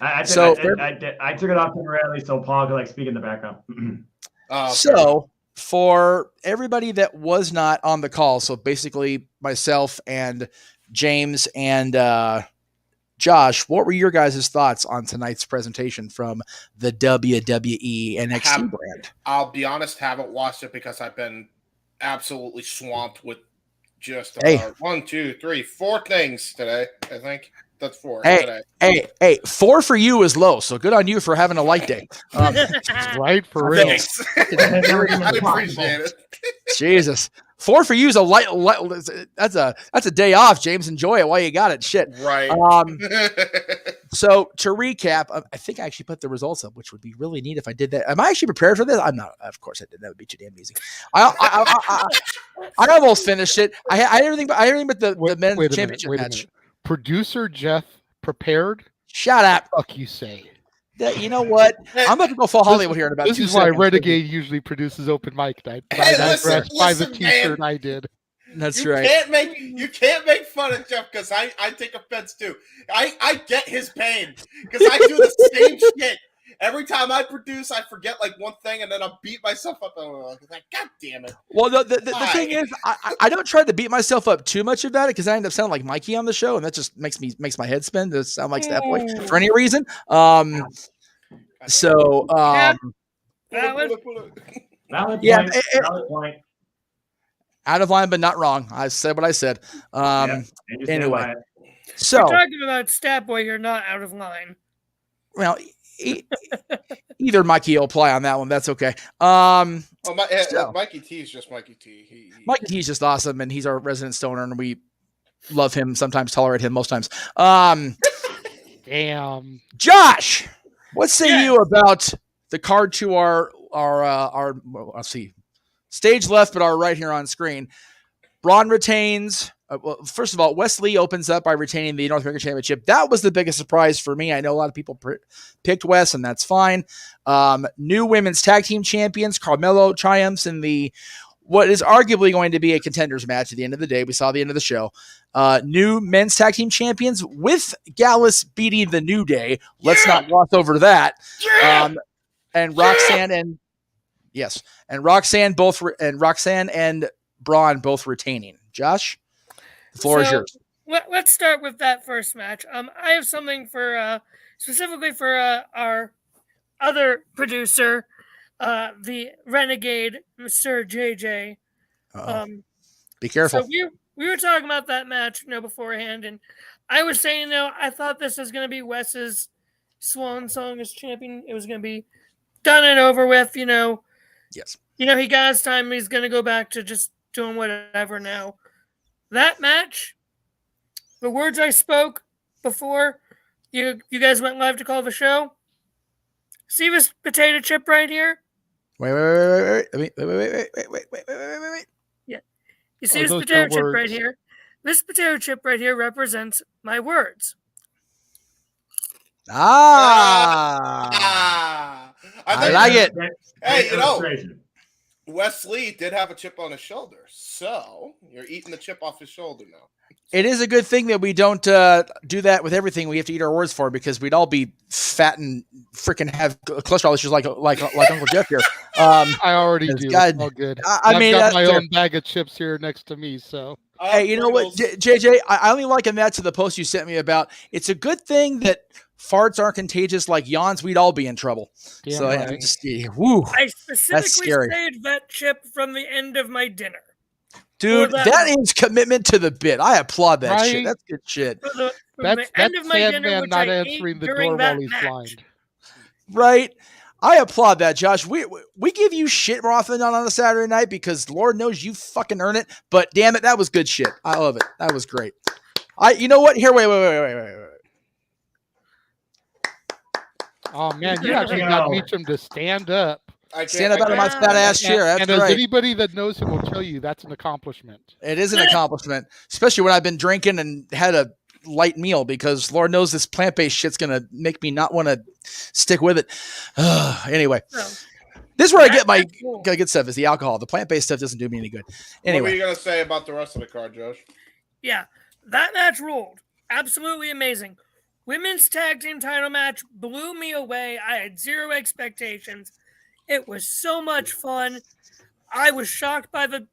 I took it off temporarily so Paul could speak in the background. So for everybody that was not on the call, so basically myself and James and Josh, what were your guys' thoughts on tonight's presentation from the WWE NXT brand? I'll be honest, haven't watched it because I've been absolutely swamped with just about 1, 2, 3, 4 things today. I think that's 4 today. Hey, 4 for you is low, so good on you for having a light day. Right, for real. I appreciate it. Jesus. 4 for you is a light. That's a day off, James. Enjoy it while you got it. Shit. Right. So to recap, I think I actually put the results up, which would be really neat if I did that. Am I actually prepared for this? I'm not. Of course I did. That would be too damn easy. I almost finished it. I had everything but the men's championship match. Producer Jeff prepared. Shut up. Fuck you say. You know what? I'm about to go full Hollywood here in about 2 seconds. This is why Renegade usually produces open mic night. I digress by the t-shirt I did. That's right. You can't make fun of Jeff because I take offense too. I get his pain because I do the same shit. Every time I produce, I forget one thing, and then I beat myself up. God damn it. Well, the thing is, I don't try to beat myself up too much about it because I end up sounding like Mikey on the show, and that just makes my head spin to sound like that boy for any reason. Valid point. Out of line, but not wrong. I said what I said. Anyway, so you're talking about Stat Boy. You're not out of line. Well. Either Mikey will apply on that one. That's okay. Mikey T is just Mikey T. Mikey T is just awesome, and he's our resident stoner, and we love him. Sometimes tolerate him. Most times. Damn. Josh, what say you about the card to our let's see, stage left, but our right here on screen? Braun retains. Well, first of all, Wes Lee opens up by retaining the North American Championship. That was the biggest surprise for me. I know a lot of people picked Wes, and that's fine. New women's tag team champions. Carmelo triumphs in what is arguably going to be a contenders match at the end of the day. We saw the end of the show. New men's tag team champions with Gallus beating the New Day. Let's not gloss over that. and Roxanne and Roxanne and Braun both retaining. Josh, the floor is yours. Let's start with that first match. I have something for specifically for our other producer, the Renegade, Mr. JJ. Be careful. So we were talking about that match, beforehand, and I was saying, I thought this was going to be Wes's swan song as champion. It was going to be done and over with. Yes. He got his time. He's going to go back to just doing whatever now. That match, the words I spoke before you guys went live to call the show. See this potato chip right here? Wait. Yeah. You see this potato chip right here? This potato chip right here represents my words. I like it. Hey, Wesley did have a chip on his shoulder, so you're eating the chip off his shoulder now. It is a good thing that we don't do that with everything we have to eat our words for, because we'd all be fat and freaking have cholesterol issues like Uncle Jeff here. I already do. God, all good. I mean, I've got my own bag of chips here next to me, so. Hey, you know what, JJ? I only liken that to the post you sent me about. It's a good thing that farts aren't contagious like yawns. We'd all be in trouble. Yeah, so right. I specifically saved that chip from the end of my dinner. Dude, that is commitment to the bit. I applaud that shit. That's good shit. That's Sandman not answering the door while he's blind. Right. I applaud that, Josh. We give you shit more often than on a Saturday night because Lord knows you fucking earn it. But damn it, that was good shit. I love it. That was great. You know what? Here, wait. Oh man, you actually got Meacham to stand up. Stand up out of my fat ass chair. That's and right. as anybody that knows him will tell you, that's an accomplishment. It is an accomplishment, especially when I've been drinking and had a light meal, because Lord knows this plant-based shit's gonna make me not want to stick with it. Anyway, this is where I get my good stuff, is the alcohol. The plant-based stuff doesn't do me any good. Anyway, what were you gonna say about the rest of the card, Josh? Yeah, that match ruled. Absolutely amazing. Women's tag team title match blew me away. I had zero expectations. It was so much fun. I was shocked by the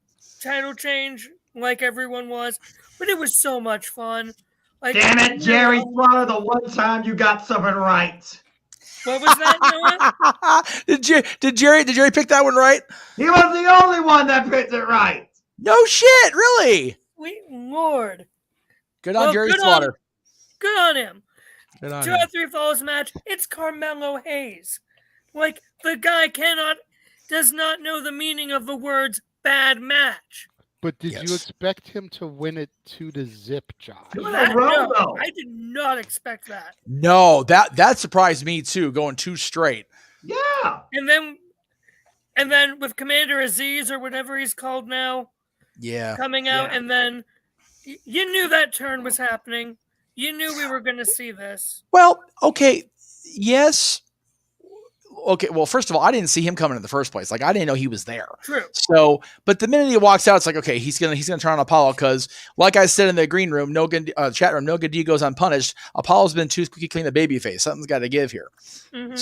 title change, like everyone was, but it was so much fun. Like, damn it, Jerry Slaughter, the one time you got something right. What was that, Noah? Did Jerry pick that one right? He was the only one that picked it right. No shit, really? Sweet Lord. Good on Jerry Slaughter. Good on him. Good on 2 out of 3 falls match. It's Carmelo Hayes. Like, the guy does not know the meaning of the words bad match. But did you expect him to win it 2-0, Josh? No, I did not expect that. No, that surprised me too, going 2 straight. Yeah. And then with Commander Aziz or whatever he's called now, coming out, and then you knew that turn was happening. You knew we were going to see this. Well, okay, yes. Okay, well, first of all, I didn't see him coming in the first place. Like, I didn't know he was there. True. So, but the minute he walks out, it's like, okay, he's gonna turn on Apollo, because, like I said in the green room, chat room, no good deed goes unpunished. Apollo's been too squeaky clean the baby face. Something's got to give here. Mm-hmm.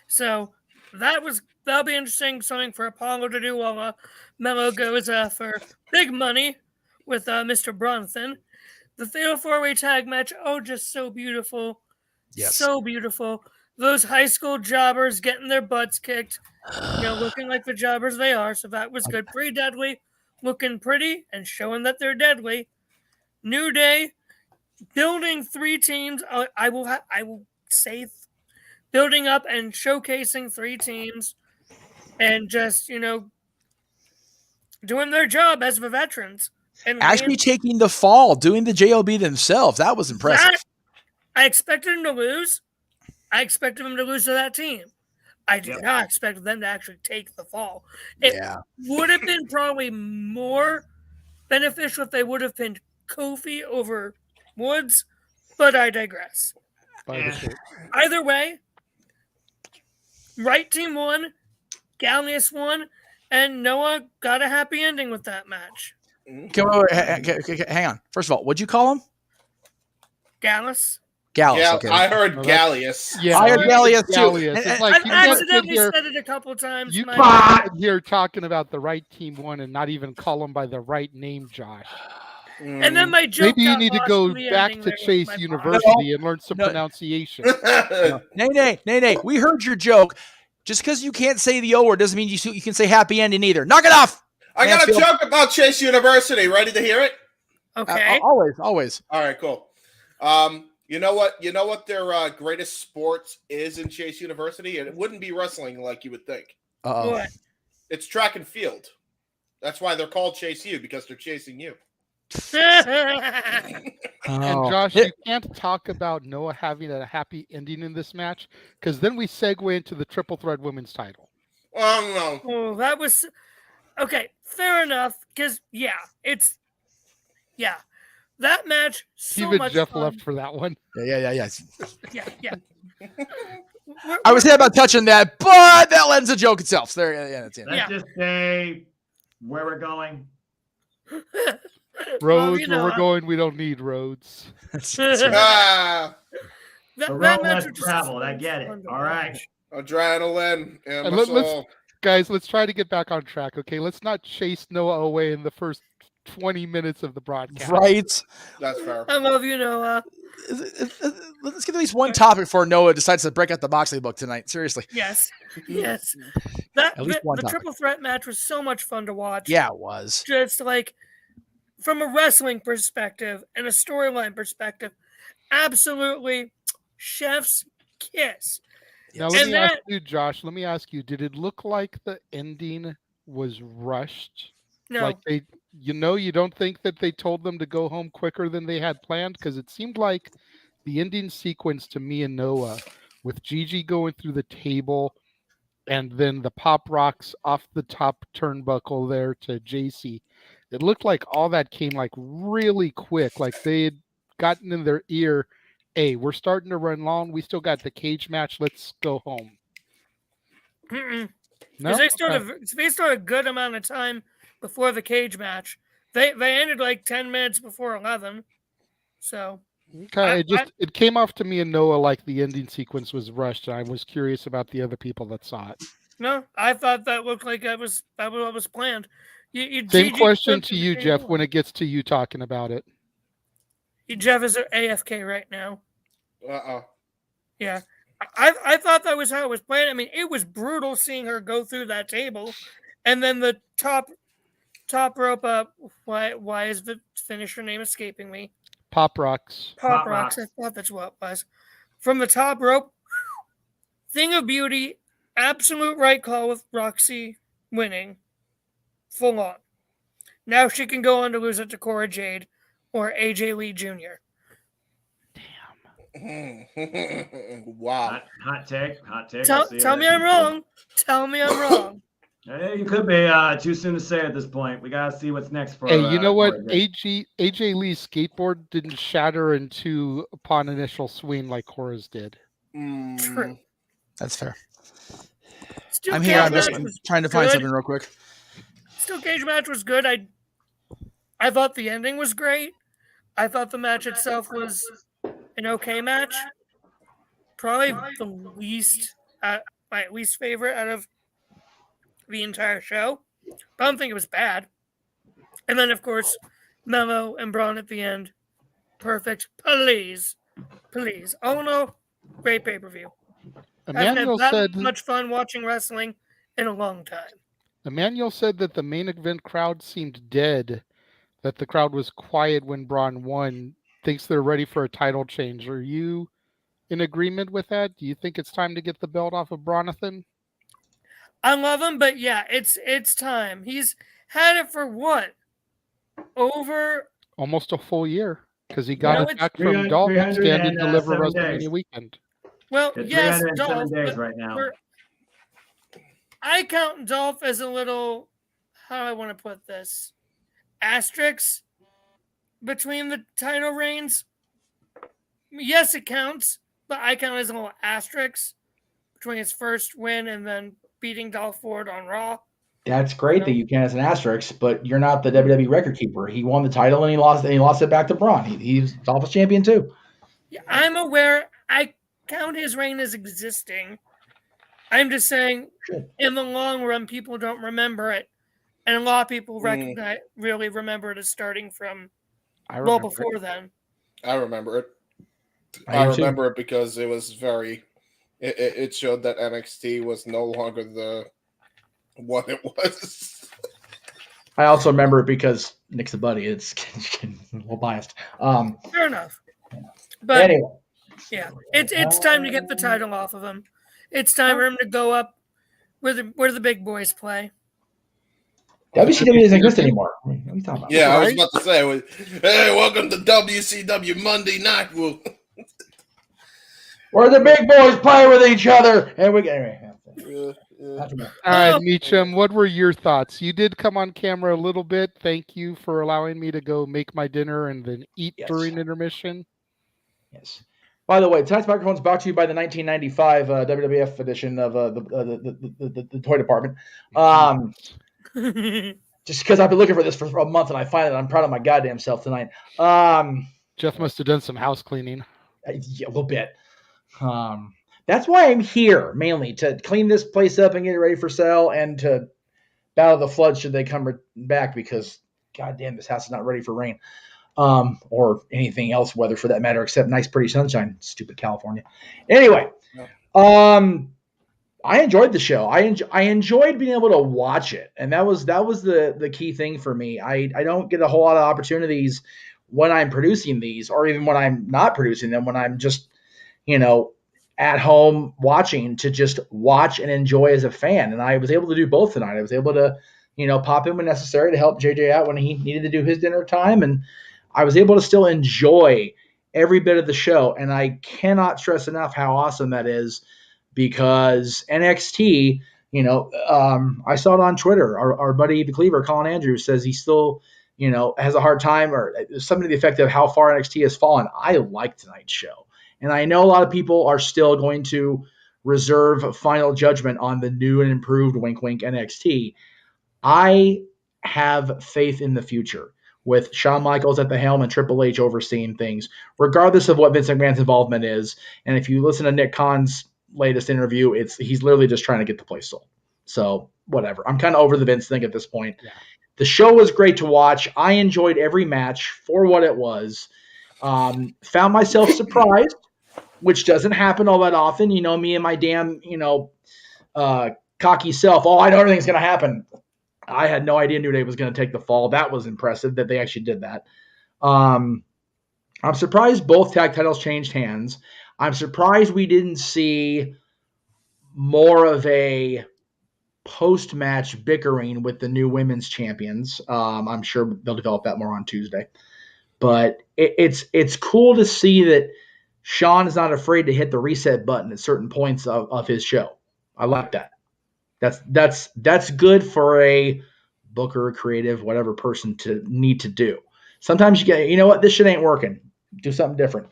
So that'll be interesting. Something for Apollo to do while Melo goes for big money with Mr. Bronson. The Fatal 4-Way Tag match. Oh, just so beautiful. Yes. So beautiful. Those high school jobbers getting their butts kicked, looking like the jobbers they are. So that was good. Pretty deadly, looking pretty and showing that they're deadly. New Day, building 3 teams. I will say building up and showcasing 3 teams, and just doing their job as the veterans and actually taking the fall, doing the JOB themselves. That was impressive. I expected them to lose. I expected them to lose to that team. I did not expect them to actually take the fall. It would have been probably more beneficial if they would have pinned Kofi over Woods, but I digress. Either way, right team won, Gallius won, and Noah got a happy ending with that match. Okay, hang on. First of all, what'd you call him? Gallus. Gallus. Okay. I heard Gallius. Yeah, I heard Gallius too. Gallius. It's like I've you can't accidentally sit here. said it a couple times. You my can't bad. sit here talking about the right team won and not even call them by the right name, Josh. And then my joke Maybe you got need to lost go in the back ending to there with Chase my University and learn some pronunciation. Nay. We heard your joke. Just because you can't say the O word doesn't mean you can say happy ending either. Knock it off. I got a joke about Chase University. Ready to hear it? Okay. Always. All right, cool. You know what their greatest sports is in Chase University? And it wouldn't be wrestling like you would think. What? It's track and field. That's why they're called Chase U, because they're chasing you. And Josh, you can't talk about Noah having a happy ending in this match because then we segue into the triple threat women's title. Oh no! Oh, that was okay. Fair enough. Because that match so Even much Jeff fun. left for that one. Yeah. Yeah. I was thinking about touching that, but that lends a joke itself. So that's it. Let's just say where we're going. Roads, where we're going, we don't need roads. The that road match less was just traveled. I get it. All right. Adrenaline. And Let's try to get back on track, okay? Let's not chase Noah away in the first 20 minutes of the broadcast. Right. That's fair. I love you, Noah. Let's get at least one topic before Noah decides to break out the Moxley book tonight. Seriously. Yes. At least one the topic. triple threat match was so much fun to watch. Yeah, it was. Just like from a wrestling perspective and a storyline perspective, absolutely chef's kiss. Now let me ask you, Josh. Let me ask you: did it look like the ending was rushed? No. Like you don't think that they told them to go home quicker than they had planned? Because it seemed like the ending sequence to me and Noah, with Gigi going through the table, and then the pop rocks off the top turnbuckle there to JC. It looked like all that came like really quick. Like they had gotten in their ear, hey, we're starting to run long. We still got the cage match. Let's go home. Mm-mm. No? They started a good amount of time before the cage match. They ended like 10 minutes before 11. So Okay, it came off to me and Noah like the ending sequence was rushed. I was curious about the other people that saw it. no, I thought that looked like that was what was planned. Same question to you, Jeff, when it gets to you talking about it. Jeff is AFK right now. Uh-oh. Yeah. I thought that was how it was planned. I mean, it was brutal seeing her go through that table. And then the top rope up. Why is the finisher name escaping me? Pop rocks. Pop rocks. I thought that's what it was. From the top rope, Thing of Beauty, absolute right call with Roxy winning. Full on. Now she can go on to lose it to Cora Jade or AJ Lee Jr. Wow. Hot take. Tell me I'm wrong. Tell me I'm wrong. You could be too soon to say at this point. We gotta see what's next for. Hey, you know what? AJ Lee's skateboard didn't shatter into upon initial swing like Cora's did. True. That's fair. Still I'm here. I'm cage just match was trying to find good. something real quick. Still cage match was good. I thought the ending was great. I thought the match itself was an okay match. Probably the least, my least favorite out of the entire show. But I don't think it was bad. And then, of course, Melo and Braun at the end. Perfect. Please. Oh, no. Great pay-per-view. Emmanuel I've had said much fun watching wrestling in a long time. Emmanuel said that the main event crowd seemed dead, that the crowd was quiet when Braun won, thinks they're ready for a title change. Are you in agreement with that? Do you think it's time to get the belt off of Bronathan? I love him, but yeah, it's time. He's had it for what? Over Almost a full year, because he got it back from Dolph and Stand and Deliver WrestleMania weekend. Well, It's yes, 307 Dolph. days but right now. I count Dolph as a little, how do I want to put this? Asterisk between the title reigns. Yes, it counts, but I count it as a little asterisk between his first win and then beating Dolph Ford on Raw. That's great that you can as an asterisk, but you're not the WWE record keeper. He won the title and he lost it back to Braun. He's Dolph's champion too. Yeah, I'm aware. I count his reign as existing. I'm just saying, in the long run, people don't remember it, and a lot of people really remember it as starting from before then. I remember it. I do too. remember it because it was very. It showed that NXT was no longer what it was. I also remember it because Nick's a buddy. It's a little biased. Fair enough. But anyway, yeah, it's time to get the title off of him. It's time for him to go up where the big boys play. WCW doesn't exist anymore. What are you talking about? Yeah, I was about to say, hey, welcome to WCW Monday Night. Where the big boys play with each other, and we anyway. All right, Meacham, what were your thoughts? You did come on camera a little bit. Thank you for allowing me to go make my dinner and then eat during intermission. Yes. By the way, tonight's microphone is brought to you by the 1995 WWF edition of the toy department. Just because I've been looking for this for a month and I find it, I'm proud of my goddamn self tonight. Jeff must have done some house cleaning. Yeah, a little bit. That's why I'm here, mainly to clean this place up and get it ready for sale, and to battle the flood should they come back, because goddamn, this house is not ready for rain, or anything else weather for that matter, except nice, pretty sunshine. Stupid California. Anyway, I enjoyed the show. I enjoyed being able to watch it, and that was the key thing for me. I don't get a whole lot of opportunities when I'm producing these, or even when I'm not producing them, when I'm just, at home watching, to just watch and enjoy as a fan. And I was able to do both tonight. I was able to, pop in when necessary to help JJ out when he needed to do his dinner time. And I was able to still enjoy every bit of the show. And I cannot stress enough how awesome that is, because NXT, I saw it on Twitter. Our buddy, the Cleaver, Colin Andrews, says he still, has a hard time, or something to the effect of how far NXT has fallen. I like tonight's show. And I know a lot of people are still going to reserve final judgment on the new and improved wink wink NXT. I have faith in the future with Shawn Michaels at the helm and Triple H overseeing things, regardless of what Vince McMahon's involvement is. And if you listen to Nick Khan's latest interview, he's literally just trying to get the place sold. So whatever. I'm kind of over the Vince thing at this point. Yeah. The show was great to watch. I enjoyed every match for what it was. Found myself surprised, which doesn't happen all that often. Me and my damn, cocky self. Oh, I know everything's going to happen. I had no idea New Day was going to take the fall. That was impressive that they actually did that. I'm surprised both tag titles changed hands. I'm surprised we didn't see more of a post-match bickering with the new women's champions. I'm sure they'll develop that more on Tuesday. But it's cool to see that Sean is not afraid to hit the reset button at certain points of his show. I like that. That's good for a booker, creative, whatever person to need to do. Sometimes you get, what, this shit ain't working. Do something different.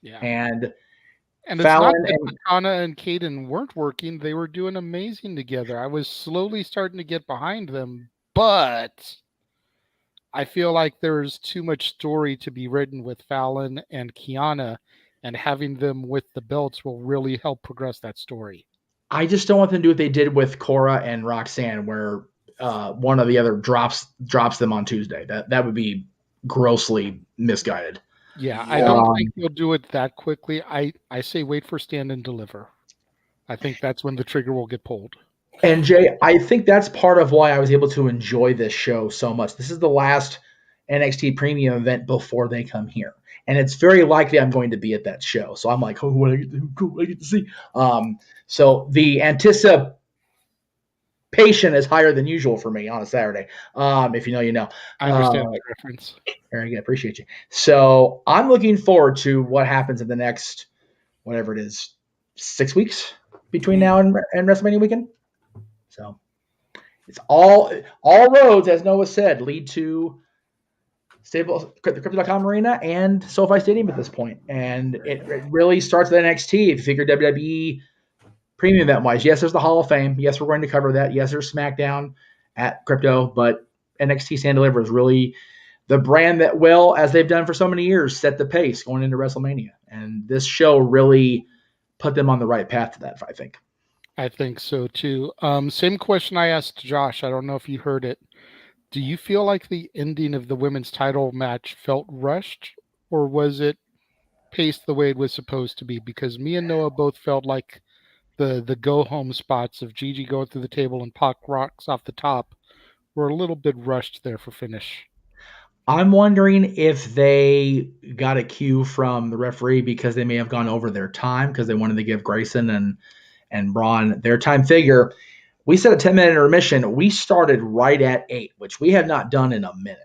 Yeah. And it's not that Makana and Kaden weren't working. They were doing amazing together. I was slowly starting to get behind them, but I feel like there's too much story to be written with Fallon and Kiana, and having them with the belts will really help progress that story. I just don't want them to do what they did with Cora and Roxanne, where one or the other drops them on Tuesday. That would be grossly misguided. Yeah, I don't think you'll do it that quickly. I say wait for Stand and Deliver. I think that's when the trigger will get pulled. And Jay, I think that's part of why I was able to enjoy this show so much. This is the last NXT premium event before they come here. And it's very likely I'm going to be at that show. So I'm like, what I get to see. So the anticipation is higher than usual for me on a Saturday. If you know, you know. I understand that reference. Very good. Appreciate you. So I'm looking forward to what happens in the next, whatever it is, 6 weeks between now and WrestleMania weekend. So it's all roads, as Noah said, lead to the Crypto.com Arena and SoFi Stadium at this point. And it really starts with NXT. If you figure WWE premium event wise, yes, there's the Hall of Fame. Yes, we're going to cover that. Yes, there's SmackDown at Crypto, but NXT Stand Deliver is really the brand that will, as they've done for so many years, set the pace going into WrestleMania. And this show really put them on the right path to that, I think. I think so too. Same question I asked Josh. I don't know if you heard it. Do you feel like the ending of the women's title match felt rushed, or was it paced the way it was supposed to be? Because me and Noah both felt like the go home spots of Gigi going through the table and Pac rocks off the top were a little bit rushed there for finish. I'm wondering if they got a cue from the referee because they may have gone over their time because they wanted to give Grayson and Braun their time figure. We set a 10-minute intermission. We started right at 8, which we have not done in a minute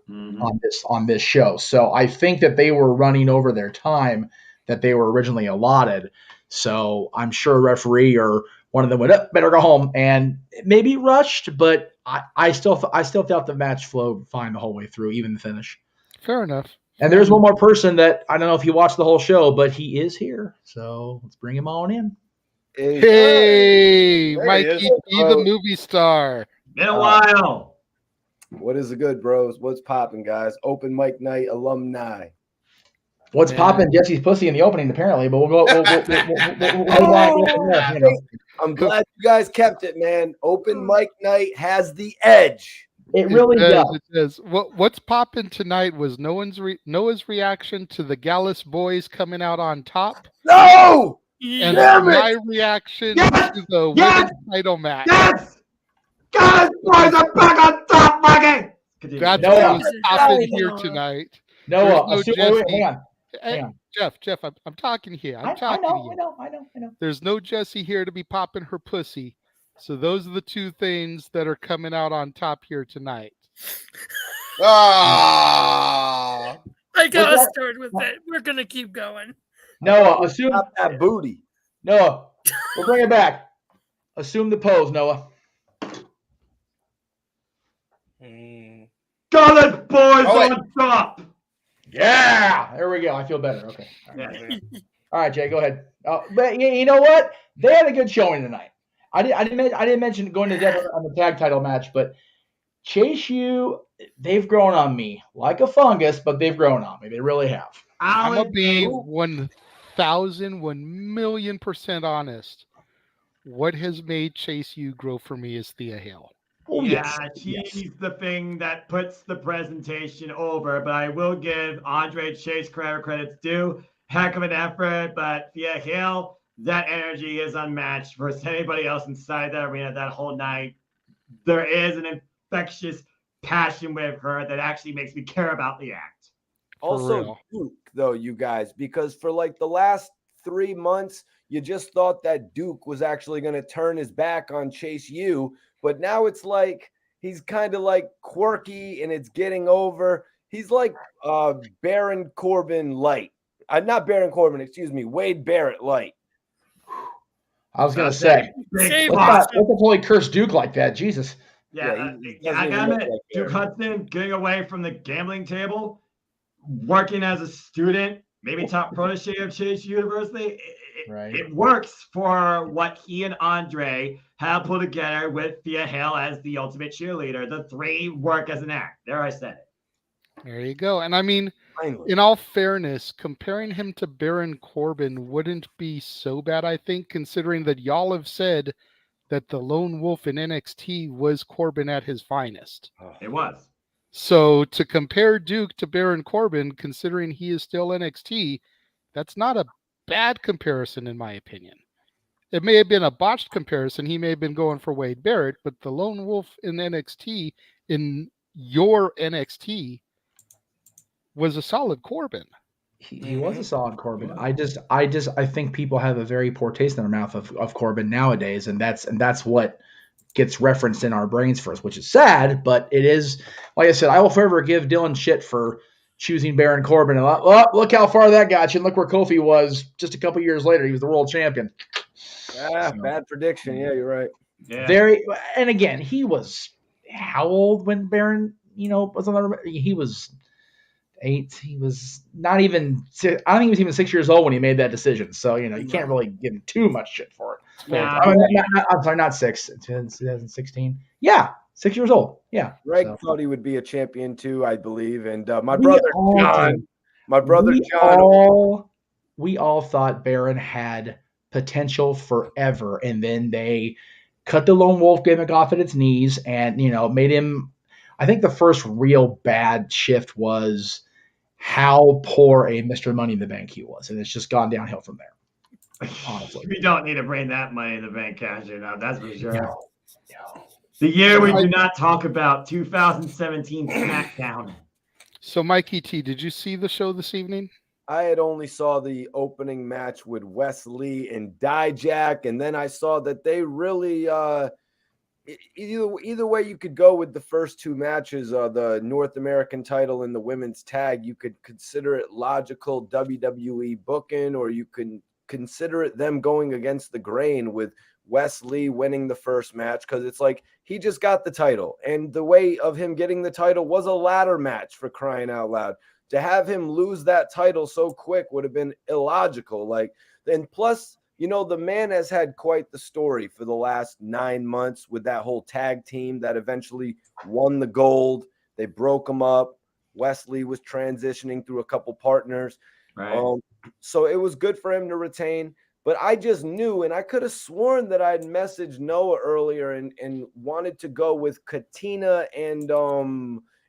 on this show. So I think that they were running over their time that they were originally allotted. So I'm sure a referee or one of them went up, better go home, and maybe rushed, but I still felt the match flowed fine the whole way through, even the finish. Fair enough. And there's one more person that I don't know if he watched the whole show, but he is here. So let's bring him on in. Hey, Mikey B, the movie star. Been a while. What is the good, bros? What's popping, guys? Open mic night alumni. What's popping? Jesse's pussy in the opening, apparently, but we'll go. I'm glad you guys kept it, man. Open mic night has the edge. It really does. It does. What's popping tonight was Noah's reaction to the Gallus boys coming out on top. No! And my reaction to the women's title match. Yes! Gallus boys are back on top, Mikey! That's what was popping here tonight. Noah, hang on. Jeff, I'm talking here. I know. There's no Jessie here to be popping her pussy. So those are the two things that are coming out on top here tonight. I gotta start with it. We're gonna keep going. Noah, assume that booty. Noah, we'll bring it back. Assume the pose, Noah. Gallus boys on top. Yeah, there we go. I feel better. Okay. All right, Jay, go ahead. But you know what? They had a good showing tonight. I didn't mention going to depth on the tag title match, but Chase U, they've grown on me like a fungus, but they've grown on me. They really have. I'm gonna be 1,000,000,000% honest. What has made Chase U grow for me is Thea Hale. Oh, yeah, she's the thing that puts the presentation over, but I will give Andre Chase credits due. Heck of an effort, but Thea Hale, that energy is unmatched versus anybody else inside that arena that whole night. There is an infectious passion with her that actually makes me care about the act. Also, Duke, though, you guys, because for like the last 3 months, you just thought that Duke was actually going to turn his back on Chase U. But now it's like he's kind of like quirky and it's getting over. He's like Baron Corbin light. Not Baron Corbin, excuse me, Wade Barrett light. I was going to say, let's fully curse Duke like that. Jesus. Yeah, I got to admit, Duke Hudson getting away from the gambling table, working as a student, maybe top protege of Chase University. It works for what he and Andre have put together with Thea Hale as the ultimate cheerleader. The three work as an act. There, I said it. There you go. And I mean, in all fairness, comparing him to Baron Corbin wouldn't be so bad, I think, considering that y'all have said that the lone wolf in NXT was Corbin at his finest. It was. So to compare Duke to Baron Corbin, considering he is still NXT, that's not a bad comparison, in my opinion. It may have been a botched comparison. He may have been going for Wade Barrett, but the lone wolf in NXT, in your NXT, was a solid Corbin. He was a solid Corbin. I think people have a very poor taste in their mouth of Corbin nowadays, and that's what gets referenced in our brains first, which is sad, but it is, like I said, I will forever give Dylan shit for choosing Baron Corbin. And look how far that got you, and look where Kofi was just a couple years later. He was the world champion. Bad prediction. Yeah, you're right. Yeah. And again, he was how old when Baron, was on the? He was 8. He was not even. I don't think he was even 6 years old when he made that decision. So you can't really give him too much shit for it. I'm sorry, not 6. 2016. Yeah, 6 years old. Yeah. Greg so. thought he would be a champion too, I believe. And my We brother all John, did. my brother we John. we all thought Baron had potential forever, and then they cut the lone wolf gimmick off at its knees, and made him. I think the first real bad shift was how poor a Mr. Money in the Bank he was, and it's just gone downhill from there. Honestly, we don't need to bring that Money in the Bank cash in up. That's for sure. No. The year we do not talk about, 2017 SmackDown. So, Mikey T, did you see the show this evening? I had only saw the opening match with Wesley and Dijak, and then I saw that they really either way you could go with the first two matches, the North American title and the women's tag. You could consider it logical WWE booking, or you can consider it them going against the grain with Wesley winning the first match, because it's like he just got the title, and the way of him getting the title was a ladder match, for crying out loud. To have him lose that title so quick would have been illogical. And plus, the man has had quite the story for the last 9 months with that whole tag team that eventually won the gold. They broke him up. Wesley was transitioning through a couple partners. Right. So it was good for him to retain. But I just knew, and I could have sworn that I'd messaged Noah earlier and wanted to go with Katina and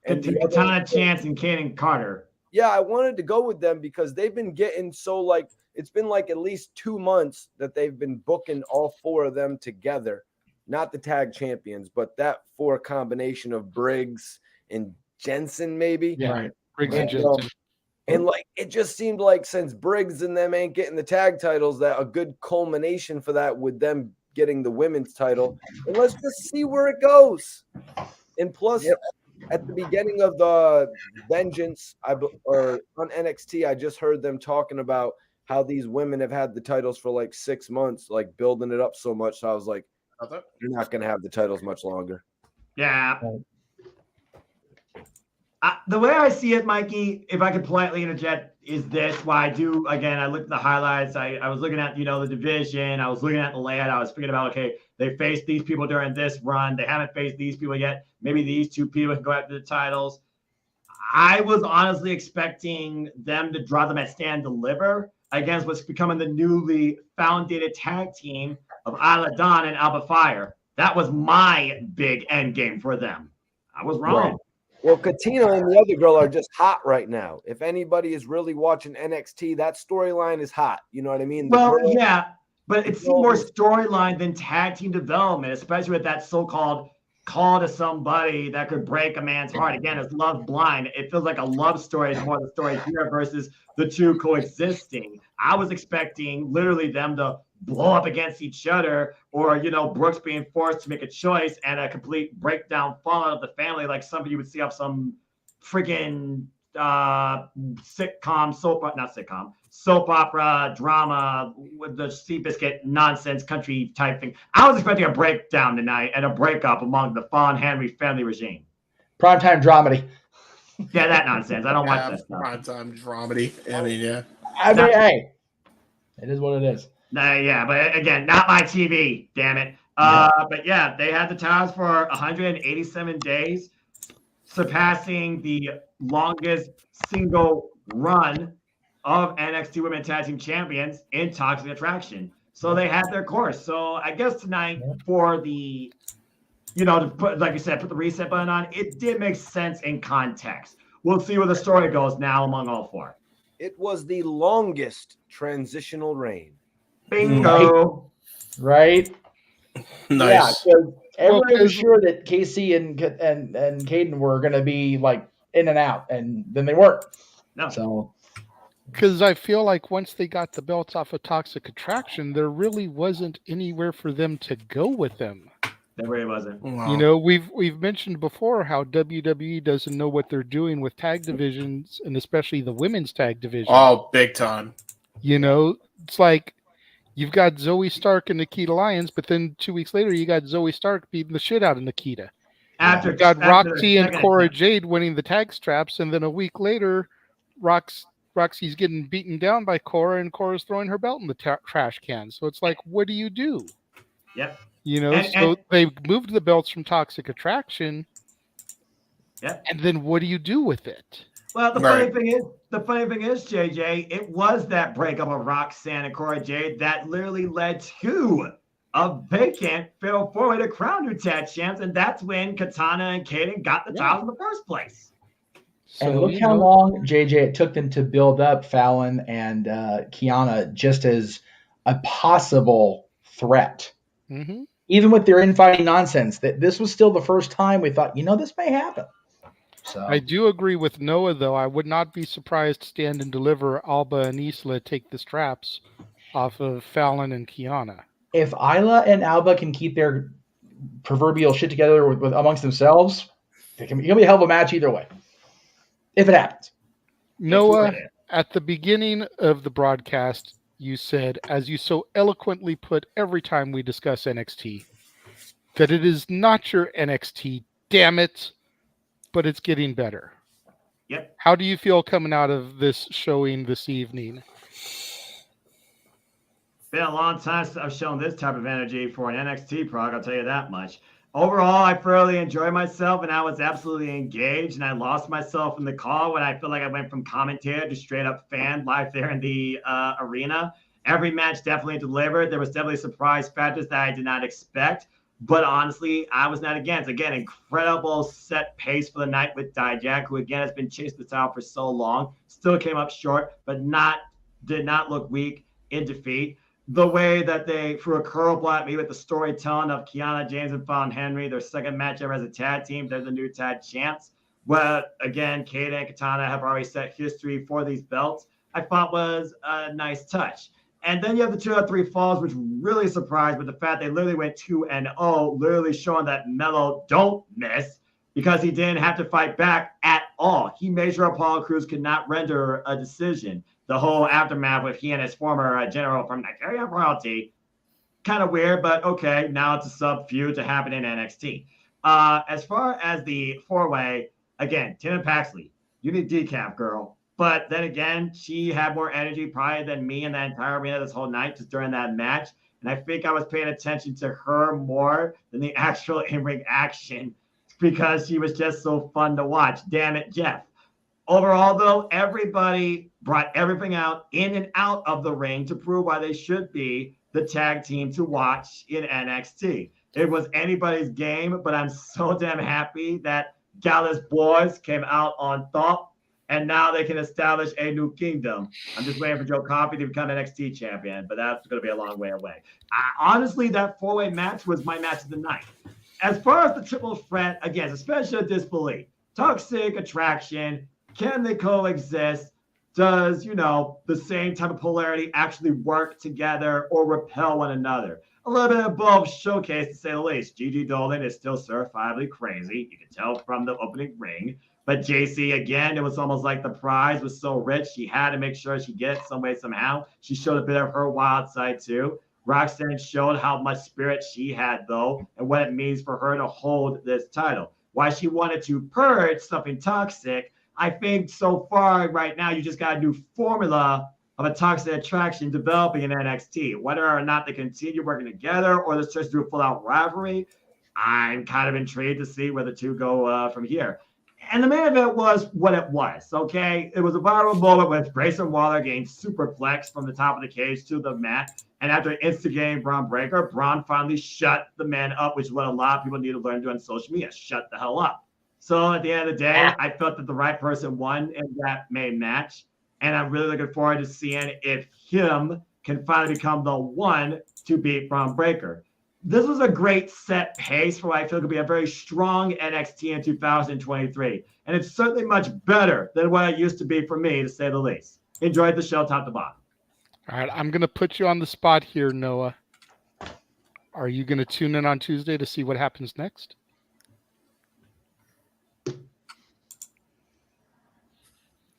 Katana Chance and Kaden Carter. Yeah, I wanted to go with them because they've been getting so it's been at least 2 months that they've been booking all four of them together. Not the tag champions, but that four combination of Briggs and Jensen, maybe. Yeah, right. Briggs and Jensen. And it just seemed like since Briggs and them ain't getting the tag titles, that a good culmination for that with them getting the women's title. And let's just see where it goes. And plus, at the beginning of the Vengeance or on NXT, I just heard them talking about how these women have had the titles for 6 months, building it up so much. So I was like, they're not going to have the titles much longer. Yeah. The way I see it, Mikey, if I could politely interject, is this. Why I do, again, I looked at the highlights. I was looking at, the division. I was looking at the layout. I was thinking about, okay, they faced these people during this run. They haven't faced these people yet. Maybe these two people can go after the titles. I was honestly expecting them to draw them at Stand Deliver against what's becoming the newly founded tag team of Isla Dawn and Alba Fire. That was my big end game for them. I was wrong. Right. Well, Katina and the other girl are just hot right now. If anybody is really watching NXT, that storyline is hot. You know what I mean? Yeah, but it's more storyline than tag team development, especially with that so-called call to somebody that could break a man's heart. Again, it's love blind. It feels like a love story is more the story here versus the two coexisting. I was expecting literally them to blow up against each other, or Brooks being forced to make a choice and a complete breakdown fallout of the family, like somebody you would see off some freaking soap opera drama with the Seabiscuit nonsense country type thing. I was expecting a breakdown tonight and a breakup among the Fawn Henry family regime. Primetime dramedy. Yeah, that nonsense. I don't watch that stuff. Primetime dramedy. I mean, yeah. Hey, it is what it is. Yeah, but again, not my TV, damn it. But yeah, they had the titles for 187 days, surpassing the longest single run of NXT Women Tag Team Champions in Toxic Attraction. So they had their course. So I guess tonight for the, to put, like you said, put the reset button on, it did make sense in context. We'll see where the story goes now among all four. It was the longest transitional reign. Bingo. Right? Nice. Yeah, so everybody was sure that Casey and Caden were going to be in and out, and then they weren't. No. So, because I feel like once they got the belts off of Toxic Attraction, there really wasn't anywhere for them to go with them. There really wasn't. Wow. We've mentioned before how WWE doesn't know what they're doing with tag divisions, and especially the women's tag division. Oh, big time. It's like you've got Zoe Stark and Nikita Lyons, but then 2 weeks later you got Zoe Stark beating the shit out of Nikita. You got Roxy and Cora Jade winning the tag straps, and then a week later, Roxy's getting beaten down by Cora, and Cora's throwing her belt in the trash can. So it's like, what do you do? Yep. So they moved the belts from Toxic Attraction. Yeah. And then what do you do with it? Well, the funny thing is, JJ, it was that breakup of Roxanne and Cora Jade that literally led to a vacant fatal 4-way to crown new tag champs, and that's when Katana and Kaden got the titles in the first place. And look how long, JJ, it took them to build up Fallon and Kiana just as a possible threat. Mm-hmm. Even with their infighting nonsense, that this was still the first time we thought, this may happen. So I do agree with Noah, though. I would not be surprised to Stand and Deliver Alba and Isla take the straps off of Fallon and Kiana. If Isla and Alba can keep their proverbial shit together with amongst themselves, it's going to be a hell of a match either way. If it happens. Noah, at the beginning of the broadcast, you said, as you so eloquently put every time we discuss NXT, that it is not your NXT, damn it, but it's getting better. Yep. How do you feel coming out of this showing this evening? It's been a long time since I've shown this type of energy for an NXT prog, I'll tell you that much. Overall, I thoroughly enjoyed myself, and I was absolutely engaged, and I lost myself in the call when I feel like I went from commentator to straight-up fan live there in the arena. Every match definitely delivered. There was definitely surprise factors that I did not expect, but honestly, I was not against. Again, incredible set pace for the night with Dijak, who again has been chasing the title for so long. Still came up short, but did not look weak in defeat. The way that they threw a curveball at me with the storytelling of Kiana James and Fallon Henry, their second match ever as a tag team. They're the new tag champs. Well, again, Kaden and Katana have already set history for these belts. I thought was a nice touch. And then you have the 2 out of 3 falls, which really surprised with the fact they literally went 2-0, literally showing that Melo don't miss because he didn't have to fight back at all. He made sure Apollo Crews could not render a decision. The whole aftermath with he and his former general from Nigeria royalty, kind of weird, but okay. Now it's a sub feud to happen in NXT. As far as the 4-way, again, Tina Paxley, you need decaf, girl. But then again, she had more energy probably than me in that entire arena this whole night, just during that match. And I think I was paying attention to her more than the actual in-ring action because she was just so fun to watch. Damn it, Jeff. Overall, though, everybody brought everything out in and out of the ring to prove why they should be the tag team to watch in NXT. It was anybody's game, but I'm so damn happy that Gallus boys came out on top, and now they can establish a new kingdom. I'm just waiting for Joe Coffey to become NXT champion, but that's going to be a long way away. Honestly, that 4-way match was my match of the night. As far as the triple threat, again, suspension of disbelief, Toxic Attraction, can they coexist? Does, the same type of polarity actually work together or repel one another? A little bit of both showcase, to say the least. Gigi Dolan is still certifiably crazy. You can tell from the opening ring. But JC, again, it was almost like the prize was so rich, she had to make sure she gets some way, somehow. She showed a bit of her wild side, too. Roxanne showed how much spirit she had, though, and what it means for her to hold this title. Why she wanted to purge something toxic, I think so far right now, you just got a new formula of a Toxic Attraction developing in NXT. Whether or not they continue working together or let's just do a full-out rivalry, I'm kind of intrigued to see where the two go from here. And the main event was what it was, okay? It was a viral moment with Grayson Waller getting superplexed from the top of the cage to the mat. And after instigating Braun Breaker, Braun finally shut the man up, which is what a lot of people need to learn to do on social media. Shut the hell up. So at the end of the day, I felt that the right person won in that main match. And I'm really looking forward to seeing if him can finally become the one to beat Braun Breaker. This was a great set pace for what I feel could be a very strong NXT in 2023. And it's certainly much better than what it used to be for me, to say the least. Enjoyed the show top to bottom. All right, I'm going to put you on the spot here, Noah. Are you going to tune in on Tuesday to see what happens next?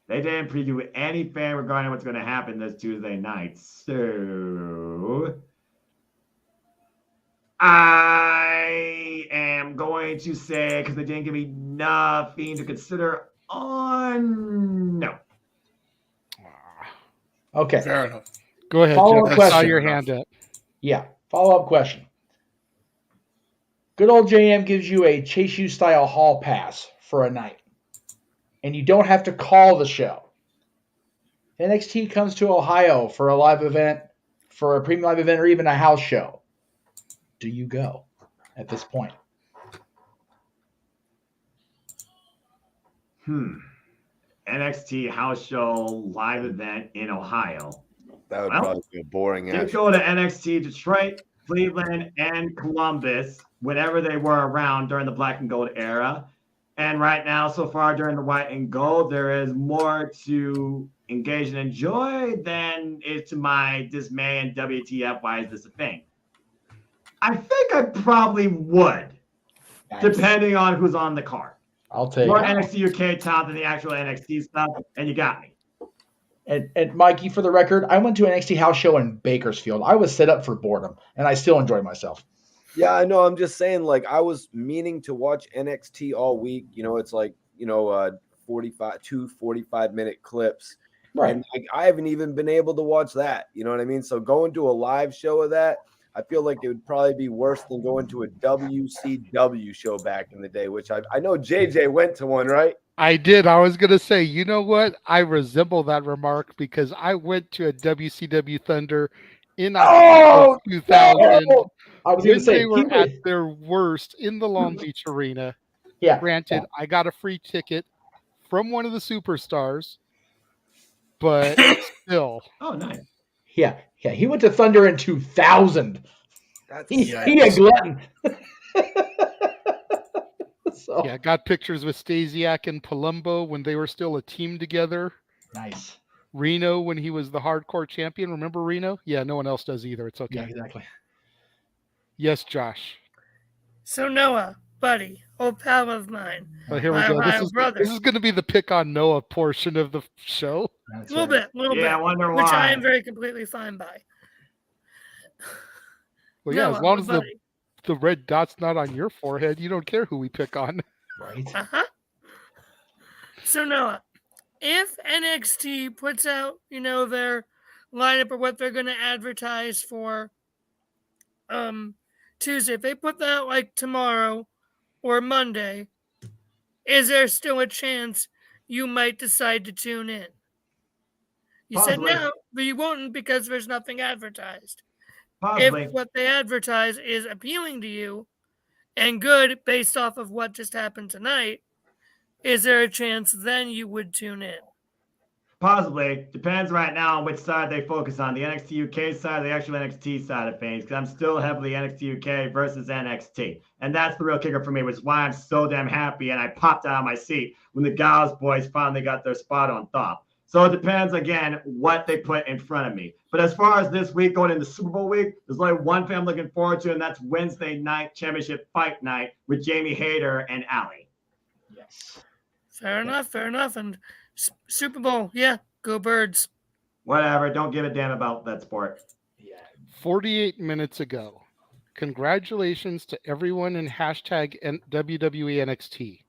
They didn't preview anything regarding what's going to happen this Tuesday night. So I am going to say, because they didn't give me nothing to consider on, no. Okay. Fair enough. Go ahead, Follow-up Jeff. I question. saw your hand up. Yeah. Follow-up question. Good old JM gives you a Chase U style hall pass for a night. And you don't have to call the show. NXT comes to Ohio for a live event, for a premium live event, or even a house show. Do you go at this point? NXT house show live event in Ohio. That would probably be a boring They ass. go to NXT Detroit, Cleveland, and Columbus whenever they were around during the Black and Gold era. And right now, so far during the White and Gold, there is more to engage and enjoy than is to my dismay and WTF. Why is this a thing? I think I probably would, depending on who's on the card. I'll take more it. NXT UK top than the actual NXT stuff, and you got me. And Mikey, for the record, I went to an NXT house show in Bakersfield. I was set up for boredom, and I still enjoyed myself. Yeah, I know. I'm just saying, like, I was meaning to watch NXT all week. You know, it's like, 45-minute clips. Right. And like, I haven't even been able to watch that. You know what I mean? So going to a live show of that, I feel like it would probably be worse than going to a WCW show back in the day, which I know JJ went to one, right? I did. I was going to say, you know what? I resemble that remark because I went to a WCW Thunder in October 2000. No! I was going to say they were at their worst in the Long Beach Arena. Yeah. Granted, I got a free ticket from one of the superstars, but still. Oh, nice. Yeah. He went to Thunder in 2000. He a glutton. So. Yeah, got pictures with Stasiak and Palumbo when they were still a team together. Nice. Reno when he was the hardcore champion. Remember Reno? Yeah, no one else does either. It's okay. Yeah, exactly. Yes, Josh. So Noah, buddy, old pal of mine. Oh, here we go. This is going to be the pick on Noah portion of the show. A little bit. I wonder which why. I am very completely fine by. Well, yeah, Noah, as long as buddy. the red dot's not on your forehead, you don't care who we pick on. Right. So Noah, if NXT puts out, their lineup or what they're going to advertise for Tuesday, if they put that out like tomorrow or Monday, is there still a chance you might decide to tune in? You Possibly. said no, but you won't because there's nothing advertised. Possibly. If what they advertise is appealing to you and good based off of what just happened tonight, is there a chance then you would tune in? Possibly. Depends right now on which side they focus on, the NXT UK side or the actual NXT side of things, because I'm still heavily NXT UK versus NXT. And that's the real kicker for me, which is why I'm so damn happy and I popped out of my seat when the Gauss boys finally got their spot on top. So it depends, again, what they put in front of me. But as far as this week going into Super Bowl week, there's only one thing I'm looking forward to, and that's Wednesday night championship fight night with Jamie Hayter and Allie. Yes. Fair enough. And Super Bowl, yeah, go Birds. Whatever, don't give a damn about that sport. 48 minutes ago. Congratulations to everyone in hashtag WWE NXT.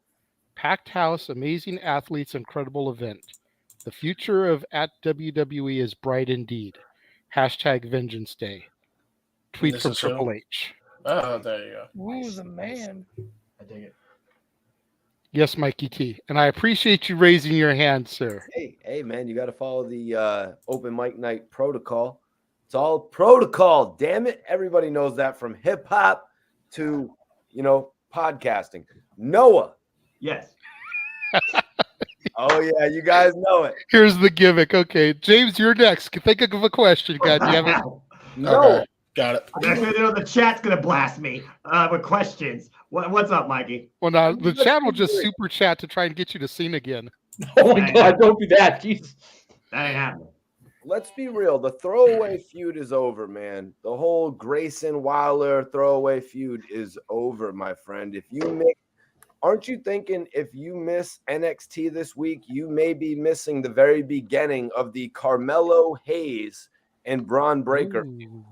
Packed house, amazing athletes, incredible event. The future of at WWE is bright indeed. Hashtag Vengeance Day. Tweet This from is Triple who? H. Oh, there you go. Ooh, the man. I dig it. Yes, Mikey T. And I appreciate you raising your hand, sir. Hey, man, you got to follow the open mic night protocol. It's all protocol. Damn it. Everybody knows that from hip hop to, podcasting. Noah. Yes. Oh, yeah, you guys know it. Here's the gimmick. Okay, James, you're next. Think of a question, goddammit. No. Okay, got it. The chat's going to blast me with questions. What's up, Mikey? Well, now, the chat will just super chat to try and get you to sing again. Oh, my God, don't do that. Jesus. That ain't happening. Let's be real. The throwaway feud is over, man. The whole Grayson Wilder throwaway feud is over, my friend. Aren't you thinking if you miss NXT this week, you may be missing the very beginning of the Carmelo Hayes and Braun Breaker? Ooh.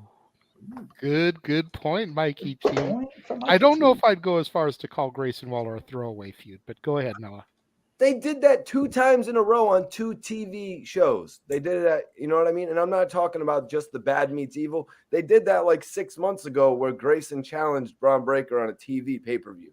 Good point, Mikey T. I don't know if I'd go as far as to call Grayson Waller a throwaway feud, but go ahead, Noah. They did that 2 times in a row on 2 TV shows. They did it you know what I mean? And I'm not talking about just the Bad Meets Evil. They did that like 6 months ago where Grayson challenged Braun Breaker on a TV pay-per-view.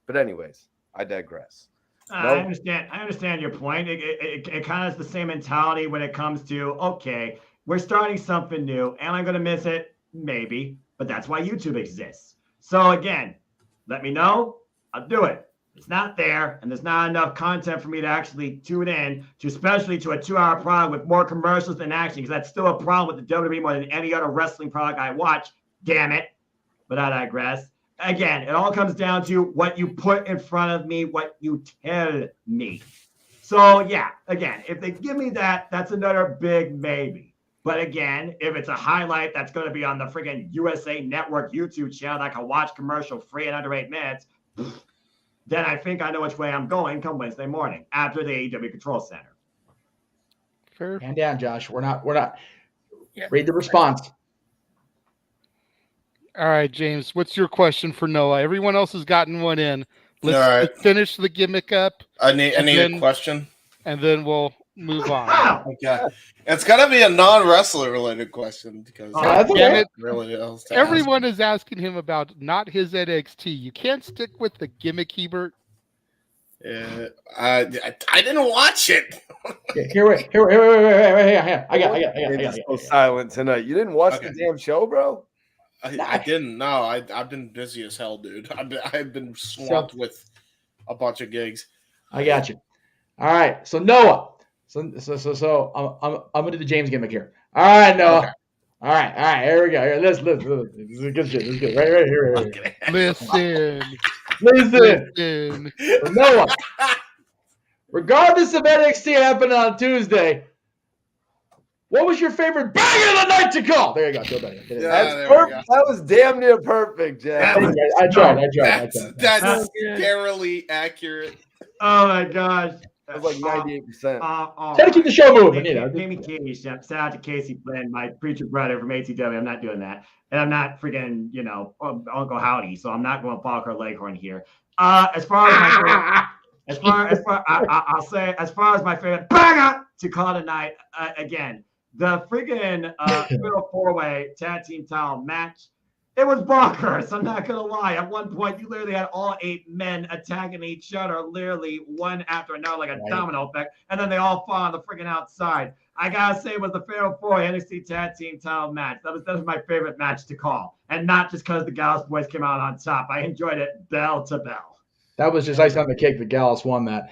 But anyways, I digress. I understand your point. It kind of is the same mentality when it comes to, okay, we're starting something new. Am I going to miss it? Maybe. But that's why YouTube exists. So again, let me know. I'll do it. It's not there, and there's not enough content for me to actually tune in to, especially to a 2-hour product with more commercials than action, because that's still a problem with the WWE more than any other wrestling product I watch. Damn it. But I digress. Again, it all comes down to what you put in front of me, what you tell me. So, yeah, again, if they give me that, that's another big maybe. But again, if it's a highlight that's going to be on the freaking USA Network YouTube channel that I can watch commercial free in under 8 minutes, then I think I know which way I'm going come Wednesday morning after the AEW Control Center. Fair. Hand down, Josh. We're not. Read the response. All right, James, what's your question for Noah? Everyone else has gotten one in. Let's finish the gimmick up. I need a question. And then we'll move on. Okay. It's got to be a non-wrestler related question because really else to everyone is asking him about not his NXT. You can't stick with the gimmick, Hebert. I didn't watch it. Wait. I got so silent tonight. You didn't watch the damn show, bro? I didn't. No, I've been busy as hell, dude. I've been swamped with a bunch of gigs. I got you. All right, so Noah. So I'm gonna do the James gimmick here. All right, Noah. Okay. All right. Here we go. Here, listen. This is good shit. This is good. Right here. Okay. Listen. So Noah. Regardless of NXT happening on Tuesday, what was your favorite banger of the night to call? There you go. That was damn near perfect, Jack. I tried. That's scarily accurate. Oh my gosh. That was like 98%. Try to keep the show moving. Amy Katie, shout out to Casey Flynn, my preacher brother from ATW. I'm not doing that. And I'm not freaking, Uncle Howdy. So I'm not going to balk her leghorn here. As far as my favorite banger to call tonight, again, the freaking Fatal 4-Way tag team title match. It was bonkers. I'm not gonna lie. At one point, you literally had all 8 men attacking each other, literally one after another, like a domino effect, and then they all fall on the freaking outside. I gotta say, it was the Fatal 4-Way NXT tag team title match. That was my favorite match to call, and not just because the Gallus boys came out on top. I enjoyed it bell to bell. That was just ice on the cake. The Gallus won that.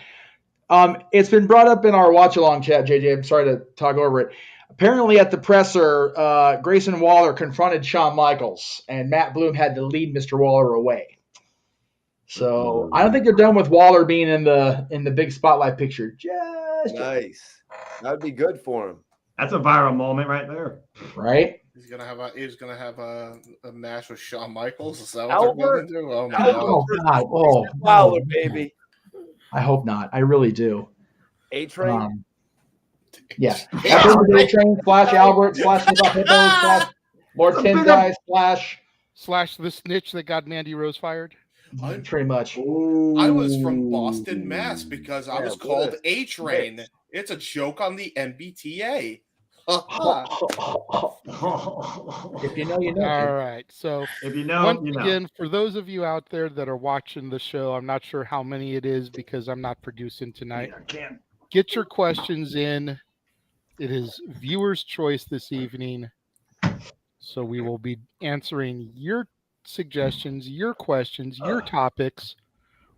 It's been brought up in our watch along chat, JJ. I'm sorry to talk over it. Apparently at the presser, Grayson Waller confronted Shawn Michaels, and Matt Bloom had to lead Mr. Waller away. So I don't think they're done with Waller being in the big spotlight picture. Just nice. That would be good for him. That's a viral moment right there. Right? He's gonna have a match with Shawn Michaels. Is that what they're gonna do? Oh my God! Oh, Waller, baby. I hope not. I really do. A-Train. Yeah. A-Train, Flash Albert, Flash Hippos, Flash Lord Tendai, Slash the snitch that got Mandy Rose fired. Pretty much. I was from Boston, Mass, because I was called A-Train. It's a joke on the MBTA. If you know, you know. All right. So if you know, once again, for those of you out there that are watching the show, I'm not sure how many it is because I'm not producing tonight. Get your questions in. It is viewer's choice this evening. So we will be answering your suggestions, your questions, your topics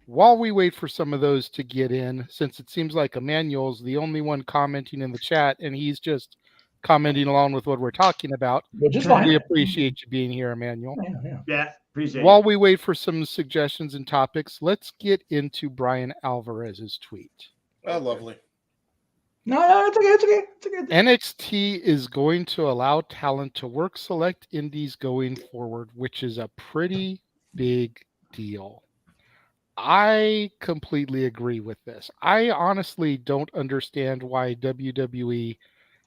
while we wait for some of those to get in, since it seems like Emmanuel's the only one commenting in the chat and he's just commenting along with what we're talking about. We appreciate you being here, Emmanuel. Yeah, appreciate it. While we wait for some suggestions and topics, let's get into Brian Alvarez's tweet. Oh, lovely. No, it's okay. NXT is going to allow talent to work select indies going forward, which is a pretty big deal. I completely agree with this. I honestly don't understand why WWE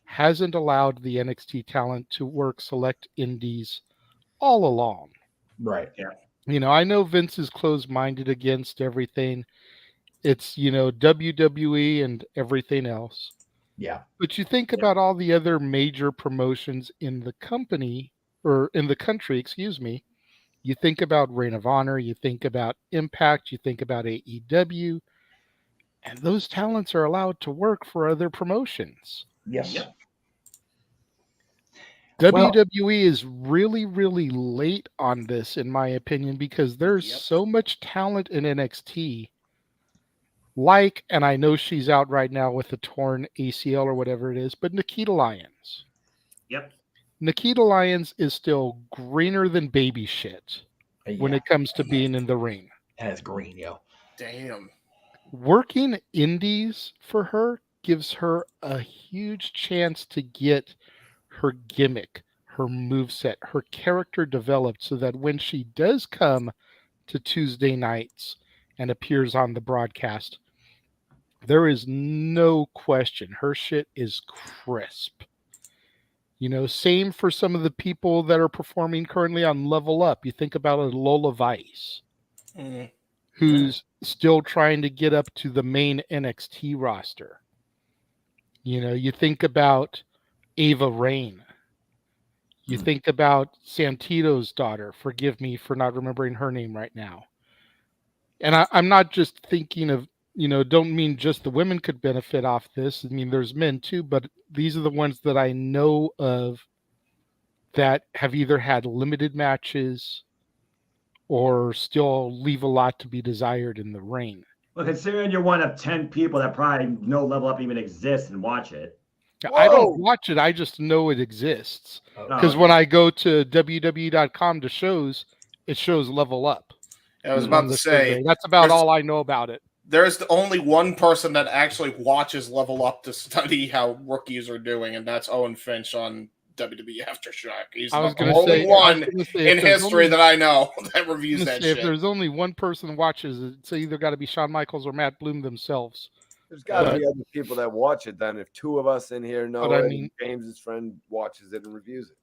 hasn't allowed the NXT talent to work select indies all along. Right. Yeah. I know Vince is closed-minded against everything. It's, WWE and everything else. Yeah. But you think about all the other major promotions in the company, or in the country, excuse me. You think about Reign of Honor, you think about Impact, you think about AEW, and those talents are allowed to work for other promotions. Yes. WWE is really, really late on this, in my opinion, because there's so much talent in NXT. And I know she's out right now with a torn ACL or whatever it is, but Nikita Lyons. Yep. Nikita Lyons is still greener than baby shit when it comes to being in the ring. That is green, yo. Damn. Working indies for her gives her a huge chance to get her gimmick, her moveset, her character developed so that when she does come to Tuesday nights and appears on the broadcast, there is no question her shit is crisp. Same for some of the people that are performing currently on Level Up. You think about a Lola Vice, who's still trying to get up to the main NXT roster. You think about Ava Rain. You think about Santito's daughter. Forgive me for not remembering her name right now. And I'm not just thinking of, don't mean just the women could benefit off this. I mean, there's men too, but these are the ones that I know of that have either had limited matches or still leave a lot to be desired in the ring. Well, considering you're one of 10 people that probably know Level Up even exists and watch it. I don't watch it. I just know it exists. Because when I go to www.com to shows, it shows Level Up. I was about to say. That's about all I know about it. There's only one person that actually watches Level Up to study how rookies are doing, and that's Owen Finch on WWE Aftershock. He's the only one in history that I know that reviews that shit. If there's only one person that watches it, it's either got to be Shawn Michaels or Matt Bloom themselves. There's got to be other people that watch it then. If two of us in here know it, and James's friend watches it and reviews it.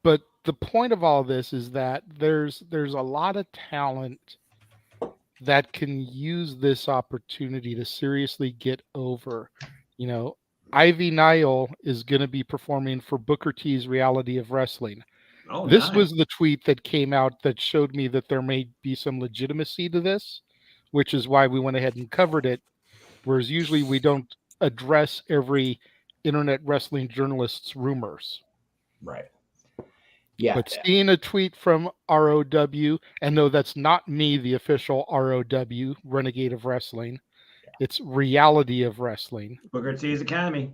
But the point of all this is that there's a lot of talent that can use this opportunity to seriously get over. Ivy Nile is going to be performing for Booker T's Reality of Wrestling. This was the tweet that came out that showed me that there may be some legitimacy to this, which is why we went ahead and covered it. Whereas usually we don't address every internet wrestling journalist's rumors. Right. Yeah. But seeing a tweet from ROW, and no, that's not me, the official ROW, Renegade of Wrestling. It's Reality of Wrestling. Booker T's Academy.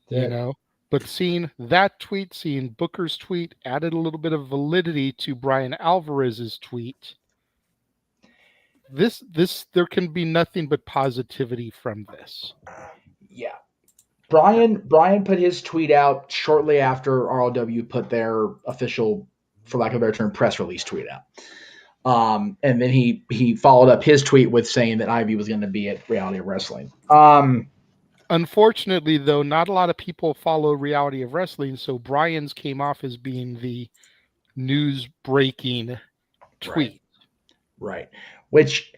But seeing that tweet, seeing Booker's tweet added a little bit of validity to Brian Alvarez's tweet. There can be nothing but positivity from this. Yeah. Brian put his tweet out shortly after ROW put their official, for lack of a better term, press release tweet out. And then he followed up his tweet with saying that Ivy was going to be at Reality of Wrestling. Unfortunately, though, not a lot of people follow Reality of Wrestling, so Brian's came off as being the news breaking tweet. Right. Which,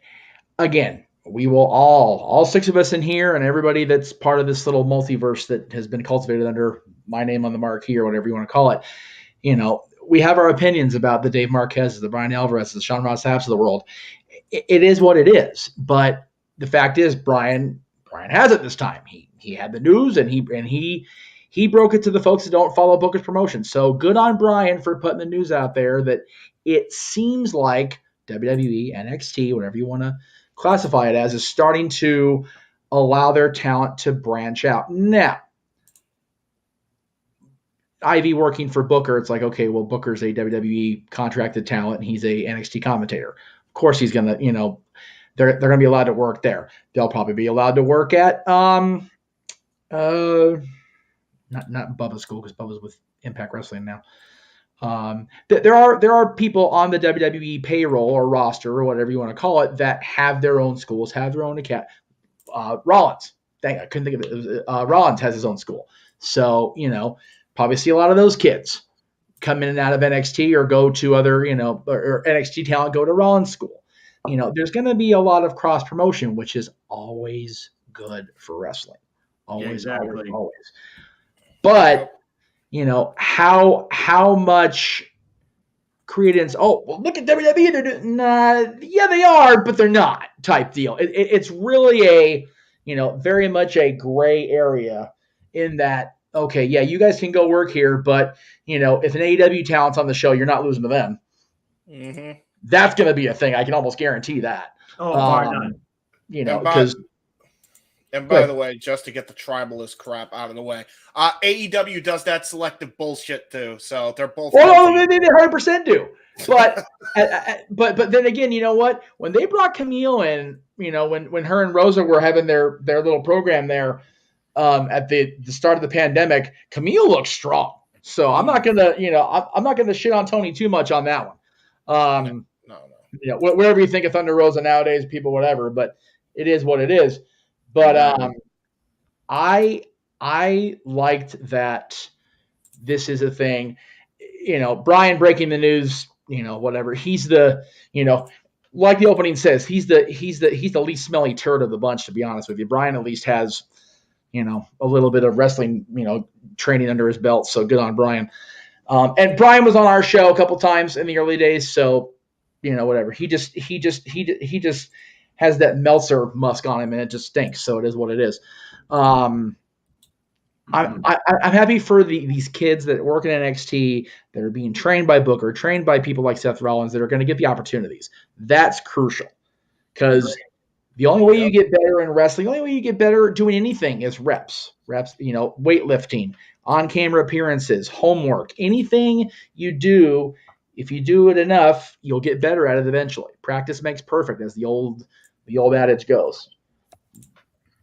again, we will all six of us in here and everybody that's part of this little multiverse that has been cultivated under my name on the marquee or whatever you want to call it, we have our opinions about the Dave Marquez's, the Brian Alvarez's, the Sean Ross Sapp's of the world. It is what it is. But the fact is, Brian has it this time. He had the news and he broke it to the folks that don't follow Booker's promotion. So good on Brian for putting the news out there that it seems like WWE, NXT, whatever you want to classify it as, is starting to allow their talent to branch out. Now, Ivy working for Booker, it's like, okay, well, Booker's a WWE contracted talent and he's a NXT commentator. Of course he's going to, they're going to be allowed to work there. They'll probably be allowed to work at not Bubba's school, because Bubba's with Impact Wrestling now. There are people on the WWE payroll or roster or whatever you want to call it that have their own schools, have their own account. Rollins, I couldn't think of it. Rollins has his own school, so probably see a lot of those kids come in and out of NXT or go to other or NXT talent go to Rollins school. there's going to be a lot of cross promotion, which is always good for wrestling. Always, always. But, how much credence? Oh, well, look at WWE. They're doing, yeah, they are, but they're not type deal. It's really a, very much a gray area in that, okay, yeah, you guys can go work here, but, if an AEW talent's on the show, you're not losing to them. Mm-hmm. That's going to be a thing. I can almost guarantee that. Oh, bar none. Because. And by the way, just to get the tribalist crap out of the way, AEW does that selective bullshit too. So they're both. Well, they 100% do. But but then again, you know what? When they brought Camille in, when her and Rosa were having their little program there at the start of the pandemic, Camille looked strong. So I'm not gonna, I'm not gonna shit on Tony too much on that one. No. Whatever you think of Thunder Rosa nowadays, people, whatever, but it is what it is. But I liked that this is a thing. Brian breaking the news, whatever. He's the, like the opening says, he's the least smelly turd of the bunch, to be honest with you. Brian at least has, a little bit of wrestling, training under his belt. So good on Brian. And Brian was on our show a couple times in the early days. So, whatever. He just has that Meltzer musk on him, and it just stinks. So it is what it is. I'm happy for these kids that work in NXT that are being trained by Booker, trained by people like Seth Rollins that are going to get the opportunities. That's crucial, because the only way you get better in wrestling, the only way you get better doing anything is reps, weightlifting, on-camera appearances, homework, anything you do. If you do it enough, you'll get better at it eventually. Practice makes perfect, as the old adage goes.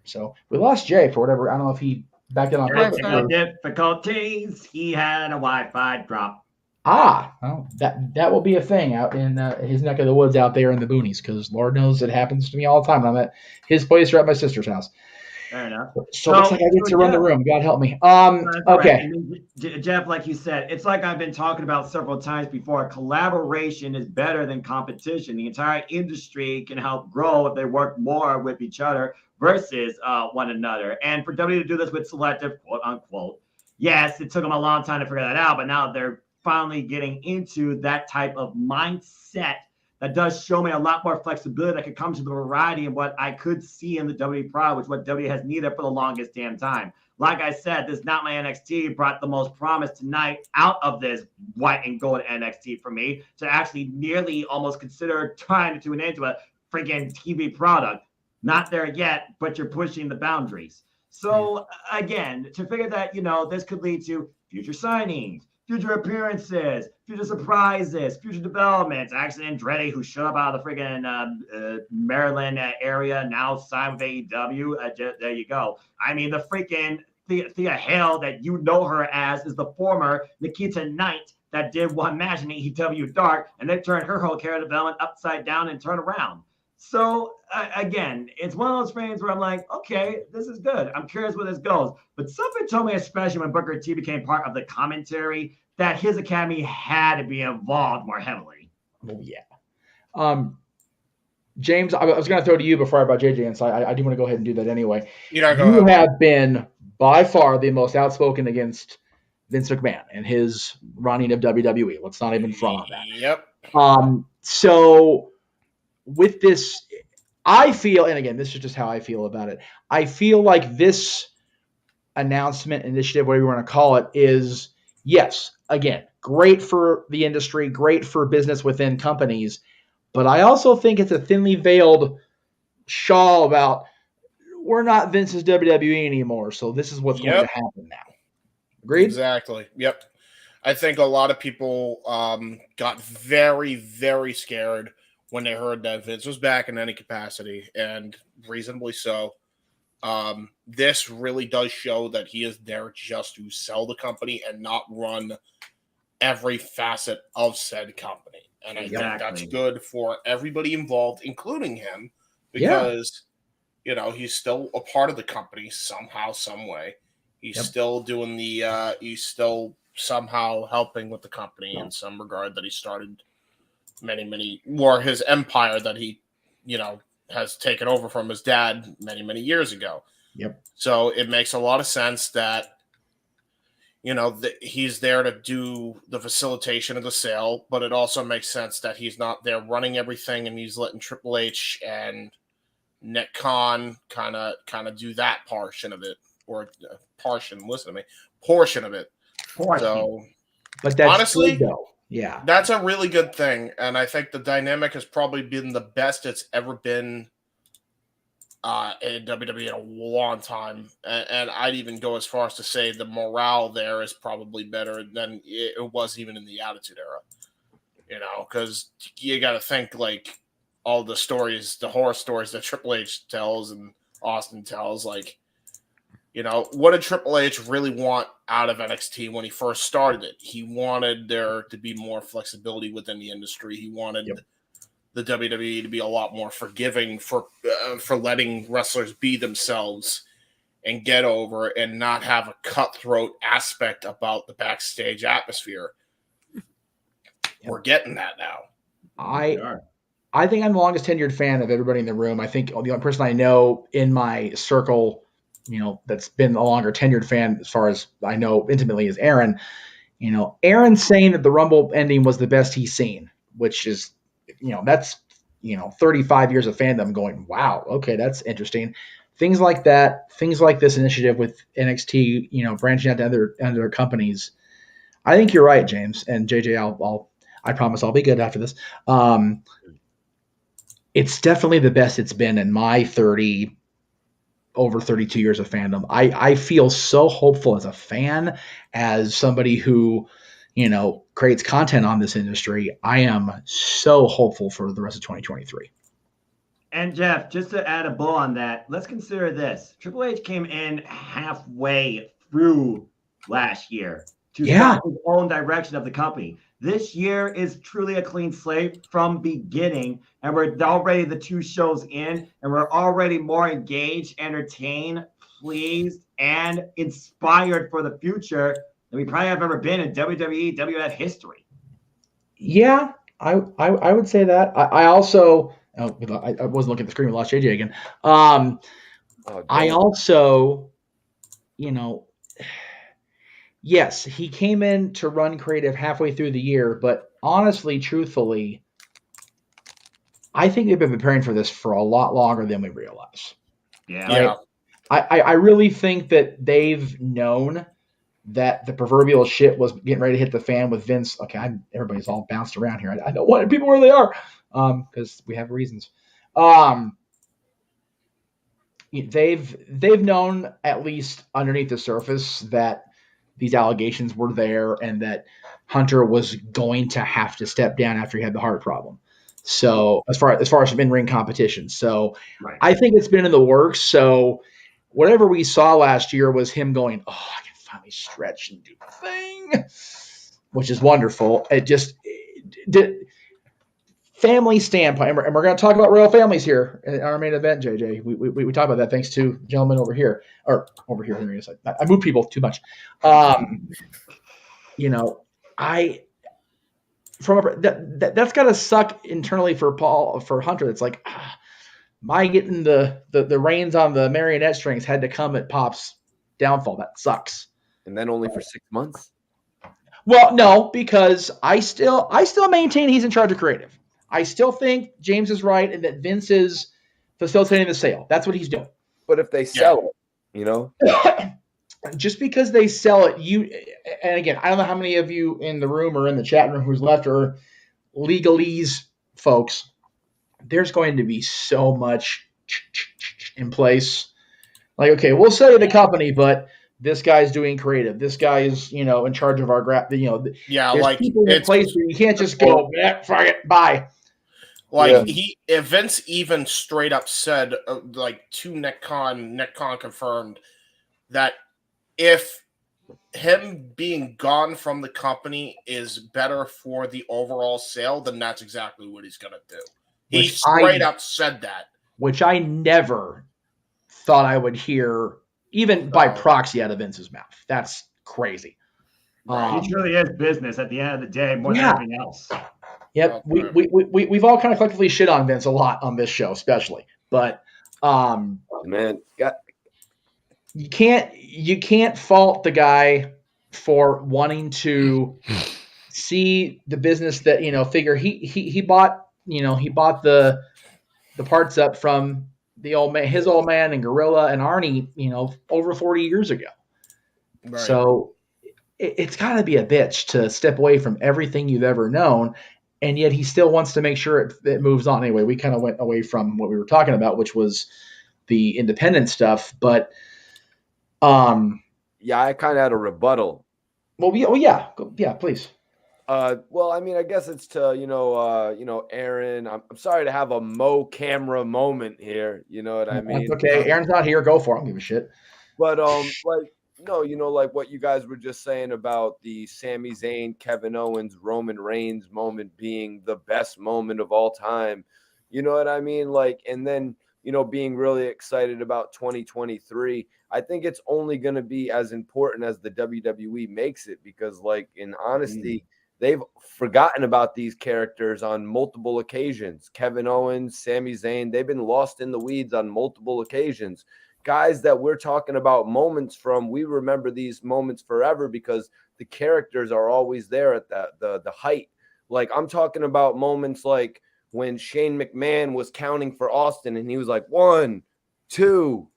So we lost Jay for whatever. I don't know if he backed it on purpose. Difficulties. He had a Wi-Fi drop. Well, that will be a thing out in his neck of the woods out there in the boonies, because Lord knows it happens to me all the time. I'm at his place or at my sister's house. Fair enough. So looks like I get to run the room. God help me. Okay. Jeff, like you said, it's like I've been talking about several times before. Collaboration is better than competition. The entire industry can help grow if they work more with each other versus one another. And for W to do this with selective, quote unquote, yes, it took them a long time to figure that out, but now they're finally getting into that type of mindset that does show me a lot more flexibility that could come to the variety of what I could see in the W product, which what W has needed for the longest damn time. Like I said, this Not My NXT brought the most promise tonight out of this white and gold NXT for me to actually nearly almost consider trying to tune into a freaking TV product. Not there yet, but you're pushing the boundaries. So again, to figure that, this could lead to future signings, future appearances, future surprises, future developments. Actually, Andretti, who showed up out of the freaking Maryland area, now signed with AEW. There you go. I mean, the freaking Thea Hale that you know her as is the former Nikita Knight that did one match in AEW Dark, and they turned her whole character development upside down and turned around. So again, it's one of those things where I'm like, okay, this is good. I'm curious where this goes. But something told me, especially when Booker T became part of the commentary, that his academy had to be involved more heavily. Oh, yeah. James, I was going to throw to you before I brought JJ in, so I do want to go ahead and do that anyway. You have been by far the most outspoken against Vince McMahon and his running of WWE. Let's not even front on that. Yep. So with this, I feel, and again, this is just how I feel about it. I feel like this announcement, initiative, whatever you want to call it, is, yes, again, great for the industry, great for business within companies. But I also think it's a thinly veiled shawl about we're not Vince's WWE anymore, so this is what's going to happen now. Agreed? Exactly. Yep. I think a lot of people got very, very scared when they heard that Vince was back in any capacity, and reasonably so. This really does show that he is there just to sell the company and not run every facet of said company. And I think that's good for everybody involved, including him, because, he's still a part of the company somehow, some way. He's still doing he's still somehow helping with the company in some regard that he started many, or his empire that he has taken over from his dad many, many years ago. Yep. So it makes a lot of sense that, he's there to do the facilitation of the sale, but it also makes sense that he's not there running everything, and he's letting Triple H and Nick Khan kind of do that portion of it, or portion of it. So, but that's honestly, good, though. Yeah, that's a really good thing, and I think the dynamic has probably been the best it's ever been in WWE in a long time, and I'd even go as far as to say the morale there is probably better than it was even in the Attitude Era. Because you got to think like all the stories, the horror stories that Triple H tells and Austin tells, like, what did Triple H really want out of NXT when he first started it? He wanted there to be more flexibility within the industry. He wanted the WWE to be a lot more forgiving for letting wrestlers be themselves and get over and not have a cutthroat aspect about the backstage atmosphere. We're getting that now. I think I'm the longest tenured fan of everybody in the room. I think the only person I know in my circle, that's been a longer tenured fan as far as I know intimately is Aaron. Aaron's saying that the Rumble ending was the best he's seen, which is, that's, 35 years of fandom going, wow, okay, that's interesting. Things like that, things like this initiative with NXT, branching out to other companies. I think you're right, James and JJ. I promise I'll be good after this. It's definitely the best it's been in my over 32 years of fandom. I feel so hopeful as a fan, as somebody who, creates content on this industry. I am so hopeful for the rest of 2023. And Jeff, just to add a bow on that, let's consider this. Triple H came in halfway through last year to start his own direction of the company. This year is truly a clean slate from beginning, and we're already the 2 shows in, and we're already more engaged, entertained, pleased, and inspired for the future than we probably have ever been in WWE, WF history. Yeah, I would say that. I also I wasn't looking at the screen. We lost JJ again. I also, yes, he came in to run creative halfway through the year, but honestly, truthfully, I think they've been preparing for this for a lot longer than we realize. Yeah. Right? I really think that they've known that the proverbial shit was getting ready to hit the fan with Vince. Okay, everybody's all bounced around here. I don't want people where they are because we have reasons. They've known, at least underneath the surface, that these allegations were there and that Hunter was going to have to step down after he had the heart problem. So as far as in-ring competition. So I think it's been in the works. So whatever we saw last year was him going, I can finally stretch and do the thing, which is wonderful. Family standpoint, and we're going to talk about royal families here in our main event, JJ. We talk about that thanks to the gentleman over here, or over here. I move people too much. That's got to suck internally for Hunter. It's like, my getting the reins on the marionette strings had to come at Pop's downfall. That sucks. And then only for 6 months. Well, no, because I still maintain he's in charge of creative. I still think James is right and that Vince is facilitating the sale. That's what he's doing. But if they sell it, just because they sell it, and again, I don't know how many of you in the room or in the chat room who's left are legalese folks. There's going to be so much in place. Like, okay, we'll sell you the company, but this guy's doing creative. This guy is, in charge of our there's people in place where you can't just go, fuck it, bye. Vince even straight up said, to Nick Khan confirmed that if him being gone from the company is better for the overall sale, then that's exactly what he's going to do. He straight up said that. Which I never thought I would hear, even by proxy, out of Vince's mouth. That's crazy. It really is business at the end of the day, more than anything else. Yep, we've all kind of collectively shit on Vince a lot on this show, especially. But man, you can't fault the guy for wanting to see the business that figure he bought the parts up from his old man and Gorilla and Arnie over 40 years ago. Right. So it's got to be a bitch to step away from everything you've ever known, and yet he still wants to make sure it moves on. Anyway, we kind of went away from what we were talking about, which was the independent stuff. But yeah, I kind of had a rebuttal. Well, yeah, please. Well, I mean, I guess it's to Aaron. I'm sorry to have a Mo camera moment here. You know what I mean? That's okay. Aaron's not here. Go for it. I don't give a shit. But like no, like what you guys were just saying about the Sami Zayn, Kevin Owens, Roman Reigns moment being the best moment of all time. You know what I mean? Like, and then being really excited about 2023. I think it's only going to be as important as the WWE makes it, because, like, in honesty, they've forgotten about these characters on multiple occasions. Kevin Owens, Sami Zayn, they've been lost in the weeds on multiple occasions. Guys that we're talking about moments from, we remember these moments forever because the characters are always there at the height. Like, I'm talking about moments like when Shane McMahon was counting for Austin and he was like 1, 2.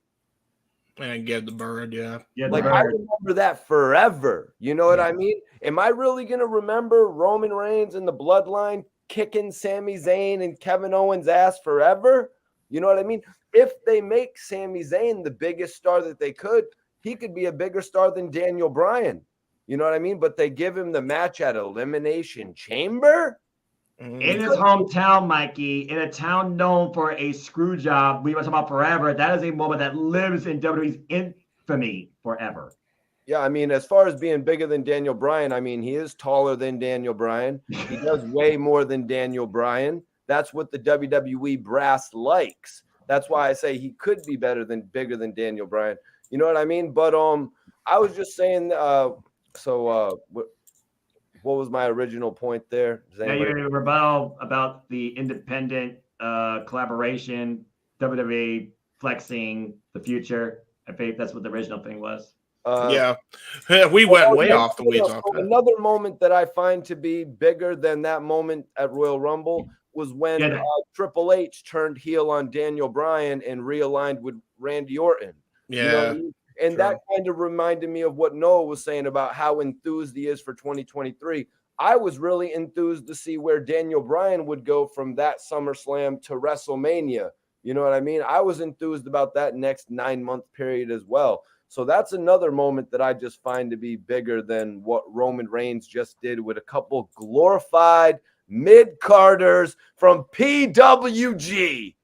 And get the bird, yeah. Like, I remember that forever. You know what I mean? Am I really going to remember Roman Reigns and the Bloodline kicking Sami Zayn and Kevin Owens' ass forever? You know what I mean? If they make Sami Zayn the biggest star that they could, he could be a bigger star than Daniel Bryan. You know what I mean? But they give him the match at Elimination Chamber? In his hometown, Mikey, in a town known for a screw job we were talking about forever, that is a moment that lives in WWE's infamy forever. Yeah, I mean, as far as being bigger than Daniel Bryan, I mean, he is taller than Daniel Bryan. He does way more than Daniel Bryan. That's what the WWE brass likes. That's why I say he could be bigger than Daniel Bryan. You know what I mean? But I was just saying. What was my original point there? You rebuttal about the independent collaboration, WWE flexing the future. I think that's what the original thing was. We went way off the weeds. Another moment that I find to be bigger than that moment at Royal Rumble was when Triple H turned heel on Daniel Bryan and realigned with Randy Orton. Yeah. You know what I mean? And that kind of reminded me of what Noah was saying about how enthused he is for 2023. I was really enthused to see where Daniel Bryan would go from that SummerSlam to WrestleMania. You know what I mean? I was enthused about that next 9-month period as well. So that's another moment that I just find to be bigger than what Roman Reigns just did with a couple glorified mid-carders from PWG.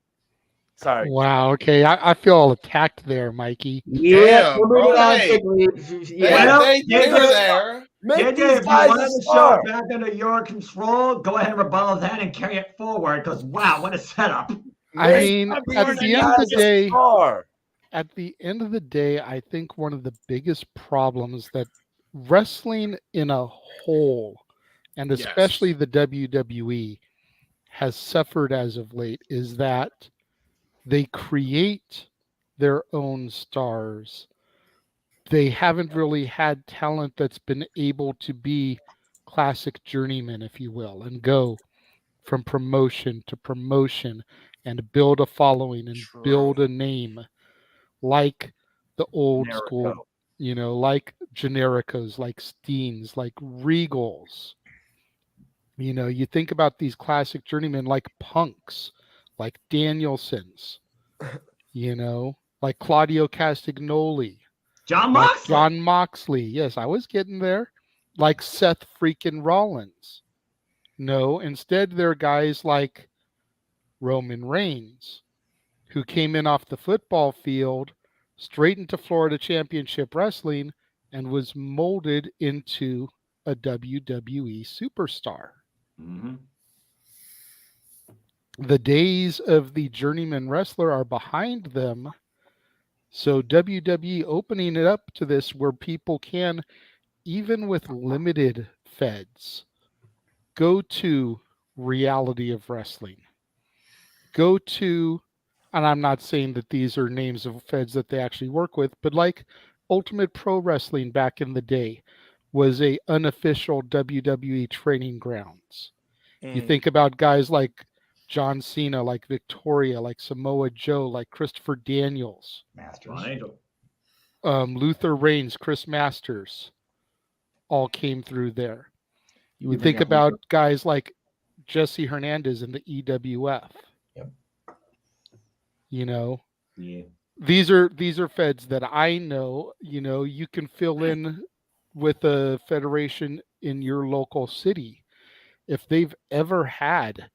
Sorry. Wow. Okay. I feel attacked there, Mikey. Yeah. We're moving on quickly. They were there. JJ, if you wanted the show back under your control, go ahead and rebuttal that and carry it forward. Because wow, what a setup! I mean, at the end of the day, I think one of the biggest problems that wrestling in a whole, and especially the WWE, has suffered as of late is that they create their own stars. They haven't really had talent that's been able to be classic journeymen, if you will, and go from promotion to promotion and build a following and build a name like the old school, like Genericos, like Steens, like Regals. You think about these classic journeymen like Punks, like Danielsons, like Claudio Castagnoli. John Moxley. John Moxley. Yes, I was getting there. Like Seth freaking Rollins. No, instead they're guys like Roman Reigns, who came in off the football field, straight into Florida Championship Wrestling, and was molded into a WWE superstar. Mm-hmm. The days of the journeyman wrestler are behind them. So WWE opening it up to this where people can, even with limited feds, go to reality of wrestling. Go to, and I'm not saying that these are names of feds that they actually work with, but like Ultimate Pro Wrestling back in the day was a unofficial WWE training grounds. You think about guys like John Cena, like Victoria, like Samoa Joe, like Christopher Daniels, Luther Reigns, Chris Masters, all came through there. You think about guys like Jesse Hernandez in the EWF. Yep. You know, yeah. These are feds that I know. You know, you can fill in with a federation in your local city. If they've ever had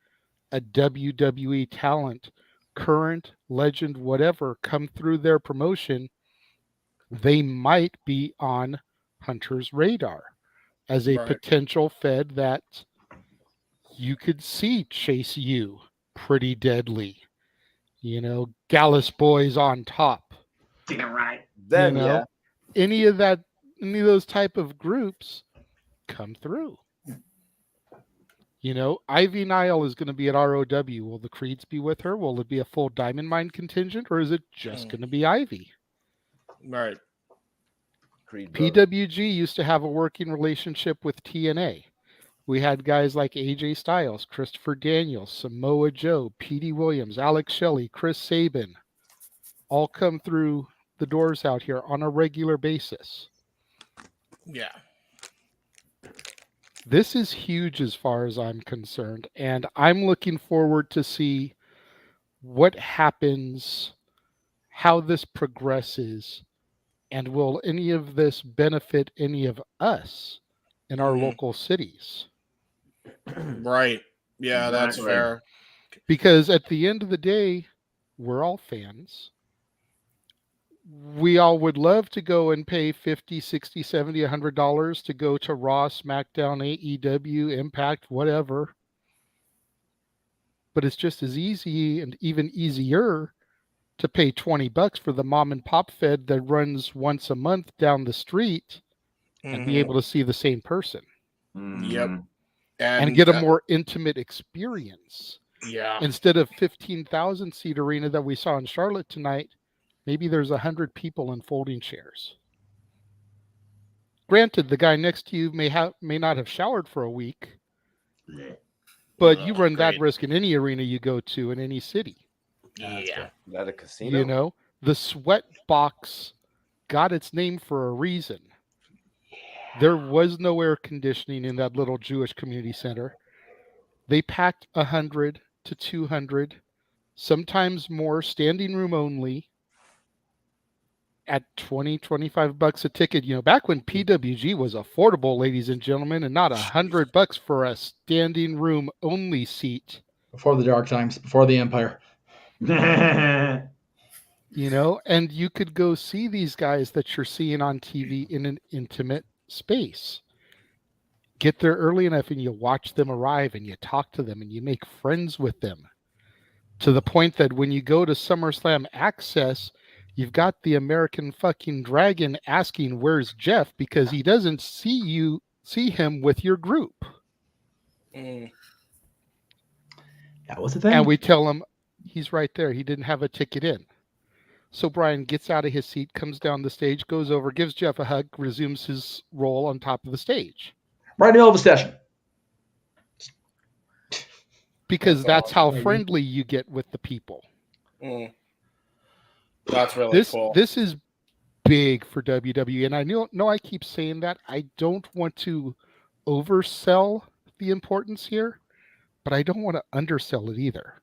a WWE talent, current, legend, whatever, come through their promotion, they might be on Hunter's radar as a potential fed that you could see chase you pretty deadly. You know, Gallus Boys on top. Damn right. Then, any of those type of groups come through. You know, Ivy Nile is going to be at ROW. Will the Creeds be with her? Will it be a full Diamond Mine contingent, or is it just going to be Ivy? Right. PWG used to have a working relationship with TNA. We had guys like AJ Styles, Christopher Daniels, Samoa Joe, Petey Williams, Alex Shelley, Chris Sabin, all come through the doors out here on a regular basis. Yeah. This is huge as far as I'm concerned, and I'm looking forward to see what happens, how this progresses, and will any of this benefit any of us in our local cities? Right. Yeah, that's fair. Because at the end of the day, we're all fans. We all would love to go and pay $50, $60, $70, $100 to go to Raw, SmackDown, AEW, Impact, whatever. But it's just as easy and even easier to pay $20 for the mom and pop fed that runs once a month down the street and be able to see the same person. Yep. And get a more intimate experience. Yeah. Instead of 15,000 seat arena that we saw in Charlotte tonight, maybe there's 100 people in folding chairs. Granted, the guy next to you may not have showered for a week, but you run that risk in any arena you go to in any city. Yeah. At a casino. You know, the sweat box got its name for a reason. There was no air conditioning in that little Jewish community center. They packed 100 to 200, sometimes more, standing room only, at $20, $25 a ticket. You know, back when PWG was affordable, ladies and gentlemen, and not $100 for a standing room only seat. Before the dark times, before the Empire. You know, and you could go see these guys that you're seeing on TV in an intimate space. Get there early enough and you watch them arrive and you talk to them and you make friends with them. To the point that when you go to SummerSlam Access, you've got the American fucking Dragon asking, "Where's Jeff?" because he doesn't see him with your group. That was the thing. And we tell him he's right there. He didn't have a ticket in. So Brian gets out of his seat, comes down the stage, goes over, gives Jeff a hug, resumes his role on top of the stage. Right in the middle of the session. Because that's how friendly you get with the people. That's really cool. This is big for WWE. And I know I keep saying that. I don't want to oversell the importance here, but I don't want to undersell it either.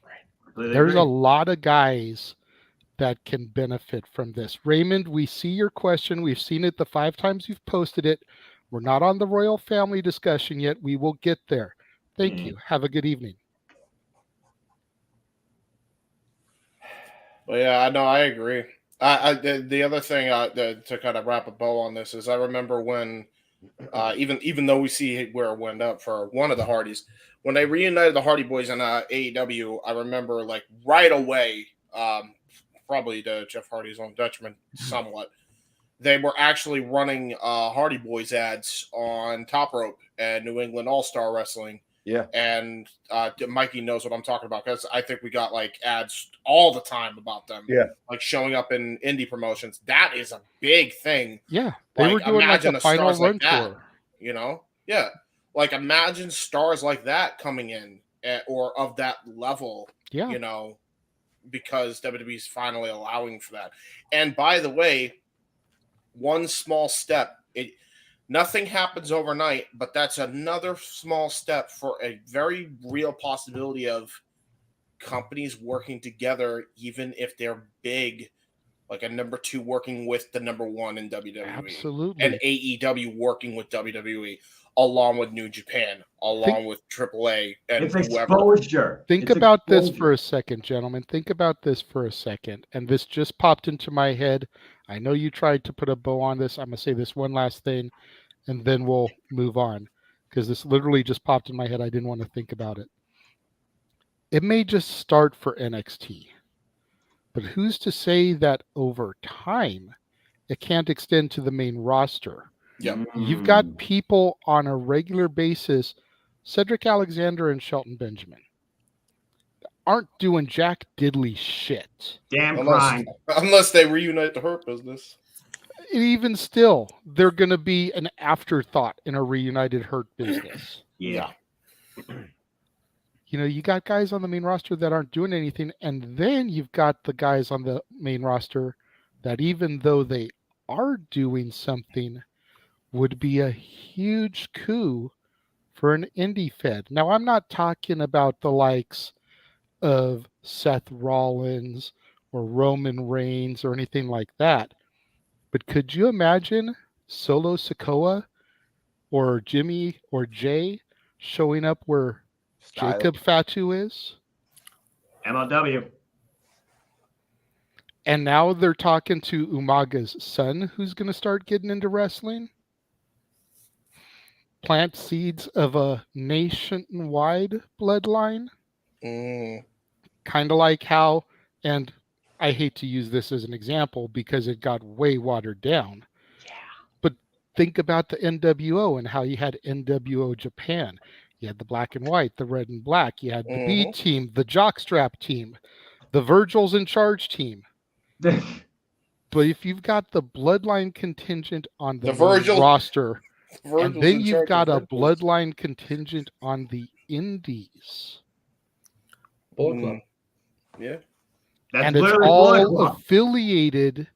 Right. There's a lot of guys that can benefit from this. Raymond, we see your question. We've seen it the 5 times you've posted it. We're not on the royal family discussion yet. We will get there. Thank you. Have a good evening. Well, yeah, no, I agree. The other thing to kind of wrap a bow on this is I remember when, even though we see where it went up for one of the Hardys, when they reunited the Hardy Boys in AEW, I remember like right away, probably to Jeff Hardy's own detriment somewhat, they were actually running Hardy Boys ads on Top Rope and New England All-Star Wrestling. Yeah. And Mikey knows what I'm talking about because I think we got like ads all the time about them. Yeah. Like showing up in indie promotions. That is a big thing. Yeah. They were doing like a final run tour. You know? Yeah. Like imagine stars like that coming in or of that level. Yeah. You know, because WWE is finally allowing for that. And by the way, one small step. Nothing happens overnight, but that's another small step for a very real possibility of companies working together, even if they're big, like a number 2 working with the number 1 in WWE. Absolutely. And AEW working with WWE, along with New Japan, along with AAA, and it's whoever. Exposure. Think about this for a second, gentlemen. Think about this for a second. And this just popped into my head. I know you tried to put a bow on this. I'm going to say this one last thing, and then we'll move on, because this literally just popped in my head. I didn't want to think about it. It may just start for NXT, but who's to say that over time it can't extend to the main roster? Yeah. You've got people on a regular basis, Cedric Alexander and Shelton Benjamin, aren't doing jack diddly shit. Unless they reunite the Hurt Business. Even still, they're going to be an afterthought in a reunited Hurt Business. Yeah. You know, you got guys on the main roster that aren't doing anything, and then you've got the guys on the main roster that, even though they are doing something, would be a huge coup for an indie fed. Now, I'm not talking about the likes of Seth Rollins or Roman Reigns or anything like that. But could you imagine Solo Sikoa or Jimmy or Jay showing up where Jacob Fatu is? MLW. And now they're talking to Umaga's son, who's going to start getting into wrestling. Plant seeds of a nationwide bloodline. Kind of like how, and I hate to use this as an example because it got way watered down. Yeah. But think about the NWO and how you had NWO Japan. You had the black and white, the red and black. You had the B team, the jockstrap team, the Virgil's in charge team. But if you've got the bloodline contingent on the roster, and then you've got a bloodline contingent on the indies. Bullet Club. Yeah. And it's all affiliated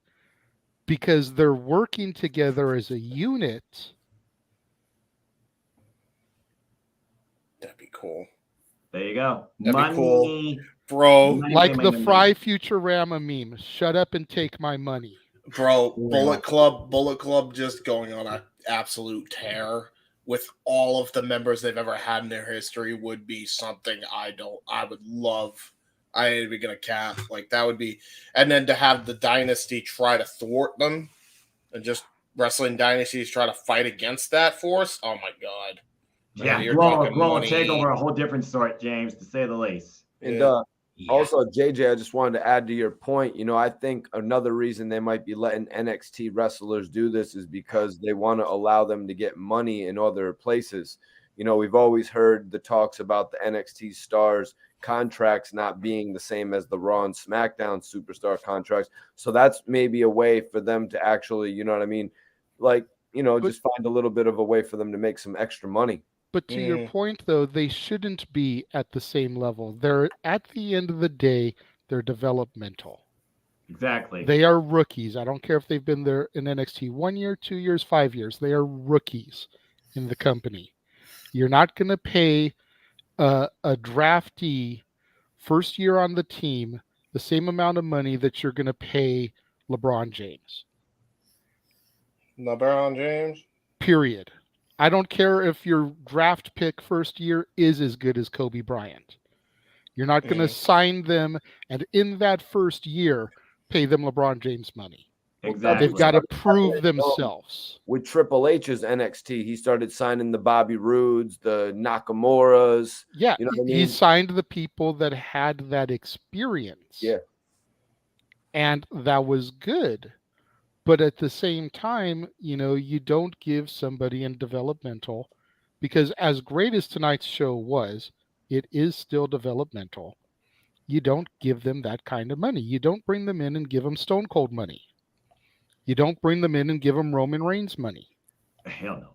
because they're working together as a unit. That'd be cool. There you go. That'd be cool. Bro. Like the Fry Futurama meme. Shut up and take my money. Bro, Bullet Club just going on an absolute tear with all of the members they've ever had in their history would be something I would love. I ain't even gonna cap. Like that would be, and then to have the dynasty try to thwart them, and just wrestling dynasties try to fight against that force. Oh my god! Yeah, you're Glow talking money. Takeover, a whole different sort, James, to say the least. And also, JJ, I just wanted to add to your point. You know, I think another reason they might be letting NXT wrestlers do this is because they want to allow them to get money in other places. You know, we've always heard the talks about the NXT stars contracts not being the same as the Raw and SmackDown superstar contracts. So that's maybe a way for them to actually, you know what I mean? Like, you know, just find a little bit of a way for them to make some extra money. But to your point, though, they shouldn't be at the same level. They're, at the end of the day, they're developmental. Exactly. They are rookies. I don't care if they've been there in NXT 1 year, 2 years, 5 years. They are rookies in the company. You're not going to pay a draftee first year on the team the same amount of money that you're going to pay LeBron James. LeBron James? Period. I don't care if your draft pick first year is as good as Kobe Bryant. You're not going to sign them and in that first year pay them LeBron James money. Exactly. They've got to prove themselves. With Triple H's NXT, he started signing the Bobby Roodes, the Nakamura's. Yeah, you know what I mean? He signed the people that had that experience. Yeah. And that was good. But at the same time, you know, you don't give somebody in developmental Because as great as tonight's show was, it is still developmental. You don't give them that kind of money. You don't bring them in and give them Stone Cold money. You don't bring them in and give them Roman Reigns money. Hell no.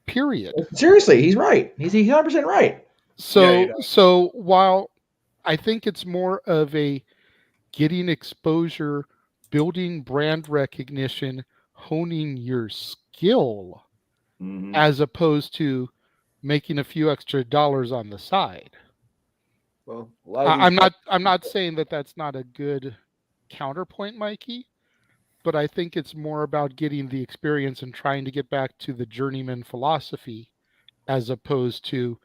Period. Seriously, he's right. He's 100% right. So while I think it's more of a getting exposure, building brand recognition, honing your skill, as opposed to making a few extra dollars on the side. Well, a lot of these I'm not saying that that's not a good counterpoint, Mikey, but I think it's more about getting the experience and trying to get back to the journeyman philosophy, as opposed to,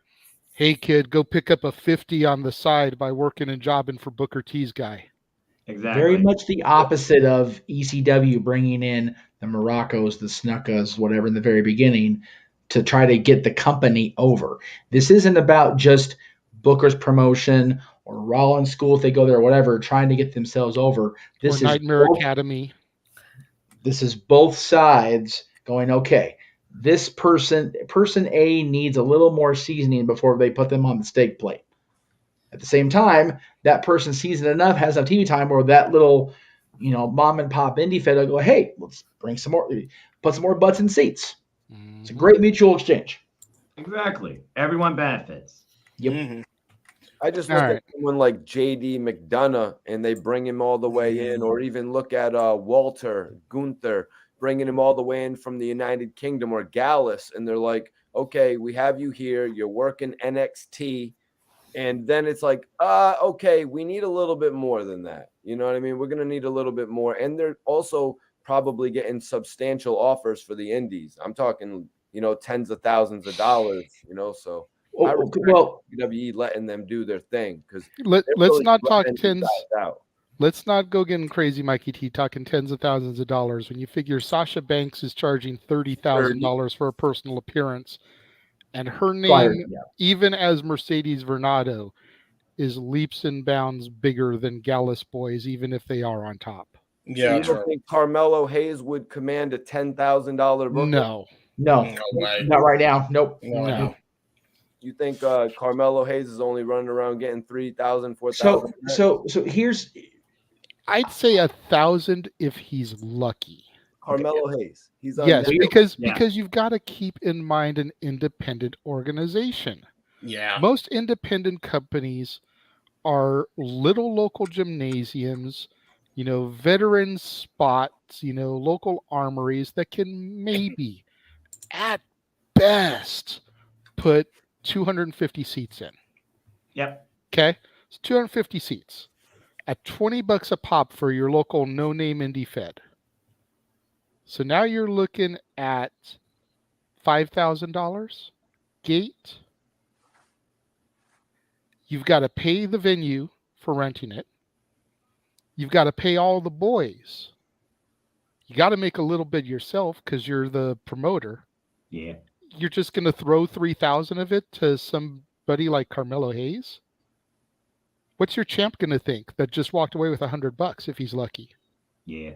hey kid, go pick up a 50 on the side by working and jobbing for Booker T's guy. Exactly. Very much the opposite of ECW bringing in the Moroccos, the Snukas, whatever in the very beginning to try to get the company over. This isn't about just Booker's promotion or Rollins School if they go there or whatever, trying to get themselves over. This Or is Nightmare both, Academy. This is both sides going, okay, this person A needs a little more seasoning before they put them on the steak plate. At the same time, that person seasoned enough, has enough TV time where that little, mom and pop indie fed will go, hey, let's bring some more, put some more butts in seats. It's a great mutual exchange. Exactly. Everyone benefits. Yep. I just look at someone like JD McDonough and they bring him all the way in, or even look at Walter Gunther, bringing him all the way in from the United Kingdom, or Gallus, and they're like, okay, we have you here, you're working NXT, and then it's like, okay, we need a little bit more than that. You know what I mean? We're going to need a little bit more, and they're also probably getting substantial offers for the indies. I'm talking, tens of thousands of dollars, so I respect WWE letting them do their thing, because let's not talk tens. Let's not go getting crazy, Mikey T, talking tens of thousands of dollars. When you figure Sasha Banks is charging $30,000 for a personal appearance, and her name, even as Mercedes Vernado, is leaps and bounds bigger than Gallus Boys, even if they are on top. Yeah, you don't think Carmelo Hayes would command a $10,000 booking? No, not right now. Nope. No. You think Carmelo Hayes is only running around getting 3,000, 4,000? So here's, I'd say 1,000 if he's lucky. Carmelo Hayes. He's on yes, Netflix. because you've got to keep in mind an independent organization. Yeah. Most independent companies are little local gymnasiums, veteran spots, local armories that can maybe, at best, put 250 seats in. Yep. Okay? It's 250 seats at $20 a pop for your local no-name indie fed. So now you're looking at $5,000 gate. You've got to pay the venue for renting it. You've got to pay all the boys. You got to make a little bit yourself because you're the promoter. Yeah. You're just going to throw 3,000 of it to somebody like Carmelo Hayes? What's your champ going to think that just walked away with $100 if he's lucky? Yeah.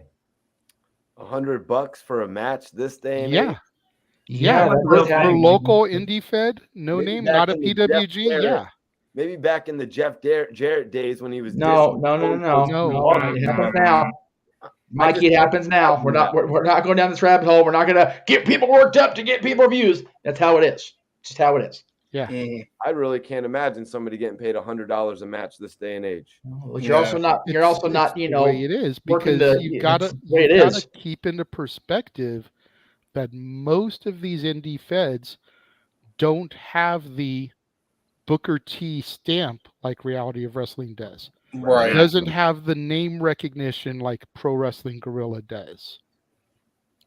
$100 for a match this day and yeah. age? Yeah, for local indie fed, no Maybe name, back not a in the PWG. Jeff Jarrett- Yeah. Maybe back in the Jeff Jarrett days when he was No. It happens now. Mikey, it happens now. We're not going down this rabbit hole. We're not going to get people worked up to get people views. That's how it is. Just how it is. Yeah. I really can't imagine somebody getting paid $100 a match this day and age. You're also not. You're also not. The way it is, working because the- you've got to keep into perspective that most of these indie feds don't have the Booker T stamp like Reality of Wrestling does. Right. Doesn't have the name recognition like Pro Wrestling Guerrilla does.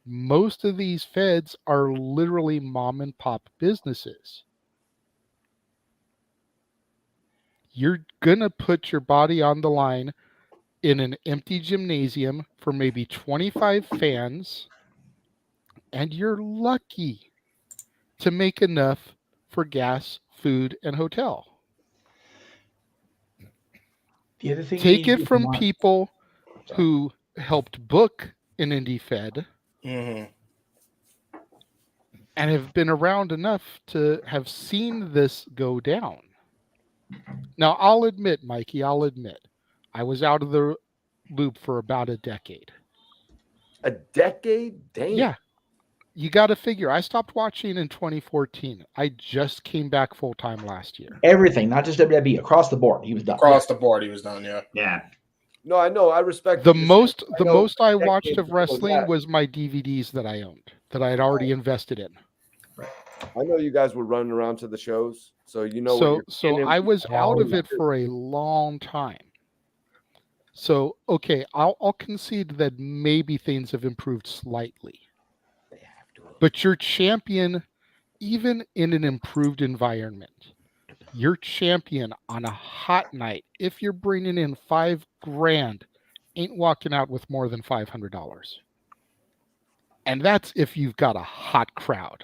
Most of these feds are literally mom and pop businesses. You're going to put your body on the line in an empty gymnasium for maybe 25 fans, and you're lucky to make enough for gas, food, and hotel. The other thing Take it from people who helped book an indie fed, Mm-hmm. and have been around enough to have seen this go down. Now, I'll admit, Mikey, I was out of the loop for about a decade. A decade? Damn. Yeah. You got to figure, I stopped watching in 2014. I just came back full time last year. Everything, not just WWE, across the board. He was done. Across the board, he was done. Yeah. Yeah. No, I know. I respect The what you're most saying. the know most I decade watched of before wrestling that. was my DVDs that I owned, that I had already invested in. I know you guys were running around to the shows, so you know. what So you're I was out of it for a long time. So okay, I'll concede that maybe things have improved slightly. But your champion, even in an improved environment, your champion on a hot night, if you're bringing in $5,000, ain't walking out with more than $500. And that's if you've got a hot crowd.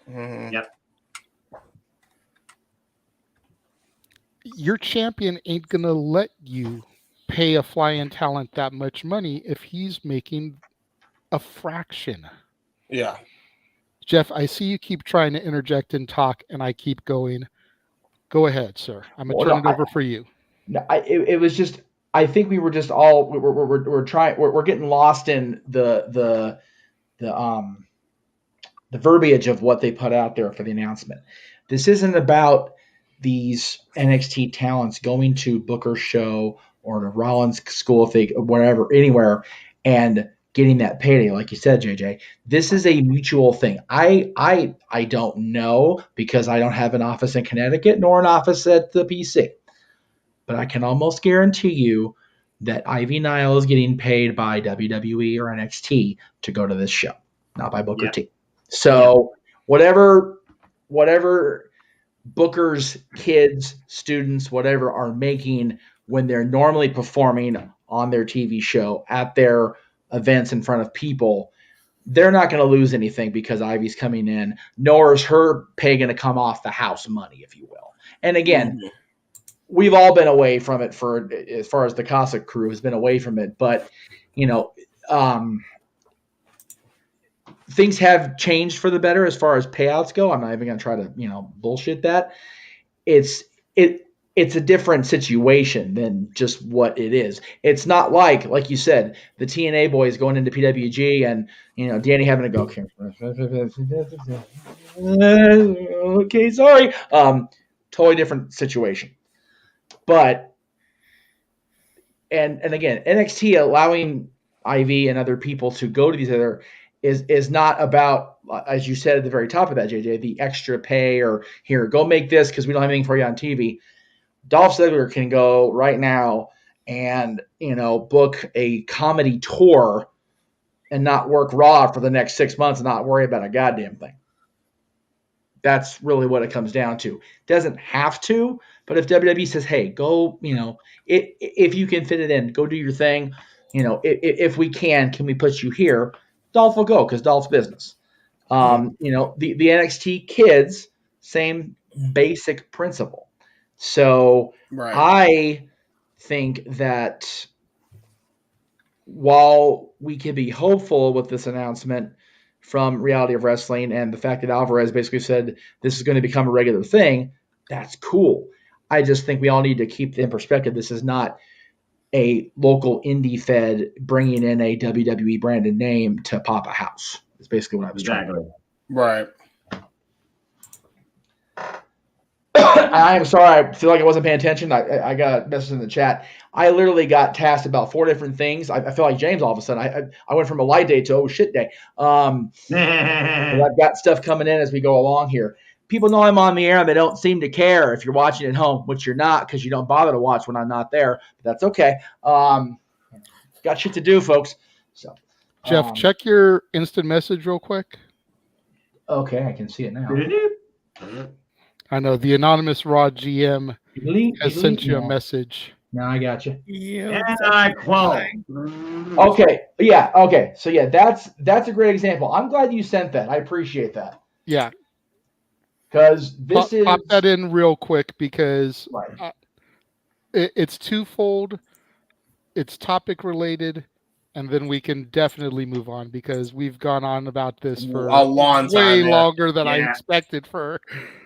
Yep. Your champion ain't going to let you pay a fly-in talent that much money if he's making a fraction. Yeah. Jeff, I see you keep trying to interject and talk, and I keep going. Go ahead, sir. I'm going to turn it over for you. No, it was just, I think we were just all, we're trying, we're getting lost in the verbiage of what they put out there for the announcement. This isn't about these NXT talents going to Booker's show or to Rollins' school, if they, wherever, anywhere, and getting that payday, like you said, JJ. This is a mutual thing. I don't know, because I don't have an office in Connecticut nor an office at the PC, but I can almost guarantee you that Ivy Nile is getting paid by WWE or NXT to go to this show, not by Booker T. So whatever Booker's kids, students, whatever are making when they're normally performing on their TV show at their events in front of people, they're not going to lose anything because Ivy's coming in, nor is her pay going to come off the house money, if you will. And again, we've all been away from it for, as far as the Cossack crew has been away from it, but things have changed for the better as far as payouts go. I'm not even going to try to, bullshit that. It's a different situation than just what it is. It's not like you said, the TNA boys going into PWG and, Danny having to go, okay, sorry. Totally different situation. But, and again, NXT allowing Ivy and other people to go to these other is not about, as you said at the very top of that, JJ, the extra pay or here, go make this because we don't have anything for you on TV. Dolph Ziggler can go right now and, book a comedy tour and not work Raw for the next 6 months and not worry about a goddamn thing. That's really what it comes down to. Doesn't have to, but if WWE says, hey, go, if you can fit it in, go do your thing. If we can we put you here? Dolph will go because Dolph's business. The NXT kids, same basic principle. So I think that while we can be hopeful with this announcement from Reality of Wrestling and the fact that Alvarez basically said this is going to become a regular thing, that's cool. I just think we all need to keep in perspective. This is not a local indie fed bringing in a WWE branded name to pop a house. That's basically what I was trying to do. Right. I'm sorry. I feel like I wasn't paying attention. I got messages in the chat. I literally got tasked about 4 different things. I feel like James all of a sudden. I went from a light day to oh shit day. I've got stuff coming in as we go along here. People know I'm on the air and they don't seem to care if you're watching at home, which you're not because you don't bother to watch when I'm not there. But that's okay. Got shit to do, folks. So, Jeff, check your instant message real quick. Okay, I can see it now. I know the anonymous Raw GM has sent you a message. No, I got you. Yeah, I quote. Okay. Yeah. Okay. So yeah, that's a great example. I'm glad you sent that. I appreciate that. Yeah. Because this is pop that in real quick because it's twofold. It's topic related, and then we can definitely move on because we've gone on about this for a long time, way yeah. longer than I Yeah. expected for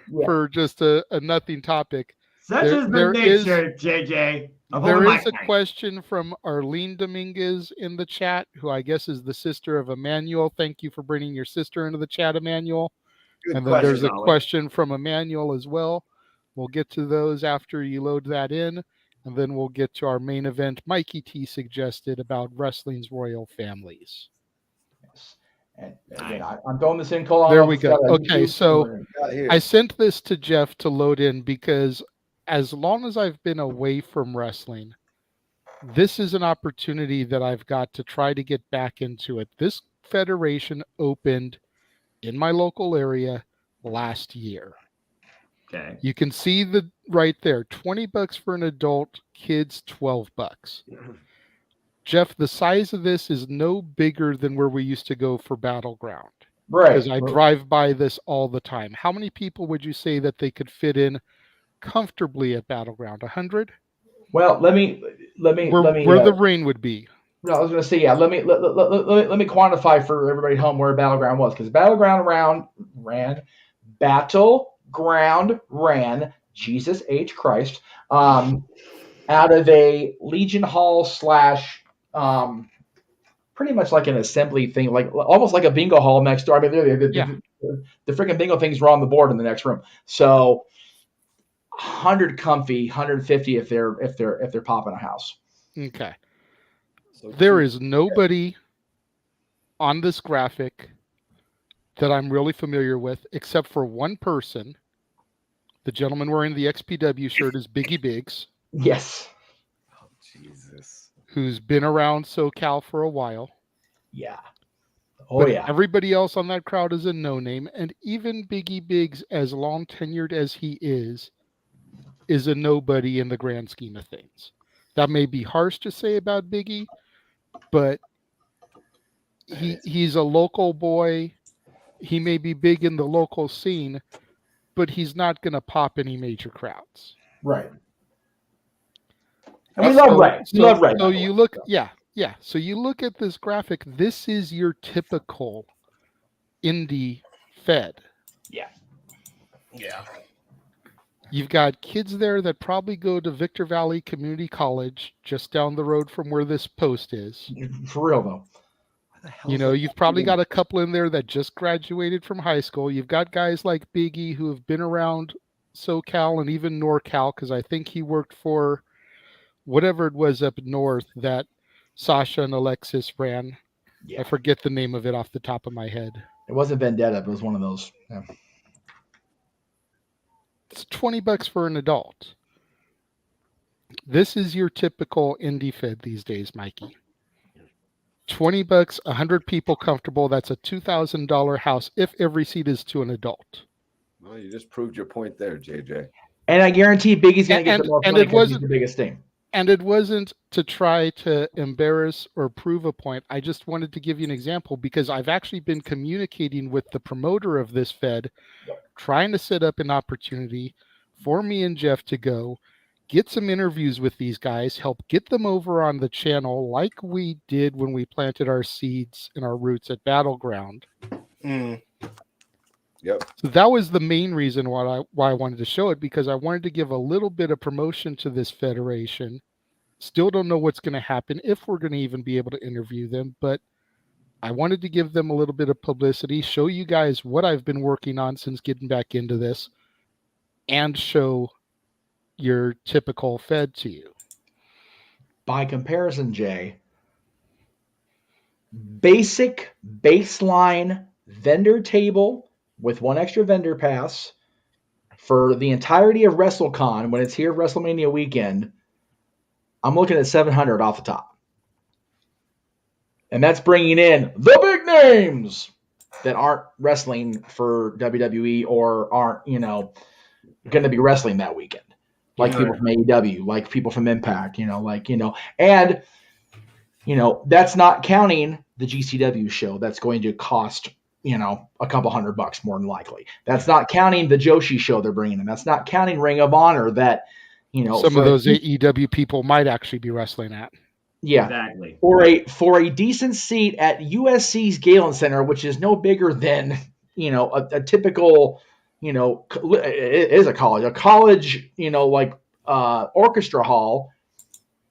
Yeah. just a nothing topic. Such is the nature, JJ. Of There Open is Mic a Night. question from Arlene Dominguez in the chat, who I guess is the sister of Emmanuel. Thank you for bringing your sister into the chat, Emmanuel. Good And then there's a question, Ollie. question from Emmanuel as well. We'll get to those after you load that in. And then we'll get to our main event Mikey T suggested about wrestling's royal families. And again, I'm throwing this in cold. There we go. Okay, so I sent this to Jeff to load in because as long as I've been away from wrestling, this is an opportunity that I've got to try to get back into it. This federation opened in my local area last year. Okay. You can see the right there, $20 for an adult, kids $12. Jeff, the size of this is no bigger than where we used to go for Battleground. Right. Because I drive by this all the time. How many people would you say that they could fit in comfortably at Battleground? 100? Well, let me where the ring would be. No, I was going to say, yeah. Let me quantify for everybody at home where Battleground was, because Battleground ran Jesus H Christ out of a Legion Hall / pretty much like an assembly thing, like almost like a bingo hall next door. I mean, the freaking bingo things were on the board in the next room. So 100 comfy, 150 if they're popping a house. Okay. There is nobody on this graphic that I'm really familiar with except for one person. The gentleman wearing the XPW shirt is Biggie Biggs. Yes. Oh, Jesus. Who's been around SoCal for a while. Yeah. But everybody else on that crowd is a no-name, and even Biggie Biggs, as long tenured as he is a nobody in the grand scheme of things. That may be harsh to say about Biggie, but he's a local boy. He may be big in the local scene, but he's not going to pop any major crowds. Right. And we love Ray. So you look, yeah. So you look at this graphic. This is your typical indie fed. Yeah. Yeah. You've got kids there that probably go to Victor Valley Community College, just down the road from where this post is. For real, though. You know, you've probably got a couple in there that just graduated from high school. You've got guys like Biggie who have been around SoCal and even NorCal, because I think he worked for whatever it was up north that Sasha and Alexis ran. Yeah. I forget the name of it off the top of my head. It wasn't Vendetta, but it was one of those. Yeah. It's $20 for an adult. This is your typical indie fed these days, Mikey. $20, 100 people comfortable. That's a $2,000 house if every seat is to an adult. Well, you just proved your point there, JJ. And I guarantee Biggie's going to get the most money because he's the biggest thing. And it wasn't to try to embarrass or prove a point. I just wanted to give you an example because I've actually been communicating with the promoter of this fed, trying to set up an opportunity for me and Jeff to go get some interviews with these guys, help get them over on the channel like we did when we planted our seeds and our roots at Battleground. Yep. So that was the main reason why I wanted to show it, because I wanted to give a little bit of promotion to this federation. Still don't know what's going to happen, if we're going to even be able to interview them, but I wanted to give them a little bit of publicity, show you guys what I've been working on since getting back into this, and show your typical fed to you. By comparison, Jay, basic baseline vendor table with one extra vendor pass for the entirety of WrestleCon when it's here WrestleMania weekend, I'm looking at $700 off the top. And that's bringing in the big names that aren't wrestling for WWE or aren't, going to be wrestling that weekend. Like people from AEW, like people from Impact, and, that's not counting the GCW show that's going to cost, a couple $100 more than likely. That's not counting the Joshi show they're bringing in. That's not counting Ring of Honor that, some of those AEW people might actually be wrestling at. Yeah, exactly. For a decent seat at USC's Galen Center, which is no bigger than a typical it is a college orchestra hall.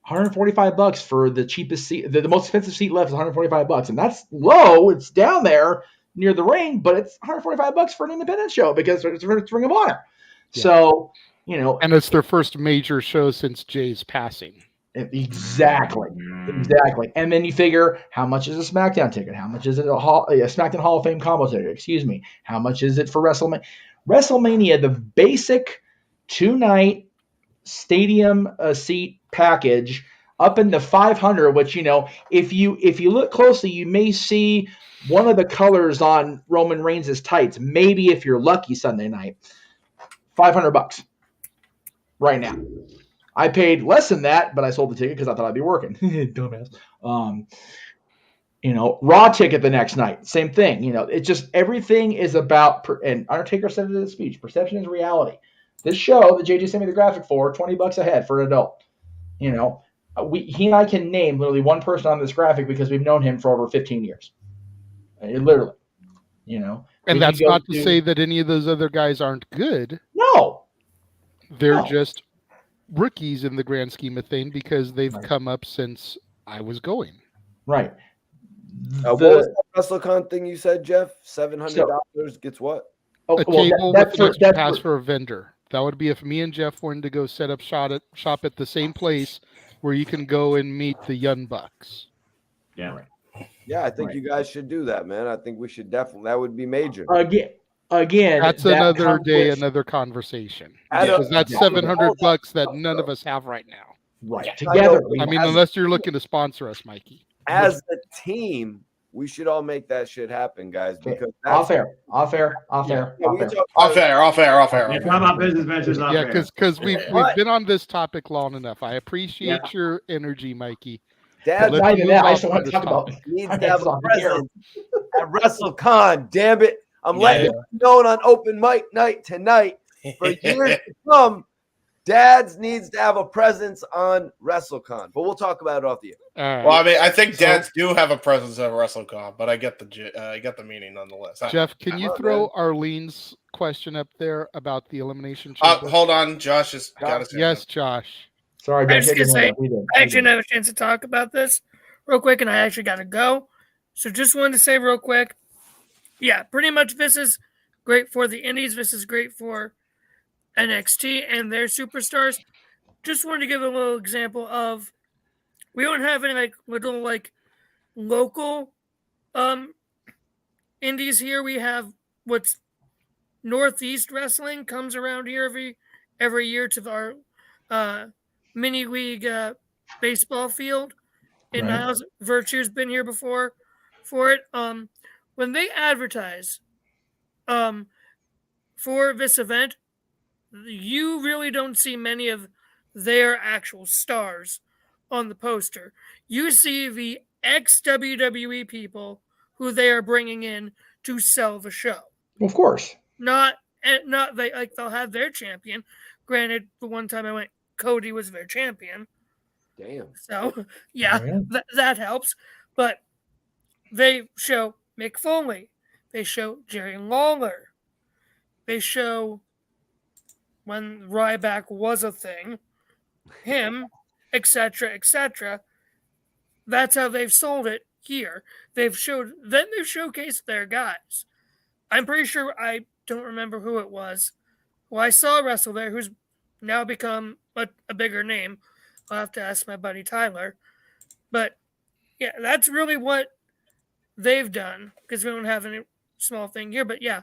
$145 for the cheapest seat. The most expensive seat left is $145, and that's low. It's down there near the ring, but it's $145 for an independent show because it's Ring of Honor. Yeah. So and it's their first major show since Jay's passing. Exactly. And then you figure, how much is a SmackDown ticket? How much is it a SmackDown Hall of Fame combo ticket? Excuse me. How much is it for WrestleMania? WrestleMania, the basic 2-night stadium seat package, up in the 500. Which if you look closely, you may see one of the colors on Roman Reigns' tights. Maybe if you're lucky, Sunday night. $500 right now. I paid less than that, but I sold the ticket because I thought I'd be working. Dumbass. Raw ticket the next night, same thing. It's just everything is about. And Undertaker said it in his speech: perception is reality. This show that JJ sent me the graphic for, $20 a head for an adult. He and I can name literally one person on this graphic because we've known him for over 15 years. Literally, And that's not to say that any of those other guys aren't good. No, they're just rookies in the grand scheme of things because they've come up since I was going. Right. What was that WrestleCon thing you said, Jeff? $700 gets what? A table with an extra pass for a vendor. That would be if me and Jeff wanted to go set up shop at the same place where you can go and meet the Young Bucks. Yeah. Yeah, I think you guys should do that, man. I think we should definitely. That would be major. Again, that's another day, another conversation. Because that's $700 that none of us have right now. Right. Together. I mean, unless you're looking to sponsor us, Mikey. As a team, we should all make that shit happen, guys. Because off air. Yeah, talk about business ventures. Yeah, because we've been on this topic long enough. I appreciate your energy, Mikey. Dad, not even that. I just want to talk about needs to have a presence at WrestleCon. Damn it! I'm letting it be known on open mic night tonight. For years to come, Dads needs to have a presence on WrestleCon. But we'll talk about it off the air. Well, I mean, I think dads do have a presence at WrestleCon, but I get the meaning nonetheless. Jeff, can you throw Arlene's question up there about the elimination chamber? Hold on, Josh has got his hand Yes, up. Josh. Sorry, I actually have a chance to talk about this real quick, and I actually got to go. So just wanted to say real quick, yeah, pretty much this is great for the Indies. This is great for NXT and their superstars. Just wanted to give a little example of we don't have any little local indies here. We have what's Northeast Wrestling comes around here every year to our mini league baseball field in Niles. Virtue's been here before for it. When they advertise for this event, you really don't see many of their actual stars on the poster. You see the ex-WWE people who they are bringing in to sell the show. Of course. Not they'll have their champion. Granted, the one time I went, Cody was their champion. Damn. So that helps. But they show Mick Foley. They show Jerry Lawler. They show when Ryback was a thing, him, etc., etc. That's how they've sold it here. They've showcased their guys. I'm pretty sure, I don't remember who it was, who I saw wrestle there, who's now become a bigger name. I'll have to ask my buddy Tyler. But yeah, that's really what they've done, because we don't have any small thing here. But yeah,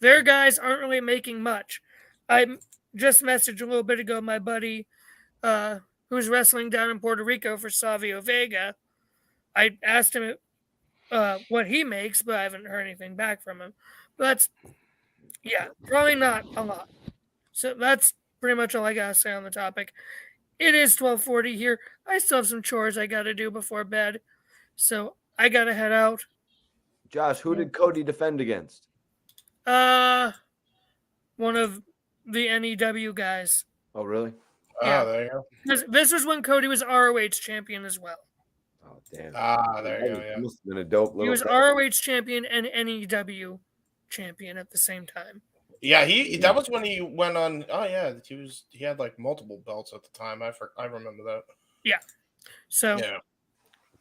their guys aren't really making much. I just messaged a little bit ago my buddy who's wrestling down in Puerto Rico for Savio Vega. I asked him what he makes, but I haven't heard anything back from him. But that's, probably not a lot. So that's pretty much all I got to say on the topic. It is 12:40 here. I still have some chores I got to do before bed. So I got to head out. Josh, who did Cody defend against? One of the NEW guys. Oh, really? Yeah. Oh, there you go. This was when Cody was ROH champion as well. Damn. There you go. Yeah. Must have been a dope He little. was ROH champion and NEW champion at the same time. Yeah, that was when he went on. Oh yeah, he had like multiple belts at the time. I remember that. Yeah. So yeah.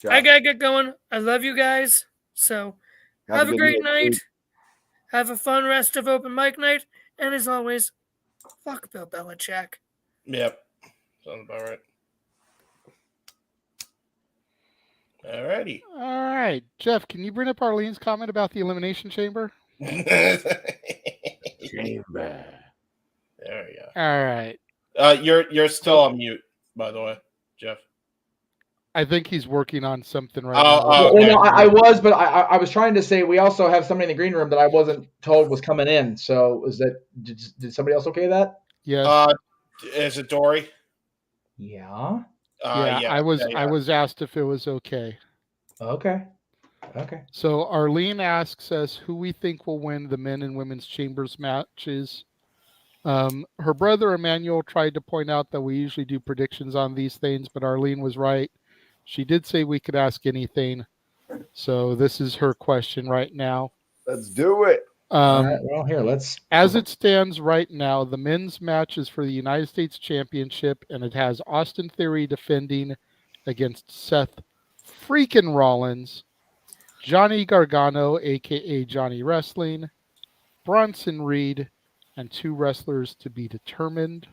I gotta get going. I love you guys. So have a great night. Have a fun rest of open mic night. And as always, fuck Bill Belichick. Yep. Sounds about right. Alrighty. All right, Jeff, can you bring up Arlene's comment about the Elimination Chamber? Chamber. There we go. All right. You're still on mute, by the way, Jeff. I think he's working on something right now. Well, no, I was, but I was trying to say we also have somebody in the green room that I wasn't told was coming in. So did somebody else okay that? Yes. Is it Dory? Yeah. I was asked if it was okay. Okay. So Arlene asks us who we think will win the men and women's chambers matches. Her brother Emmanuel tried to point out that we usually do predictions on these things, but Arlene was right. She did say we could ask anything. So this is her question right now. Let's do it. All right, well, here, let's. As it stands right now, the men's match is for the United States Championship, and it has Austin Theory defending against Seth freaking Rollins, Johnny Gargano, a.k.a. Johnny Wrestling, Bronson Reed, and 2 wrestlers to be determined.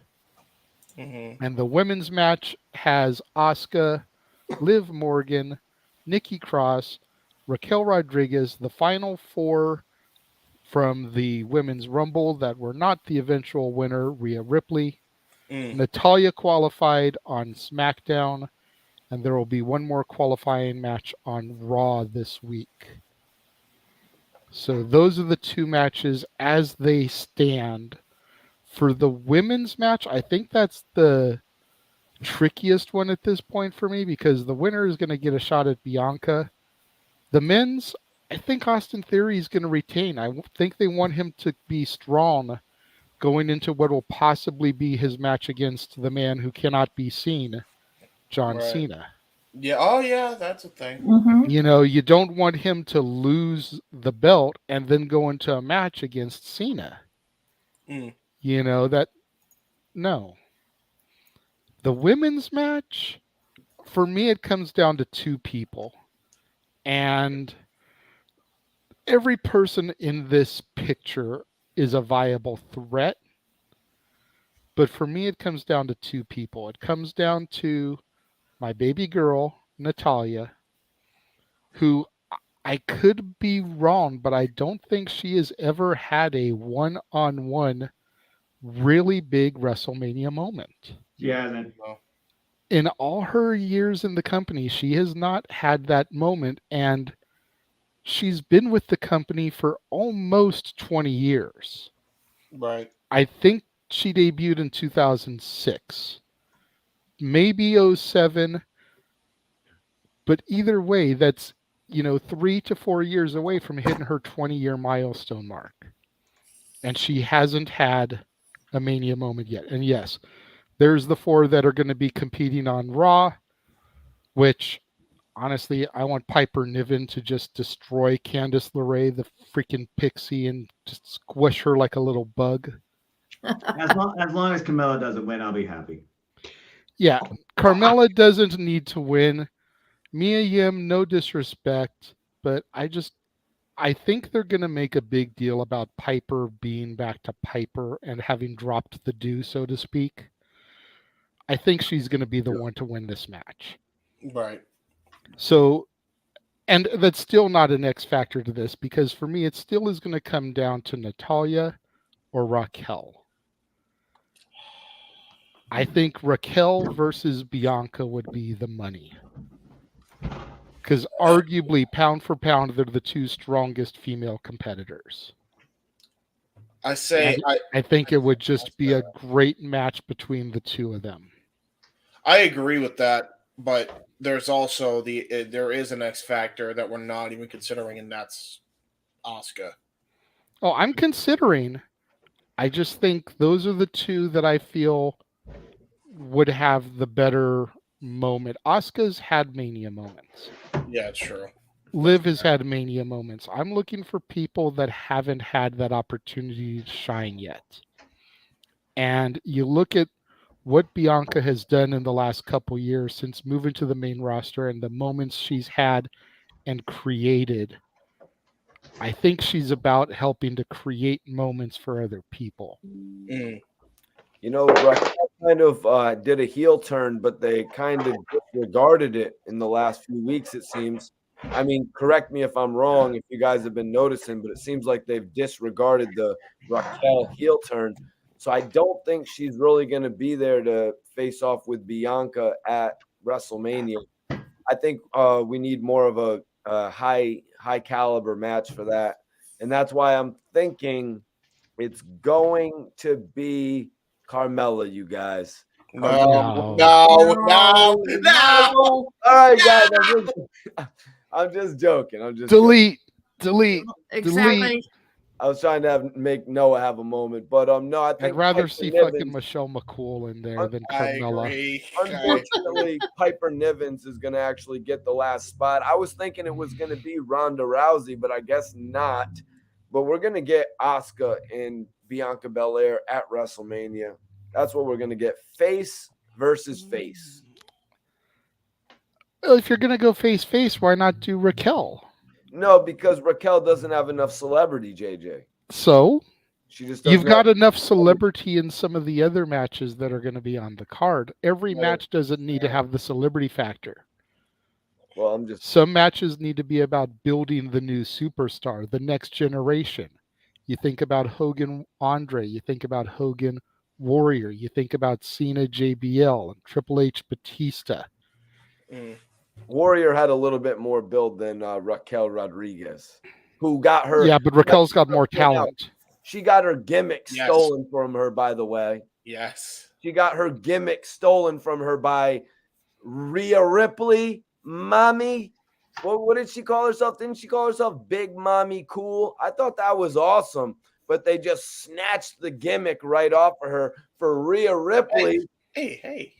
Mm-hmm. And the women's match has Asuka, Liv Morgan, Nikki Cross, Raquel Rodriguez, the final 4 from the Women's Rumble that were not the eventual winner, Rhea Ripley. Natalya qualified on SmackDown, and there will be one more qualifying match on Raw this week. So those are the 2 matches as they stand. For the women's match, I think that's the trickiest one at this point for me because the winner is going to get a shot at Bianca. The men's, I think Austin Theory is going to retain. I think they want him to be strong going into what will possibly be his match against the man who cannot be seen, John Cena. Yeah. Oh, yeah. That's a thing. You know, you don't want him to lose the belt and then go into a match against Cena. You know, no. The women's match, for me, it comes down to 2 people. And every person in this picture is a viable threat. But for me, it comes down to 2 people. It comes down to my baby girl, Natalya, who I could be wrong, but I don't think she has ever had a one-on-one really big WrestleMania moment. She hasn't. In all her years in the company, she has not had that moment, and she's been with the company for almost 20 years. Right. I think she debuted in 2006. Maybe 07. But either way, that's, 3 to 4 years away from hitting her 20-year milestone mark. And she hasn't had a Mania moment yet. And yes, there's the 4 that are going to be competing on Raw, which, honestly, I want Piper Niven to just destroy Candice LeRae, the freaking pixie, and just squish her like a little bug. As long as Camilla doesn't win, I'll be happy. Yeah, Carmella doesn't need to win. Mia Yim, no disrespect, but I think they're going to make a big deal about Piper being back to Piper and having dropped the do, so to speak. I think she's going to be the one to win this match. Right. So, and that's still not an X factor to this, because for me, it still is going to come down to Natalya or Raquel. I think Raquel versus Bianca would be the money. Because arguably, pound for pound, they're the 2 strongest female competitors. I think it would just be a great match between the 2 of them. I agree with that, but there's also there is an X factor that we're not even considering, and that's Asuka. Oh, I'm considering. I just think those are the 2 that I feel would have the better moment. Asuka's had Mania moments. Yeah, it's true. Liv has had Mania moments. I'm looking for people that haven't had that opportunity to shine yet. And you look at what Bianca has done in the last couple years since moving to the main roster and the moments she's had and created. I think she's about helping to create moments for other people. Mm. You know, Raquel kind of did a heel turn, but they kind of disregarded it in the last few weeks, it seems. I mean, correct me if I'm wrong, if you guys have been noticing, but it seems like they've disregarded the Raquel heel turn. So I don't think she's really going to be there to face off with Bianca at WrestleMania. I think we need more of a high caliber match for that. And that's why I'm thinking it's going to be Carmella, you guys. No. All right, guys. I'm just joking. Delete. Exactly. I was trying to make Noah have a moment, but no, I think I'd rather Piper see Nivens, fucking Michelle McCool in there than Carmella. Unfortunately, Piper Nivens is going to actually get the last spot. I was thinking it was going to be Ronda Rousey, but I guess not. But we're going to get Asuka and Bianca Belair at WrestleMania. That's what we're going to get. Face versus face. Well, if you're going to go face, why not do Raquel? No, because Raquel doesn't have enough celebrity, JJ. So she just you've got enough celebrity in some of the other matches that are going to be on the card. Every match doesn't need to have the celebrity factor. Well, some matches need to be about building the new superstar, the next generation. You think about Hogan Andre, you think about Hogan Warrior, you think about Cena JBL and Triple H Batista. Warrior had a little bit more build than Raquel Rodriguez, who got her. Yeah, but Raquel's got more talent. She got her gimmick stolen from her, by the way. Yes. She got her gimmick stolen from her by Rhea Ripley, Mommy. What did she call herself? Didn't she call herself Big Mommy Cool? I thought that was awesome, but they just snatched the gimmick right off of her for Rhea Ripley. Hey.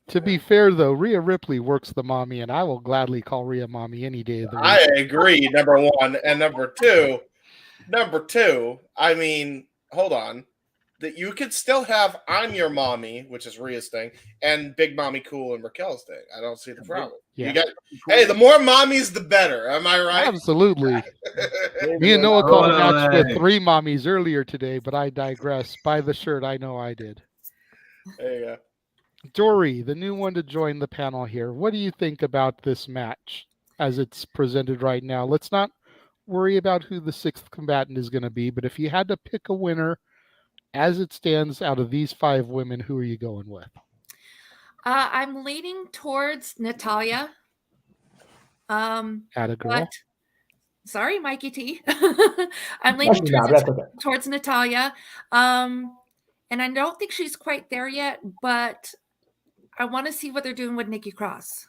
To be fair, though, Rhea Ripley works the mommy, and I will gladly call Rhea mommy any day of the week. I agree, number one. And number two, I mean, hold on. That you could still have I'm Your Mommy, which is Rhea's thing, and Big Mommy Cool and Raquel's thing. I don't see the problem. Yeah. You got, hey, the more mommies, the better. Am I right? Absolutely. Me and Noah called a match with 3 mommies earlier today, but I digress. By the shirt, I know I did. There you go. Dory, the new one to join the panel here. What do you think about this match as it's presented right now? Let's not worry about who the 6th combatant is going to be, but if you had to pick a winner as it stands out of these 5 women, who are you going with? I'm leaning towards Natalya. Atta girl. Sorry, Mikey T. I'm leaning towards Natalya. And I don't think she's quite there yet, but I want to see what they're doing with Nikki Cross.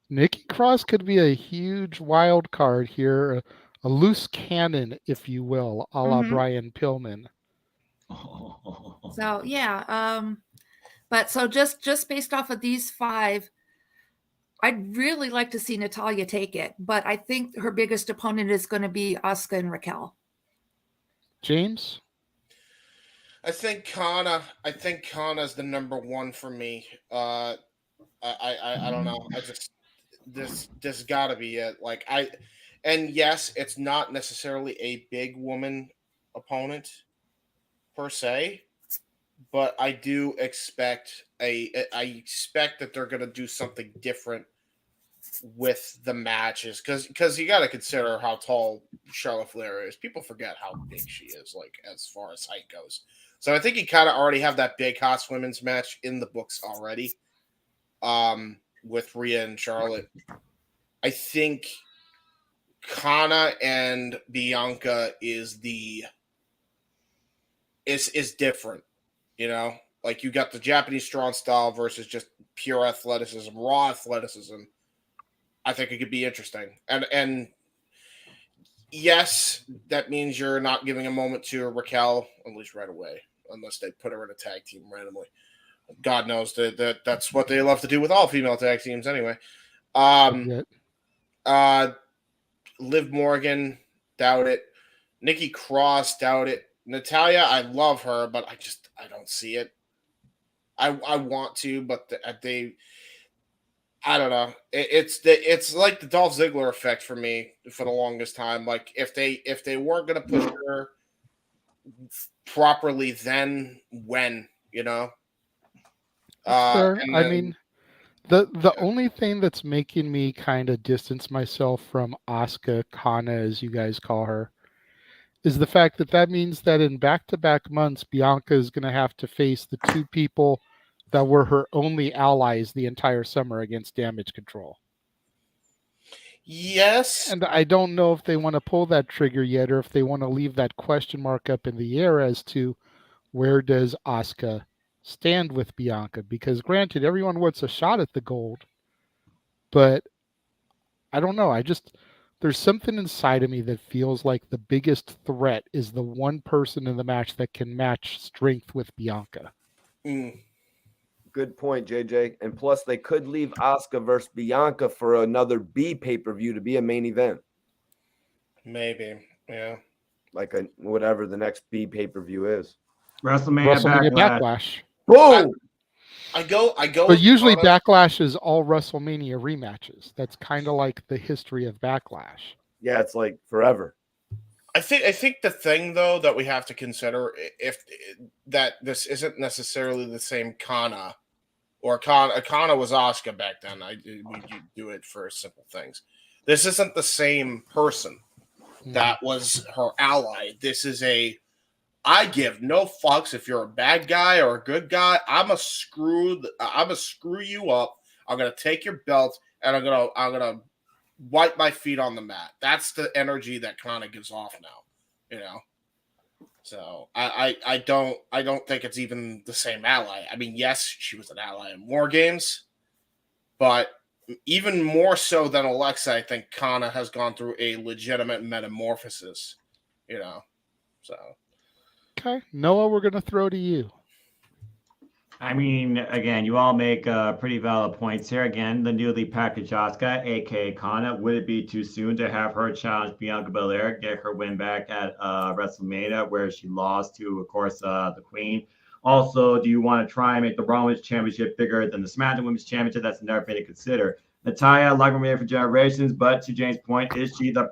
Nikki Cross could be a huge wild card here, a loose cannon, if you will, a la Brian Pillman. So yeah, but so just based off of these 5, I'd really like to see Natalya take it, but I think her biggest opponent is going to be Asuka and Raquel. James? I think Kana's the number 1 for me. I don't know. I just this gotta be it. And yes, it's not necessarily a big woman opponent per se, but I do expect I expect that they're gonna do something different with the matches because you got to consider how tall Charlotte Flair is. People forget how big she is, like as far as height goes. So I think you kind of already have that big house women's match in the books already, with Rhea and Charlotte. I think Kana and Bianca is different, you know. Like you got the Japanese strong style versus just pure athleticism, raw athleticism. I think it could be interesting. And yes, that means you're not giving a moment to Raquel, at least right away, unless they put her in a tag team randomly. God knows that's what they love to do with all female tag teams anyway. Liv Morgan, doubt it. Nikki Cross, doubt it. Natalia, I love her, but I don't see it. I want to, but I don't know. It's like the Dolph Ziggler effect for me for the longest time. Like if they weren't gonna push her properly, then when, you know? Fair. I mean, the only thing that's making me kind of distance myself from Asuka Kana, as you guys call her, is the fact that means that in back-to-back months, Bianca is going to have to face the two people that were her only allies the entire summer against Damage Control. Yes. And I don't know if they want to pull that trigger yet, or if they want to leave that question mark up in the air as to where does Asuka stand with Bianca. Because granted, everyone wants a shot at the gold, but I don't know. There's something inside of me that feels like the biggest threat is the one person in the match that can match strength with Bianca. Good point, JJ. And plus, they could leave Asuka versus Bianca for another B pay-per-view to be a main event. Maybe, yeah. Like whatever the next B pay-per-view is. WrestleMania Backlash. Boom! I go. But usually Backlash is all WrestleMania rematches. That's kind of like the history of Backlash. Yeah, it's like forever. I think the thing though that we have to consider that this isn't necessarily the same Kana, or Kana was Asuka back then. We do it for simple things. This isn't the same person that was her ally. This is I give no fucks if you're a bad guy or a good guy. I'm gonna screw you up. I'm gonna take your belt and I'm gonna wipe my feet on the mat. That's the energy that Kana gives off now, you know. So I don't think it's even the same ally. I mean, yes, she was an ally in War Games, but even more so than Alexa, I think Kana has gone through a legitimate metamorphosis, you know. So. Okay, Noah, we're going to throw to you. I mean, again, you all make pretty valid points here. Again, the newly packaged Asuka, aka Kana, would it be too soon to have her challenge Bianca Belair, get her win back at WrestleMania, where she lost to, of course, the Queen? Also, do you want to try and make the Raw Women's Championship bigger than the SmackDown Women's Championship? That's another thing to consider. Natalya, like we're made for generations, but to James' point, is she the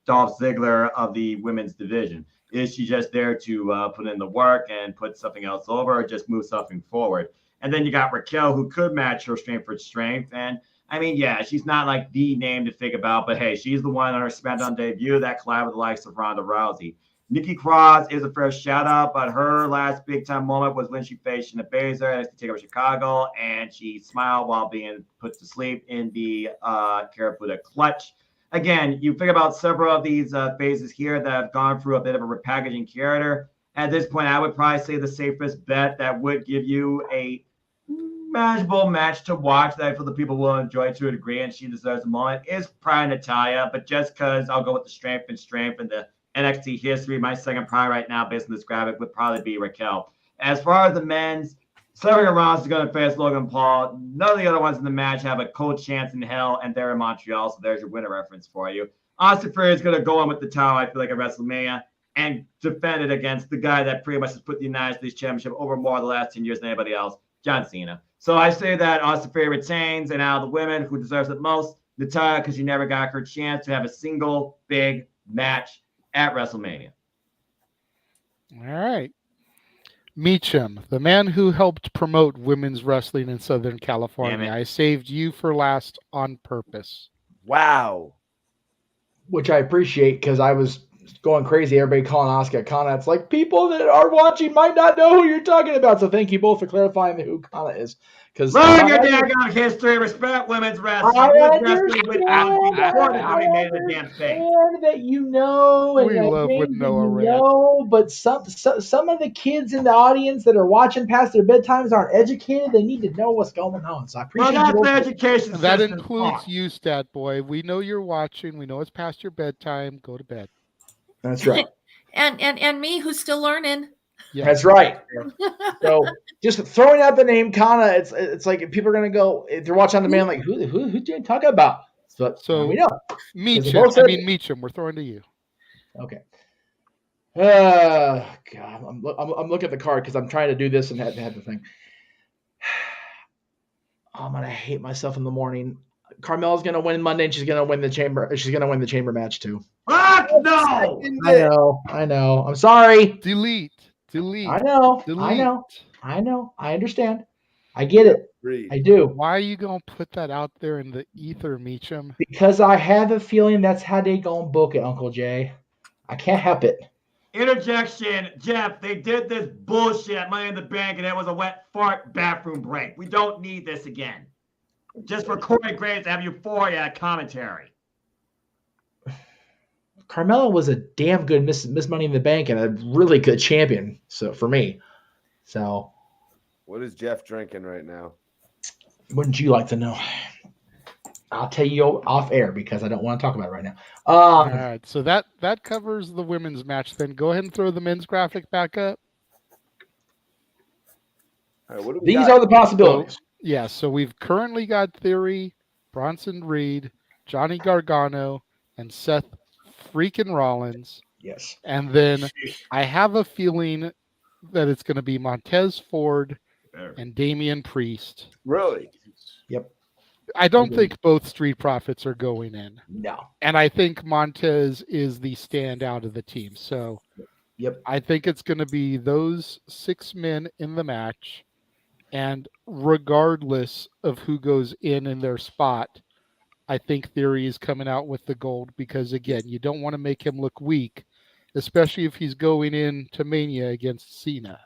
Dolph Ziggler of the women's division? Is she just there to put in the work and put something else over, or just move something forward? And then you got Raquel, who could match her strength for strength. And I mean, yeah, she's not like the name to think about, but hey, she's the one on her SmackDown debut that collabed with the likes of Ronda Rousey. Nikki Cross is a fair shout out, but her last big time moment was when she faced Shayna Baszler to take over Chicago, and she smiled while being put to sleep in the Karafuda clutch. Again, you think about several of these phases here that have gone through a bit of a repackaging character. At this point, I would probably say the safest bet that would give you a manageable match to watch that for the people will enjoy to a degree, and she deserves a moment, is probably Natalya. But just because I'll go with the strength and the NXT history, my second prior right now, based on this graphic, would probably be Raquel. As far as the men's, Cedric Ross is going to face Logan Paul. None of the other ones in the match have a cold chance in hell, and they're in Montreal, so there's your winner reference for you. Austin Theory is going to go in with the title, I feel like, at WrestleMania, and defend it against the guy that pretty much has put the United States Championship over more the last 10 years than anybody else, John Cena. So I say that Austin Theory retains, and out of the women, who deserves it most? Natalya, because she never got her chance to have a single big match at WrestleMania. All right. Meacham, the man who helped promote women's wrestling in Southern California. I saved you for last on purpose. Wow. Which I appreciate, because I was going crazy. Everybody calling Asuka Kana. It's like people that are watching might not know who you're talking about. So thank you both for clarifying who Kana is. Because learn your daggone history, respect women's wrestling. I understand that you know, and we love with Noah know, but some of the kids in the audience that are watching past their bedtimes aren't educated. They need to know what's going on. So I appreciate the education. That includes you, Stat Boy. We know you're watching. We know it's past your bedtime. Go to bed. That's right. and me, who's still learning. Yeah. That's right. So just throwing out the name Kana, it's like people are gonna go. If they're watching on demand, like who you talking about? So we know. Meacham, we're throwing to you. Okay. God, I'm looking at the card because I'm trying to do this and had the thing. Oh, I'm gonna hate myself in the morning. Carmella's gonna win Monday, and she's gonna win the chamber. She's gonna win the chamber match too. Fuck no! I know. I'm sorry. Delete. I know. Delete. I understand. I get it. I do. Why are you gonna put that out there in the ether, Meacham? Because I have a feeling that's how they gonna book it, Uncle Jay. I can't help it. Interjection, Jeff. They did this bullshit at Money in the Bank, and it was a wet fart bathroom break. We don't need this again. Just for Corey Graves to have Euphoria commentary. Carmella was a damn good Miss Money in the Bank and a really good champion. So for me, what is Jeff drinking right now? Wouldn't you like to know? I'll tell you off air because I don't want to talk about it right now. All right, so that covers the women's match. Then go ahead and throw the men's graphic back up. All right, what do we These got? are the possibilities. So we've currently got Theory, Bronson Reed, Johnny Gargano, and Seth freaking Rollins. Yes. And then I have a feeling that it's going to be Montez Ford and Damian Priest. Really? Yep. I don't think both Street Profits are going in. No. And I think Montez is the standout of the team. So yep. I think it's going to be those 6 men in the match. And regardless of who goes in their spot, I think Theory is coming out with the gold because, again, you don't want to make him look weak, especially if he's going into Mania against Cena.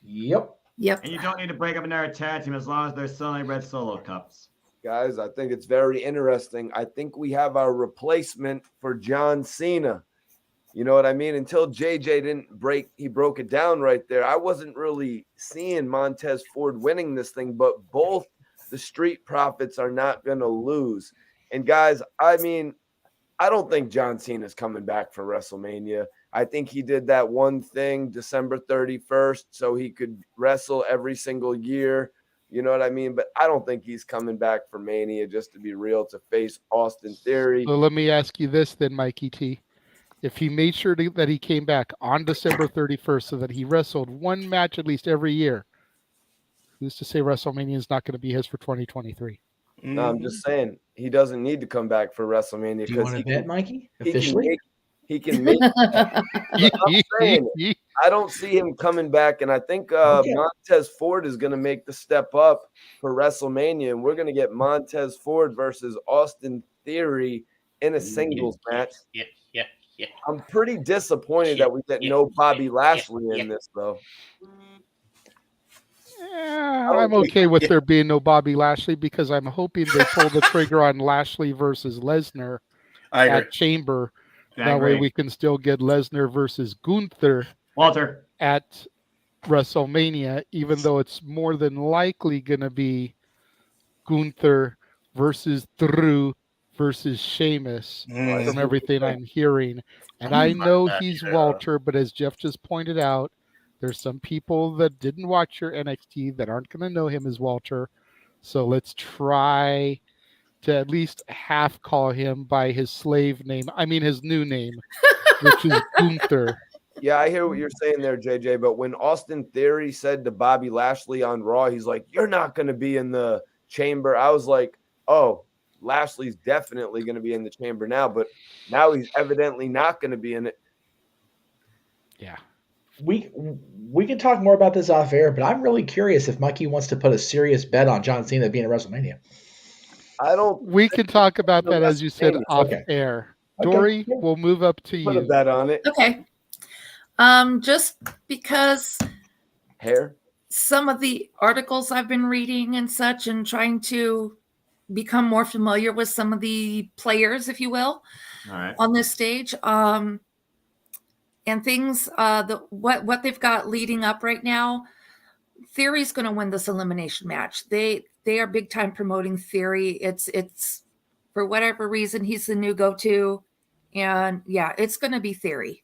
Yep. And you don't need to break up another tag team as long as they're selling red Solo cups. Guys, I think it's very interesting. I think we have our replacement for John Cena. You know what I mean? Until JJ broke it down right there. I wasn't really seeing Montez Ford winning this thing, but both the Street Profits are not going to lose. And guys, I mean, I don't think John Cena's coming back for WrestleMania. I think he did that one thing December 31st so he could wrestle every single year. You know what I mean? But I don't think he's coming back for Mania, just to be real, to face Austin Theory. So let me ask you this then, Mikey T. If he made sure that he came back on December 31st so that he wrestled one match at least every year, who's to say WrestleMania is not going to be his for 2023? No, I'm just saying he doesn't need to come back for WrestleMania. Do you want to bet, Mikey? He can make I'm saying, I don't see him coming back, and I think Montez Ford is going to make the step up for WrestleMania, and we're going to get Montez Ford versus Austin Theory in a singles match. Yeah. I'm pretty disappointed that we get no Bobby Lashley in this, though. I'm okay with there being no Bobby Lashley because I'm hoping they pull the trigger on Lashley versus Lesnar at Chamber. That way we can still get Lesnar versus Gunther at WrestleMania, even though it's more than likely going to be Gunther versus Drew versus Sheamus from everything I'm hearing. And I know he's Walter, but as Jeff just pointed out, there's some people that didn't watch your NXT that aren't going to know him as Walter. So let's try to at least half call him by his slave name. I mean, his new name, which is Gunther. Yeah, I hear what you're saying there, JJ. But when Austin Theory said to Bobby Lashley on Raw, he's like, "You're not going to be in the Chamber." I was like, "Oh, Lashley's definitely going to be in the Chamber now." But now he's evidently not going to be in it. Yeah. We can talk more about this off air, but I'm really curious if Mikey wants to put a serious bet on John Cena being at WrestleMania. We can talk about that, as you said, off air. Dory, Okay. we'll move up to Put a you. bet on it. Okay. Just because some of the articles I've been reading and such, and trying to become more familiar with some of the players, if you will, on this stage, and things, what they've got leading up right now. Theory's going to win this elimination match. They are big time promoting Theory. It's for whatever reason he's the new go-to, and yeah, it's going to be Theory.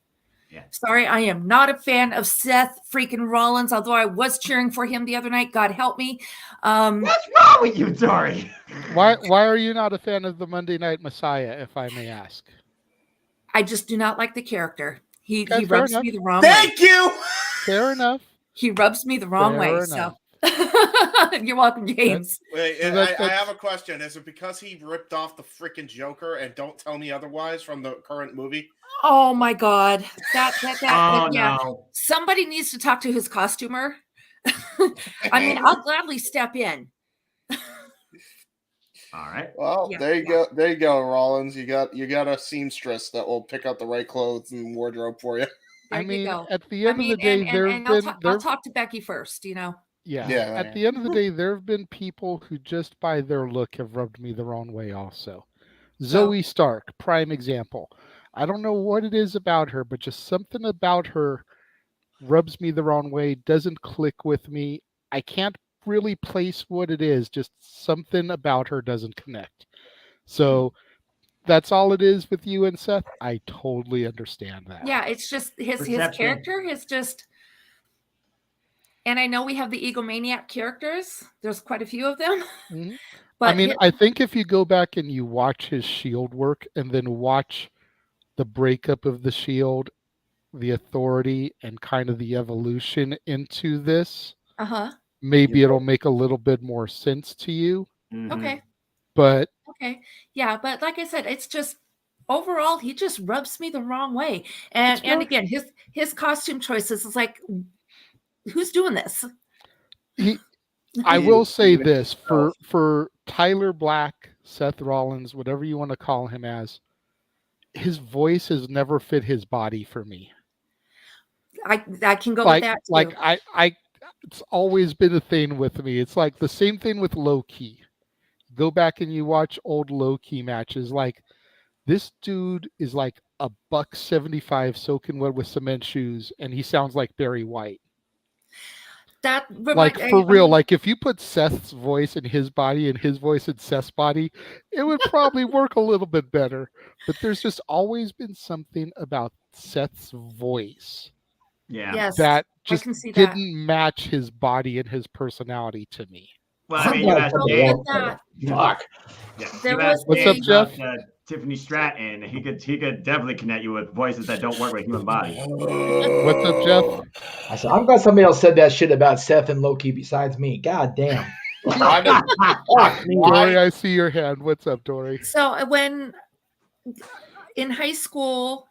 Sorry, I am not a fan of Seth freaking Rollins, although I was cheering for him the other night. God help me. What's wrong with you, Tori? Why are you not a fan of the Monday Night Messiah, if I may ask? I just do not like the character. He fair rubs enough. me the wrong way. Thank you. Fair enough. He rubs me the wrong way. enough. So you're welcome, James. Wait, So I have a question. Is it because he ripped off the freaking Joker and don't tell me otherwise from the current movie? Oh my God. That Oh, yeah. no. Somebody needs to talk to his costumer. I mean, I'll gladly step in. All right. Well, Yeah, there you go. There you go, Rollins. You got a seamstress that will pick out the right clothes and wardrobe for you. There I you mean, go. at the end of the day, I'll talk to Becky first, Yeah. Yeah. At the end of the day, there have been people who just by their look have rubbed me the wrong way also. Zoe Stark, prime example. I don't know what it is about her, but just something about her rubs me the wrong way, doesn't click with me. I can't really place what it is, just something about her doesn't connect. So that's all it is with you and Seth. I totally understand that. Yeah, it's just his Perception. character is just, and I know we have the egomaniac characters. There's quite a few of them. Mhm. But I mean, I think if you go back and you watch his Shield work and then watch the breakup of the Shield, the Authority, and kind of the evolution into this, maybe it'll make a little bit more sense to you. Okay. But Okay. Yeah, but like I said, it's just overall he just rubs me the wrong way. And again, his costume choices is like, who's doing this? I will say this for Tyler Black, Seth Rollins, whatever you want to call him as, his voice has never fit his body for me. I can go with that too. I it's always been a thing with me. It's like the same thing with Low-Key. Go back and you watch old Low-Key matches. Like, this dude is like a $175 soaking wet with cement shoes, and he sounds like Barry White. Like, for real, like if you put Seth's voice in his body and his voice in Seth's body, it would probably work a little bit better. But there's just always been something about Seth's voice that just didn't match his body and his personality to me. Well, I mean, you asked Dave. Fuck. Yeah, What's up, Jeff? Tiffany Stratton. He could definitely connect you with voices that don't work with human body. What's up, Jeff? I said, I'm glad somebody else said that shit about Seth and Loki besides me. God damn. Dory, I see your hand. What's up, Dory? So when in high school,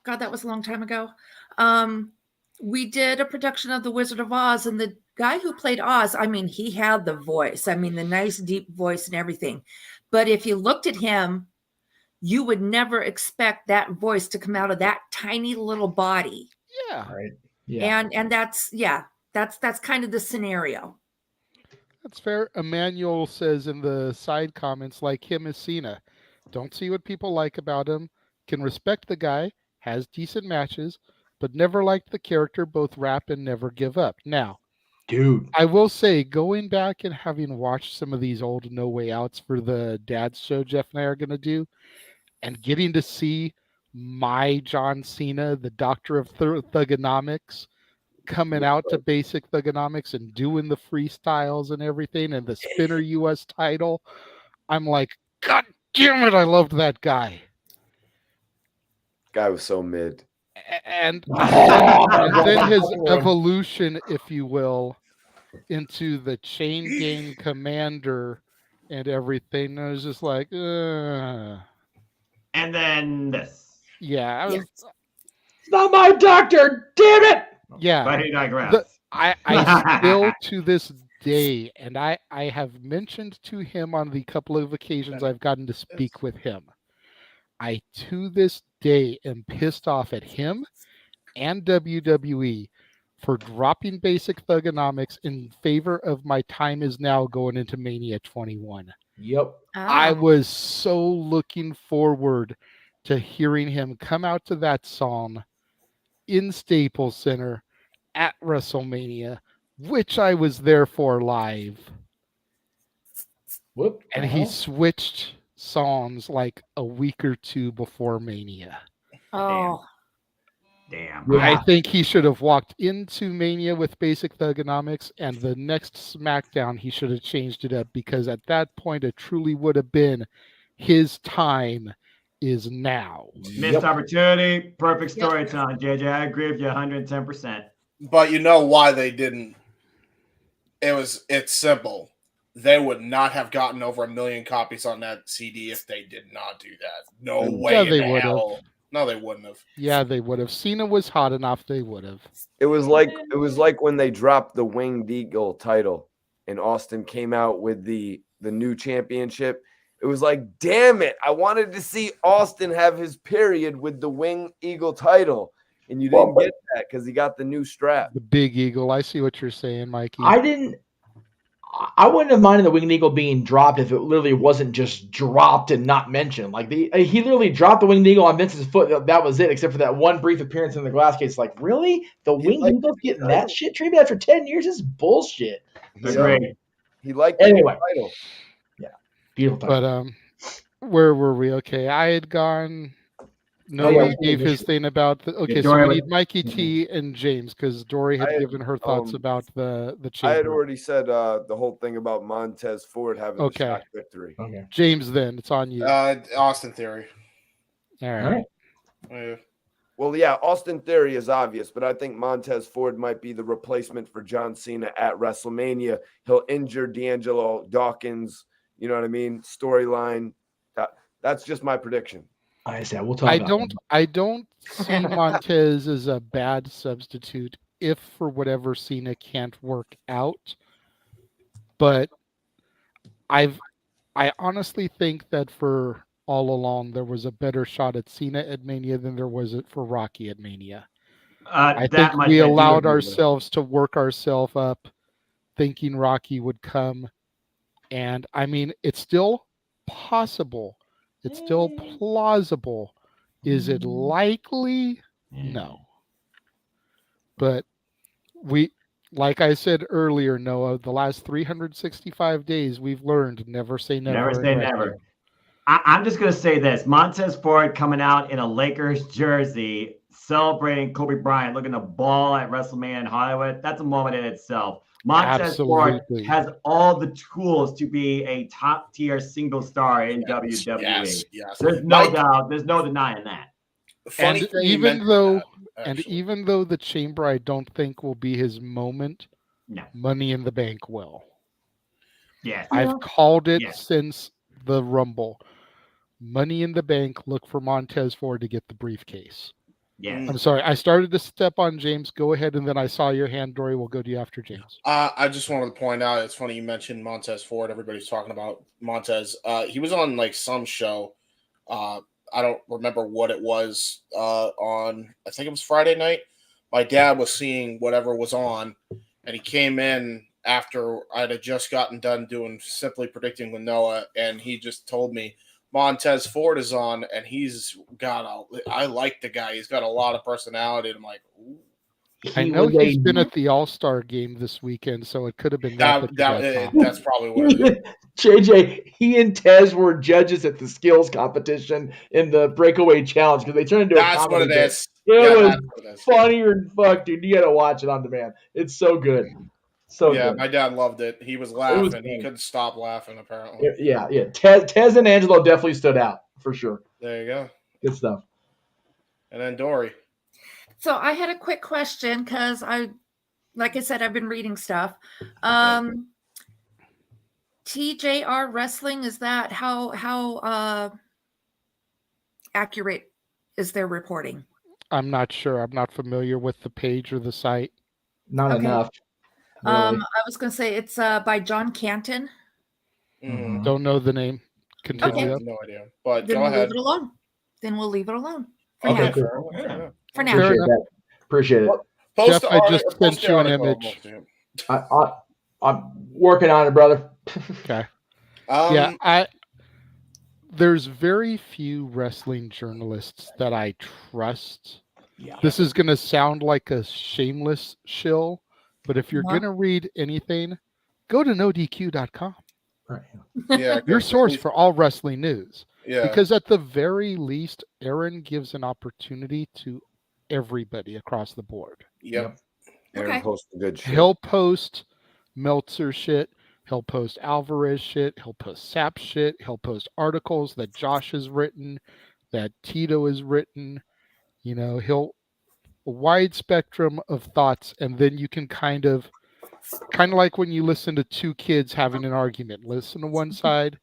God, that was a long time ago. We did a production of The Wizard of Oz, and the guy who played Oz, I mean, he had the voice. I mean, the nice deep voice and everything. But if you looked at him, you would never expect that voice to come out of that tiny little body. Yeah. Right. Yeah. And that's kind of the scenario. That's fair. Emmanuel says in the side comments, like him as Cena. Don't see what people like about him. Can respect the guy. Has decent matches. But never liked the character, both rap and never give up. Now, dude, I will say, going back and having watched some of these old No Way Outs for the dad's show Jeff and I are going to do, and getting to see my John Cena, the doctor of thugonomics, coming out to basic thugonomics and doing the freestyles and everything, and the spinner US title, I'm like, God damn it, I loved that guy. Guy was so mid. And then his evolution, if you will, into the chain gang commander and everything. I was just like, And then this. Yeah. It's not my doctor, damn it! Yeah. But he digressed. I still to this day, and I have mentioned to him on the couple of occasions I've gotten to speak with him, I to this day am pissed off at him and WWE for dropping basic thugonomics in favor of my time is now going into Mania 21. Yep. I was so looking forward to hearing him come out to that song in Staples Center at WrestleMania, which I was there for live. Whoop. And he switched songs like a week or two before Mania. Oh. Damn. I think he should have walked into Mania with basic thugonomics, and the next SmackDown he should have changed it up, because at that point it truly would have been his time is now. Missed opportunity. Perfect storytelling, JJ. I agree with you 110%. But you know why they didn't? It's simple. They would not have gotten over 1 million copies on that CD if they did not do that. No way. Yeah, in they the would hell. have. No, they wouldn't have. Yeah, they would have. Cena was hot enough. They would have. It was like when they dropped the Winged Eagle title and Austin came out with the new championship. It was like, damn it, I wanted to see Austin have his period with the Winged Eagle title, and you didn't get that because he got the new strap. The Big Eagle. I see what you're saying, Mikey. I wouldn't have minded the Winged Eagle being dropped if it literally wasn't just dropped and not mentioned. Like he literally dropped the Winged Eagle on Vince's foot. That was it, except for that one brief appearance in the glass case. Like, really? The Winged Eagle's getting that shit treatment after 10 years? This is bullshit. Agreed. He liked anyway. the title. Yeah. Beautiful title. But where were we? Okay, I had gone. Noah gave his thing about the. Okay, so we need Mikey T and James, because Dory had given her thoughts about the chamber. I had already said the whole thing about Montez Ford having the shot victory. Okay. James, then it's on you. Austin Theory. All right. Yeah. Well, yeah, Austin Theory is obvious, but I think Montez Ford might be the replacement for John Cena at WrestleMania. He'll injure D'Angelo Dawkins. You know what I mean? Storyline. That's just my prediction. I said we'll talk. I don't see Montez as a bad substitute if for whatever Cena can't work out. But I honestly think that for all along there was a better shot at Cena at Mania than there was for Rocky at Mania. I think we allowed ourselves to work ourselves up thinking Rocky would come. And I mean, it's still possible. It's still plausible. Is it likely? No. But like I said earlier, Noah, the last 365 days we've learned never say never. Never say never. I'm just going to say this. Montez Ford coming out in a Lakers jersey, celebrating Kobe Bryant, looking to ball at WrestleMania in Hollywood. That's a moment in itself. Montez Ford has all the tools to be a top-tier single star in WWE. Yes. There's no doubt. There's no denying that. And even though the chamber I don't think will be his moment, Money in the Bank will. Yes. I've called it since the Rumble. Money in the Bank, look for Montez Ford to get the briefcase. Yes. I'm sorry. I started to step on James. Go ahead, and then I saw your hand, Dory. We'll go to you after James. I just wanted to point out, it's funny you mentioned Montez Ford. Everybody's talking about Montez. He was on like some show. I don't remember what it was on. I think it was Friday night. My dad was seeing whatever was on, and he came in after I had just gotten done doing Simply Predicting with Noah, and he just told me, Montez Ford is on, and I like the guy. He's got a lot of personality. And I'm like, ooh. I know he's been at the All-Star game this weekend, so it could have been that's probably what it is. JJ, he and Tez were judges at the skills competition in the breakaway challenge because they turned into a comedy. What it is. It was funnier than fuck, dude. You got to watch it on demand. It's so good. So yeah, good. My dad loved it. He was laughing. He couldn't stop laughing, apparently. Yeah. Tez and Angelo definitely stood out for sure. There you go. Good stuff. And then Dory. So I had a quick question because like I said, I've been reading stuff. TJR Wrestling, is that how accurate is their reporting? I'm not sure. I'm not familiar with the page or the site. Not enough. Really. I was going to say it's by John Canton. Mm-hmm. Don't know the name. Continue. Okay. I have no idea. But then go we'll ahead. leave it alone. Then we'll leave it alone. For Okay. now. For now. Appreciate it. Jeff, I just sent you an image. I'm working on it, brother. Okay. There's very few wrestling journalists that I trust. Yeah. This is going to sound like a shameless shill, but if you're going to read anything, go to nodq.com. Right. Yeah. Your source for all wrestling news. Yeah. Because at the very least, Aaron gives an opportunity to everybody across the board. Yep. Aaron posted good shit. He'll post Meltzer shit. He'll post Alvarez shit. He'll post Sap shit. He'll post articles that Josh has written, that Tito has written. You know, he'll a wide spectrum of thoughts, and then you can kind of like when you listen to two kids having an argument. Listen to one side,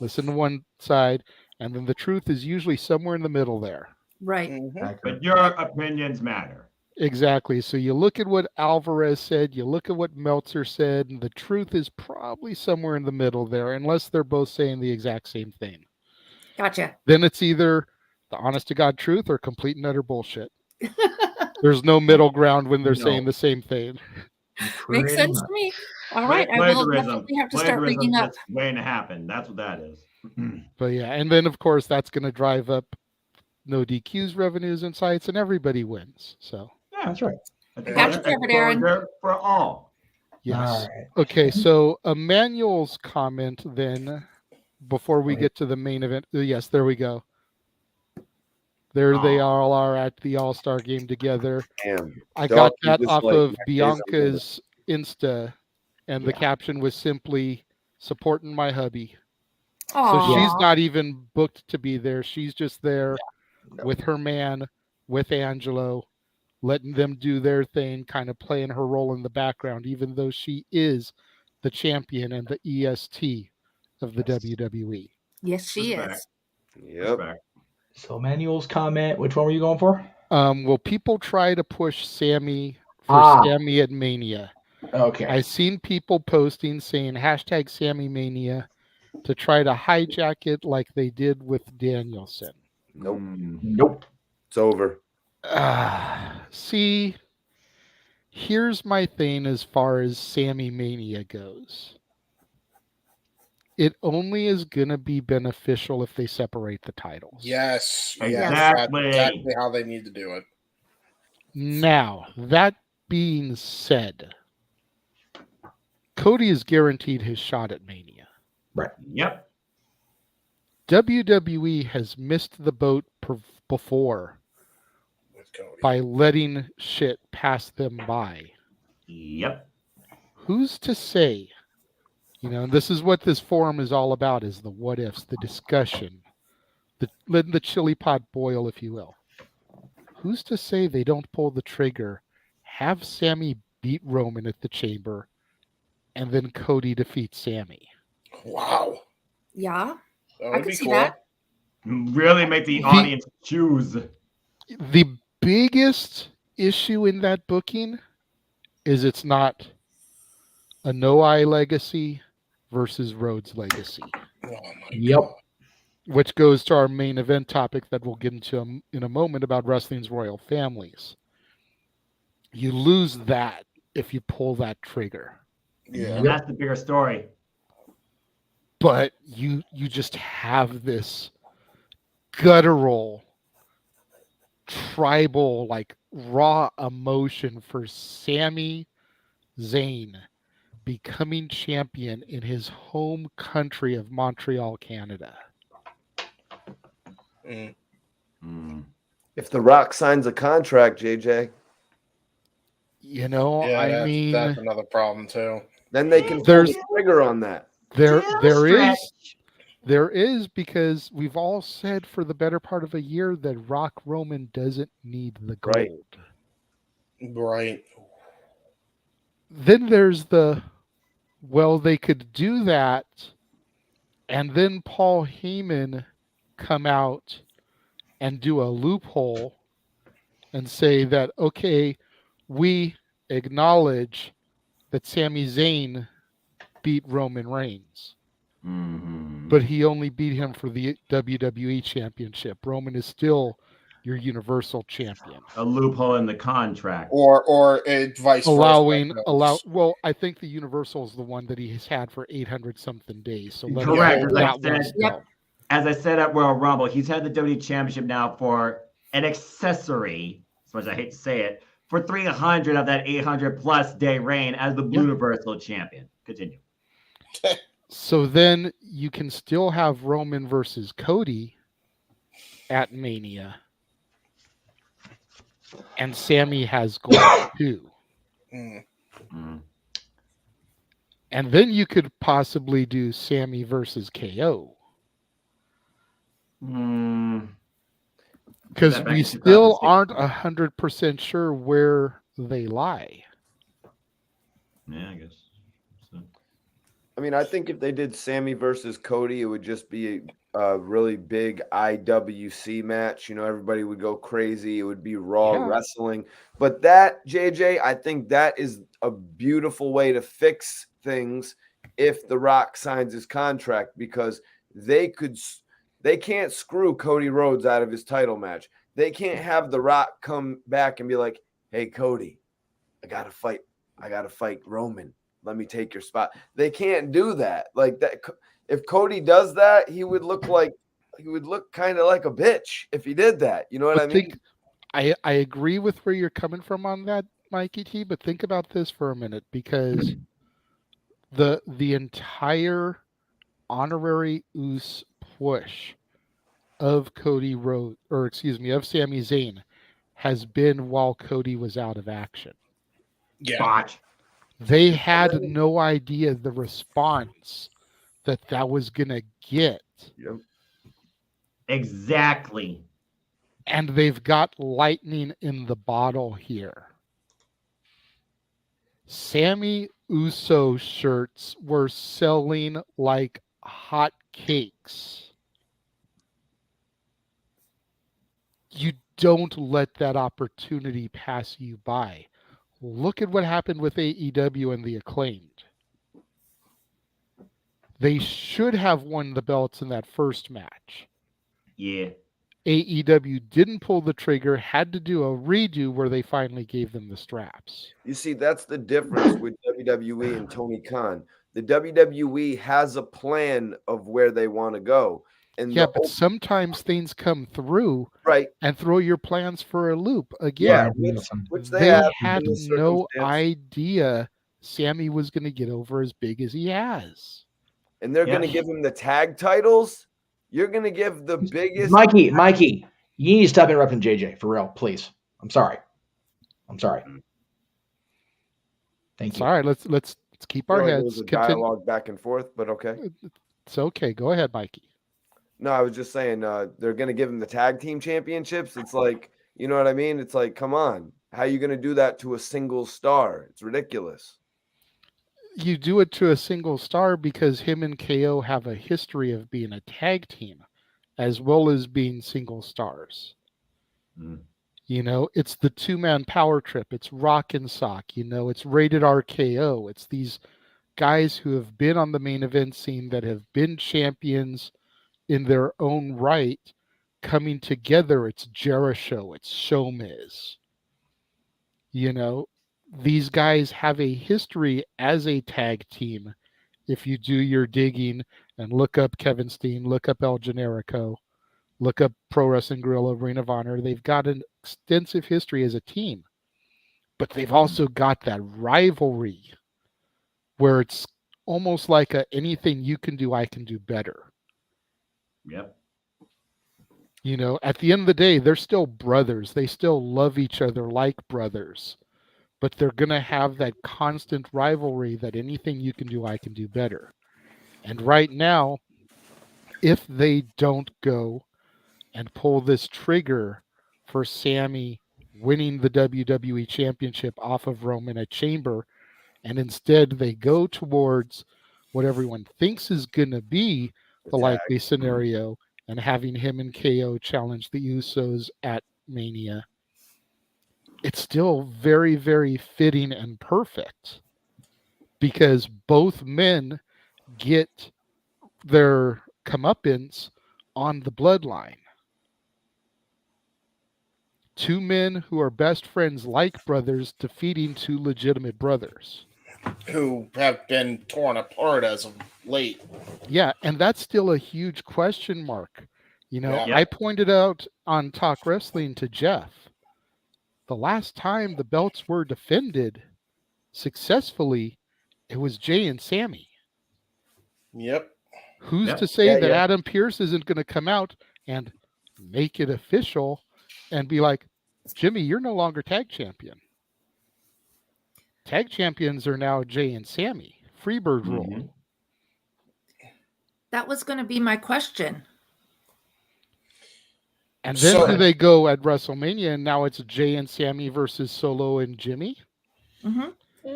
and then the truth is usually somewhere in the middle there. Right. But your opinions matter. Exactly. So you look at what Alvarez said, you look at what Meltzer said, and the truth is probably somewhere in the middle there, unless they're both saying the exact same thing. Gotcha. Then it's either the honest to God truth or complete and utter bullshit. There's no middle ground when they're saying the same thing. Makes sense to me. All right. I will definitely have to start rigging up. It's waiting to happen. That's what that is. But yeah, and then of course that's going to drive up no DQs, revenues, and sites, and everybody wins. So yeah, that's right. Got you covered, Aaron. For all. Yes. All right. Okay, so Emmanuel's comment then, before we get to the main event. Yes, there we go. There they all are at the All-Star game together. Damn. I got that off of Bianca's Insta, and the caption was simply supporting my hubby. Aww. So she's not even booked to be there. She's just there with her man, with Angelo, letting them do their thing, kind of playing her role in the background, even though she is the champion and the EST of the WWE. Yes, she is. Yep. So Manuel's comment, which one were you going for? Will people try to push Sammy for Sammy at Mania? Okay. I've seen people posting saying hashtag Sammy Mania to try to hijack it like they did with Danielson. Nope. It's over. See, here's my thing as far as Sammy Mania goes. It only is going to be beneficial if they separate the titles. Yes. Exactly. That's exactly how they need to do it. Now, that being said, Cody is guaranteed his shot at Mania. Right. Yep. WWE has missed the boat before by letting shit pass them by. Yep. Who's to say? You know, and this is what this forum is all about, is the what ifs, the discussion, letting the chili pot boil, if you will. Who's to say they don't pull the trigger, have Sammy beat Roman at the Chamber, and then Cody defeats Sammy? Wow. Yeah. That I would can be see cool. that. Really make the audience choose. The biggest issue in that booking is it's not a no-eye legacy versus Rhodes legacy. Oh my Yep. God. Which goes to our main event topic that we'll get into in a moment about wrestling's royal families. You lose that if you pull that trigger. Yeah. And that's the bigger story. But you just have this guttural, tribal, like raw emotion for Sami Zayn becoming champion in his home country of Montreal, Canada. If The Rock signs a contract, JJ, You know, Yeah, I mean, that's another problem too. then they can pull There's- the trigger on that. there is because we've all said for the better part of a year that Rock Roman doesn't need the gold. Right. Right. Then there's well, they could do that, and then Paul Heyman come out and do a loophole and say that, okay, we acknowledge that Sami Zayn beat Roman Reigns, but he only beat him for the WWE Championship. Roman is still your Universal Champion. A loophole in the contract. Or vice versa. Well, I think the Universal is the one that he's had for 800 something days. So let Correct. him hold that one still. As I said at Royal Rumble, he's had the WWE Championship now for an accessory, as much as I hate to say it, for 300 of that 800 plus day reign as the Blue Universal Champion. Continue. So then you can still have Roman versus Cody at Mania. And Sammy has gold too. And then you could possibly do Sammy versus KO. Because we still aren't 100% sure where they lie. Yeah, I guess. I mean, I think if they did Sammy versus Cody, it would just be a really big IWC match. You know, everybody would go crazy. It would be Raw wrestling. But that, JJ, I think that is a beautiful way to fix things if The Rock signs his contract, because they can't screw Cody Rhodes out of his title match. They can't have The Rock come back and be like, hey, Cody, I got to fight Roman. Let me take your spot. They can't do that. Like that. If Cody does that, he would look kind of like a bitch if he did that. You know what I mean? I agree with where you're coming from on that, Mikey T, but think about this for a minute, because the entire honorary Uso push of Cody Rhodes, of Sami Zayn, has been while Cody was out of action. Yeah. They had no idea the response that was going to get. Yep. Exactly. And they've got lightning in the bottle here. Sammy Uso shirts were selling like hot cakes. You don't let that opportunity pass you by. Look at what happened with AEW and the Acclaimed. They should have won the belts in that first match. Yeah. AEW didn't pull the trigger, had to do a redo where they finally gave them the straps. You see, that's the difference with WWE and Tony Khan. The WWE has a plan of where they want to go. And but sometimes things come through and throw your plans for a loop again. Which they had no idea Sammy was going to get over as big as he has. And they're going to give him the tag titles. You're going to give the biggest. Mikey, you need to stop interrupting JJ for real, please. I'm sorry. Thank you. All right, let's keep our heads. Dialogue back and forth, but okay. It's okay. Go ahead, Mikey. No, I was just saying they're going to give him the tag team championships. It's like, you know what I mean? It's like, come on. How are you going to do that to a single star? It's ridiculous. You do it to a single star because him and KO have a history of being a tag team as well as being single stars. You know, it's the two-man power trip. It's Rock and Sock. You know, it's Rated RKO. It's these guys who have been on the main event scene that have been champions in their own right coming together. It's Jericho. It's Showmiz. You know, these guys have a history as a tag team. If you do your digging and look up Kevin Steen, look up El Generico, look up Pro Wrestling Guerrilla, Ring of Honor, they've got an extensive history as a team. But they've also got that rivalry where it's almost like anything you can do, I can do better. Yep. You know, at the end of the day, they're still brothers. They still love each other like brothers. But they're going to have that constant rivalry that anything you can do, I can do better. And right now, if they don't go and pull this trigger for Sammy winning the WWE Championship off of Roman at Chamber, and instead they go towards what everyone thinks is going to be the likely scenario and having him and KO challenge the Usos at Mania, it's still very, very fitting and perfect because both men get their comeuppance on the bloodline. Two men who are best friends like brothers defeating two legitimate brothers. Who have been torn apart as of late. Yeah, and that's still a huge question mark. You know, Yeah. I pointed out on Talk Wrestling to Jeff, the last time the belts were defended successfully, it was Jay and Sammy. Yep. Who's to say that Adam Pearce isn't going to come out and make it official and be like, Jimmy, you're no longer tag champion. Tag champions are now Jay and Sammy. Freebird rule. That was going to be my question. And then do they go at WrestleMania and now it's Jay and Sammy versus Solo and Jimmy? Mm-hmm.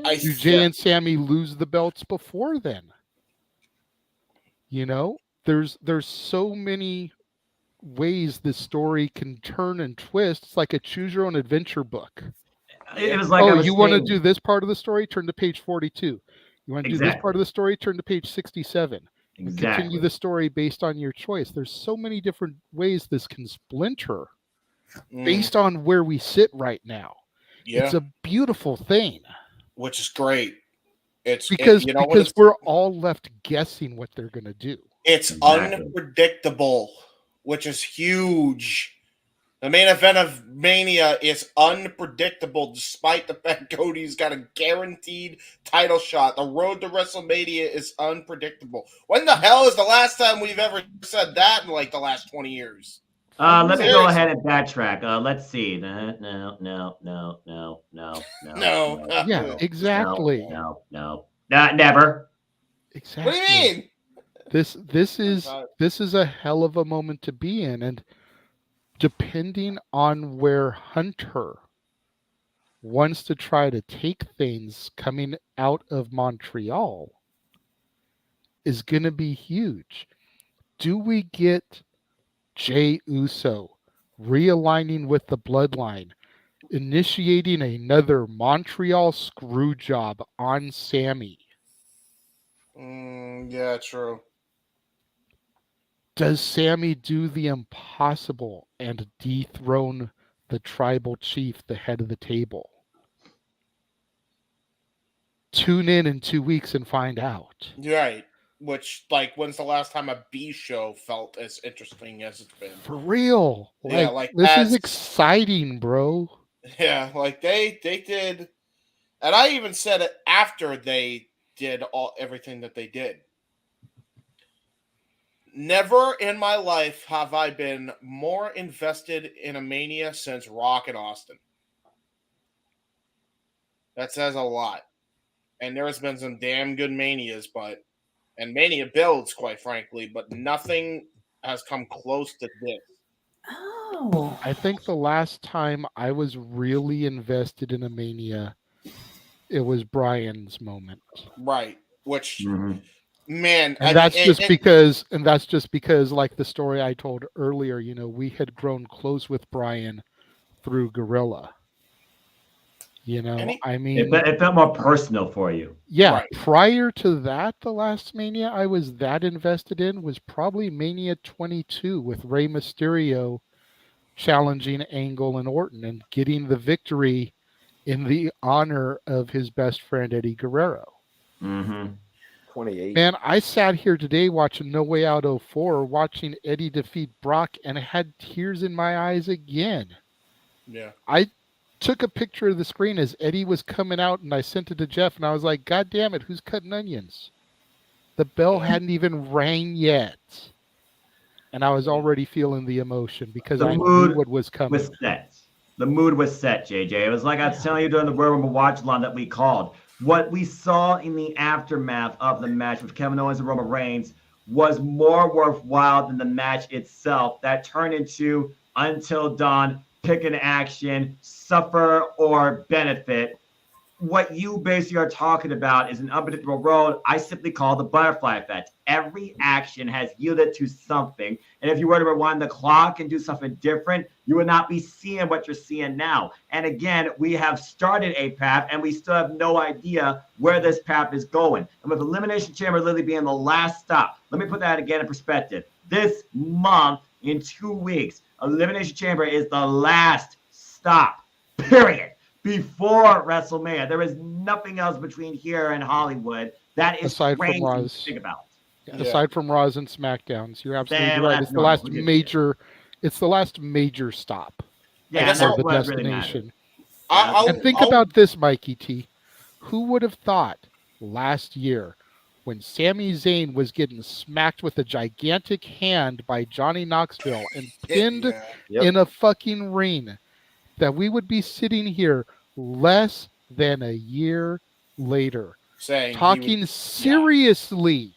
Do Jay and Sammy lose the belts before then? You know, there's so many ways this story can turn and twist. It's like a choose your own adventure book. It was like, you want to do this part of the story? Turn to page 42. You want to do this Exactly. part of the story? Turn to page 67. And Exactly. continue the story based on your choice. There's so many different ways this can splinter based on where we sit right now. Yeah. It's a beautiful thing. Which is great. Because we're all left guessing what they're going to do. It's unpredictable, which is huge. The main event of Mania is unpredictable, despite the fact Cody's got a guaranteed title shot. The road to WrestleMania is unpredictable. When the hell is the last time we've ever said that in like the last 20 years? Let me go ahead and backtrack. Let's see. No. Yeah, exactly. No. Never. Exactly. What do you mean? This is a hell of a moment to be in, and depending on where Hunter wants to try to take things coming out of Montreal is going to be huge. Do we get Jey Uso realigning with the bloodline, initiating another Montreal screw job on Sammy? Yeah, true. Does Sammy do the impossible and dethrone the tribal chief, the head of the table? Tune in 2 weeks and find out. Right. Which, like, when's the last time a B show felt as interesting as it's been? For real. Yeah, like this is exciting, bro. Yeah, like they did, and I even said it after they did everything that they did. Never in my life have I been more invested in a Mania since Rock and Austin. That says a lot. And there has been some damn good Manias, and Mania builds, quite frankly, but nothing has come close to this. Oh. I think the last time I was really invested in a Mania, it was Brian's moment. Right. Which... Man, and that's just because, like the story I told earlier, you know, we had grown close with Brian through Gorilla. You know, it felt more personal for you. Yeah. Right. Prior to that, the last Mania I was that invested in was probably Mania 22 with Rey Mysterio challenging Angle and Orton and getting the victory in the honor of his best friend Eddie Guerrero. 28. Man, I sat here today watching No Way Out 04, watching Eddie defeat Brock, and I had tears in my eyes again. Yeah. I took a picture of the screen as Eddie was coming out, and I sent it to Jeff, and I was like, God damn it, who's cutting onions? The bell hadn't even rang yet. And I was already feeling the emotion because I knew what was coming. The mood was set, JJ. It was like I was telling you during the Royal Rumble watch-along that we called. What we saw in the aftermath of the match with Kevin Owens and Roman Reigns was more worthwhile than the match itself. That turned into Until Dawn, pick an action, suffer or benefit. What you basically are talking about is an unpredictable road. I simply call the butterfly effect. Every action has yielded to something. And if you were to rewind the clock and do something different, you would not be seeing what you're seeing now. And again, we have started a path and we still have no idea where this path is going. And with Elimination Chamber literally being the last stop, let me put that again in perspective. This month, in 2 weeks, Elimination Chamber is the last stop, period. Before WrestleMania, there is nothing else between here and Hollywood. That is crazy to think about. Aside from Raws and SmackDowns, you're absolutely right. It's the last major. It's the last major stop. Yeah, of the destination. And think about this, Mikey T. Who would have thought last year, when Sami Zayn was getting smacked with a gigantic hand by Johnny Knoxville and pinned in a fucking ring, that we would be sitting here less than a year later saying talking seriously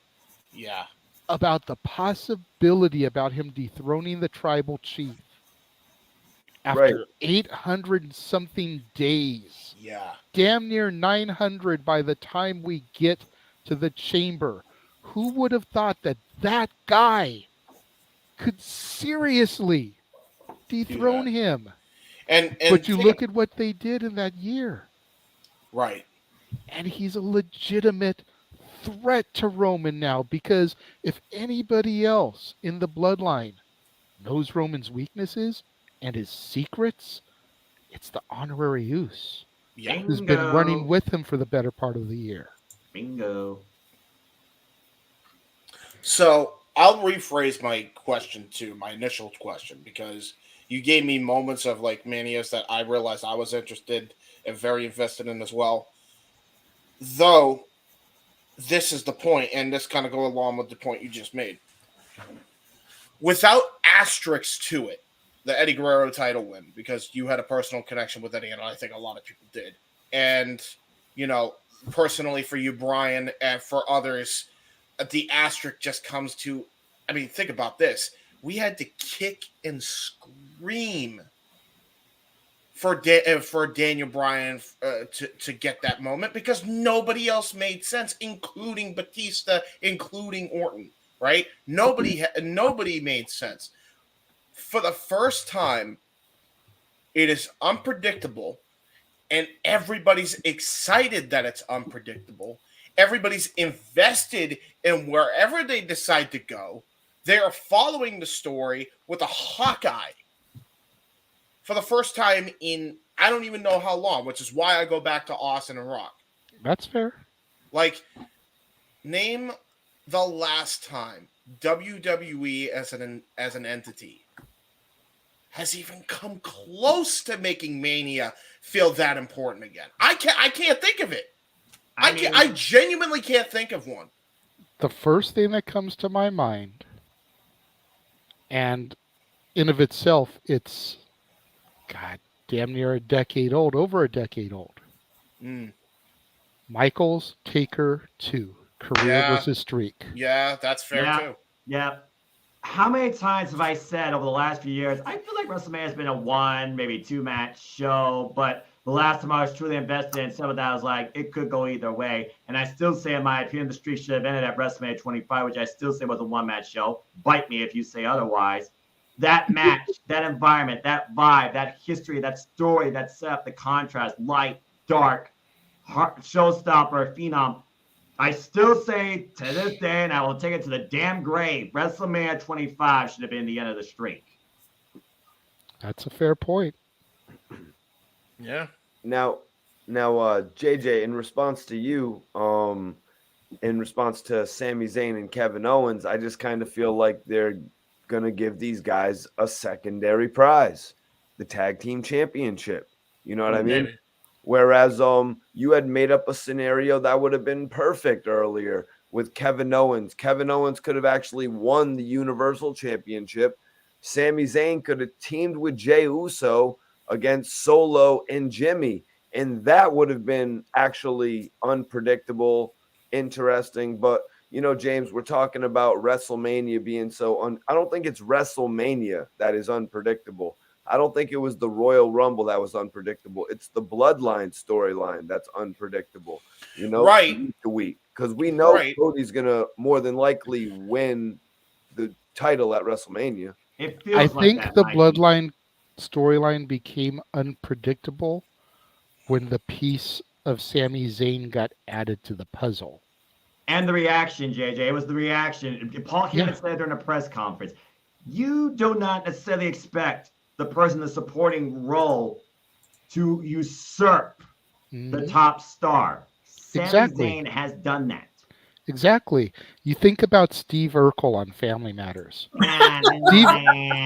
yeah, about the possibility about him dethroning the tribal chief after 800 something days. Yeah. Damn near 900 by the time we get to the chamber. Who would have thought that that guy could seriously dethrone him? But you look at what they did in that year. Right. And he's a legitimate threat to Roman now, because if anybody else in the bloodline knows Roman's weaknesses and his secrets, it's the honorary use. Yeah. Who's been running with him for the better part of the year. Bingo. So I'll rephrase my question to my initial question, because you gave me moments of like manias that I realized I was interested and very invested in as well. Though this is the point, and this kind of go along with the point you just made. Without asterisks to it, the Eddie Guerrero title win, because you had a personal connection with Eddie, and I think a lot of people did. And, you know, personally for you, Brian, and for others, the asterisk just comes to, I mean, think about this. We had to kick and scream for Daniel Bryan to get that moment, because nobody else made sense, including Batista, including Orton, right? Nobody made sense. For the first time, it is unpredictable, and everybody's excited that it's unpredictable. Everybody's invested in wherever they decide to go. They are following the story with a hawk eye for the first time in I don't even know how long, which is why I go back to Austin and Rock. That's fair. Like, name the last time WWE as an entity has even come close to making Mania feel that important again. I can't think of it. I genuinely can't think of one. The first thing that comes to my mind, and in of itself, it's damn near a decade old, over a decade old. Michaels Taker 2, career versus streak. Yeah, that's fair too. Yeah. How many times have I said over the last few years, I feel like WrestleMania has been a 1, maybe 2 match show, but the last time I was truly invested in some of that, I was like, it could go either way. And I still say, in my opinion, the streak should have ended at WrestleMania 25, which I still say was a 1-match show. Bite me if you say otherwise. That match, that environment, that vibe, that history, that story, that setup, the contrast, light, dark, showstopper, phenom. I still say to this day, and I will take it to the damn grave, WrestleMania 25 should have been the end of the streak. That's a fair point. Yeah. Now, JJ, in response to you, in response to Sami Zayn and Kevin Owens, I just kind of feel like they're going to give these guys a secondary prize, the tag team championship. You know what I mean? Maybe. Whereas you had made up a scenario that would have been perfect earlier with Kevin Owens. Kevin Owens could have actually won the Universal Championship. Sami Zayn could have teamed with Jey Uso against Solo and Jimmy, and that would have been actually unpredictable, interesting. But, you know, James, we're talking about WrestleMania being so I don't think it's WrestleMania that is unpredictable. I don't think it was the Royal Rumble that was unpredictable. It's the Bloodline storyline that's unpredictable, you know, week to week. Because we know Cody's going to more than likely win the title at WrestleMania. I think the Bloodline storyline became unpredictable when the piece of Sami Zayn got added to the puzzle. And the reaction, JJ. It was the reaction. Paul Heyman said during a press conference, you do not necessarily expect the person in the supporting role to usurp the top star. Sami Zayn has done that. Exactly. You think about Steve Urkel on Family Matters.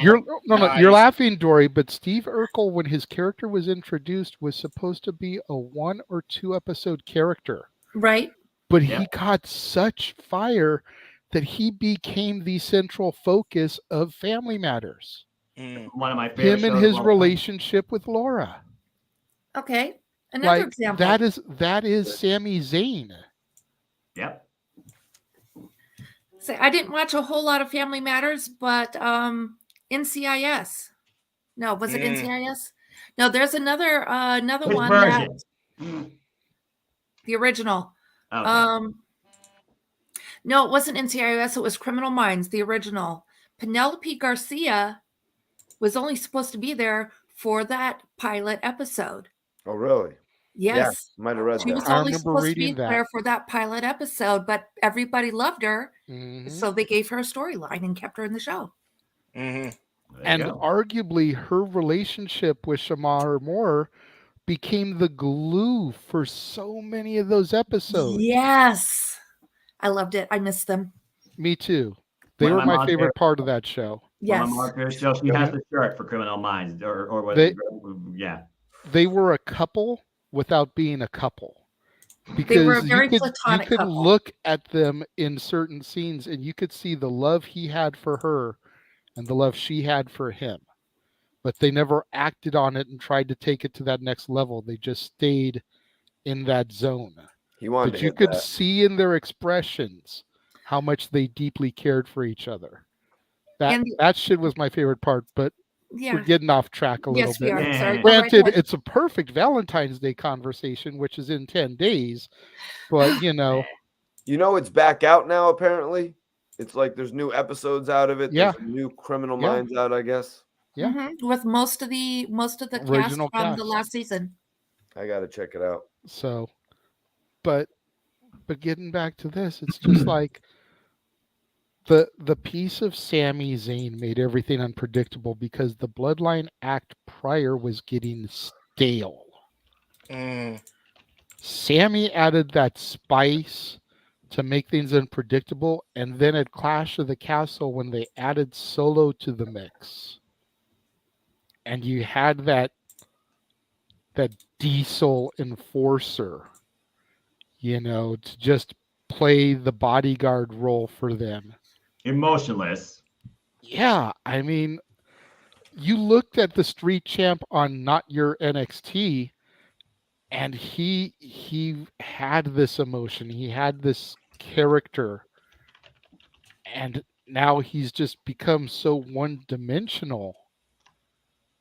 You're laughing, Dory, but Steve Urkel, when his character was introduced, was supposed to be a 1 or 2 episode character. Right. But he caught such fire that he became the central focus of Family Matters. One of my favorite Him and shows his of all time. relationship with Laura. Okay. Another Like example. that is Sami Zayn. Yep. So I didn't watch a whole lot of Family Matters, but NCIS. No, was it NCIS? No, there's another Which one version? that the original. Okay. No, it wasn't NCIS. It was Criminal Minds, the original. Penelope Garcia was only supposed to be there for that pilot episode. Oh, really? Yes. Yeah, might have read She was that. only supposed to be there for that pilot episode, but everybody loved her. So they gave her a storyline and kept her in the show. And arguably her relationship with Shamar Moore became the glue for so many of those episodes. Yes. I loved it. I missed them. Me too. They were my favorite part of that show. Yes. Show, she has the shirt for Criminal Minds, or what? Yeah. They were a couple without being a couple. Because they were a very platonic you could couple. look at them in certain scenes and you could see the love he had for her and the love she had for him. But they never acted on it and tried to take it to that next level. They just stayed in that zone. He wanted but to you hit could that. see in their expressions how much they deeply cared for each other. That shit was my favorite part, but we're getting off track a little bit. we are. Sorry. Granted, it's a perfect Valentine's Day conversation, which is in 10 days, but You know it's back out now, apparently. It's like there's new episodes out of it. Yeah. There's new Criminal Minds out, I guess. Yeah. With most of the Original cast from cast. the last season. I gotta check it out. So, but getting back to this, it's just like the piece of Sami Zayn made everything unpredictable because the Bloodline act prior was getting stale. Sammy added that spice to make things unpredictable, and then at Clash of the Castle when they added Solo to the mix, and you had that diesel enforcer, to just play the bodyguard role for them. Emotionless. Yeah, I mean, you looked at the Street Champ on Not Your NXT, and he had this emotion. He had this character, and now he's just become so one-dimensional.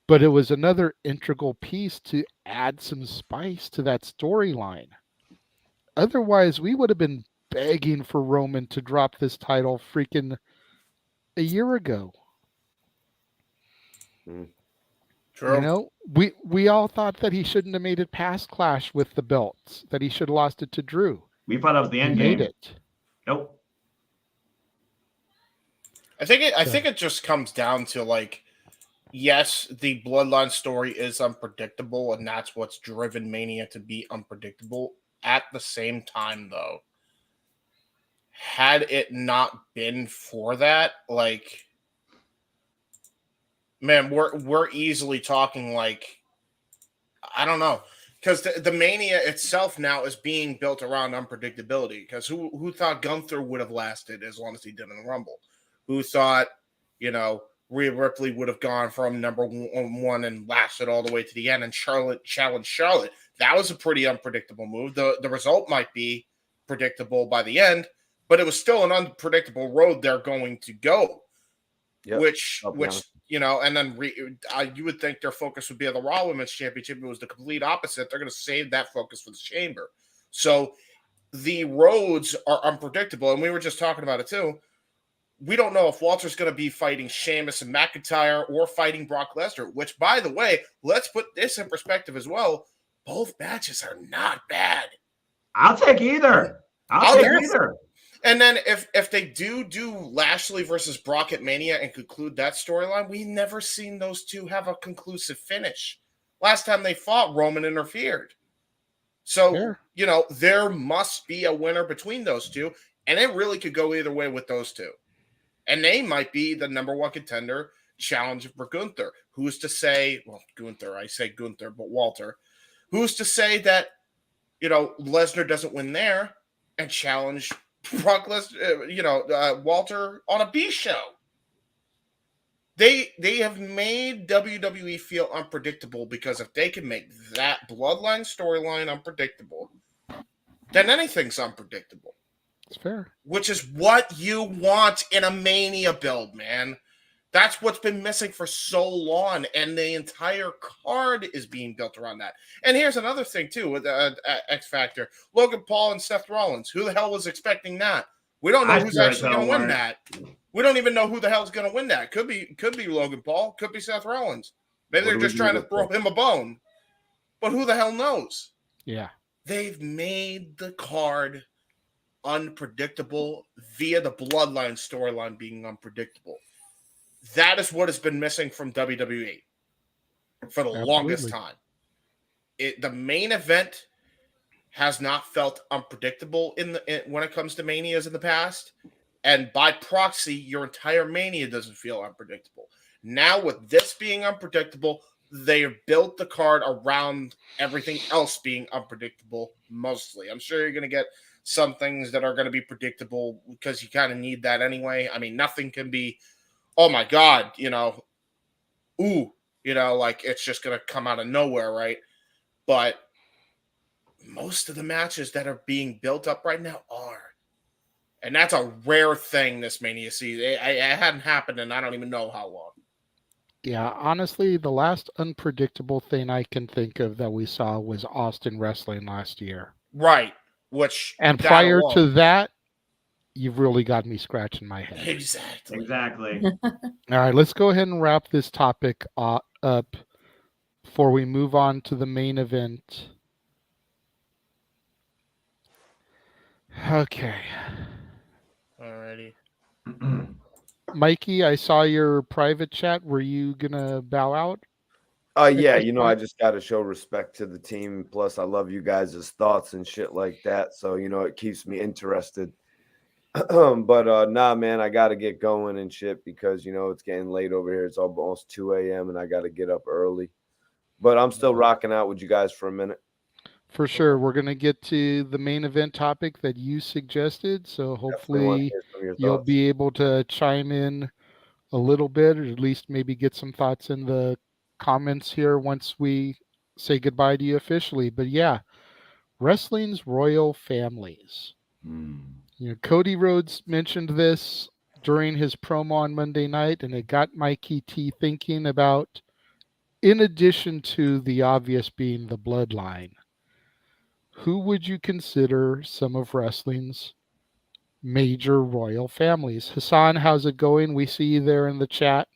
But it was another integral piece to add some spice to that storyline. Otherwise, we would have been begging for Roman to drop this title freaking a year ago. True. We all thought that he shouldn't have made it past Clash with the belts, that he should have lost it to Drew. We thought that was the end game. Made it. Nope. I think it just comes down to, like, yes, the Bloodline story is unpredictable, and that's what's driven Mania to be unpredictable. At the same time, though, had it not been for that, like, man, we're easily talking, like, I don't know, because the Mania itself now is being built around unpredictability. Because who thought Gunther would have lasted as long as he did in the Rumble? Who thought, Rhea Ripley would have gone from number one and lasted all the way to the end, and Charlotte challenged Charlotte? That was a pretty unpredictable move. The result might be predictable by the end, but it was still an unpredictable road they're going to go. Yep. Which and then you would think their focus would be on the Raw Women's Championship. It was the complete opposite. They're going to save that focus for the Chamber. So the roads are unpredictable, and we were just talking about it too. We don't know if Walter's going to be fighting Sheamus and McIntyre or fighting Brock Lesnar, which, by the way, let's put this in perspective as well. Both matches are not bad. I'll take either. I'll take either. And then if they do Lashley versus Brock at Mania and conclude that storyline, we've never seen those two have a conclusive finish. Last time they fought, Roman interfered. So, there must be a winner between those two, and it really could go either way with those two. And they might be the number one contender challenge for Gunther. Who's to say, Gunther, I say Gunther, but Walter. Who's to say that, Lesnar doesn't win there and challenge Brock Lesnar, Walter on a B show? They have made WWE feel unpredictable, because if they can make that bloodline storyline unpredictable, then anything's unpredictable. It's fair. Which is what you want in a Mania build, man. That's what's been missing for so long, and the entire card is being built around that. And here's another thing, too, with X Factor. Logan Paul and Seth Rollins. Who the hell was expecting that? We don't know who's actually going to win that. We don't even know who the hell's going to win that. Could be Logan Paul. Could be Seth Rollins. Maybe they're just trying to throw him a bone. But who the hell knows? Yeah. They've made the card unpredictable via the bloodline storyline being unpredictable. That is what has been missing from WWE for the longest time. The main event has not felt unpredictable when it comes to Manias in the past, and by proxy, your entire Mania doesn't feel unpredictable. Now, with this being unpredictable, they built the card around everything else being unpredictable mostly. I'm sure you're going to get some things that are going to be predictable because you kind of need that anyway. I mean, nothing can be, oh my God, like it's just going to come out of nowhere, right? But most of the matches that are being built up right now are. And that's a rare thing this Mania season. It hadn't happened in I don't even know how long. Yeah, honestly, the last unpredictable thing I can think of that we saw was Austin Wrestling last year. Right. And prior to that, you've really got me scratching my head. Exactly. All right, let's go ahead and wrap this topic up before we move on to the main event. Okay. Alrighty. Mikey, I saw your private chat. Were you gonna bow out? Yeah, I just got to show respect to the team. Plus, I love you guys' thoughts and shit like that. So, it keeps me interested. But nah, man, I got to get going and shit because, it's getting late over here. It's almost 2 a.m. and I got to get up early. But I'm still rocking out with you guys for a minute. For sure. We're going to get to the main event topic that you suggested. So hopefully you'll be able to chime in a little bit, or at least maybe get some thoughts in the comments here once we say goodbye to you officially. But yeah, wrestling's royal families. Cody Rhodes mentioned this during his promo on Monday night, and it got Mikey T thinking about, in addition to the obvious being the bloodline, who would you consider some of wrestling's major royal families? Hassan, how's it going? We see you there in the chat.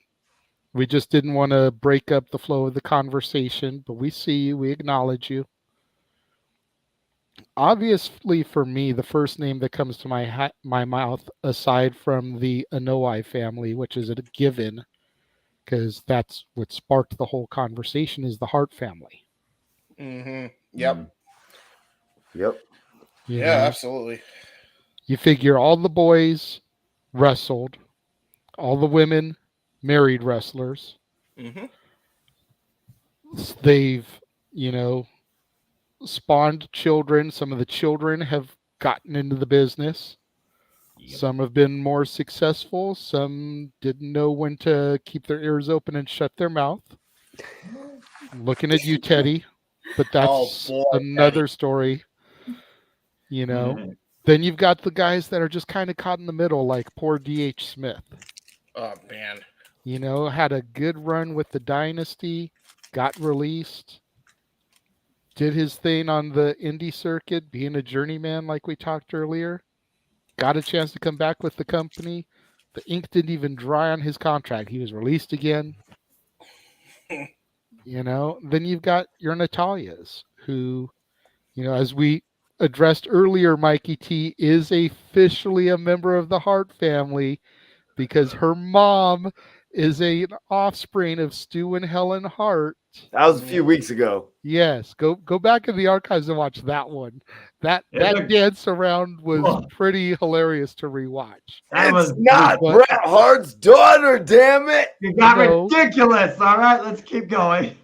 We just didn't want to break up the flow of the conversation, but we see you. We acknowledge you. Obviously, for me, the first name that comes to my mouth, aside from the Anoa'i family, which is a given, because that's what sparked the whole conversation, is the Hart family. Mm-hmm. Yep. Yep. Yeah, absolutely. You figure all the boys wrestled, all the women married wrestlers. Mm-hmm. They've, spawned children. Some of the children have gotten into the business. Yep. Some have been more successful. Some didn't know when to keep their ears open and shut their mouth. I'm looking at you, Teddy, but that's another story. Then you've got the guys that are just kind of caught in the middle, like poor D.H. Smith. Oh, man. Had a good run with the Dynasty, got released, did his thing on the indie circuit, being a journeyman like we talked earlier, got a chance to come back with the company. The ink didn't even dry on his contract. He was released again. Then you've got your Natalias, who, as we addressed earlier, Mikey T is officially a member of the Hart family because her mom is an offspring of Stu and Helen Hart. That was a few weeks ago. Yes, go back in the archives and watch that one. That dance around was pretty hilarious to rewatch. It's not Bret Hart's daughter, damn it! You got ridiculous. All right, let's keep going.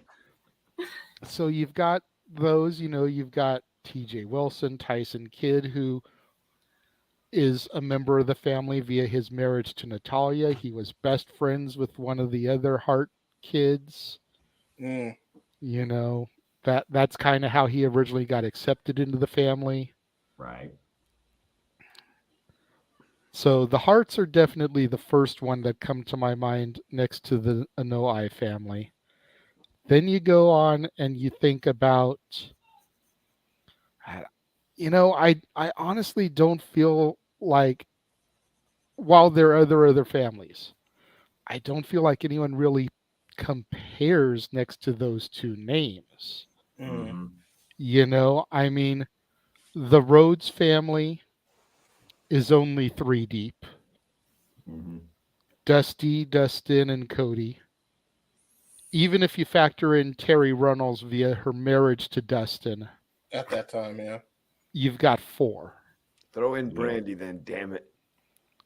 So you've got those, you've got TJ Wilson, Tyson Kidd, who is a member of the family via his marriage to Natalia. He was best friends with one of the other Hart kids. Mm. You know, that's kind of how he originally got accepted into the family. Right. So the Harts are definitely the first one that come to my mind next to the Anoa'i family. Then you go on and you think about, you know, I honestly don't feel like, while there are other families, I don't feel like anyone really compares next to those two names. Mm. You know, I mean, the Rhodes family is only 3 deep. Dusty, Dustin, and Cody. Even if you factor in Terry Runnels via her marriage to Dustin, At that time, yeah. you've got 4. Throw in Brandy then, damn it.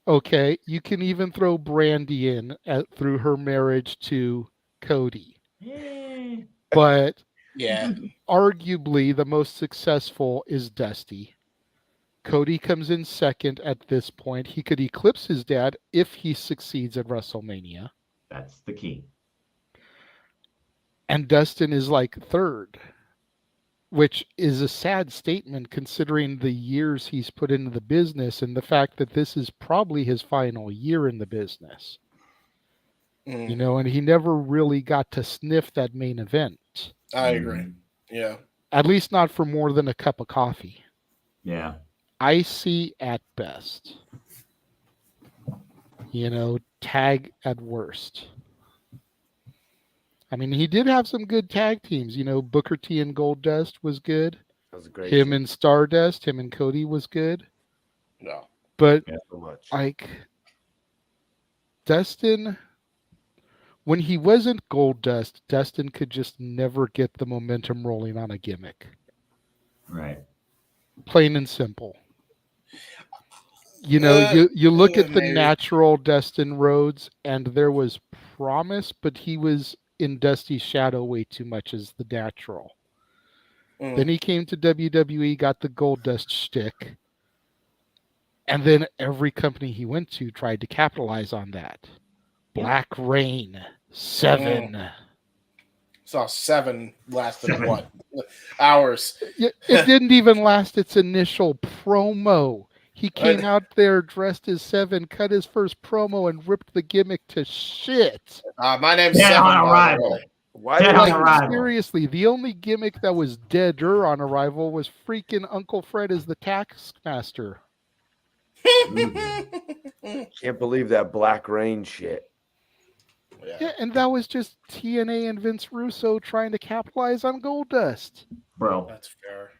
Okay, you can even throw Brandy in through her marriage to Cody. But yeah, arguably the most successful is Dusty. Cody comes in second at this point. He could eclipse his dad if he succeeds at WrestleMania. That's the key. And Dustin is like third, which is a sad statement considering the years he's put into the business and the fact that this is probably his final year in the business. You know, and he never really got to sniff that main event. I agree. Yeah. At least not for more than a cup of coffee. Yeah. Icy at best. You know, tag at worst. I mean, he did have some good tag teams. You know, Booker T and Goldust was good. That was a great Him team. and Stardust, him and Cody was good. No. But, so much. like, Dustin, when he wasn't Goldust, Dustin could just never get the momentum rolling on a gimmick. Right. Plain and simple. You know, you look at the natural Dustin Rhodes, and there was promise, but he was in Dusty's shadow way too much as the natural. Then he came to WWE, got the Goldust shtick, and then every company he went to tried to capitalize on that. Black Rain, 7. Saw 7 lasted what? Hours. It didn't even last its initial promo. He came out there dressed as 7, cut his first promo, and ripped the gimmick to shit. My name's 7. on Arrival. Seriously, the only gimmick that was deader on Arrival was freaking Uncle Fred as the Taskmaster. Can't believe that Black Rain shit. Yeah, and that was just TNA and Vince Russo trying to capitalize on Goldust. Bro. That's fair.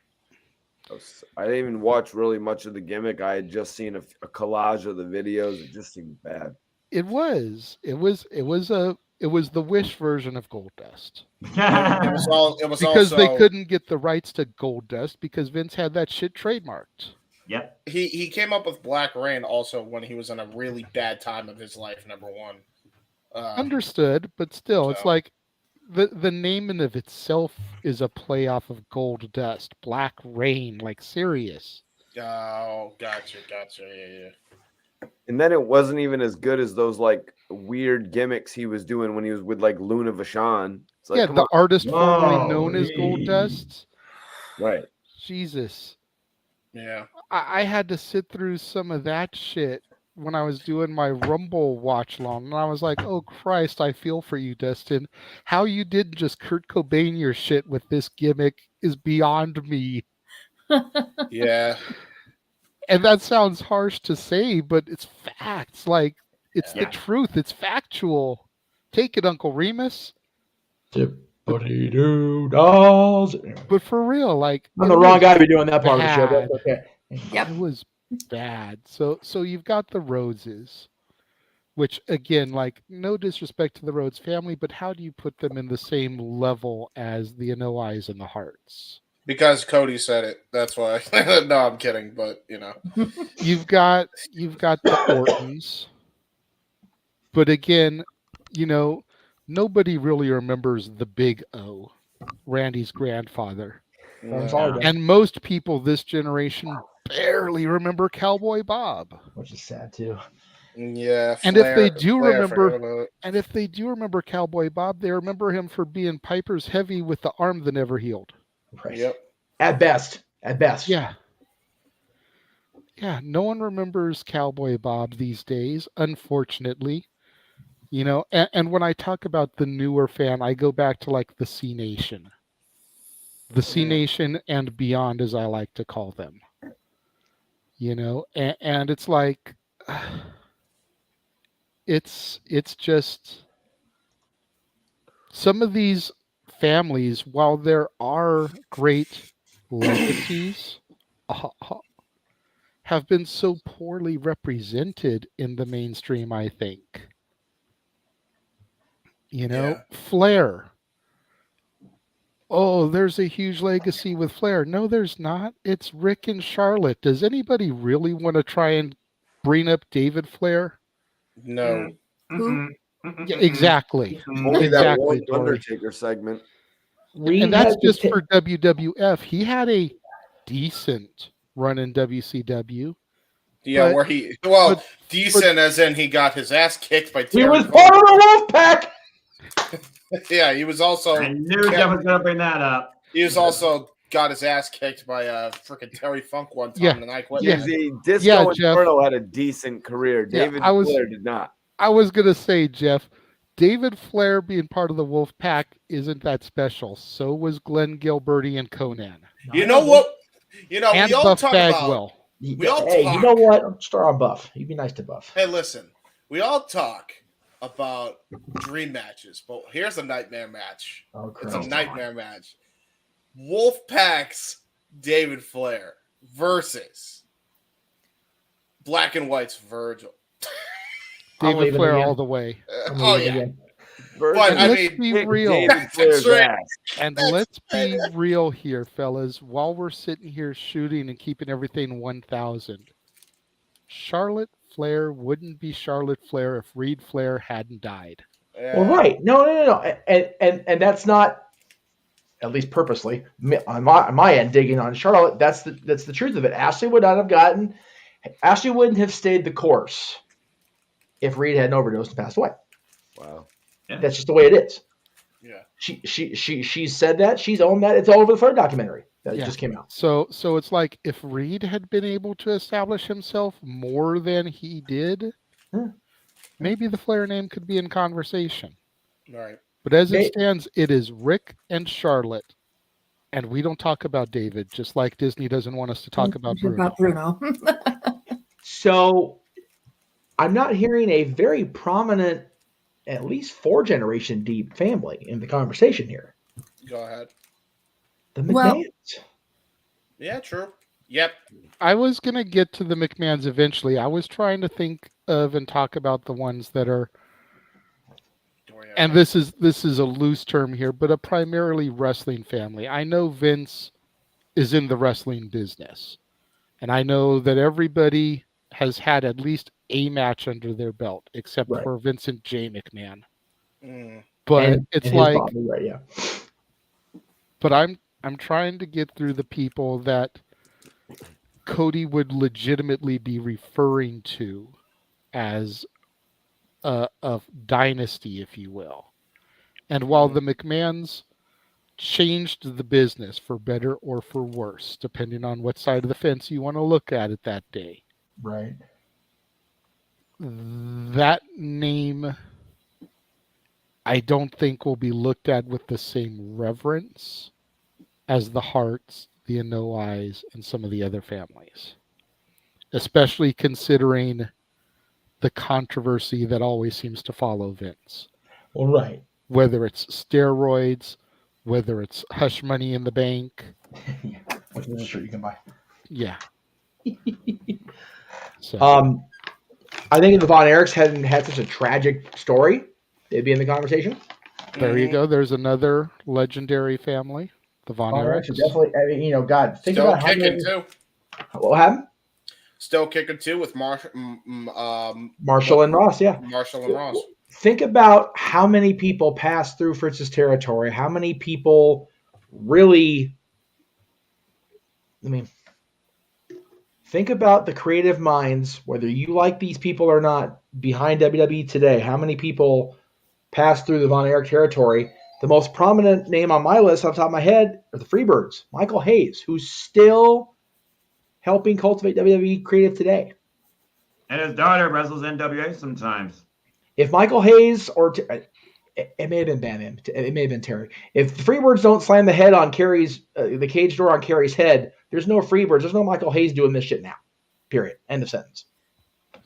I didn't even watch really much of the gimmick. I had just seen a collage of the videos. It just seemed bad. It was the Wish version of Goldust. It was because also, they couldn't get the rights to Goldust because Vince had that shit trademarked. Yep. He came up with Black Rain also when he was in a really bad time of his life, number one. Understood, but still, it's like the name in of itself is a play off of Goldust. Black Rain, like serious. Oh, gotcha. Yeah. And then it wasn't even as good as those like weird gimmicks he was doing when he was with like Luna Vachon. It's like, yeah, the artist formerly known as as Goldust. Right. Jesus. Yeah. I had to sit through some of that shit when I was doing my Rumble watch long, and I was like, oh Christ, I feel for you, Dustin. How you didn't just Kurt Cobain your shit with this gimmick is beyond me. Yeah. And that sounds harsh to say, but it's facts. Like, it's the truth. It's factual. Take it, Uncle Remus. Dolls. But for real, like, I'm the wrong guy to be doing that part of the show, but that's okay. It was bad. So you've got the Rhodeses, which again, like, no disrespect to the Rhodes family, but how do you put them in the same level as the Anoa'is and the Harts? Because Cody said it. That's why. No, I'm kidding, but you know. You've got the Ortons. But again, you know, nobody really remembers the Big O, Randy's grandfather. Grandfather. And most people this generation barely remember Cowboy Bob. Which is sad too. Yeah, And if they Flair- do Flair, remember, forget about it. and if they do remember Cowboy Bob, they remember him for being Piper's heavy with the arm that never healed. Right. Yep. At best. Yeah. Yeah, no one remembers Cowboy Bob these days, unfortunately. You know, and when I talk about the newer fan, I go back to like the C Nation. The C Nation and beyond, as I like to call them. You know, and it's like it's just some of these families, while there are great legacies, have been so poorly represented in the mainstream, I think. You know, Flair. Oh, there's a huge legacy with Flair. No, there's not. It's Rick and Charlotte. Does anybody really want to try and bring up David Flair? No. Yeah, exactly. Only that one Dory. Undertaker segment. And that's just for WWF. He had a decent run in WCW. Yeah, where he decent as in he got his ass kicked by Terry. He was part of the Wolfpack. Yeah, he was also. I knew Jeff was going to bring that up. He was also got his ass kicked by freaking Terry Funk one time, and I quit. Disco Jeff. Inferno had a decent career. David Flair did not. I was gonna say, Jeff, David Flair being part of the Wolfpack isn't that special. So was Glenn Gilberty and Conan. You know what? You know, And we all Buff talk Bagwell. about. We all Hey, talk. you know what? Star on Buff. You'd be nice to Buff. Hey, listen. We all talk about dream matches, but here's a nightmare match. Oh, it's a nightmare match. Wolfpack's David Flair versus Black and White's Virgil. David Flair all the way. Oh yeah. But I let's mean, be real. that's right. And let's be real here, fellas. While we're sitting here shooting and keeping everything 1,000, Charlotte Flair wouldn't be Charlotte Flair if Reed Flair hadn't died. Well, right. No. And that's not, at least purposely, on my end, digging on Charlotte. That's the truth of it. Ashley wouldn't have stayed the course if Reed had an overdose and passed away. Wow. Yeah. That's just the way it is. Yeah. She said that. She's owned that. It's all over the Flair documentary that just came out. So it's like if Reed had been able to establish himself more than he did, maybe the Flair name could be in conversation. Right. But as it stands, it is Rick and Charlotte, and we don't talk about David, just like Disney doesn't want us to talk about Bruno. So I'm not hearing a very prominent, at least 4-generation deep family in the conversation here. Go ahead. The McMahons. Yeah, true. Yep. I was going to get to the McMahons eventually. I was trying to think of and talk about the ones that are, and this is a loose term here, but a primarily wrestling family. I know Vince is in the wrestling business, and I know that everybody has had at least a match under their belt, except for Vincent J. McMahon. But it's like, right, yeah. But I'm trying to get through the people that Cody would legitimately be referring to as a dynasty, if you will. And while the McMahons changed the business for better or for worse, depending on what side of the fence you want to look at it that day. Right. That name, I don't think will be looked at with the same reverence as the Harts, the Anoa'i, and some of the other families. Especially considering the controversy that always seems to follow Vince. Well, right. Whether it's steroids, whether it's hush money in the bank. Which is a shirt you can buy. Yeah. So. I think if the Von Erichs hadn't had such a tragic story, they'd be in the conversation. There you go. There's another legendary family, the Von Erichs. Definitely. I mean, God, think Still about kicking too. What happened? Still kicking too with Marshall and Ross. Yeah. Marshall and Ross. Think about how many people passed through Fritz's territory. How many people really? I mean, think about the creative minds, whether you like these people or not, behind WWE today. How many people passed through the Von Erich territory? The most prominent name on my list off the top of my head are the Freebirds. Michael Hayes, who's still helping cultivate WWE creative today. And his daughter wrestles NWA sometimes. If Michael Hayes or it may have been Bam, it may have been Terry. If the Freebirds don't slam the head on Kerry's the cage door on Kerry's head, there's no Freebirds. There's no Michael Hayes doing this shit now. Period. End of sentence.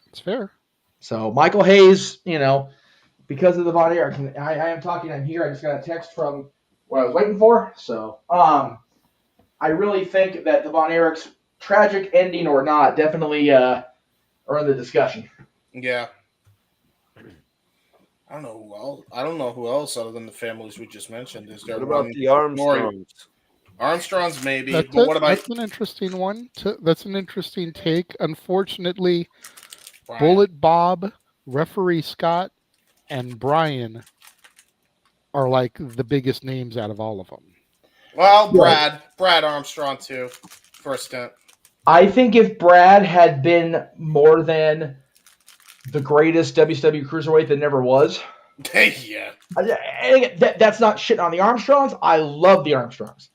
It's fair. So Michael Hayes, because of the Von Erich, I am talking. I'm here. I just got a text from what I was waiting for. So I really think that the Von Erich's tragic ending or not definitely are in the discussion. Yeah. I don't know who else other than the families we just mentioned. Is there? What about the Armstrongs? Armstrongs, maybe. But what about? That's an interesting one. That's an interesting take. Unfortunately, Brian. Bullet Bob, Referee Scott, and Brian are like the biggest names out of all of them. Well, Brad Armstrong too, for a stint. I think if Brad had been more than the greatest WCW cruiserweight that never was. Yeah. That's not shit on the Armstrongs. I love the Armstrongs.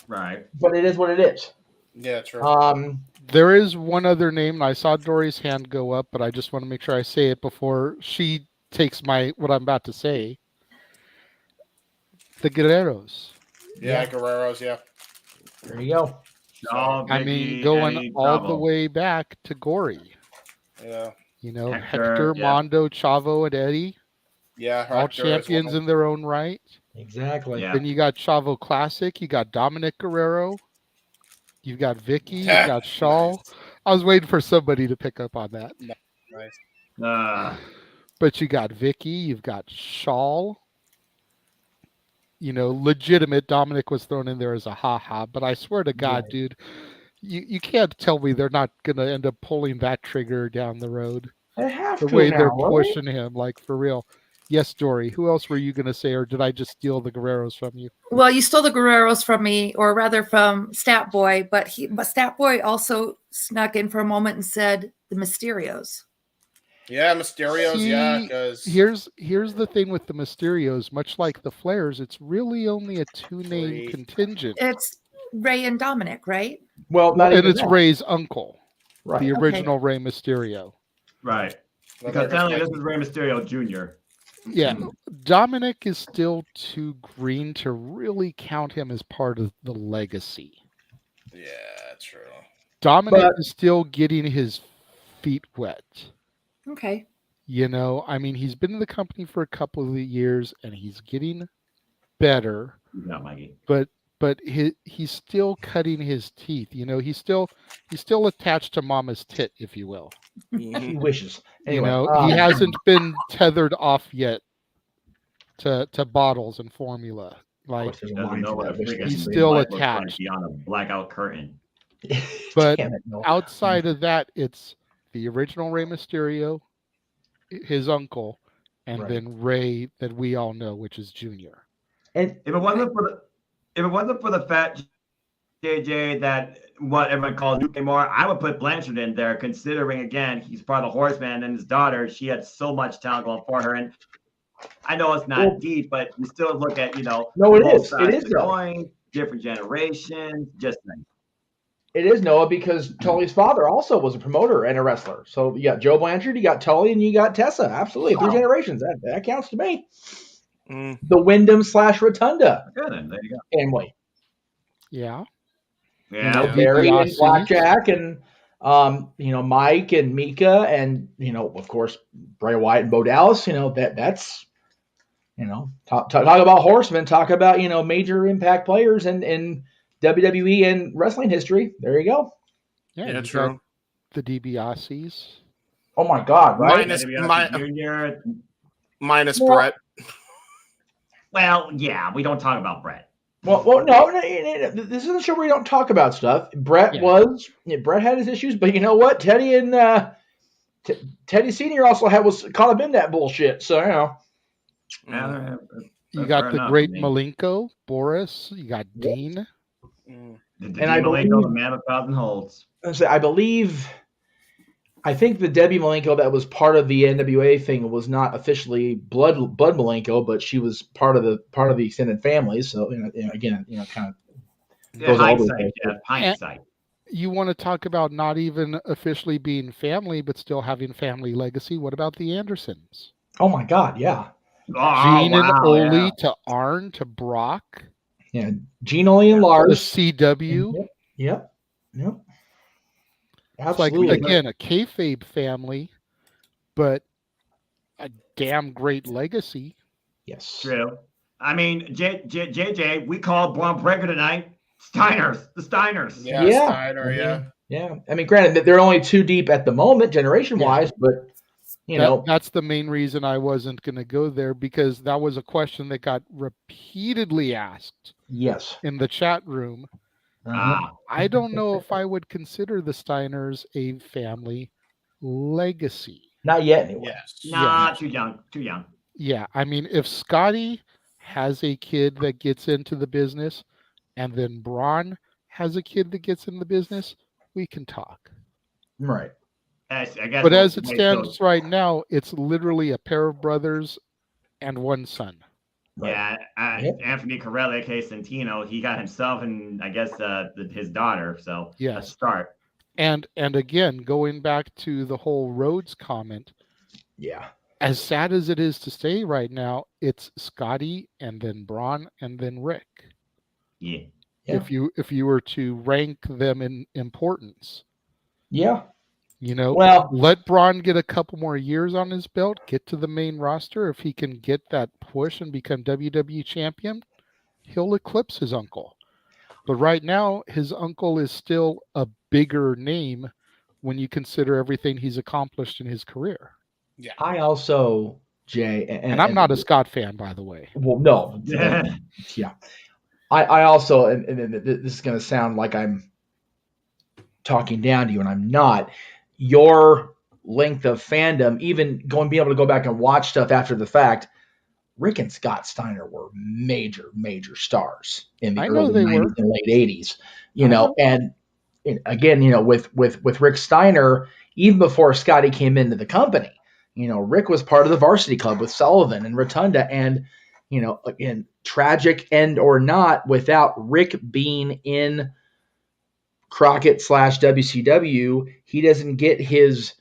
Right. But it is what it is. Yeah, true. There is one other name. I saw Dory's hand go up, but I just want to make sure I say it before she takes what I'm about to say. The Guerreros. Yeah, Guerreros, yeah. There you go. I mean, going all the way back to Gory. Yeah. Hector, Mondo, Chavo, and Eddie. Yeah. All champions in their own right. Exactly. Yeah. Then you got Chavo Classic. You got Dominic Guerrero. You've got Vicky. You got Shaw. Nice. I was waiting for somebody to pick up on that. Nice. But you got Vicky. You've got Shaw. Legitimate. Dominic was thrown in there as a ha-ha. But I swear to God, dude, you can't tell me they're not going to end up pulling that trigger down the road. They have the to way now, they're right? pushing him, like, for real. Yes, Dory. Who else were you going to say, or did I just steal the Guerreros from you? Well, you stole the Guerreros from me, or rather from Stat Boy, but Stat Boy also snuck in for a moment and said the Mysterios. Yeah, Mysterios, because here's the thing with the Mysterios, much like the Flares, it's really only a two-name contingent. It's Ray and Dominic, right? Well, and it's Ray's uncle, right? The original Rey Mysterio, right? Because apparently this is Rey Mysterio Jr. Yeah, Dominic is still too green to really count him as part of the legacy. Yeah, true. Dominic is still getting his feet wet. Okay. I mean, he's been in the company for a couple of years, and he's getting better. No, Mikey. But he's still cutting his teeth. He's still attached to Mama's tit, if you will. He wishes. Anyway, he hasn't been tethered off yet to bottles and formula. Like he's still attached beyond a blackout curtain. But outside of that, it's the original Rey Mysterio, his uncle, and then Ray that we all know, which is Junior. And if it wasn't for the fat JJ that what everyone calls Duke Moore, I would put Blanchard in there, considering again he's part of the Horseman and his daughter. She had so much talent going for her, and I know it's not deep, but you still look at No, it is. It is coin, different generations, just things. It is, Noah, because Tully's father also was a promoter and a wrestler. So you got Joe Blanchard, you got Tully, and you got Tessa. Absolutely, 3 generations. That counts to me. The Wyndham / Rotunda. Good, then. There you go. Family. Yeah. Yeah. Barry and Blackjack and Mike and Mika and of course Bray Wyatt and Bo Dallas. That's talk about horsemen. Talk about major impact players in WWE and wrestling history. There you go. Yeah, true. The DiBiase's. Oh my God! Right? Minus Brett. Well, yeah, we don't talk about Brett. Well, no, this isn't a show where we don't talk about stuff. Brett had his issues, but you know what? Teddy and Teddy Senior also was caught up in that bullshit. So you got the great Malenko, Boris. You got Dean. The And I Malenko, believe- the man of 1,000 holds. I think the Debbie Malenko that was part of the NWA thing was not officially Blood Malenko, but she was part of the extended family. So again, kind of goes all the way. Hindsight. You want to talk about not even officially being family, but still having family legacy? What about the Andersons? Oh my God, yeah. Gene and Ole to Arn to Brock. Yeah, Gene, Ole, and Lars. The CW. Yep. It's like, again, a kayfabe family, but a damn great legacy. Yes. True. I mean, JJ, we called Braun Breaker tonight. The Steiners. Yeah. I mean, granted, they're only too deep at the moment, generation-wise, but that's the main reason I wasn't going to go there, because that was a question that got repeatedly asked. Yes. In the chat room. I don't know if I would consider the Steiners a family legacy. Not yet, anyway. Nah, too young. Yeah, I mean, if Scotty has a kid that gets into the business, and then Braun has a kid that gets in the business, we can talk. Right. I guess But as it stands right now, it's literally a pair of brothers and one son. Yeah, Anthony Corelli, aka Santino, he got himself and I guess his daughter. So let's start. And again, going back to the whole Rhodes comment. Yeah. As sad as it is to say right now, it's Scotty and then Braun and then Rick. Yeah. If you were to rank them in importance. Yeah. Let Braun get a couple more years on his belt, get to the main roster. If he can get that push and become WWE champion, he'll eclipse his uncle. But right now, his uncle is still a bigger name when you consider everything he's accomplished in his career. Yeah. I also, Jay, and I'm not a Scott fan, by the way. Well, no. Yeah. I also, and this is going to sound like I'm talking down to you, and I'm not. Your length of fandom, even being able to go back and watch stuff after the fact, Rick and Scott Steiner were major stars in the early 90s and late 80s. And again, with Rick Steiner, even before Scotty came into the company, Rick was part of the Varsity Club with Sullivan and Rotunda, and again, tragic end or not, without Rick being in Crockett / WCW, he doesn't get his,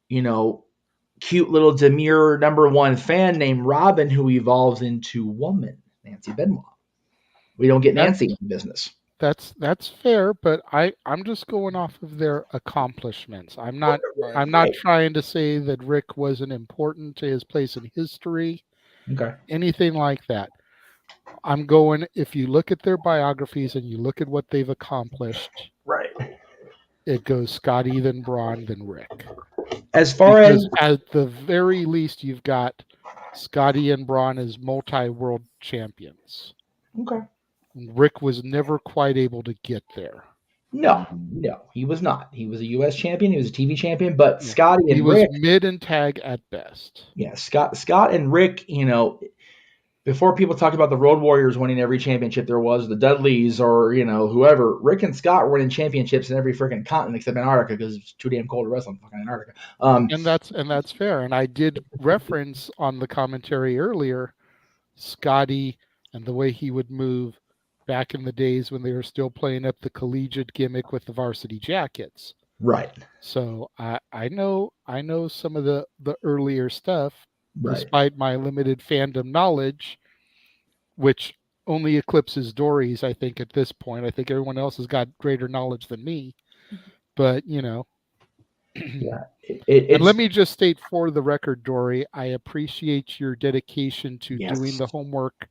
cute little demure #1 fan named Robin, who evolves into woman, Nancy Benoit. We don't get Nancy in the business. That's fair, but I'm just going off of their accomplishments. I'm not trying to say that Rick wasn't important to his place in history. Okay. Anything like that. I'm going, if you look at their biographies and you look at what they've accomplished, right, it goes Scotty, then Braun, then Rick. Because at the very least, you've got Scotty and Braun as multi-world champions. Okay. Rick was never quite able to get there. No, he was not. He was a U.S. champion. He was a TV champion, but Scotty and Rick, he was mid and tag at best. Yeah, Scott and Rick, before people talked about the Road Warriors winning every championship there was, the Dudleys or, whoever, Rick and Scott were winning championships in every freaking continent except Antarctica because it's too damn cold to wrestle in fucking Antarctica. And that's fair. And I did reference on the commentary earlier, Scotty and the way he would move back in the days when they were still playing up the collegiate gimmick with the varsity jackets. Right. So I know some of the earlier stuff. Right. Despite my limited fandom knowledge, which only eclipses Dory's, I think, at this point. I think everyone else has got greater knowledge than me. But, Yeah. And let me just state for the record, Dory, I appreciate your dedication to Yes. doing the homework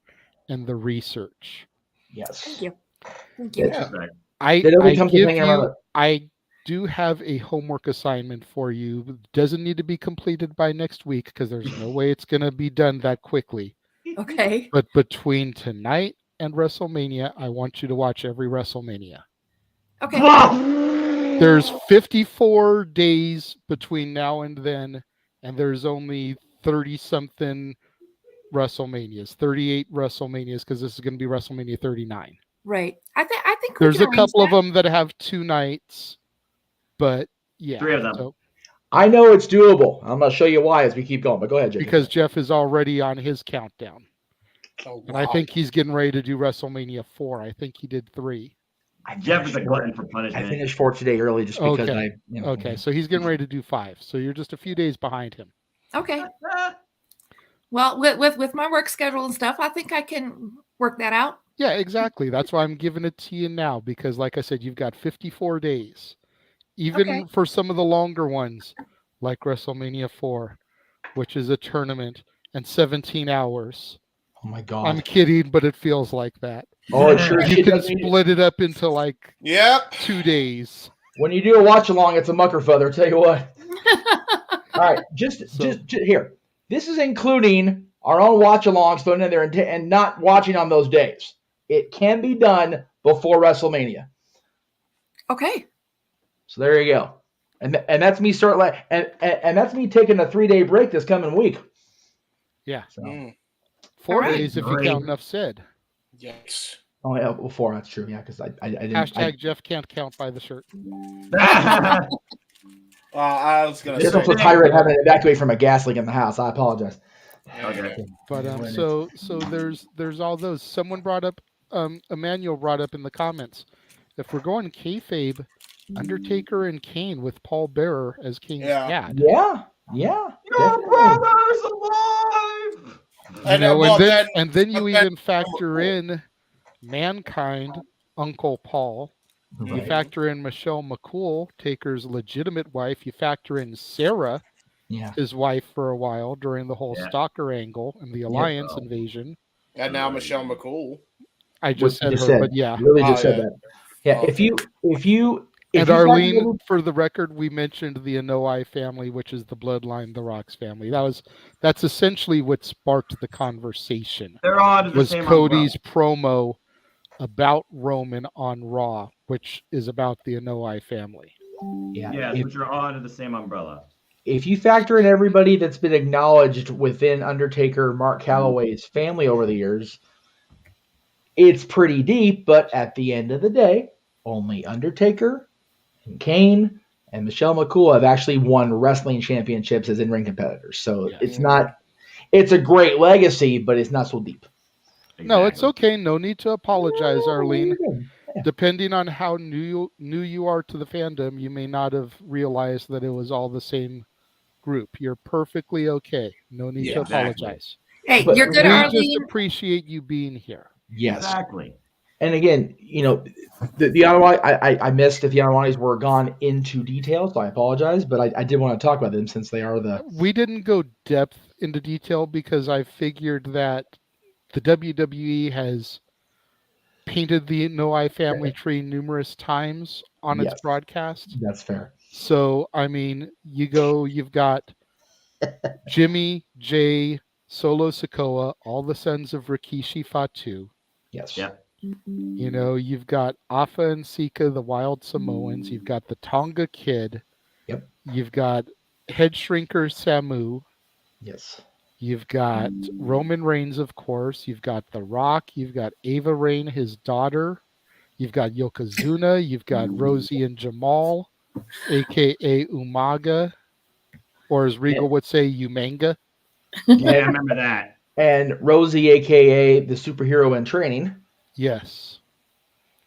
and the research. Yes. Thank you. Thank you. I do have a homework assignment for you. It doesn't need to be completed by next week because there's no way it's going to be done that quickly. Okay. But between tonight and WrestleMania, I want you to watch every WrestleMania. Okay. There's 54 days between now and then, and there's only 30-something WrestleManias, 38 WrestleManias, because this is going to be WrestleMania 39. Right. I think we There's can a arrange couple of that. them that have 2 nights, but yeah. 3 of them. So, I know it's doable. I'm going to show you why as we keep going. But go ahead, Jake. because Jeff is already on his countdown. Oh, And I think he's getting ready to do WrestleMania 4. I think he did 3. Jeff is a glutton for punishment. I finished 4 today early just because Okay, so he's getting ready to do 5. So you're just a few days behind him. Okay. Well, with my work schedule and stuff, I think I can work that out. Yeah, exactly. That's why I'm giving it to you now, because like I said, you've got 54 days. Even for some of the longer ones, like WrestleMania 4, which is a tournament, and 17 hours. Oh my God. I'm kidding, but it feels like that. Oh, it sure You can does. split it up into like 2 days. When you do a watch along, it's a mucker feather. I'll tell you what. All right, just here. This is including our own watch alongs thrown in there and not watching on those days. It can be done before WrestleMania. Okay. So there you go. And that's me and that's me taking a 3-day break this coming week. Yeah. So. 4 days if you count enough said. Yes. Oh yeah, well, 4. That's true. Yeah, because I didn't. Hashtag Jeff can't count by the shirt. I was gonna This say. also Tyrant having to evacuate from a gas leak in the house. I apologize. Okay. But so there's all those. Someone brought up Emmanuel brought up in the comments. If we're going kayfabe, Undertaker and Kane with Paul Bearer as Kane's dad. Yeah. Your brother's alive. And then you even factor in Mankind, Uncle Paul. Right. You factor in Michelle McCool, Taker's legitimate wife. You factor in Sarah, his wife for a while during the whole stalker angle and the Alliance invasion. And now Michelle McCool. I just said her, but yeah. Really just said that. Yeah, if you and Arlene, for the record, we mentioned the Anoa'i family, which is the bloodline, the Rocks family. That's essentially what sparked the conversation. They're all under the was same Cody's promo about Roman on Raw, which is about the Anoa'i family. Yeah, which are all under the same umbrella. If you factor in everybody that's been acknowledged within Undertaker, Mark Calloway's family over the years, it's pretty deep. But at the end of the day, only Undertaker and Kane and Michelle McCool have actually won wrestling championships as in-ring competitors. So it's a great legacy, but it's not so deep. No, it's okay. No need to apologize, Arlene. Depending on how new you are to the fandom, you may not have realized that it was all the same group. You're perfectly okay. No need to apologize. Hey, you're good, Arlene. We just appreciate you being here. Yes. Exactly. And again, the Anoa'i, I missed if the Anoa'is were gone into detail, so I apologize, but I did want to talk about them since they are the... We didn't go depth into detail because I figured that the WWE has painted the Anoa'i family tree numerous times on its broadcast. That's fair. So, I mean, you've got Jimmy, Jay, Solo Sikoa, all the sons of Rikishi Fatu. Yes. Yeah. You've got Afa and Sika, the Wild Samoans. You've got the Tonga Kid. Yep. You've got Head Shrinker Samu. Yes. You've got Roman Reigns, of course. You've got The Rock. You've got Ava Rain, his daughter. You've got Yokozuna. You've got Rosie and Jamal, a.k.a. Umaga, or as Regal would say, Umanga. Yeah, I remember that. And Rosie, a.k.a. the superhero in training. Yes.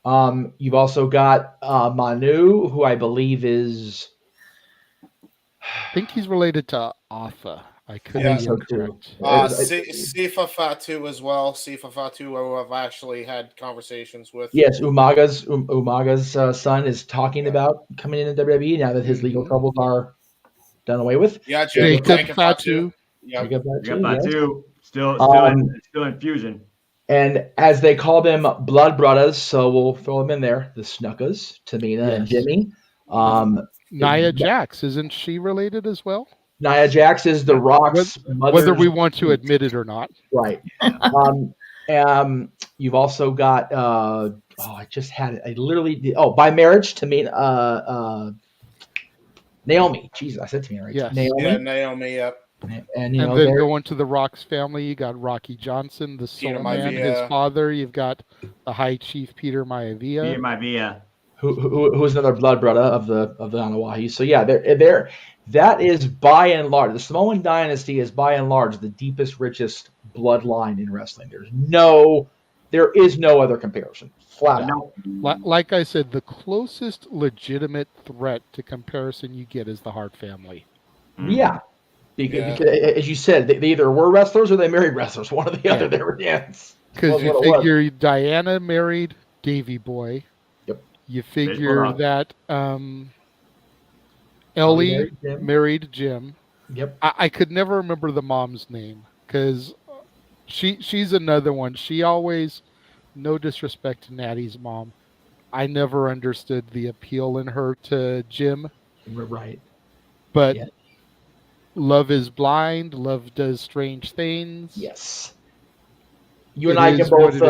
You've also got Manu, who I believe is... I think he's related to Afa. I could be incorrect. Sifa Fatu as well. Sifa Fatu, who I've actually had conversations with. Yes, Umaga's son is talking about coming into WWE now that his legal troubles are done away with. Yeah, Jacob Fatu. Jacob Fatu. Still in fusion. And as they call them, Blood Brothers, so we'll throw them in there. The Snukas, Tamina and Jimmy. Nia Jax, isn't she related as well? Nia Jax is the Rock's mother. Whether we want to admit it or not. Right. You've also got, I just had it. I literally, by marriage, Tamina, Naomi. Jesus, I said Tamina, right? Yes. Naomi. Yeah, Naomi, yep. And you know, then going to the Rock's family, you got Rocky Johnson, the Peter Soul Man, his father. You've got the High Chief Peter Maivia. Peter Maivia. Who's another blood brother of the Anawahi. So yeah, that is by and large, the Samoan dynasty is by and large the deepest, richest bloodline in wrestling. There is no other comparison. Flat out. Like I said, the closest legitimate threat to comparison you get is the Hart family. Yeah. Because, as you said, they either were wrestlers or they married wrestlers. One or the other. They were Because you figure Diana married Davey Boy. Yep. You figure that Ellie married Jim. Yep. I could never remember the mom's name because she's another one. She always, no disrespect to Natty's mom, I never understood the appeal in her to Jim. Right. But love is blind. Love does strange things. Yes. You and I can both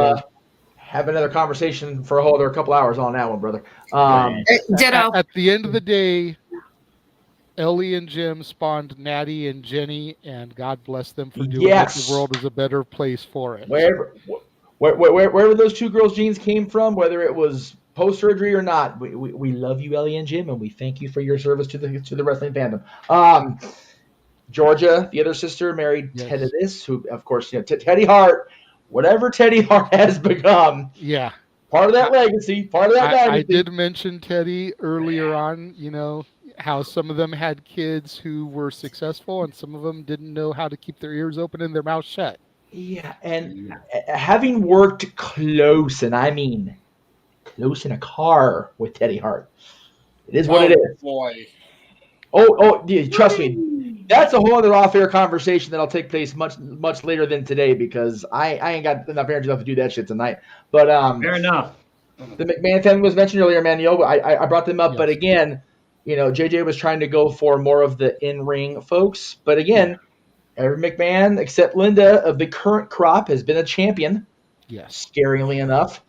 have another conversation for a couple hours on that one, brother. Ditto. At the end of the day, Ellie and Jim spawned Natty and Jenny, and God bless them for doing it. The world is a better place for it. Wherever those two girls' genes came from, whether it was post-surgery or not, we love you, Ellie and Jim, and we thank you for your service to the wrestling fandom. Georgia, the other sister, married Teddy, who, of course, Teddy Hart. Whatever Teddy Hart has become, part of that legacy, part of that dynasty. I did mention Teddy earlier on, how some of them had kids who were successful and some of them didn't know how to keep their ears open and their mouth shut. Yeah, and having worked close, and I mean close in a car with Teddy Hart, it is what it is. Boy. Trust me. That's a whole other off-air conversation that'll take place much later than today because I ain't got enough energy left to do that shit tonight. But fair enough. The McMahon family was mentioned earlier, man. I brought them up, but again, JJ was trying to go for more of the in-ring folks. But again, every McMahon except Linda of the current crop has been a champion. Yes, scarily enough.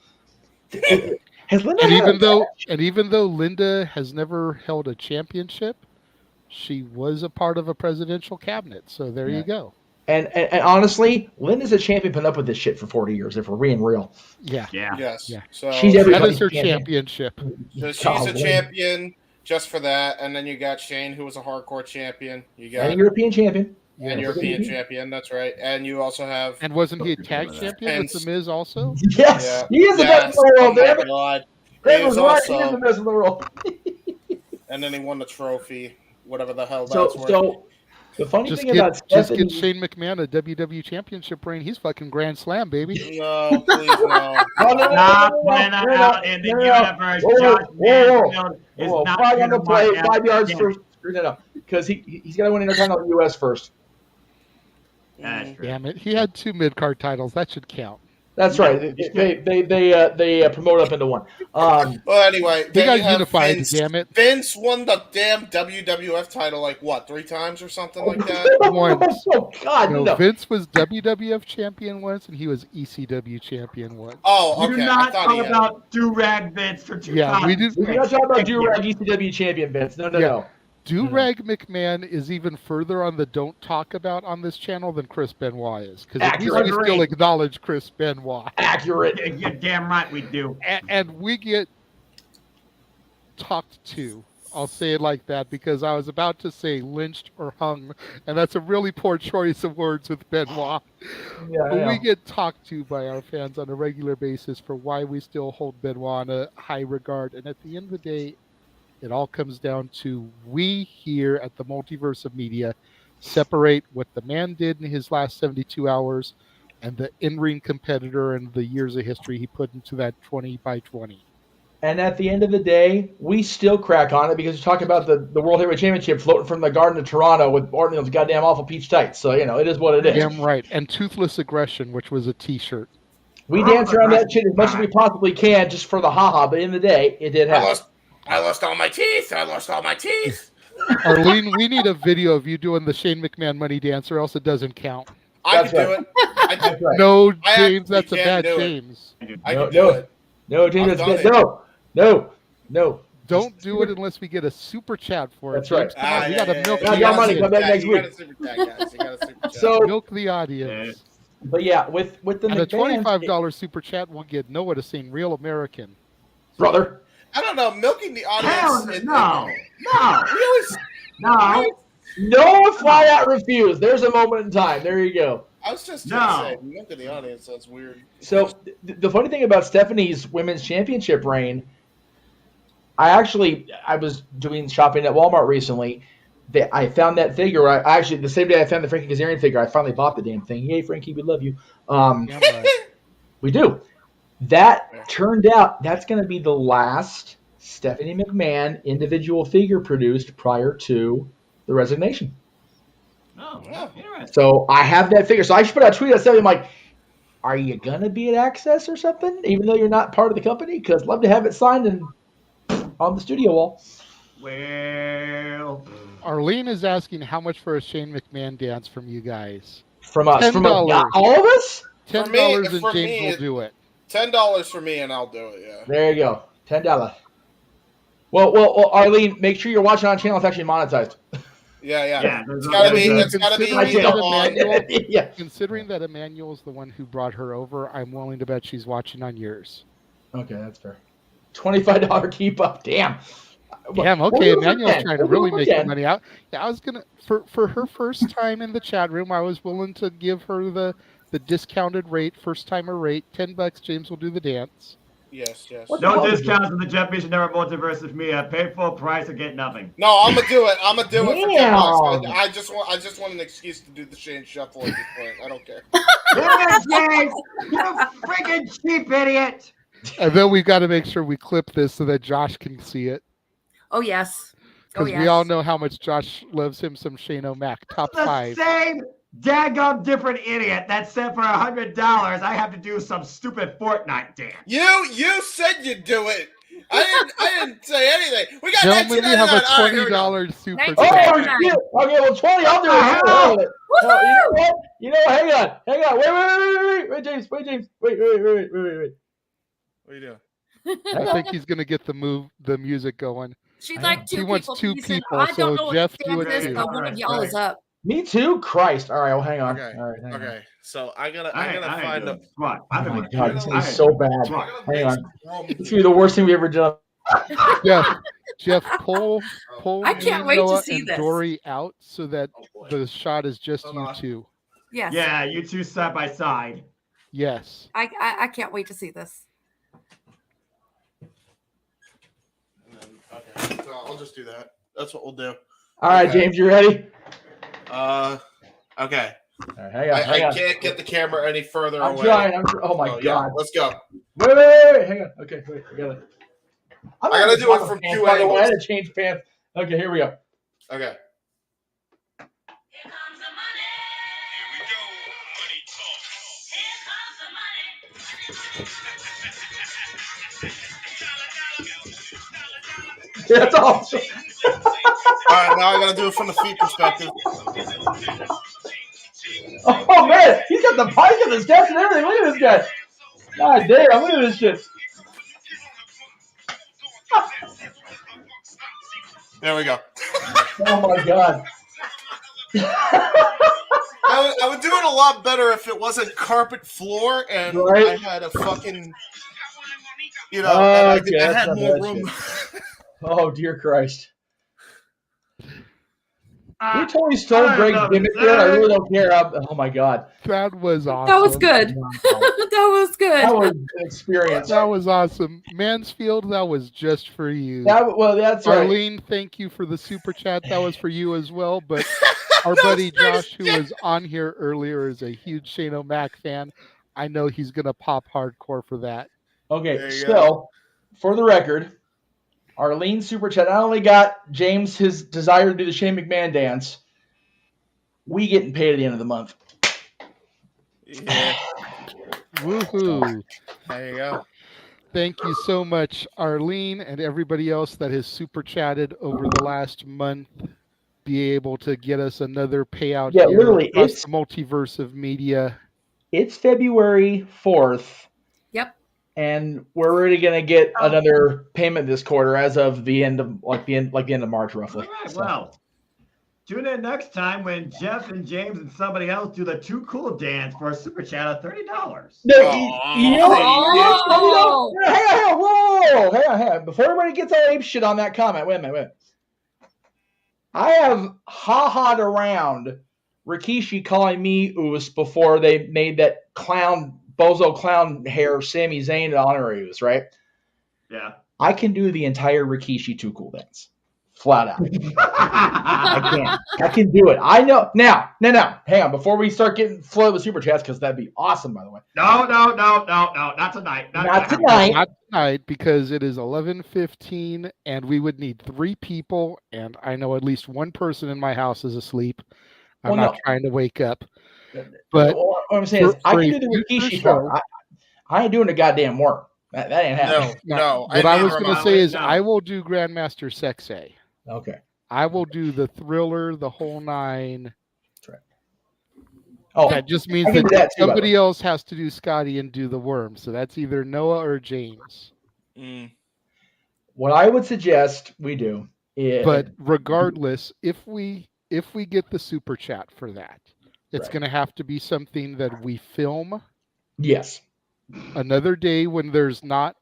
Has Linda? And even though Linda has never held a championship, she was a part of a presidential cabinet, so there you go. And honestly, Linda's a champion putting up with this shit for 40 years, if we're being real. Yeah. Yes. Yeah. So she's that is her championship. So she's a champion just for that, and then you got Shane, who was a hardcore champion. You got and a European champion. And European champion, that's right. And you also have... And wasn't he a tag champion with The Miz also? Yes, yeah. He is the best in the world. Oh my God. He is the best in the world. And then he won the trophy. Whatever the hell that's worth. So the funny thing about Stephanie, just get Shane McMahon a WWE Championship reign. He's fucking Grand Slam, baby. No, please no. Not when I'm out in the universe. Josh Mansfield is not going to play 5 yards first. No, because he's got to win Intercontinental US first. Damn it! He had 2 mid-card titles. That should count. That's right. They promote up into one. Well, anyway, they got unified. Vince, damn it! Vince won the damn WWF title 3 times or something like that. Once. Oh God, no! Vince was WWF champion once, and he was ECW champion once. Oh, okay. We do not talk about Do-Rag Vince for 2 times. we did. We're not talking about Do-Rag ECW champion Vince. No. Do-Rag McMahon is even further on the don't talk about on this channel than Chris Benoit is. Because at least we still acknowledge Chris Benoit. Accurate. You're damn right we do. And we get talked to. I'll say it like that because I was about to say lynched or hung. And that's a really poor choice of words with Benoit. But we get talked to by our fans on a regular basis for why we still hold Benoit in a high regard. And at the end of the day, it all comes down to we here at the Multiverse of Media separate what the man did in his last 72 hours and the in-ring competitor and the years of history he put into that 20 by 20. And at the end of the day, we still crack on it because we're talking about the World Heavyweight Championship floating from the Garden of Toronto with Orton's goddamn awful peach tights. So, it is what it is. Damn right. And Toothless Aggression, which was a T-shirt. We dance around that shit as much as we possibly can just for the haha, but in the day, it did happen. I lost all my teeth. Arlene, we need a video of you doing the Shane McMahon money dance or else it doesn't count. I can do it. No, James, that's a bad James. I can do it. No, James, that's bad. No. Don't do it unless we get a super chat for it. That's right. James, come on, we got to milk I the got money. Come audience. back next You got week. a super chat, guys. You got a super chat. So Milk the audience. But yeah, with the and a McMahons, $25 super chat will get Noah to sing "Real American." brother. I don't know. Milking the audience. No. No, flat out refuse. There's a moment in time. There you go. I was just trying to say, milking the audience. That's weird. So the funny thing about Stephanie's women's championship reign, I was doing shopping at Walmart recently. I found that figure. I actually, the same day I found the Frankie Kazarian figure, I finally bought the damn thing. Yay, Frankie, we love you. We do. That turned out that's going to be the last Stephanie McMahon individual figure produced prior to the resignation. Oh, interesting. So I have that figure. So I should put out a tweet. I said, I'm like, are you going to be at Access or something, even though you're not part of the company? Because I'd love to have it signed and on the studio wall. Well, Arlene is asking how much for a Shane McMahon dance from you guys. From us, $10. from all of us. $10 and James will do it. $10 for me, and I'll do it. Yeah. There you go. $10. Well, Arlene, make sure you're watching on channel. It's actually monetized. Yeah. It's gotta be. Considering that Emmanuel's the one who brought her over, I'm willing to bet she's watching on yours. Okay, that's fair. $25 keep up. Damn. Okay. Emmanuel's trying to really make the money out. Yeah, I was gonna for her first time in the chat room, I was willing to give her the discounted rate, first timer rate, $10. James will do the dance. Yes. No discounts in the Jeff Meacham Network Multiverse with me. I pay full price and get nothing. No, I'm gonna do it. I'm gonna do it for $10. Damn. I just want an excuse to do the Shane Shuffle at this point. I don't care. James, you freaking cheap idiot! And then we've got to make sure we clip this so that Josh can see it. Oh yes. Because we all know how much Josh loves him some Shane O'Mac. Top The 5. same daggum different idiot that said for $100 I have to do some stupid Fortnite dance. You said you'd do it. I didn't say anything. We got Gentlemen, we have a $20 super chat. Oh, shit. Okay, well, 20. I'll do it. You know what? Hang on. Wait, James. Wait. What are you doing? I think he's gonna get the music going. She'd like two he people. wants two He said, people, I don't so know Jeff, what do it this, too. but one of y'all is up. Me too? Christ. All right, well, hang on. Okay. All right, hang on. Okay. So I gotta find a squat. Oh my God, this is so bad. Hang on. It's gonna be the worst thing we ever done. Jeff, pull I can't wait to Noah see and this. Dory out so that the shot is just you two. Yes. Yeah, you two side by side. Yes. I can't wait to see this. Okay. So I'll just do that. That's what we'll do. All right, James, you ready? Okay. All right, hang on. I can't get the camera any further I'm away. trying. Oh my yeah, God. let's go. Wait. Hang on. Okay, wait. I gotta do it from two I had angles. to change pants. Okay, here we go. Okay. That's awesome. All right, now I gotta do it from the feet perspective. Oh man, he's got the pike and the steps and everything. Look at this guy. God damn, look at this shit. There we go. Oh my God. I would do it a lot better if it wasn't carpet floor and I had a fucking, and I had more room. Oh dear Christ. You totally stole Greg's gimmick there. I really don't care. Oh my God. That was awesome. That was good. That was good. That was an experience. That was awesome. Mansfield, that was just for you. That's right. Arlene, thank you for the super chat. That was for you as well. But our buddy Josh, who was on here earlier, is a huge Shane O'Mac fan. I know he's going to pop hardcore for that. Okay, so for the record, Arlene super chat not only got James his desire to do the Shane McMahon dance, we getting paid at the end of the month. Yeah. Woohoo. There you go. Thank you so much, Arlene, and everybody else that has super chatted over the last month. Be able to get us another payout here literally, across it's the multiverse of media. It's February 4th. Yep. and we're already going to get another payment this quarter as of the end of the end of March, roughly. All right, well, tune in next time when Jeff and James and somebody else do the Too Cool dance for a super chat of $30. Hang on. Before everybody gets all ape shit on that comment, wait a minute. I have ha-ha'd around Rikishi calling me Oos before they made that bozo clown hair Sami Zayn honorary Oos, right? Yeah. I can do the entire Rikishi Too Cool dance. Flat out. I can do it. I know. Now, hang on. Before we start getting flooded with super chats, because that'd be awesome, by the way. No. Not tonight. Not tonight. Not tonight, because it is 11:15, and we would need 3 people, and I know at least one person in my house is asleep. I'm not trying to wake up. But what I'm saying is, I can do the Rikishi show. I ain't doing the goddamn work. That ain't happening. No. What I was going to say is, I will do Grandmaster Sexay. Okay. I will do the Thriller, the whole 9. That's right. Oh, that just means that somebody else has to do Scotty and do the Worm. So that's either Noah or James. What I would suggest we do is, but regardless, if we get the super chat for that, it's going to have to be something that we film. Yes. Another day when there's not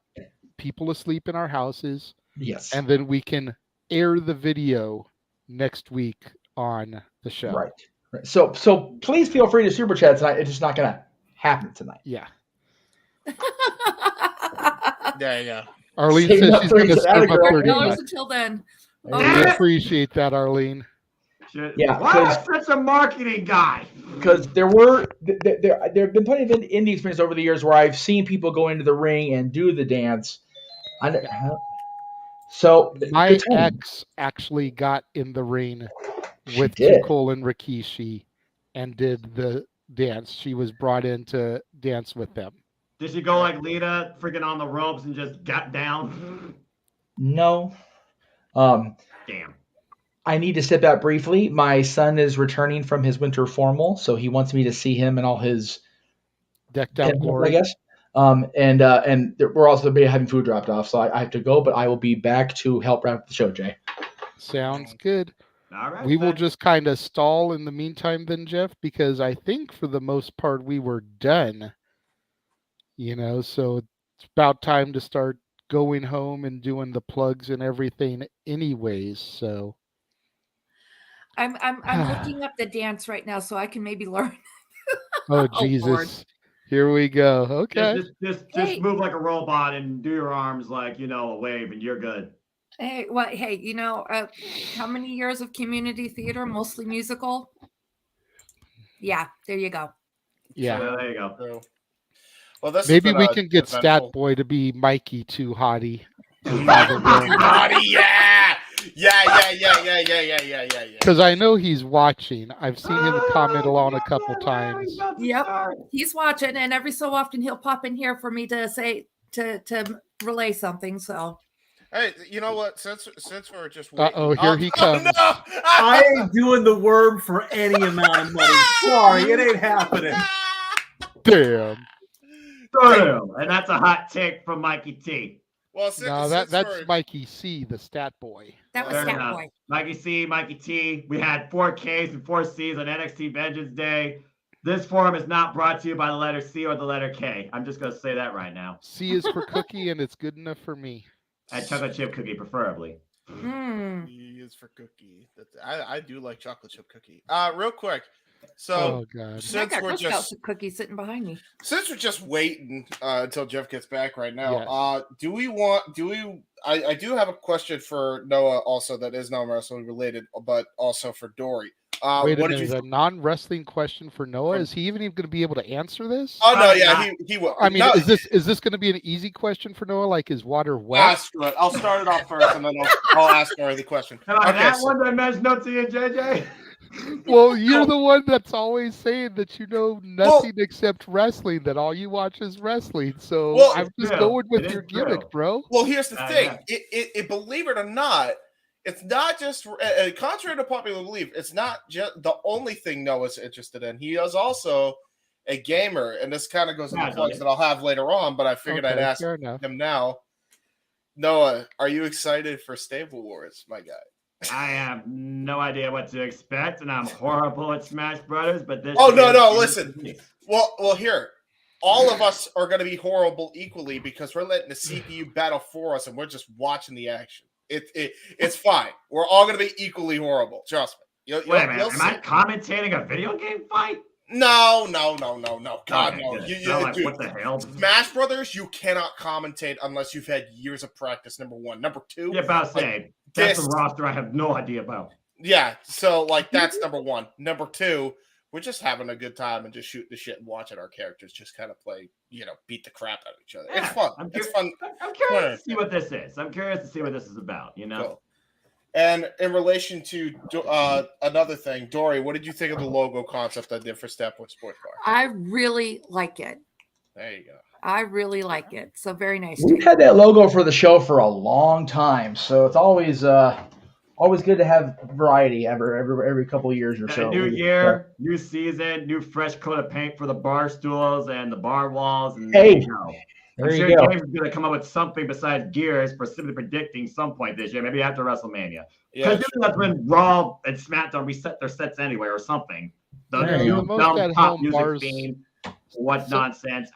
people asleep in our houses. Yes. And then we can air the video next week on the show. Right. So please feel free to super chat tonight. It's just not going to happen tonight. Yeah. There you go. Arlene says she's going to serve up $30 until then. We appreciate that, Arlene. Yeah, why such a marketing guy? Because there have been plenty of indie experiences over the years where I've seen people go into the ring and do the dance. So my ex actually got in the ring with Too Cool and Rikishi and did the dance. She was brought in to dance with them. Did she go like Lita, freaking on the ropes and just got down? No. Damn. I need to step out briefly. My son is returning from his winter formal, so he wants me to see him in all his decked out glory, I guess. And we're also having food dropped off, so I have to go, but I will be back to help wrap up the show, Jay. Sounds good. All right. We will just kind of stall in the meantime then, Jeff, because I think for the most part we were done. So it's about time to start going home and doing the plugs and everything anyways, so I'm looking up the dance right now so I can maybe learn. Oh, Jesus. Lord. Here we go. Okay. Just move like a robot and do your arms like, a wave and you're good. Hey, how many years of community theater, mostly musical? Yeah, there you go. Yeah. So, there you go. Well, maybe we can get Stat Boy to be Mikey Too Hottie. Hottie, yeah. Because I know he's watching. I've seen him comment along a couple times. Yep, he's watching, and every so often he'll pop in here for me to say to relay something. So, hey, you know what? Since we're just waiting, here he comes. No. I ain't doing the Worm for any amount of money. Sorry, it ain't happening. Damn. And that's a hot take from Mikey T. Well, that's Mikey C, the Stat Boy. That was Stat Boy. Mikey C, Mikey T. We had 4 Ks and 4 Cs on NXT Vengeance Day. This forum is not brought to you by the letter C or the letter K. I'm just going to say that right now. C is for cookie, and it's good enough for me. And chocolate chip cookie, preferably. C is for cookie. I do like chocolate chip cookie. Real quick. So, since we're just cookies sitting behind me. Since we're just waiting until Jeff gets back right now, I do have a question for Noah also that is non-wrestling related, but also for Dory. Wait a minute, a non-wrestling question for Noah? Is he even going to be able to answer this? Oh no, yeah, he will. I mean, is this going to be an easy question for Noah? Like, is water wet? I'll start it off first, and then I'll ask her the question. One dimensional to you, JJ. Well, you're the one that's always saying that you know nothing except wrestling, that all you watch is wrestling. So I'm just going with your gimmick, bro. Well, here's the thing. It believe it or not, it's not just contrary to popular belief, it's not just the only thing Noah's interested in. He is also a gamer, and this kind of goes into plugs that I'll have later on, but I figured I'd ask him now. Noah, are you excited for Stable Wars, my guy? I have no idea what to expect, and I'm horrible at Smash Brothers. But this. Oh no! Listen. Well, here, all of us are going to be horrible equally because we're letting the CPU battle for us, and we're just watching the action. It's fine. We're all going to be equally horrible. Trust me. Wait a minute. Am I commentating a video game fight? No. God, okay, no. Dude, what the hell? Smash Brothers, you cannot commentate unless you've had years of practice, number one. Number two. Yeah, about to say, that's a roster I have no idea about. Yeah, so, that's number one. Number two, we're just having a good time and just shooting the shit and watching our characters just kind of play, beat the crap out of each other. Yeah, it's fun. It's fun. I'm curious to see what this is. I'm curious to see what this is about, Cool. And in relation to another thing, Dory, what did you think of the logo concept I did for Stepwood Sports Bar? I really like it. There you go. I really like it. So very nice. We've had that logo for the show for a long time, so it's always good to have variety every couple of years or so. New year, new season, new fresh coat of paint for the bar stools and the bar walls. And hey, I'm sure James is going to come up with something besides gears for simply predicting some point this year, maybe after WrestleMania. Because that's when Raw and SmackDown reset their sets anyway or something. The new dumb pop music theme, what nonsense.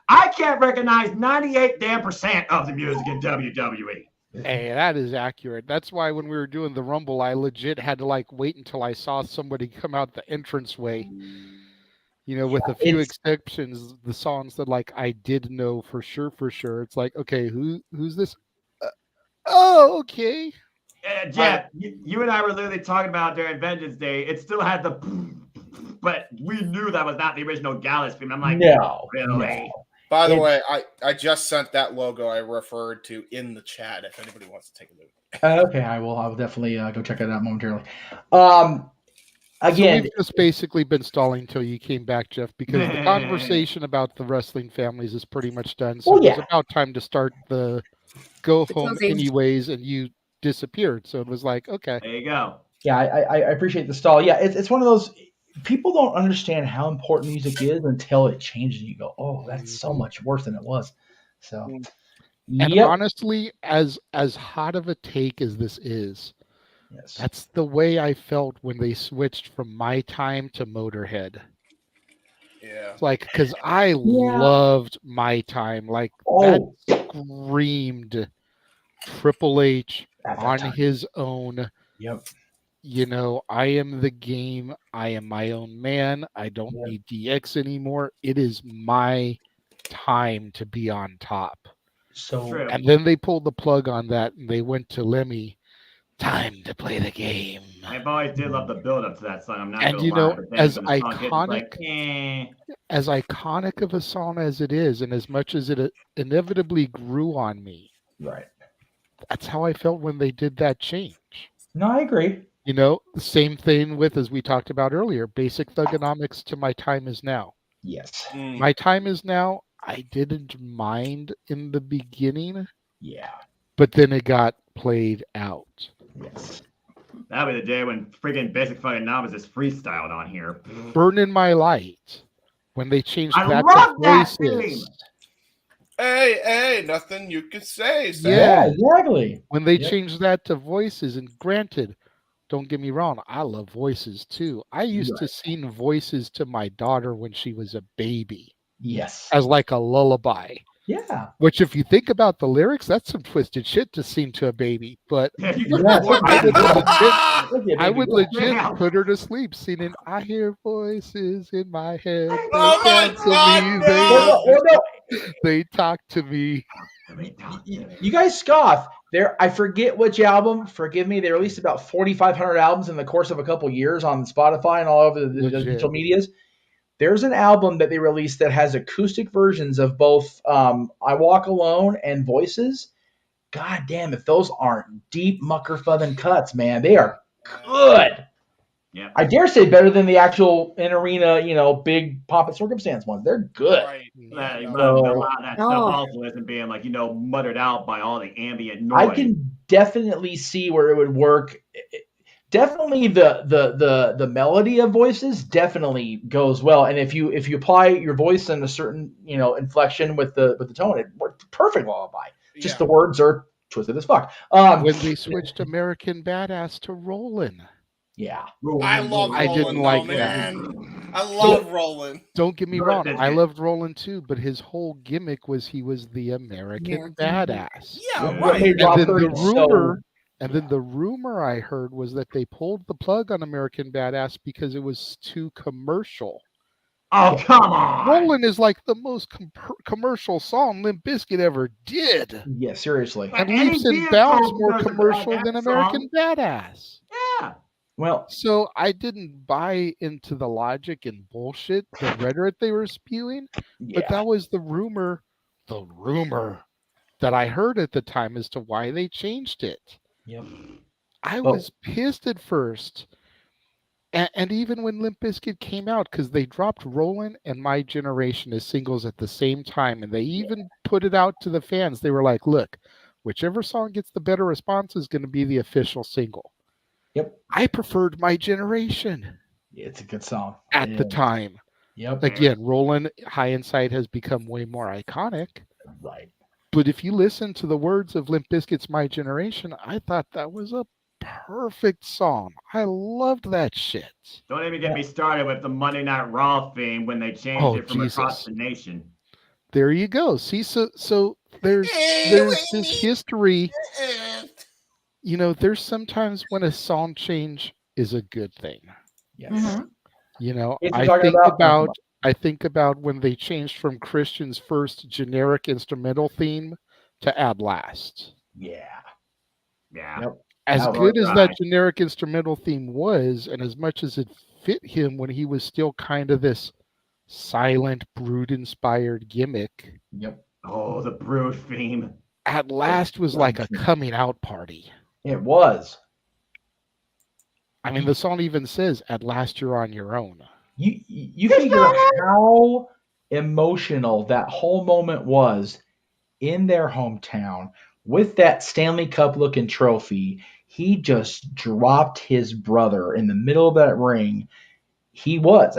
I can't recognize 98% of the music in WWE. Hey, that is accurate. That's why when we were doing the Rumble, I legit had to wait until I saw somebody come out the entranceway. With a few exceptions, the songs that I did know for sure. It's like, okay, who's this? Oh, okay. Jeff, you and I were literally talking about during Vengeance Day. It still had the, but we knew that was not the original Gallus theme. I'm like, no, really? No. By the way, I just sent that logo I referred to in the chat. If anybody wants to take a look. Okay, I will definitely go check it out momentarily. Again, so we've just basically been stalling until you came back, Jeff, because the conversation about the wrestling families is pretty much done. So it was about time to start the go home anyways, and you disappeared. So it was like, okay. There you go. Yeah, I appreciate the stall. Yeah, it's one of those, people don't understand how important music is until it changes. You go, oh, that's so much worse than it was. So, and honestly, as hot of a take as this is, yes, that's the way I felt when they switched from My Time to Motorhead. Yeah, it's because I loved My Time. That screamed Triple H on his own. Yep. I am the game. I am my own man. I don't need DX anymore. It is my time to be on top. So, and then they pulled the plug on that, and they went to Lemmy. Time to play the game. I've always did love the build up to that song. I'm not and as iconic, as iconic of a song as it is, and as much as it inevitably grew on me, right? That's how I felt when they did that change. No, I agree. The same thing with, as we talked about earlier, Basic Thugonomics to My Time Is Now. Yes. My Time Is Now, I didn't mind in the beginning. Yeah. But then it got played out. Yes. That'll be the day when freaking Basic fucking Novice is freestyled on here. Burning My Light. When they changed that to voices. Hey, nothing you can say. Yeah, exactly. When they changed that to voices, and granted, don't get me wrong, I love voices too. I used to sing voices to my daughter when she was a baby. Yes. As a lullaby. Yeah. Which, if you think about the lyrics, that's some twisted shit to sing to a baby. But I would legit put her to sleep singing, I hear voices in my head. They talk to me. You guys scoff. I forget which album. Forgive me. They released about 4,500 albums in the course of a couple years on Spotify and all over the digital medias. There's an album that they released that has acoustic versions of both I Walk Alone and Voices. God damn, if those aren't deep muckerfudding cuts, man, they are good. Yeah. I dare say better than the actual in-arena, big pomp and circumstance ones. They're good. Right. A lot of that stuff also isn't being muttered out by all the ambient noise. I can definitely see where it would work. definitely the melody of voices definitely goes well, and if you apply your voice in a certain inflection with the tone, it works perfect lullaby. Just the words are twisted as fuck. When they switched American Badass to Rollin'. Yeah. I love I didn't Roland, like though, that. man. I love Roland. Don't get me wrong. I loved Roland too, but his whole gimmick was he was the American Badass. Yeah, right. And then the rumor I heard was that they pulled the plug on American Badass because it was too commercial. Oh, come on. Roland is like the most commercial song Limp Bizkit ever did. Yeah, seriously. And Leaps and Bounds more commercial than American Badass. Yeah. Well, so I didn't buy into the logic and bullshit, the rhetoric they were spewing, but that was the rumor that I heard at the time as to why they changed it. Yep. I was pissed at first. And even when Limp Bizkit came out, because they dropped Rollin' and My Generation as singles at the same time, and they even put it out to the fans. They were like, look, whichever song gets the better response is going to be the official single. Yep. I preferred My Generation. Yeah, it's a good song. At the time. Yep. Again, Rollin' High Inside has become way more iconic. Right. But if you listen to the words of Limp Bizkit's My Generation, I thought that was a perfect song. I loved that shit. Don't even get me started with the Monday Night Raw theme when they changed it from across the nation. There you go. See, so there's this history. There's sometimes when a song change is a good thing. Yes. I think about when they changed from Christian's first generic instrumental theme to At Last. Yeah. Yep. As good as that generic instrumental theme was, and as much as it fit him when he was still kind of this silent, brood-inspired gimmick. Yep. Oh, the brood theme. At Last was like a coming out party. It was. I mean, the song even says, "At last you're on your own." You figure how emotional that whole moment was in their hometown with that Stanley Cup looking trophy. He just dropped his brother in the middle of that ring. He was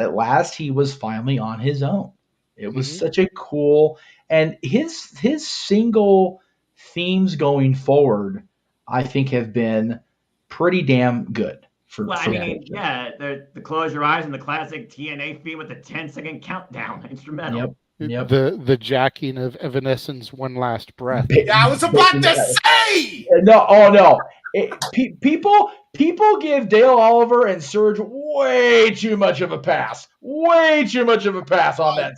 finally on his own. It was such a cool, and his single themes going forward, I think, have been pretty damn good. The Close Your Eyes and the classic TNA theme with the 10-second countdown instrumental. Yep. The jacking of Evanescence One Last Breath. Yeah, I was about to say. No. People give Dale Oliver and Surge way too much of a pass. Way too much of a pass on that.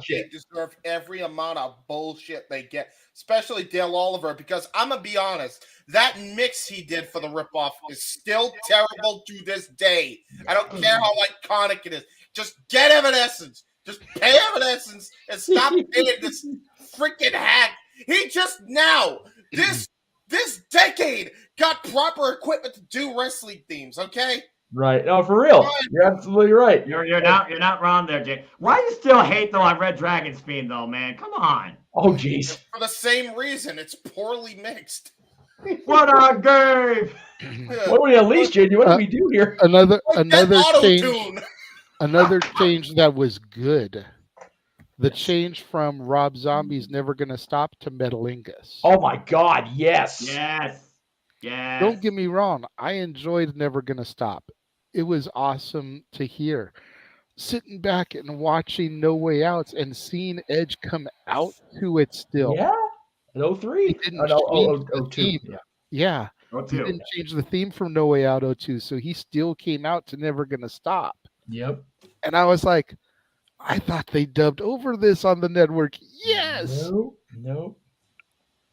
They deserve every amount of bullshit they get, especially Dale Oliver, because I'm going to be honest, that mix he did for the ripoff is still terrible to this day. I don't care how iconic it is. Just get Evanescence. Just pay Evanescence and stop paying this freaking hack. He just now, this decade, got proper equipment to do wrestling themes, okay? Right. No, for real. You're absolutely right. You're not wrong there, Jay. Why do you still hate though on Red Dragon's theme though, man? Come on. Oh jeez. For the same reason, it's poorly mixed. What a game! What do we at least, JD? What do we do here? Another change that was good. The change from Rob Zombie's Never Gonna Stop to Metalingus. Oh my God, yes. Yes. Don't get me wrong. I enjoyed Never Gonna Stop. It was awesome to hear. Sitting back and watching No Way Out and seeing Edge come out to it still. Yeah. At 03. He didn't change the 02. theme. Yeah. 02. He didn't change the theme from No Way Out 02, so he still came out to Never Gonna Stop. Yep. And I was like, I thought they dubbed over this on the network. Yes. No.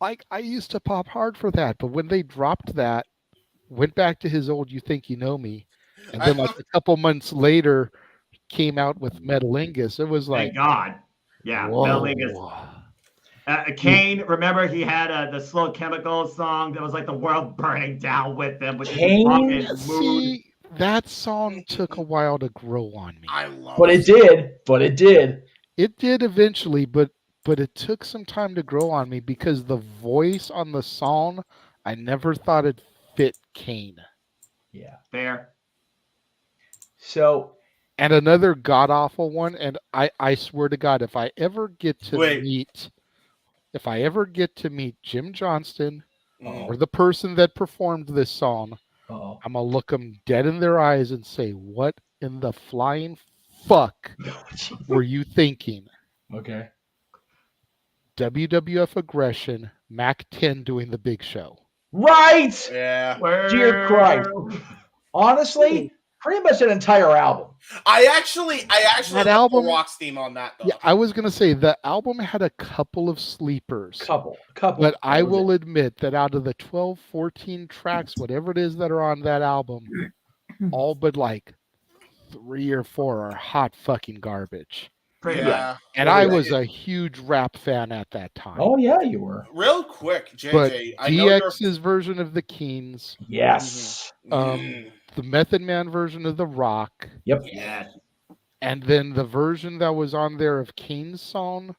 Like, I used to pop hard for that, but when they dropped that, went back to his old You Think You Know Me, and then like a couple months later came out with Metalingus, it was like, thank God. Yeah, whoa. Metalingus. Kane, remember he had the Slow Chemicals song that was like the world burning down with them. Kane? See, that song took a while to grow on me. I love But it did. It did eventually, but it took some time to grow on me because the voice on the song, I never thought it fit Kane. Yeah. Fair. So. And another god awful one, and I swear to God, if I ever get to meet Jim Johnston or the person that performed this song, I'm gonna look them dead in their eyes and say, "What in the flying fuck were you thinking?" Okay. WWF aggression, Mac 10 doing the Big Show. Right. Yeah. Dear Christ. Honestly, pretty much an entire album. I actually That love album- the Rock's theme on that though. Yeah, I was gonna say the album had a couple of sleepers. Couple. But I will admit that out of the 12, 14 tracks, whatever it is that are on that album, all but like 3 or 4 are hot fucking garbage. Yeah. And I was a huge rap fan at that time. Oh yeah, you were. Real quick, JJ. But I know you're. DX's version of the Keens. Yes. The Method Man version of The Rock. Yep. Yes. And then the version that was on there of Kane's song,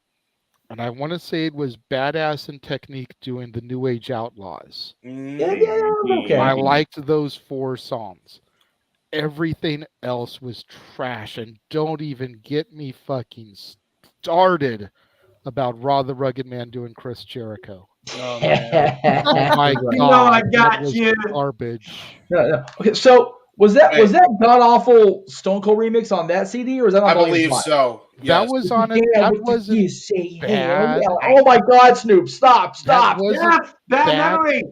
and I want to say it was Badass and Technique doing the New Age Outlaws. Okay. I liked those 4 songs. Everything else was trash, and don't even get me fucking started about Raw the Rugged Man doing Chris Jericho. Oh, man. Oh my god! You know I got that was you. Garbage. No. Okay, so was that god awful Stone Cold remix on that CD, or was that on I Volume believe 5? so. That Yes. was on it. Yeah, That what wasn't did you say? bad. Oh my God, Snoop! Stop! That wasn't Yeah, bad bad. memory.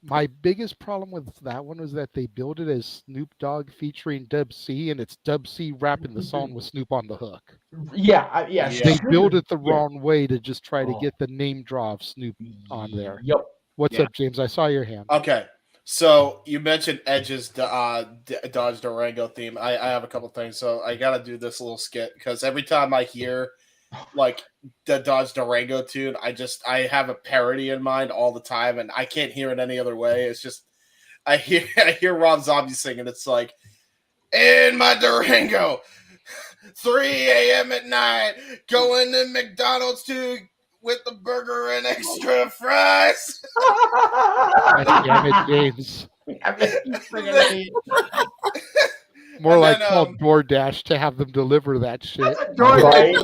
My biggest problem with that one was that they built it as Snoop Dogg featuring Dub C, and it's Dub C rapping the song with Snoop on the hook. Yeah. They built it the wrong way to just try to get the name draw of Snoop on there. Yep. What's up, James? I saw your hand. Okay. So you mentioned Edge's Dodge Durango theme. I have a couple things. So I got to do this little skit because every time I hear like the Dodge Durango tune, I have a parody in mind all the time, and I can't hear it any other way. It's just I hear Rob Zombie singing. It's like, in my Durango, 3 a.m. at night, going to McDonald's with the burger and extra fries. Damn it, James. More And like then, call DoorDash to have them deliver that shit. Right?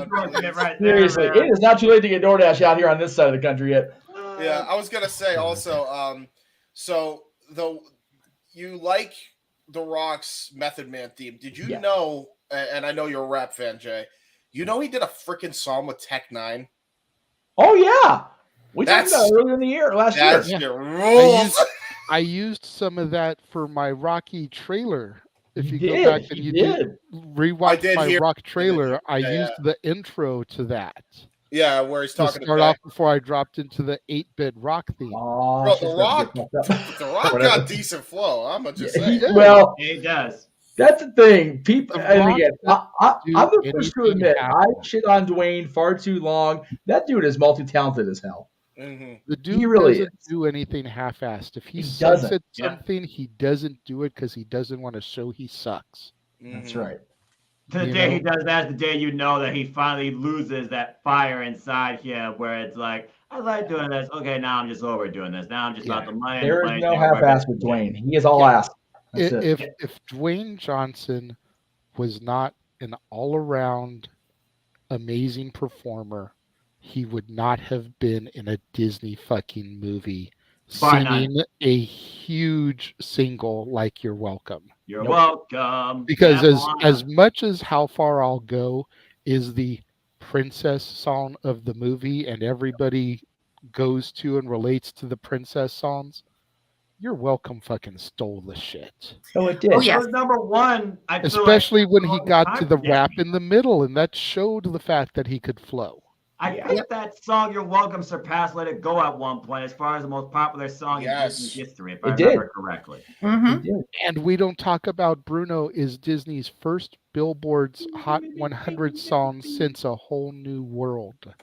Right Seriously, it is not too late to get DoorDash out here on this side of the country yet. Yeah, I was gonna say also, so you like The Rock's Method Man theme. Did you know, and I know you're a rap fan, Jay, you know he did a freaking song with Tech 9? Oh yeah, we talked about it earlier in the year, last year. I used some of that for my Rocky trailer. If you did, go back and you you rewatch did my hear- Rock trailer, I Yeah, used the intro to that. Yeah, where he's To talking start off before I dropped into the 8-bit rock theme. Bro, The Rock got decent flow. I'm gonna just say. Well, he does. That's the thing. People, The and Rock again, I'm the first to anything admit I happen. shit on Dwayne far too long. That dude is multi-talented as hell. The dude really doesn't do anything half-assed. If he, sucks doesn't. at something, he doesn't do it because he doesn't want to show he sucks. That's right. The You day know? he does that is the day you know that he finally loses that fire inside him, where it's like, I like doing this. Okay, now I'm just over doing this. Now I'm just about the money. and the There is money, no and half-ass with Dwayne. He is all ass. That's it. If Dwayne Johnson was not an all-around amazing performer, he would not have been in a Disney fucking movie Bar none. singing a huge single like You're Welcome. You're welcome. Because Step as on. much as How Far I'll Go is the princess song of the movie and everybody goes to and relates to the princess songs, You're Welcome fucking stole the shit. Oh, it did. It was number one. I feel Especially like, when he all got time. to the Yeah. rap in the middle, and that showed the fact that he could flow. I think that song "You're Welcome" surpassed "Let It Go" at one point as far as the most popular song in Disney history, if I remember correctly. And we don't talk about Bruno is Disney's first Billboard's Hot 100 song since A Whole New World.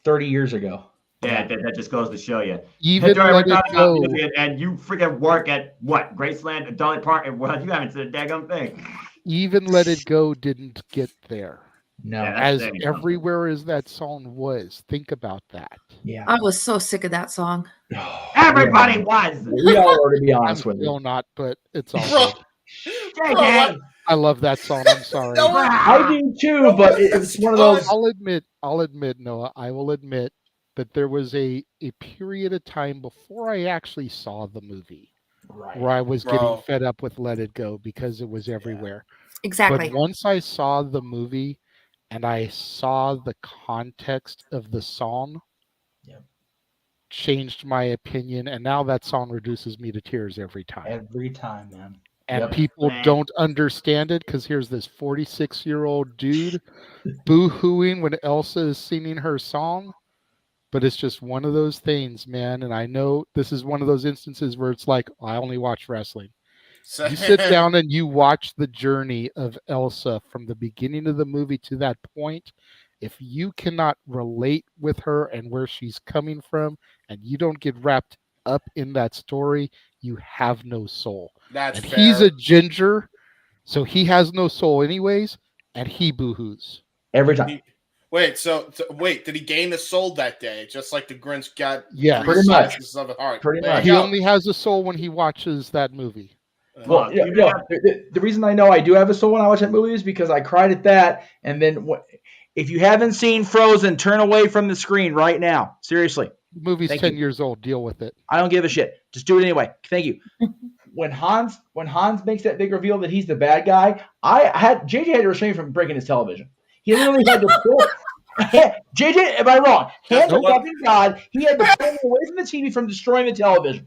30 years ago. Yeah, that just goes to show you. Even Pedro, Let we're It talking about Go. music, and you freaking work at what? Graceland, and Dolly Parton. Well, you haven't said a daggum thing. Even Let It Go didn't get there. No. As everywhere as that song was, think about that. Yeah. I was so sick of that song. Everybody was. We all are, to be honest I'm with still you. not, but it's all Bro. good. JJ. I love that song. I'm sorry. I do too, but it's one of those. I'll admit, Noah, I will admit that there was a period of time before I actually saw the movie where I was getting fed up with Let It Go because it was everywhere. Exactly. But once I saw the movie and I saw the context of the song, changed my opinion, and now that song reduces me to tears every time. Every time, man. And people don't understand it because here's this 46-year-old dude boo-hooing when Elsa is singing her song. But it's just one of those things, man. And I know this is one of those instances where it's like, I only watch wrestling. You sit down and you watch the journey of Elsa from the beginning of the movie to that point. If you cannot relate with her and where she's coming from, and you don't get wrapped up in that story, you have no soul. That's and fair. He's a ginger, so he has no soul anyways, and he boo-hoos. Every time. Wait, wait, did he gain the soul that day? Just like the Grinch got Pretty much. of the heart. Pretty much. He only has a soul when he watches that movie. Well, the reason I know I do have a soul when I watch that movie is because I cried at that. And then if you haven't seen Frozen, turn away from the screen right now. Seriously. The movie's 10 years old. Deal with it. I don't give a shit. Just do it anyway. Thank you. When Hans makes that big reveal that he's the bad guy, JJ had to restrain from breaking his television. He literally had to JJ, am I wrong? Hands are fucking God. He had to pull him away from the TV from destroying the television.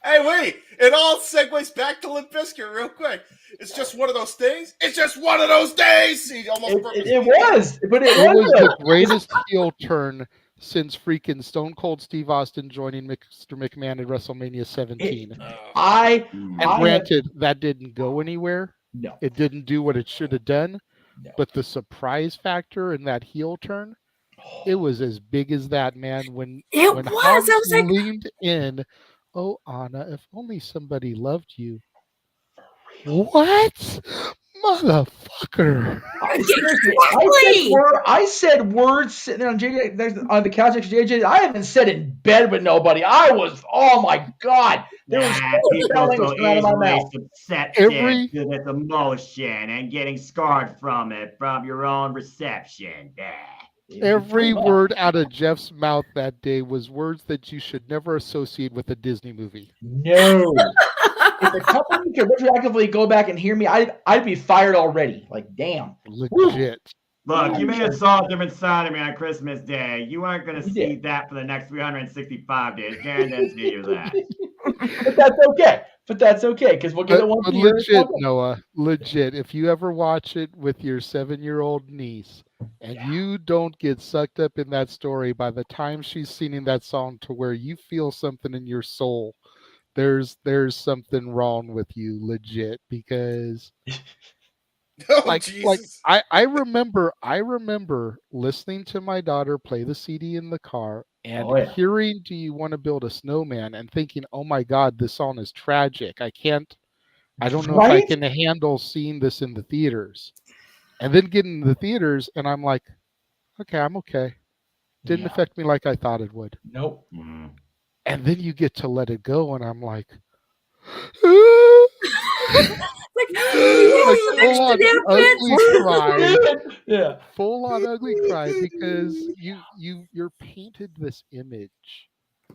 Hey, wait! It all segues back to Limp Bizkit real quick. It's just one of those things. It's just one of those days. He almost it was, but it was the greatest heel turn since freaking Stone Cold Steve Austin joining Mr. McMahon at WrestleMania 17. Granted, that didn't go anywhere. No, it didn't do what it should have done. No. But the surprise factor in that heel turn, it was as big as that, man. When Hans leaned in. Oh, Anna, if only somebody loved you. What? Motherfucker. I said words sitting there on the couch next to JJ. I haven't said in bed with nobody. Oh my God. There was so out of my mouth. Susceptible to this emotion and getting scarred from it from your own reception. Every word out of Jeff's mouth that day was words that you should never associate with a Disney movie. No. If the company could retroactively go back and hear me, I'd be fired already. Like, damn. Legit. Look, you may have saw a different side of me on Christmas Day. You aren't going to see that for the next 365 days. Guarantee you that. But that's okay, because we'll get it once a year. Legit, Noah. Legit. If you ever watch it with your 7-year-old niece and you don't get sucked up in that story by the time she's singing that song to where you feel something in your soul, there's something wrong with you, legit, because I remember listening to my daughter play the CD in the car and hearing "Do You Want to Build a Snowman" and thinking, oh my God, this song is tragic. I don't know if I can handle seeing this in the theaters. And then getting in the theaters and I'm like, okay, I'm okay. Didn't affect me like I thought it would. Nope. And then you get to Let It Go and I'm like full on ugly cry. Yeah. Full on ugly cry because you're painted this image.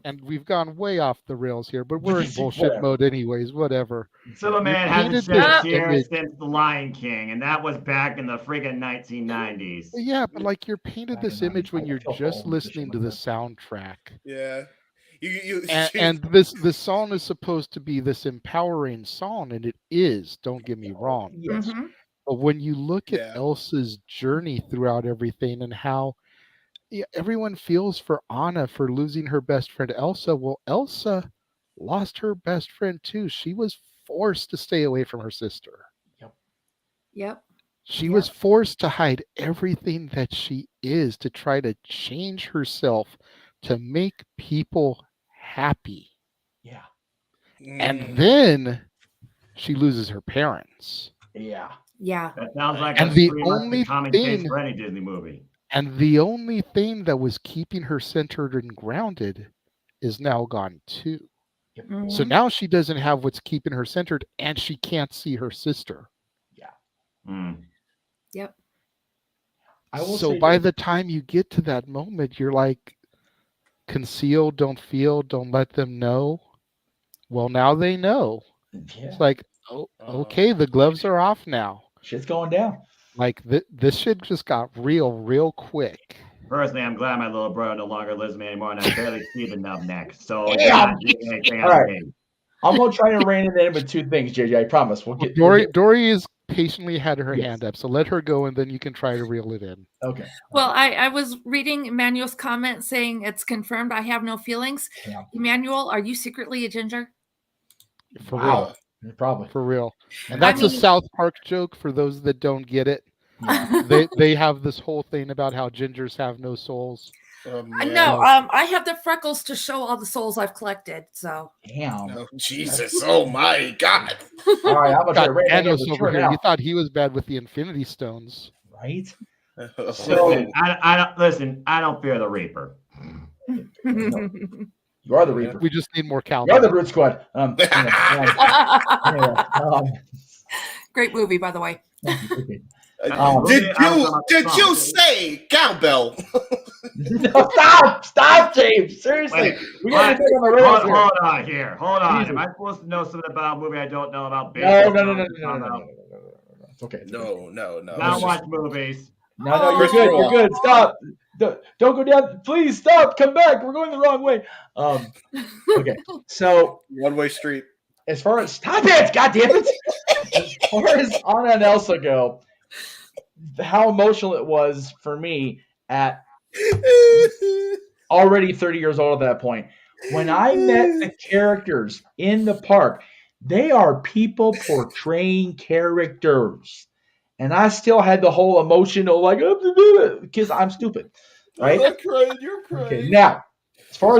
And we've gone way off the rails here, but we're in bullshit mode anyways, whatever. Superman hasn't shed a tear since The Lion King, and that was back in the friggin' 1990s. Yeah, but like you're painted this image when you're just listening to the soundtrack. Yeah. And this song is supposed to be this empowering song, and it is, don't get me wrong. Yes. But when you look at Elsa's journey throughout everything and how everyone feels for Anna for losing her best friend Elsa, well, Elsa lost her best friend too. She was forced to stay away from her sister. Yep. She was forced to hide everything that she is to try to change herself to make people happy. Yeah. And then she loses her parents. Yeah. Yeah. That sounds like And a the pretty much only the common case thing- for any Disney movie. And the only thing that was keeping her centered and grounded is now gone too. So Mhm. now she doesn't have what's keeping her centered, and she can't see her sister. Yep. So by the time you get to that moment, you're like, conceal, don't feel, don't let them know. Well, now they know. It's like, oh, okay, the gloves are off now. Shit's going down. Like this shit just got real quick. Personally, I'm glad my little brother no longer lives with me anymore, and I barely see the nub neck. So Yeah. you're not doing anything All out of right. me. I'm gonna try to rein it in with two things, JJ. I promise. We'll get Dory is patiently had her hand up, so let her go, and then you can try to reel it in. Okay. Well, I was reading Emmanuel's comment saying it's confirmed I have no feelings. Yeah. Emmanuel, are you secretly a ginger? For real. Probably. For real. And that's a South Park joke for those that don't get it. They have this whole thing about how gingers have no souls. No, I have the freckles to show all the souls I've collected. So damn. Oh, Jesus! Oh my God! All right, how about Got that? Right, Thanos over here. You thought he was bad with the Infinity Stones, right? So I don't listen. I don't fear the Reaper. You are the Reaper. We just need more You're cowbell. the Brute Squad. Great movie, by the way. Did you say cowbell? No, stop, James. Seriously, we got to on the rails here. Hold on here. Hold on. Jesus. Am I supposed to know something about a movie I don't know about? No. It's okay. No. Don't watch movies. No, you're good. You're good. Stop. Don't go down. Please stop. Come back. We're going the wrong way. Okay. So one-way street. As far as stop it, God damn it. As far as Anna and Elsa go, how emotional it was for me at already 30 years old at that point. When I met the characters in the park, they are people portraying characters. And I still had the whole emotional, like, because I'm stupid, right? You're crying. Okay, now, as far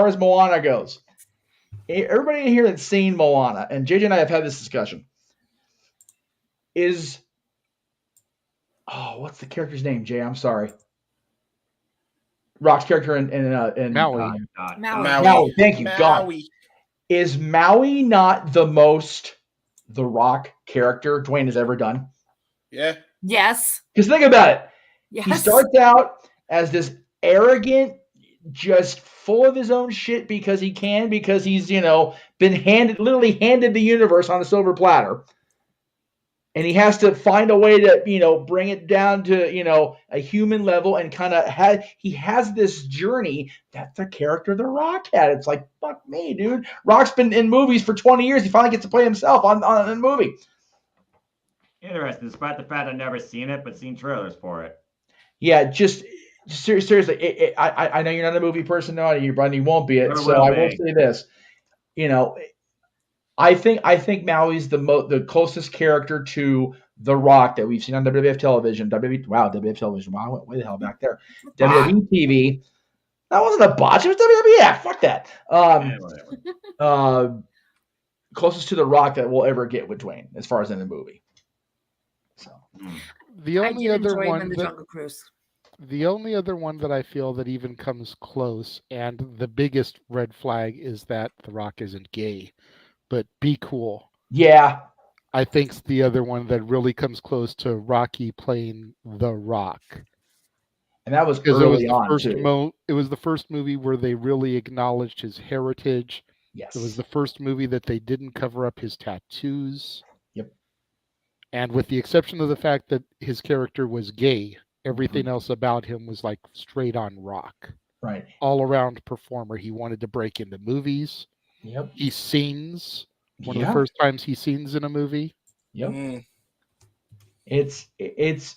as Moana goes, everybody in here that's seen Moana, and JJ and I have had this discussion, what's the character's name, Jay? I'm sorry. Rock's character in Maui. Maui. Thank you, God. Is Maui not the most The Rock character Dwayne has ever done? Yeah. Yes. Because think about it. Yes. He starts out as this arrogant, just full of his own shit because he's, been literally handed the universe on a silver platter. And he has to find a way to, bring it down to, a human level and kind of he has this journey that the character The Rock had. It's like, fuck me, dude. Rock's been in movies for 20 years. He finally gets to play himself on a movie. Interesting, despite the fact I've never seen it, but seen trailers for it. Yeah, just seriously, I know you're not a movie person, no, you probably won't be it. So I will say this, I think Maui's the closest character to The Rock that we've seen on WWF television. WWF television. Wow, I went way the hell back there. WWE TV. That wasn't a botch. It was WWF. Fuck that. Closest to The Rock that we'll ever get with Dwayne, as far as in the movie. So the only other one the Jungle Cruise. The only other one that I feel that even comes close, and the biggest red flag, is that The Rock isn't gay. But Be Cool. Yeah. I think's the other one that really comes close to Rocky playing The Rock. And that was early on, too. It was the first movie where they really acknowledged his heritage. Yes. It was the first movie that they didn't cover up his tattoos. Yep. And with the exception of the fact that his character was gay, everything else about him was like straight on rock. Right. All around performer. He wanted to break into movies. Yep. He sings. One of the first times he sings in a movie. Yep. It's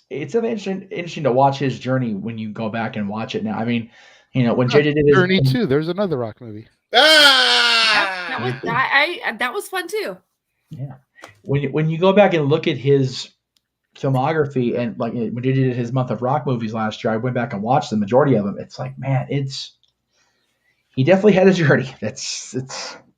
interesting to watch his journey when you go back and watch it now. I mean, when JJ did his Journey 2, there's another Rock movie. That was fun too. Yeah. When you go back and look at his filmography, and like when he did his month of Rock movies last year, I went back and watched the majority of them. It's like, man, he definitely had a journey.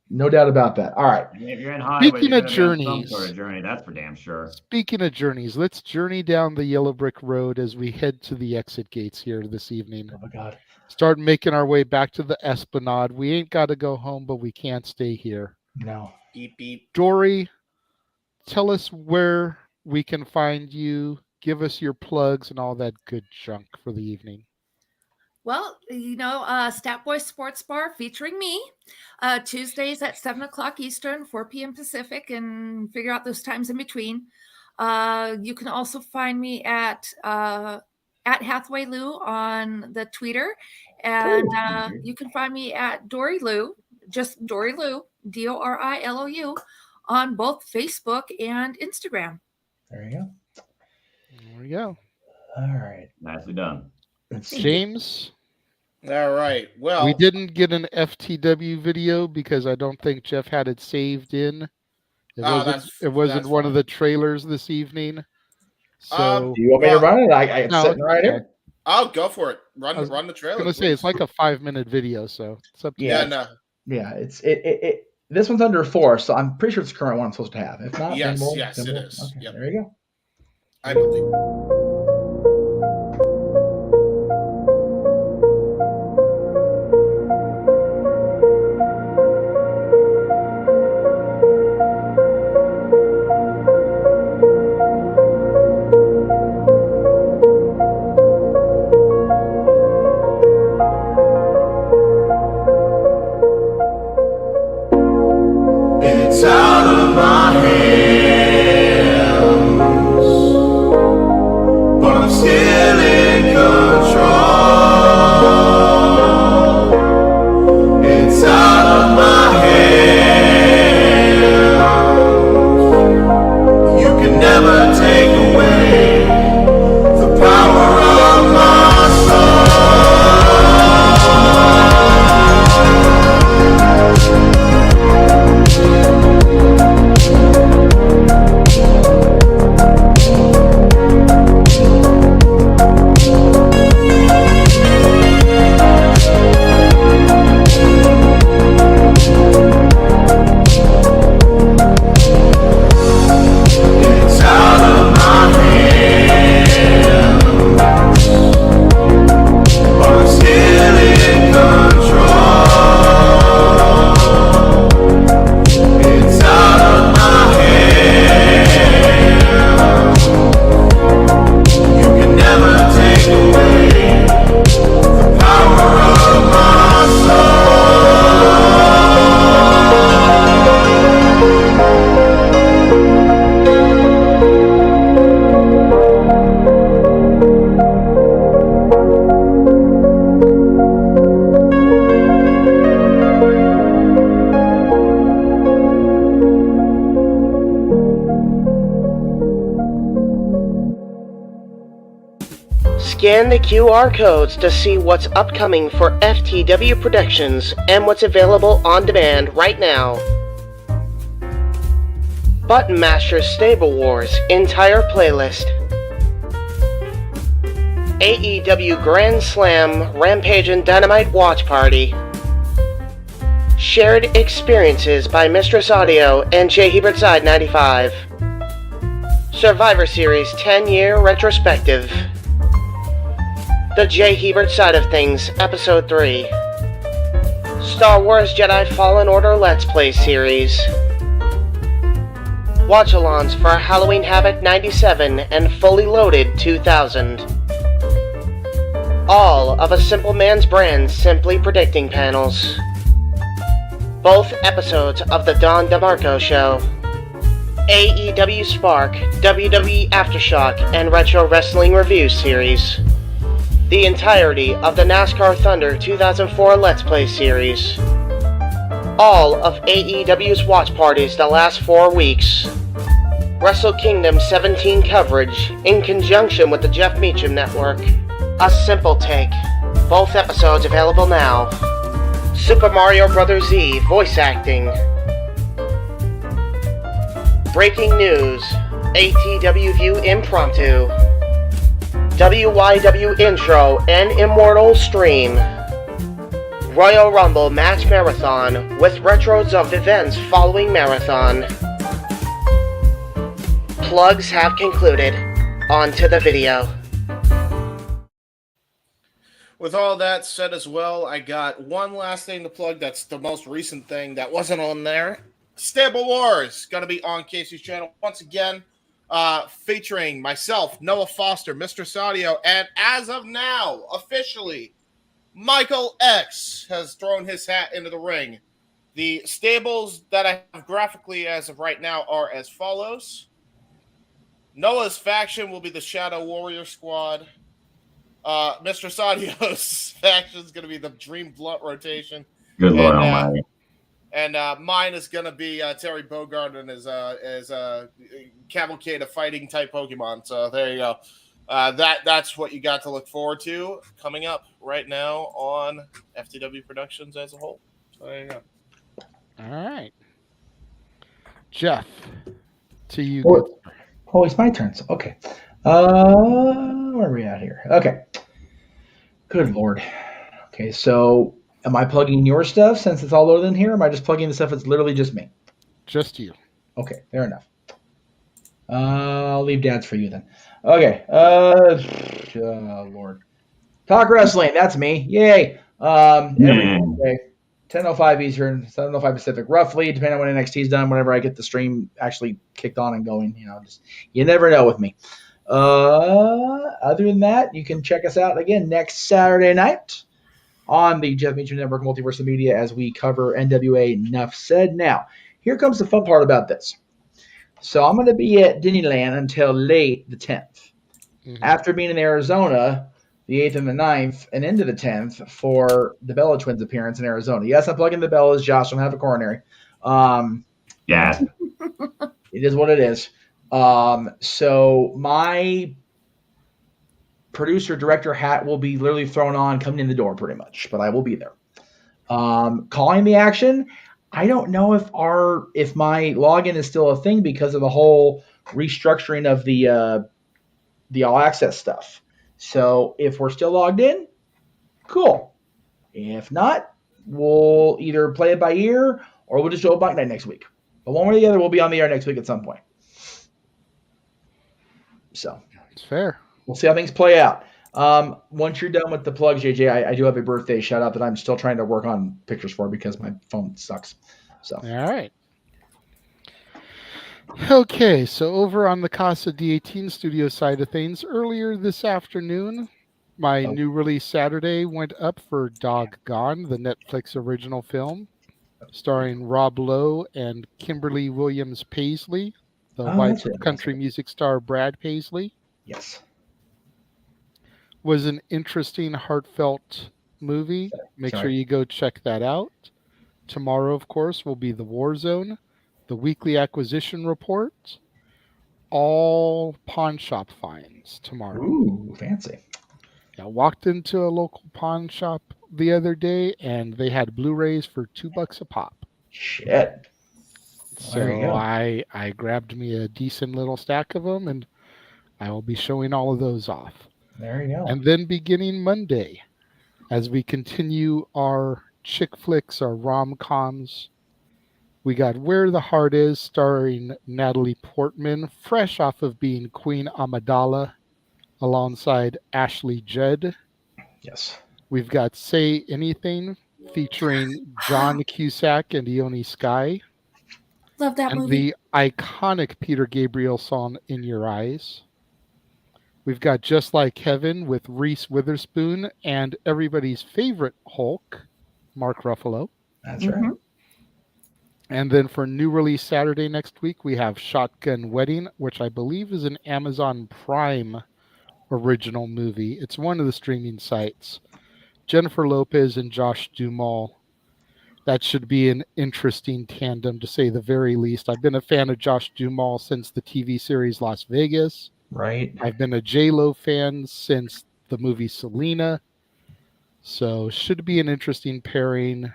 No doubt about that. All right. If you're in Hollywood, Speaking you're of gonna be on some journeys. sort of journey. That's for damn sure. Speaking of journeys, let's journey down the yellow brick road as we head to the exit gates here this evening. Oh my God. Start making our way back to the Esplanade. We ain't got to go home, but we can't stay here. No. Beep beep. Dory, tell us where we can find you. Give us your plugs and all that good junk for the evening. Well, Stat Boy Sports Bar featuring me Tuesdays at 7 o'clock Eastern, 4 p.m. Pacific, and figure out those times in between. You can also find me at Hathaway Lou on the Twitter, and you can find me at Dory Lou, just Dory Lou, DORILOU, on both Facebook and Instagram. There you go. There we go. All right. Nicely done. James. All right. Well, we didn't get an FTW video because I don't think Jeff had it saved in. It wasn't one of the trailers this evening. So do you want me to run it? It's sitting right here. I'll go for it. Run the trailer. I was going to say it's like a 5-minute video, so it's up to you. Yeah, it's this one's under 4, so I'm pretty sure it's the current one I'm supposed to have. If not, yes, then it is. Okay, Yep. There you go. I believe. It's out of my hands, but I'm still in control. It's out of my hands. You can never take away the power of my soul. It's out of my hands, but I'm still in control. It's out of my hands. You can never take away the power of my soul. Scan the QR codes to see what's upcoming for FTW Productions and what's available on demand right now. Button Master Stable Wars entire playlist. AEW Grand Slam Rampage and Dynamite Watch Party. Shared Experiences by Mistress Audio and J. Hebert Side 95. Survivor Series 10-year retrospective. The J. Hebert Side of Things, Episode 3. Star Wars Jedi Fallen Order Let's Play Series. Watch-alongs for Halloween Havoc 97 and Fully Loaded 2000. All of A Simple Man's Brand Simply Predicting panels. Both episodes of The Don DeMarco Show. AEW Spark, WWE Aftershock, and Retro Wrestling Review Series. The entirety of the NASCAR Thunder 2004 Let's Play Series. All of AEW's watch parties the last 4 weeks. Wrestle Kingdom 17 coverage in conjunction with the Jeff Meacham Network. A Simple Take. Both episodes available now. Super Mario Bros. Z voice acting. Breaking news. ATW View Impromptu. WYW Intro and Immortal Stream. Royal Rumble Match Marathon with retros of events following Marathon. Plugs have concluded. On to the video. With all that said as well, I got one last thing to plug. That's the most recent thing that wasn't on there. Stable Wars going to be on Casey's channel once again, featuring myself, Noah Foster, Mr. Sadio, and as of now, officially, Michael X has thrown his hat into the ring. The stables that I have graphically as of right now are as follows. Noah's faction will be the Shadow Warrior Squad. Mr. Sadio's faction is going to be the Dream Blunt rotation. Good Lord Almighty. And mine is going to be Terry Bogard and his cavalcade of fighting type Pokemon. So there you go. That's what you got to look forward to coming up right now on FTW Productions as a whole. So there you go. All right. Jeff, to you. Oh, it's my turn. So, okay. Where are we at here? Okay. Good Lord. Okay, so am I plugging your stuff since it's all loaded in here? Or am I just plugging the stuff that's literally just me? Just you. Okay, fair enough. I'll leave Dad's for you then. Okay. Lord. Talk Wrestling. That's me. Yay. Every Wednesday, 10:05 Eastern, 7:05 Pacific, roughly, depending on when NXT's done. Whenever I get the stream actually kicked on and going, you never know with me. Other than that, you can check us out again next Saturday night on the Jeff Meacham Network Multiverse Media as we cover NWA Nuff Said. Now, here comes the fun part about this. So I'm going to be at Disneyland until late the 10th. Mm-hmm. After being in Arizona, the 8th and the 9th, and into the 10th for the Bella Twins appearance in Arizona. Yes, I'm plugging the Bellas. Josh don't have a coronary. Yeah. It is what it is. So my producer director hat will be literally thrown on coming in the door pretty much, but I will be there. Calling the action. I don't know if my login is still a thing because of the whole restructuring of the all access stuff. So if we're still logged in, cool. If not, we'll either play it by ear or we'll just do a bike night next week. But one way or the other, we'll be on the air next week at some point. So it's fair. We'll see how things play out. Once you're done with the plugs, JJ, I do have a birthday shout out that I'm still trying to work on pictures for because my phone sucks. So all right. Okay, so over on the Casa D18 studio side of things, earlier this afternoon, my new release Saturday went up for Doggone, the Netflix original film, starring Rob Lowe and Kimberly Williams Paisley, the wife of country music star Brad Paisley. Yes. Was an interesting, heartfelt movie. Make sure you go check that out. Tomorrow, of course, will be The War Zone, the weekly acquisition report, all pawn shop finds tomorrow. Ooh, fancy. I walked into a local pawn shop the other day, and they had Blu-rays for $2 a pop. Shit. So I grabbed me a decent little stack of them, and I will be showing all of those off. There you go. And then beginning Monday, as we continue our chick flicks, our rom-coms, we got Where the Heart Is, starring Natalie Portman, fresh off of being Queen Amidala, alongside Ashley Judd. Yes. We've got Say Anything, featuring John Cusack and Ione Skye. Love that and movie. The iconic Peter Gabriel song In Your Eyes. We've got Just Like Heaven with Reese Witherspoon and everybody's favorite Hulk, Mark Ruffalo. That's right. And then for new release Saturday next week, we have Shotgun Wedding, which I believe is an Amazon Prime original movie. It's one of the streaming sites. Jennifer Lopez and Josh Duhamel. That should be an interesting tandem, to say the very least. I've been a fan of Josh Duhamel since the TV series Las Vegas. Right. I've been a J-Lo fan since the movie Selena. So should be an interesting pairing.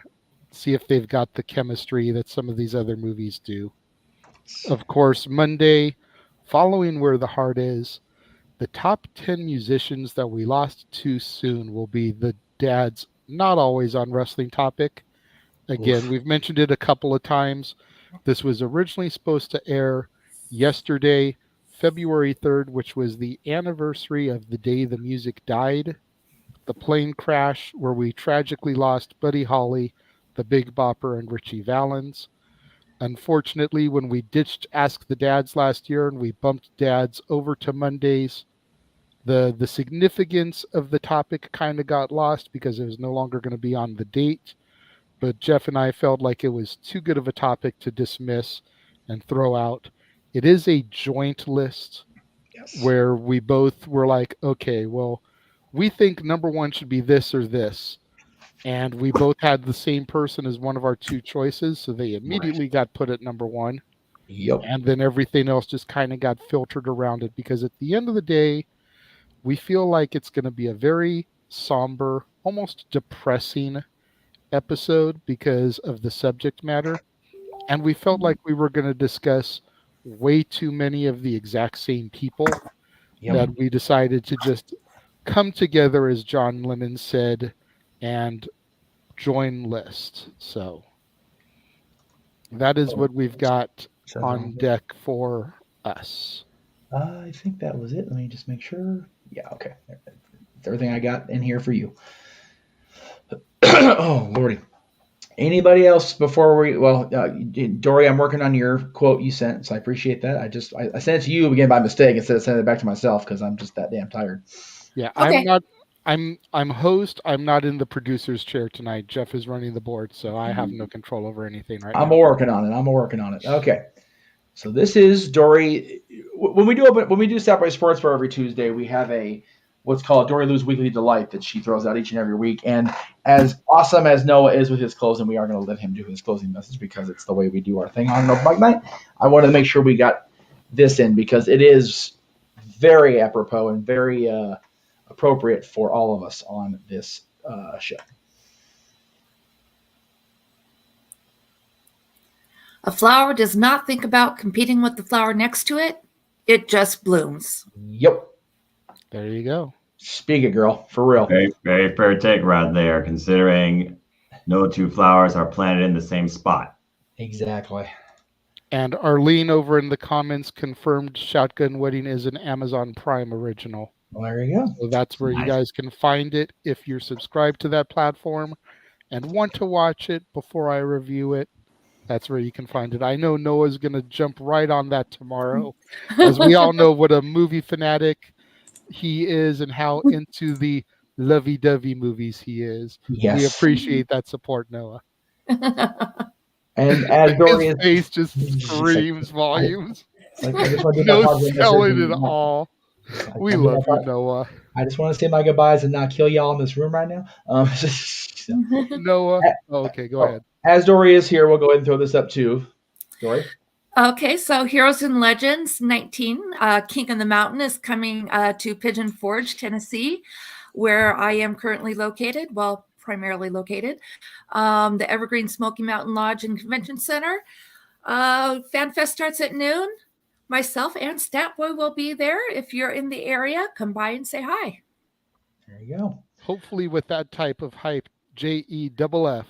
See if they've got the chemistry that some of these other movies do. Of course, Monday, following Where the Heart Is, the top 10 musicians that we lost too soon will be the Dad's not always on Wrestling Topic. Again, we've mentioned it a couple of times. This was originally supposed to air yesterday, February 3rd, which was the anniversary of the day the music died. The plane crash where we tragically lost Buddy Holly, the Big Bopper, and Richie Valens. Unfortunately, when we ditched Ask the Dads last year and we bumped Dads over to Mondays, the significance of the topic kind of got lost because it was no longer going to be on the date. But Jeff and I felt like it was too good of a topic to dismiss and throw out. It is a joint list where we both were like, okay, well, we think number one should be this or this. And we both had the same person as one of our two choices. So they immediately got put at number one. Yep. And then everything else just kind of got filtered around it because at the end of the day, we feel like it's going to be a very somber, almost depressing episode because of the subject matter. And we felt like we were going to discuss way too many of the exact same people that we decided to just come together, as John Lennon said, and join list. So that is what we've got on deck for us. I think that was it. Let me just make sure. Yeah, okay. It's everything I got in here for you. Oh, Lordy. Anybody else before we, Dory, I'm working on your quote you sent, so I appreciate that. I sent it to you again by mistake instead of sending it back to myself because I'm just that damn tired. Yeah, Okay. I'm host. I'm not in the producer's chair tonight. Jeff is running the board, so I have no control over anything right now. I'm working on it. Okay. So this is Dory. When we do Separate Sports Bar every Tuesday, we have what's called Dory Lou's Weekly Delight that she throws out each and every week. And as awesome as Noah is with his closing, we are going to let him do his closing message because it's the way we do our thing on Open Mic Night. I wanted to make sure we got this in because it is very apropos and very appropriate for all of us on this show. A flower does not think about competing with the flower next to it. It just blooms. Yep. There you go. Speak it, girl. For real. Very, very fair take right there, considering no two flowers are planted in the same spot. Exactly. And Arlene over in the comments confirmed Shotgun Wedding is an Amazon Prime original. Well, there you go. So that's where you guys can find it if you're subscribed to that platform and want to watch it before I review it. That's where you can find it. I know Noah's going to jump right on that tomorrow. As we all know what a movie fanatic he is and how into the lovey-dovey movies he is. Yes. We appreciate that support, Noah. And as Dory His face just screams volumes. No No selling at all. We love you, Noah. I just want to say my goodbyes and not kill y'all in this room right now. Noah. Oh, okay, go ahead. As Dory is here, we'll go ahead and throw this up too. Dory? Okay, so Heroes and Legends 19, King of the Mountain is coming to Pigeon Forge, Tennessee, where I am currently located, well, primarily located, the Evergreen Smoky Mountain Lodge and Convention Center. FanFest starts at noon. Myself and Statboy will be there. If you're in the area, come by and say hi. There you go. Hopefully with that type of hype, JEFF,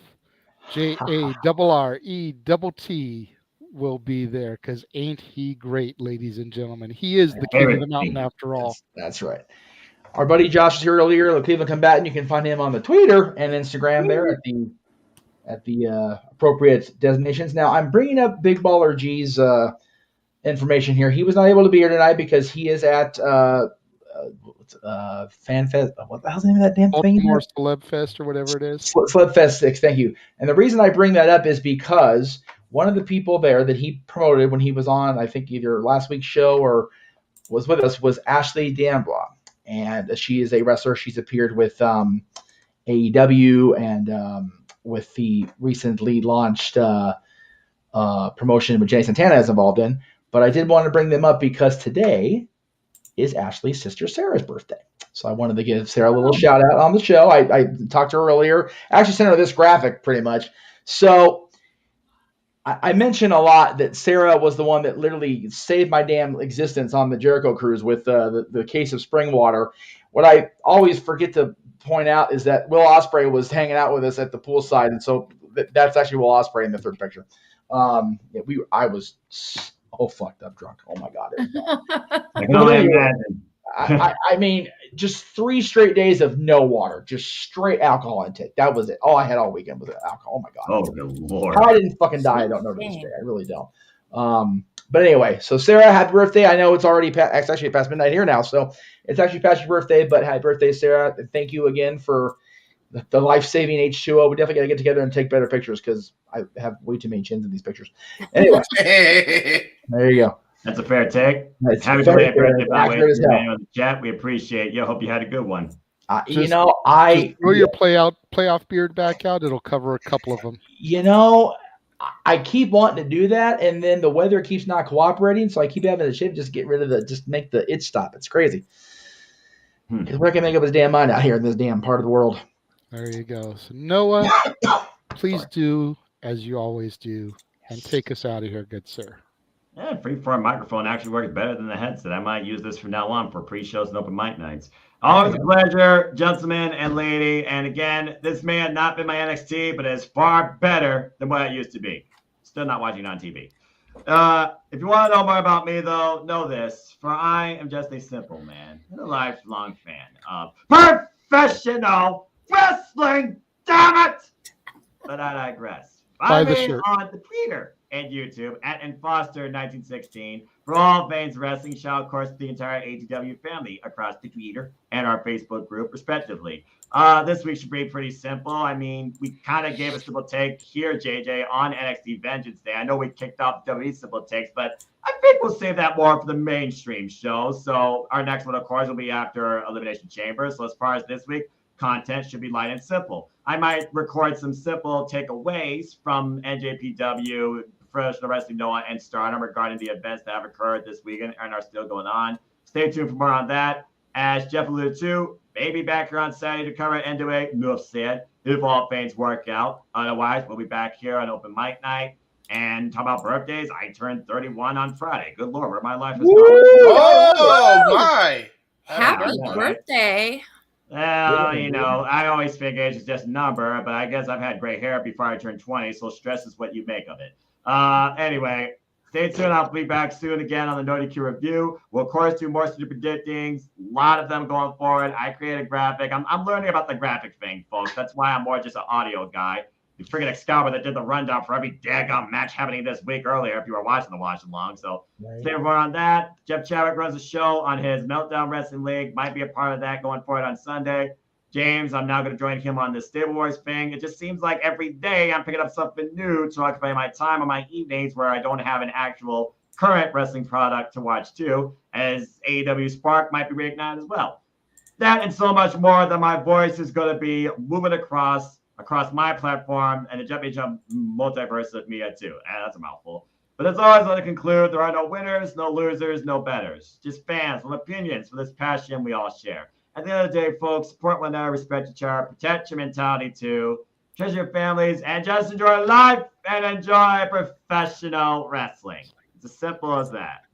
JARRETT will be there because ain't he great, ladies and gentlemen. He is the king of the mountain after all. That's right. Our buddy Josh was here earlier, the Cleveland Combatant. You can find him on the Twitter and Instagram there at the appropriate designations. Now, I'm bringing up Big Baller G's information here. He was not able to be here tonight because he is at FanFest. What the hell's the name of that damn thing? Baltimore Celeb Fest or whatever it is. Celeb Fest 6, thank you. And the reason I bring that up is because one of the people there that he promoted when he was on, I think either last week's show or was with us, was Ashley D'Amboise. And she is a wrestler. She's appeared with AEW and with the recently launched promotion with Jay Santana is involved in. But I did want to bring them up because today is Ashley's sister Sarah's birthday. So I wanted to give Sarah a little shout out on the show. I talked to her earlier. I actually sent her this graphic pretty much. So I mention a lot that Sarah was the one that literally saved my damn existence on the Jericho cruise with the case of spring water. What I always forget to point out is that Will Ospreay was hanging out with us at the poolside, and so that's actually Will Ospreay in the third picture. I was so fucked up drunk. Oh my god! I can only imagine. I mean, just 3 straight days of no water, just straight alcohol intake. That was it. All I had all weekend was alcohol. Oh my god! Oh good lord! How I didn't fucking die, I don't know to this day. I really don't. But anyway, so Sarah, happy birthday. I know it's already it's actually past midnight here now, so it's actually past your birthday. But happy birthday, Sarah! Thank you again for the life-saving H2O. We definitely got to get together and take better pictures because I have way too many chins in these pictures. Anyway, there you go. That's a fair take. Happy belated birthday, by the way, to the chat. We appreciate you. Hope you had a good one. Just throw your playoff beard back out. It'll cover a couple of them. I keep wanting to do that, and then the weather keeps not cooperating, so I keep having to just get rid of just make the itch stop. It's crazy. Because where can make up his damn mind out here in this damn part of the world? There you go. So Noah, please do as you always do, and take us out of here, good sir. Yeah, freeform microphone actually works better than the headset. I might use this from now on for pre-shows and open mic nights. Always a pleasure, gentlemen and lady. And again, this may have not been my NXT, but it's far better than what it used to be. Still not watching on TV. If you want to know more about me, though, know this. For I am just a simple man and a lifelong fan of professional wrestling. Damn it! But I digress. Find me on the Twitter and YouTube at nfoster1916 for all things wrestling show, of course, the entire ATW family across the Twitter and our Facebook group, respectively. This week should be pretty simple. I mean, we kind of gave a simple take here, JJ, on NXT Vengeance Day. I know we kicked off WWE simple takes, but I think we'll save that more for the mainstream show. So our next one, of course, will be after Elimination Chamber. So as far as this week, content should be light and simple. I might record some simple takeaways from NJPW, Professional Wrestling Noah, and Stardom regarding the events that have occurred this weekend and are still going on. Stay tuned for more on that. As Jeff alluded to, maybe back here on Saturday to cover NWA, enough said, if all things work out. Otherwise, we'll be back here on open mic night. And talk about birthdays, I turned 31 on Friday. Good Lord, where my life is going. Oh, my. Happy birthday. Well, you know, I always figure it's just a number, but I guess I've had gray hair before I turned 20, so stress is what you make of it. Anyway, stay tuned. I'll be back soon again on the Naughty Q Review. We'll, of course, do more stupid predictings. A lot of them going forward. I create a graphic. I'm learning about the graphic thing, folks. That's why I'm more just an audio guy. The freaking Excalibur that did the rundown for every daggone match happening this week earlier, if you were watching the watch along. So stay more on that. Jeff Chadwick runs a show on his Meltdown Wrestling League. Might be a part of that going forward on Sunday. James, I'm now going to join him on this Stable Wars thing. It just seems like every day I'm picking up something new to occupy my time on my evenings where I don't have an actual current wrestling product to watch too, as AEW Spark might be reignited as well. That and so much more that my voice is going to be moving across my platform and the Jeff Meacham Multiverse of media too. That's a mouthful. But as always, let me conclude, there are no winners, no losers, no betters. Just fans with opinions for this passion we all share. At the end of the day, folks, support one another, respect each other, protect your mentality too, treasure your families, and just enjoy life and enjoy professional wrestling. It's as simple as that.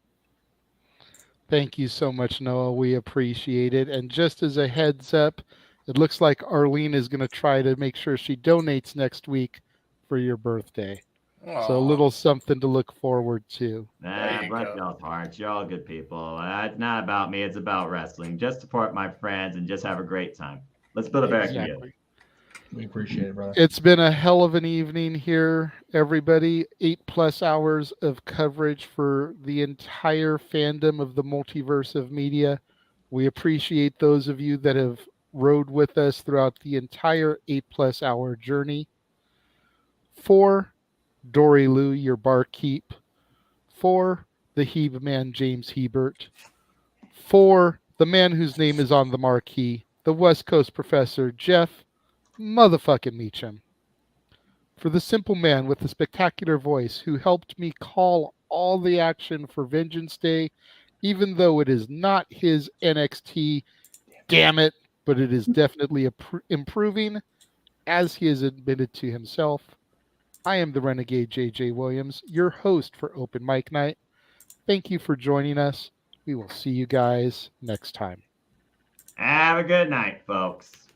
Thank you so much, Noah. We appreciate it. And just as a heads up, it looks like Arlene is going to try to make sure she donates next week for your birthday. Aww. So a little something to look forward to. Bless y'all's hearts. You're all good people. It's not about me. It's about wrestling. Just support my friends and just have a great time. Let's build a better community. We appreciate it, brother. It's been a hell of an evening here, everybody. 8+ hours of coverage for the entire fandom of the Multiverse of Media. We appreciate those of you that have rode with us throughout the entire 8+ hour journey. For Dory Lou, your barkeep. For the Hebe man, James Hebert. For the man whose name is on the marquee, the West Coast professor, Jeff motherfucking Meacham. For the simple man with the spectacular voice who helped me call all the action for Vengeance Day, even though it is not his NXT, damn it, but it is definitely improving, as he has admitted to himself. I am the Renegade JJ Williams, your host for Open Mic Night. Thank you for joining us. We will see you guys next time. Have a good night, folks.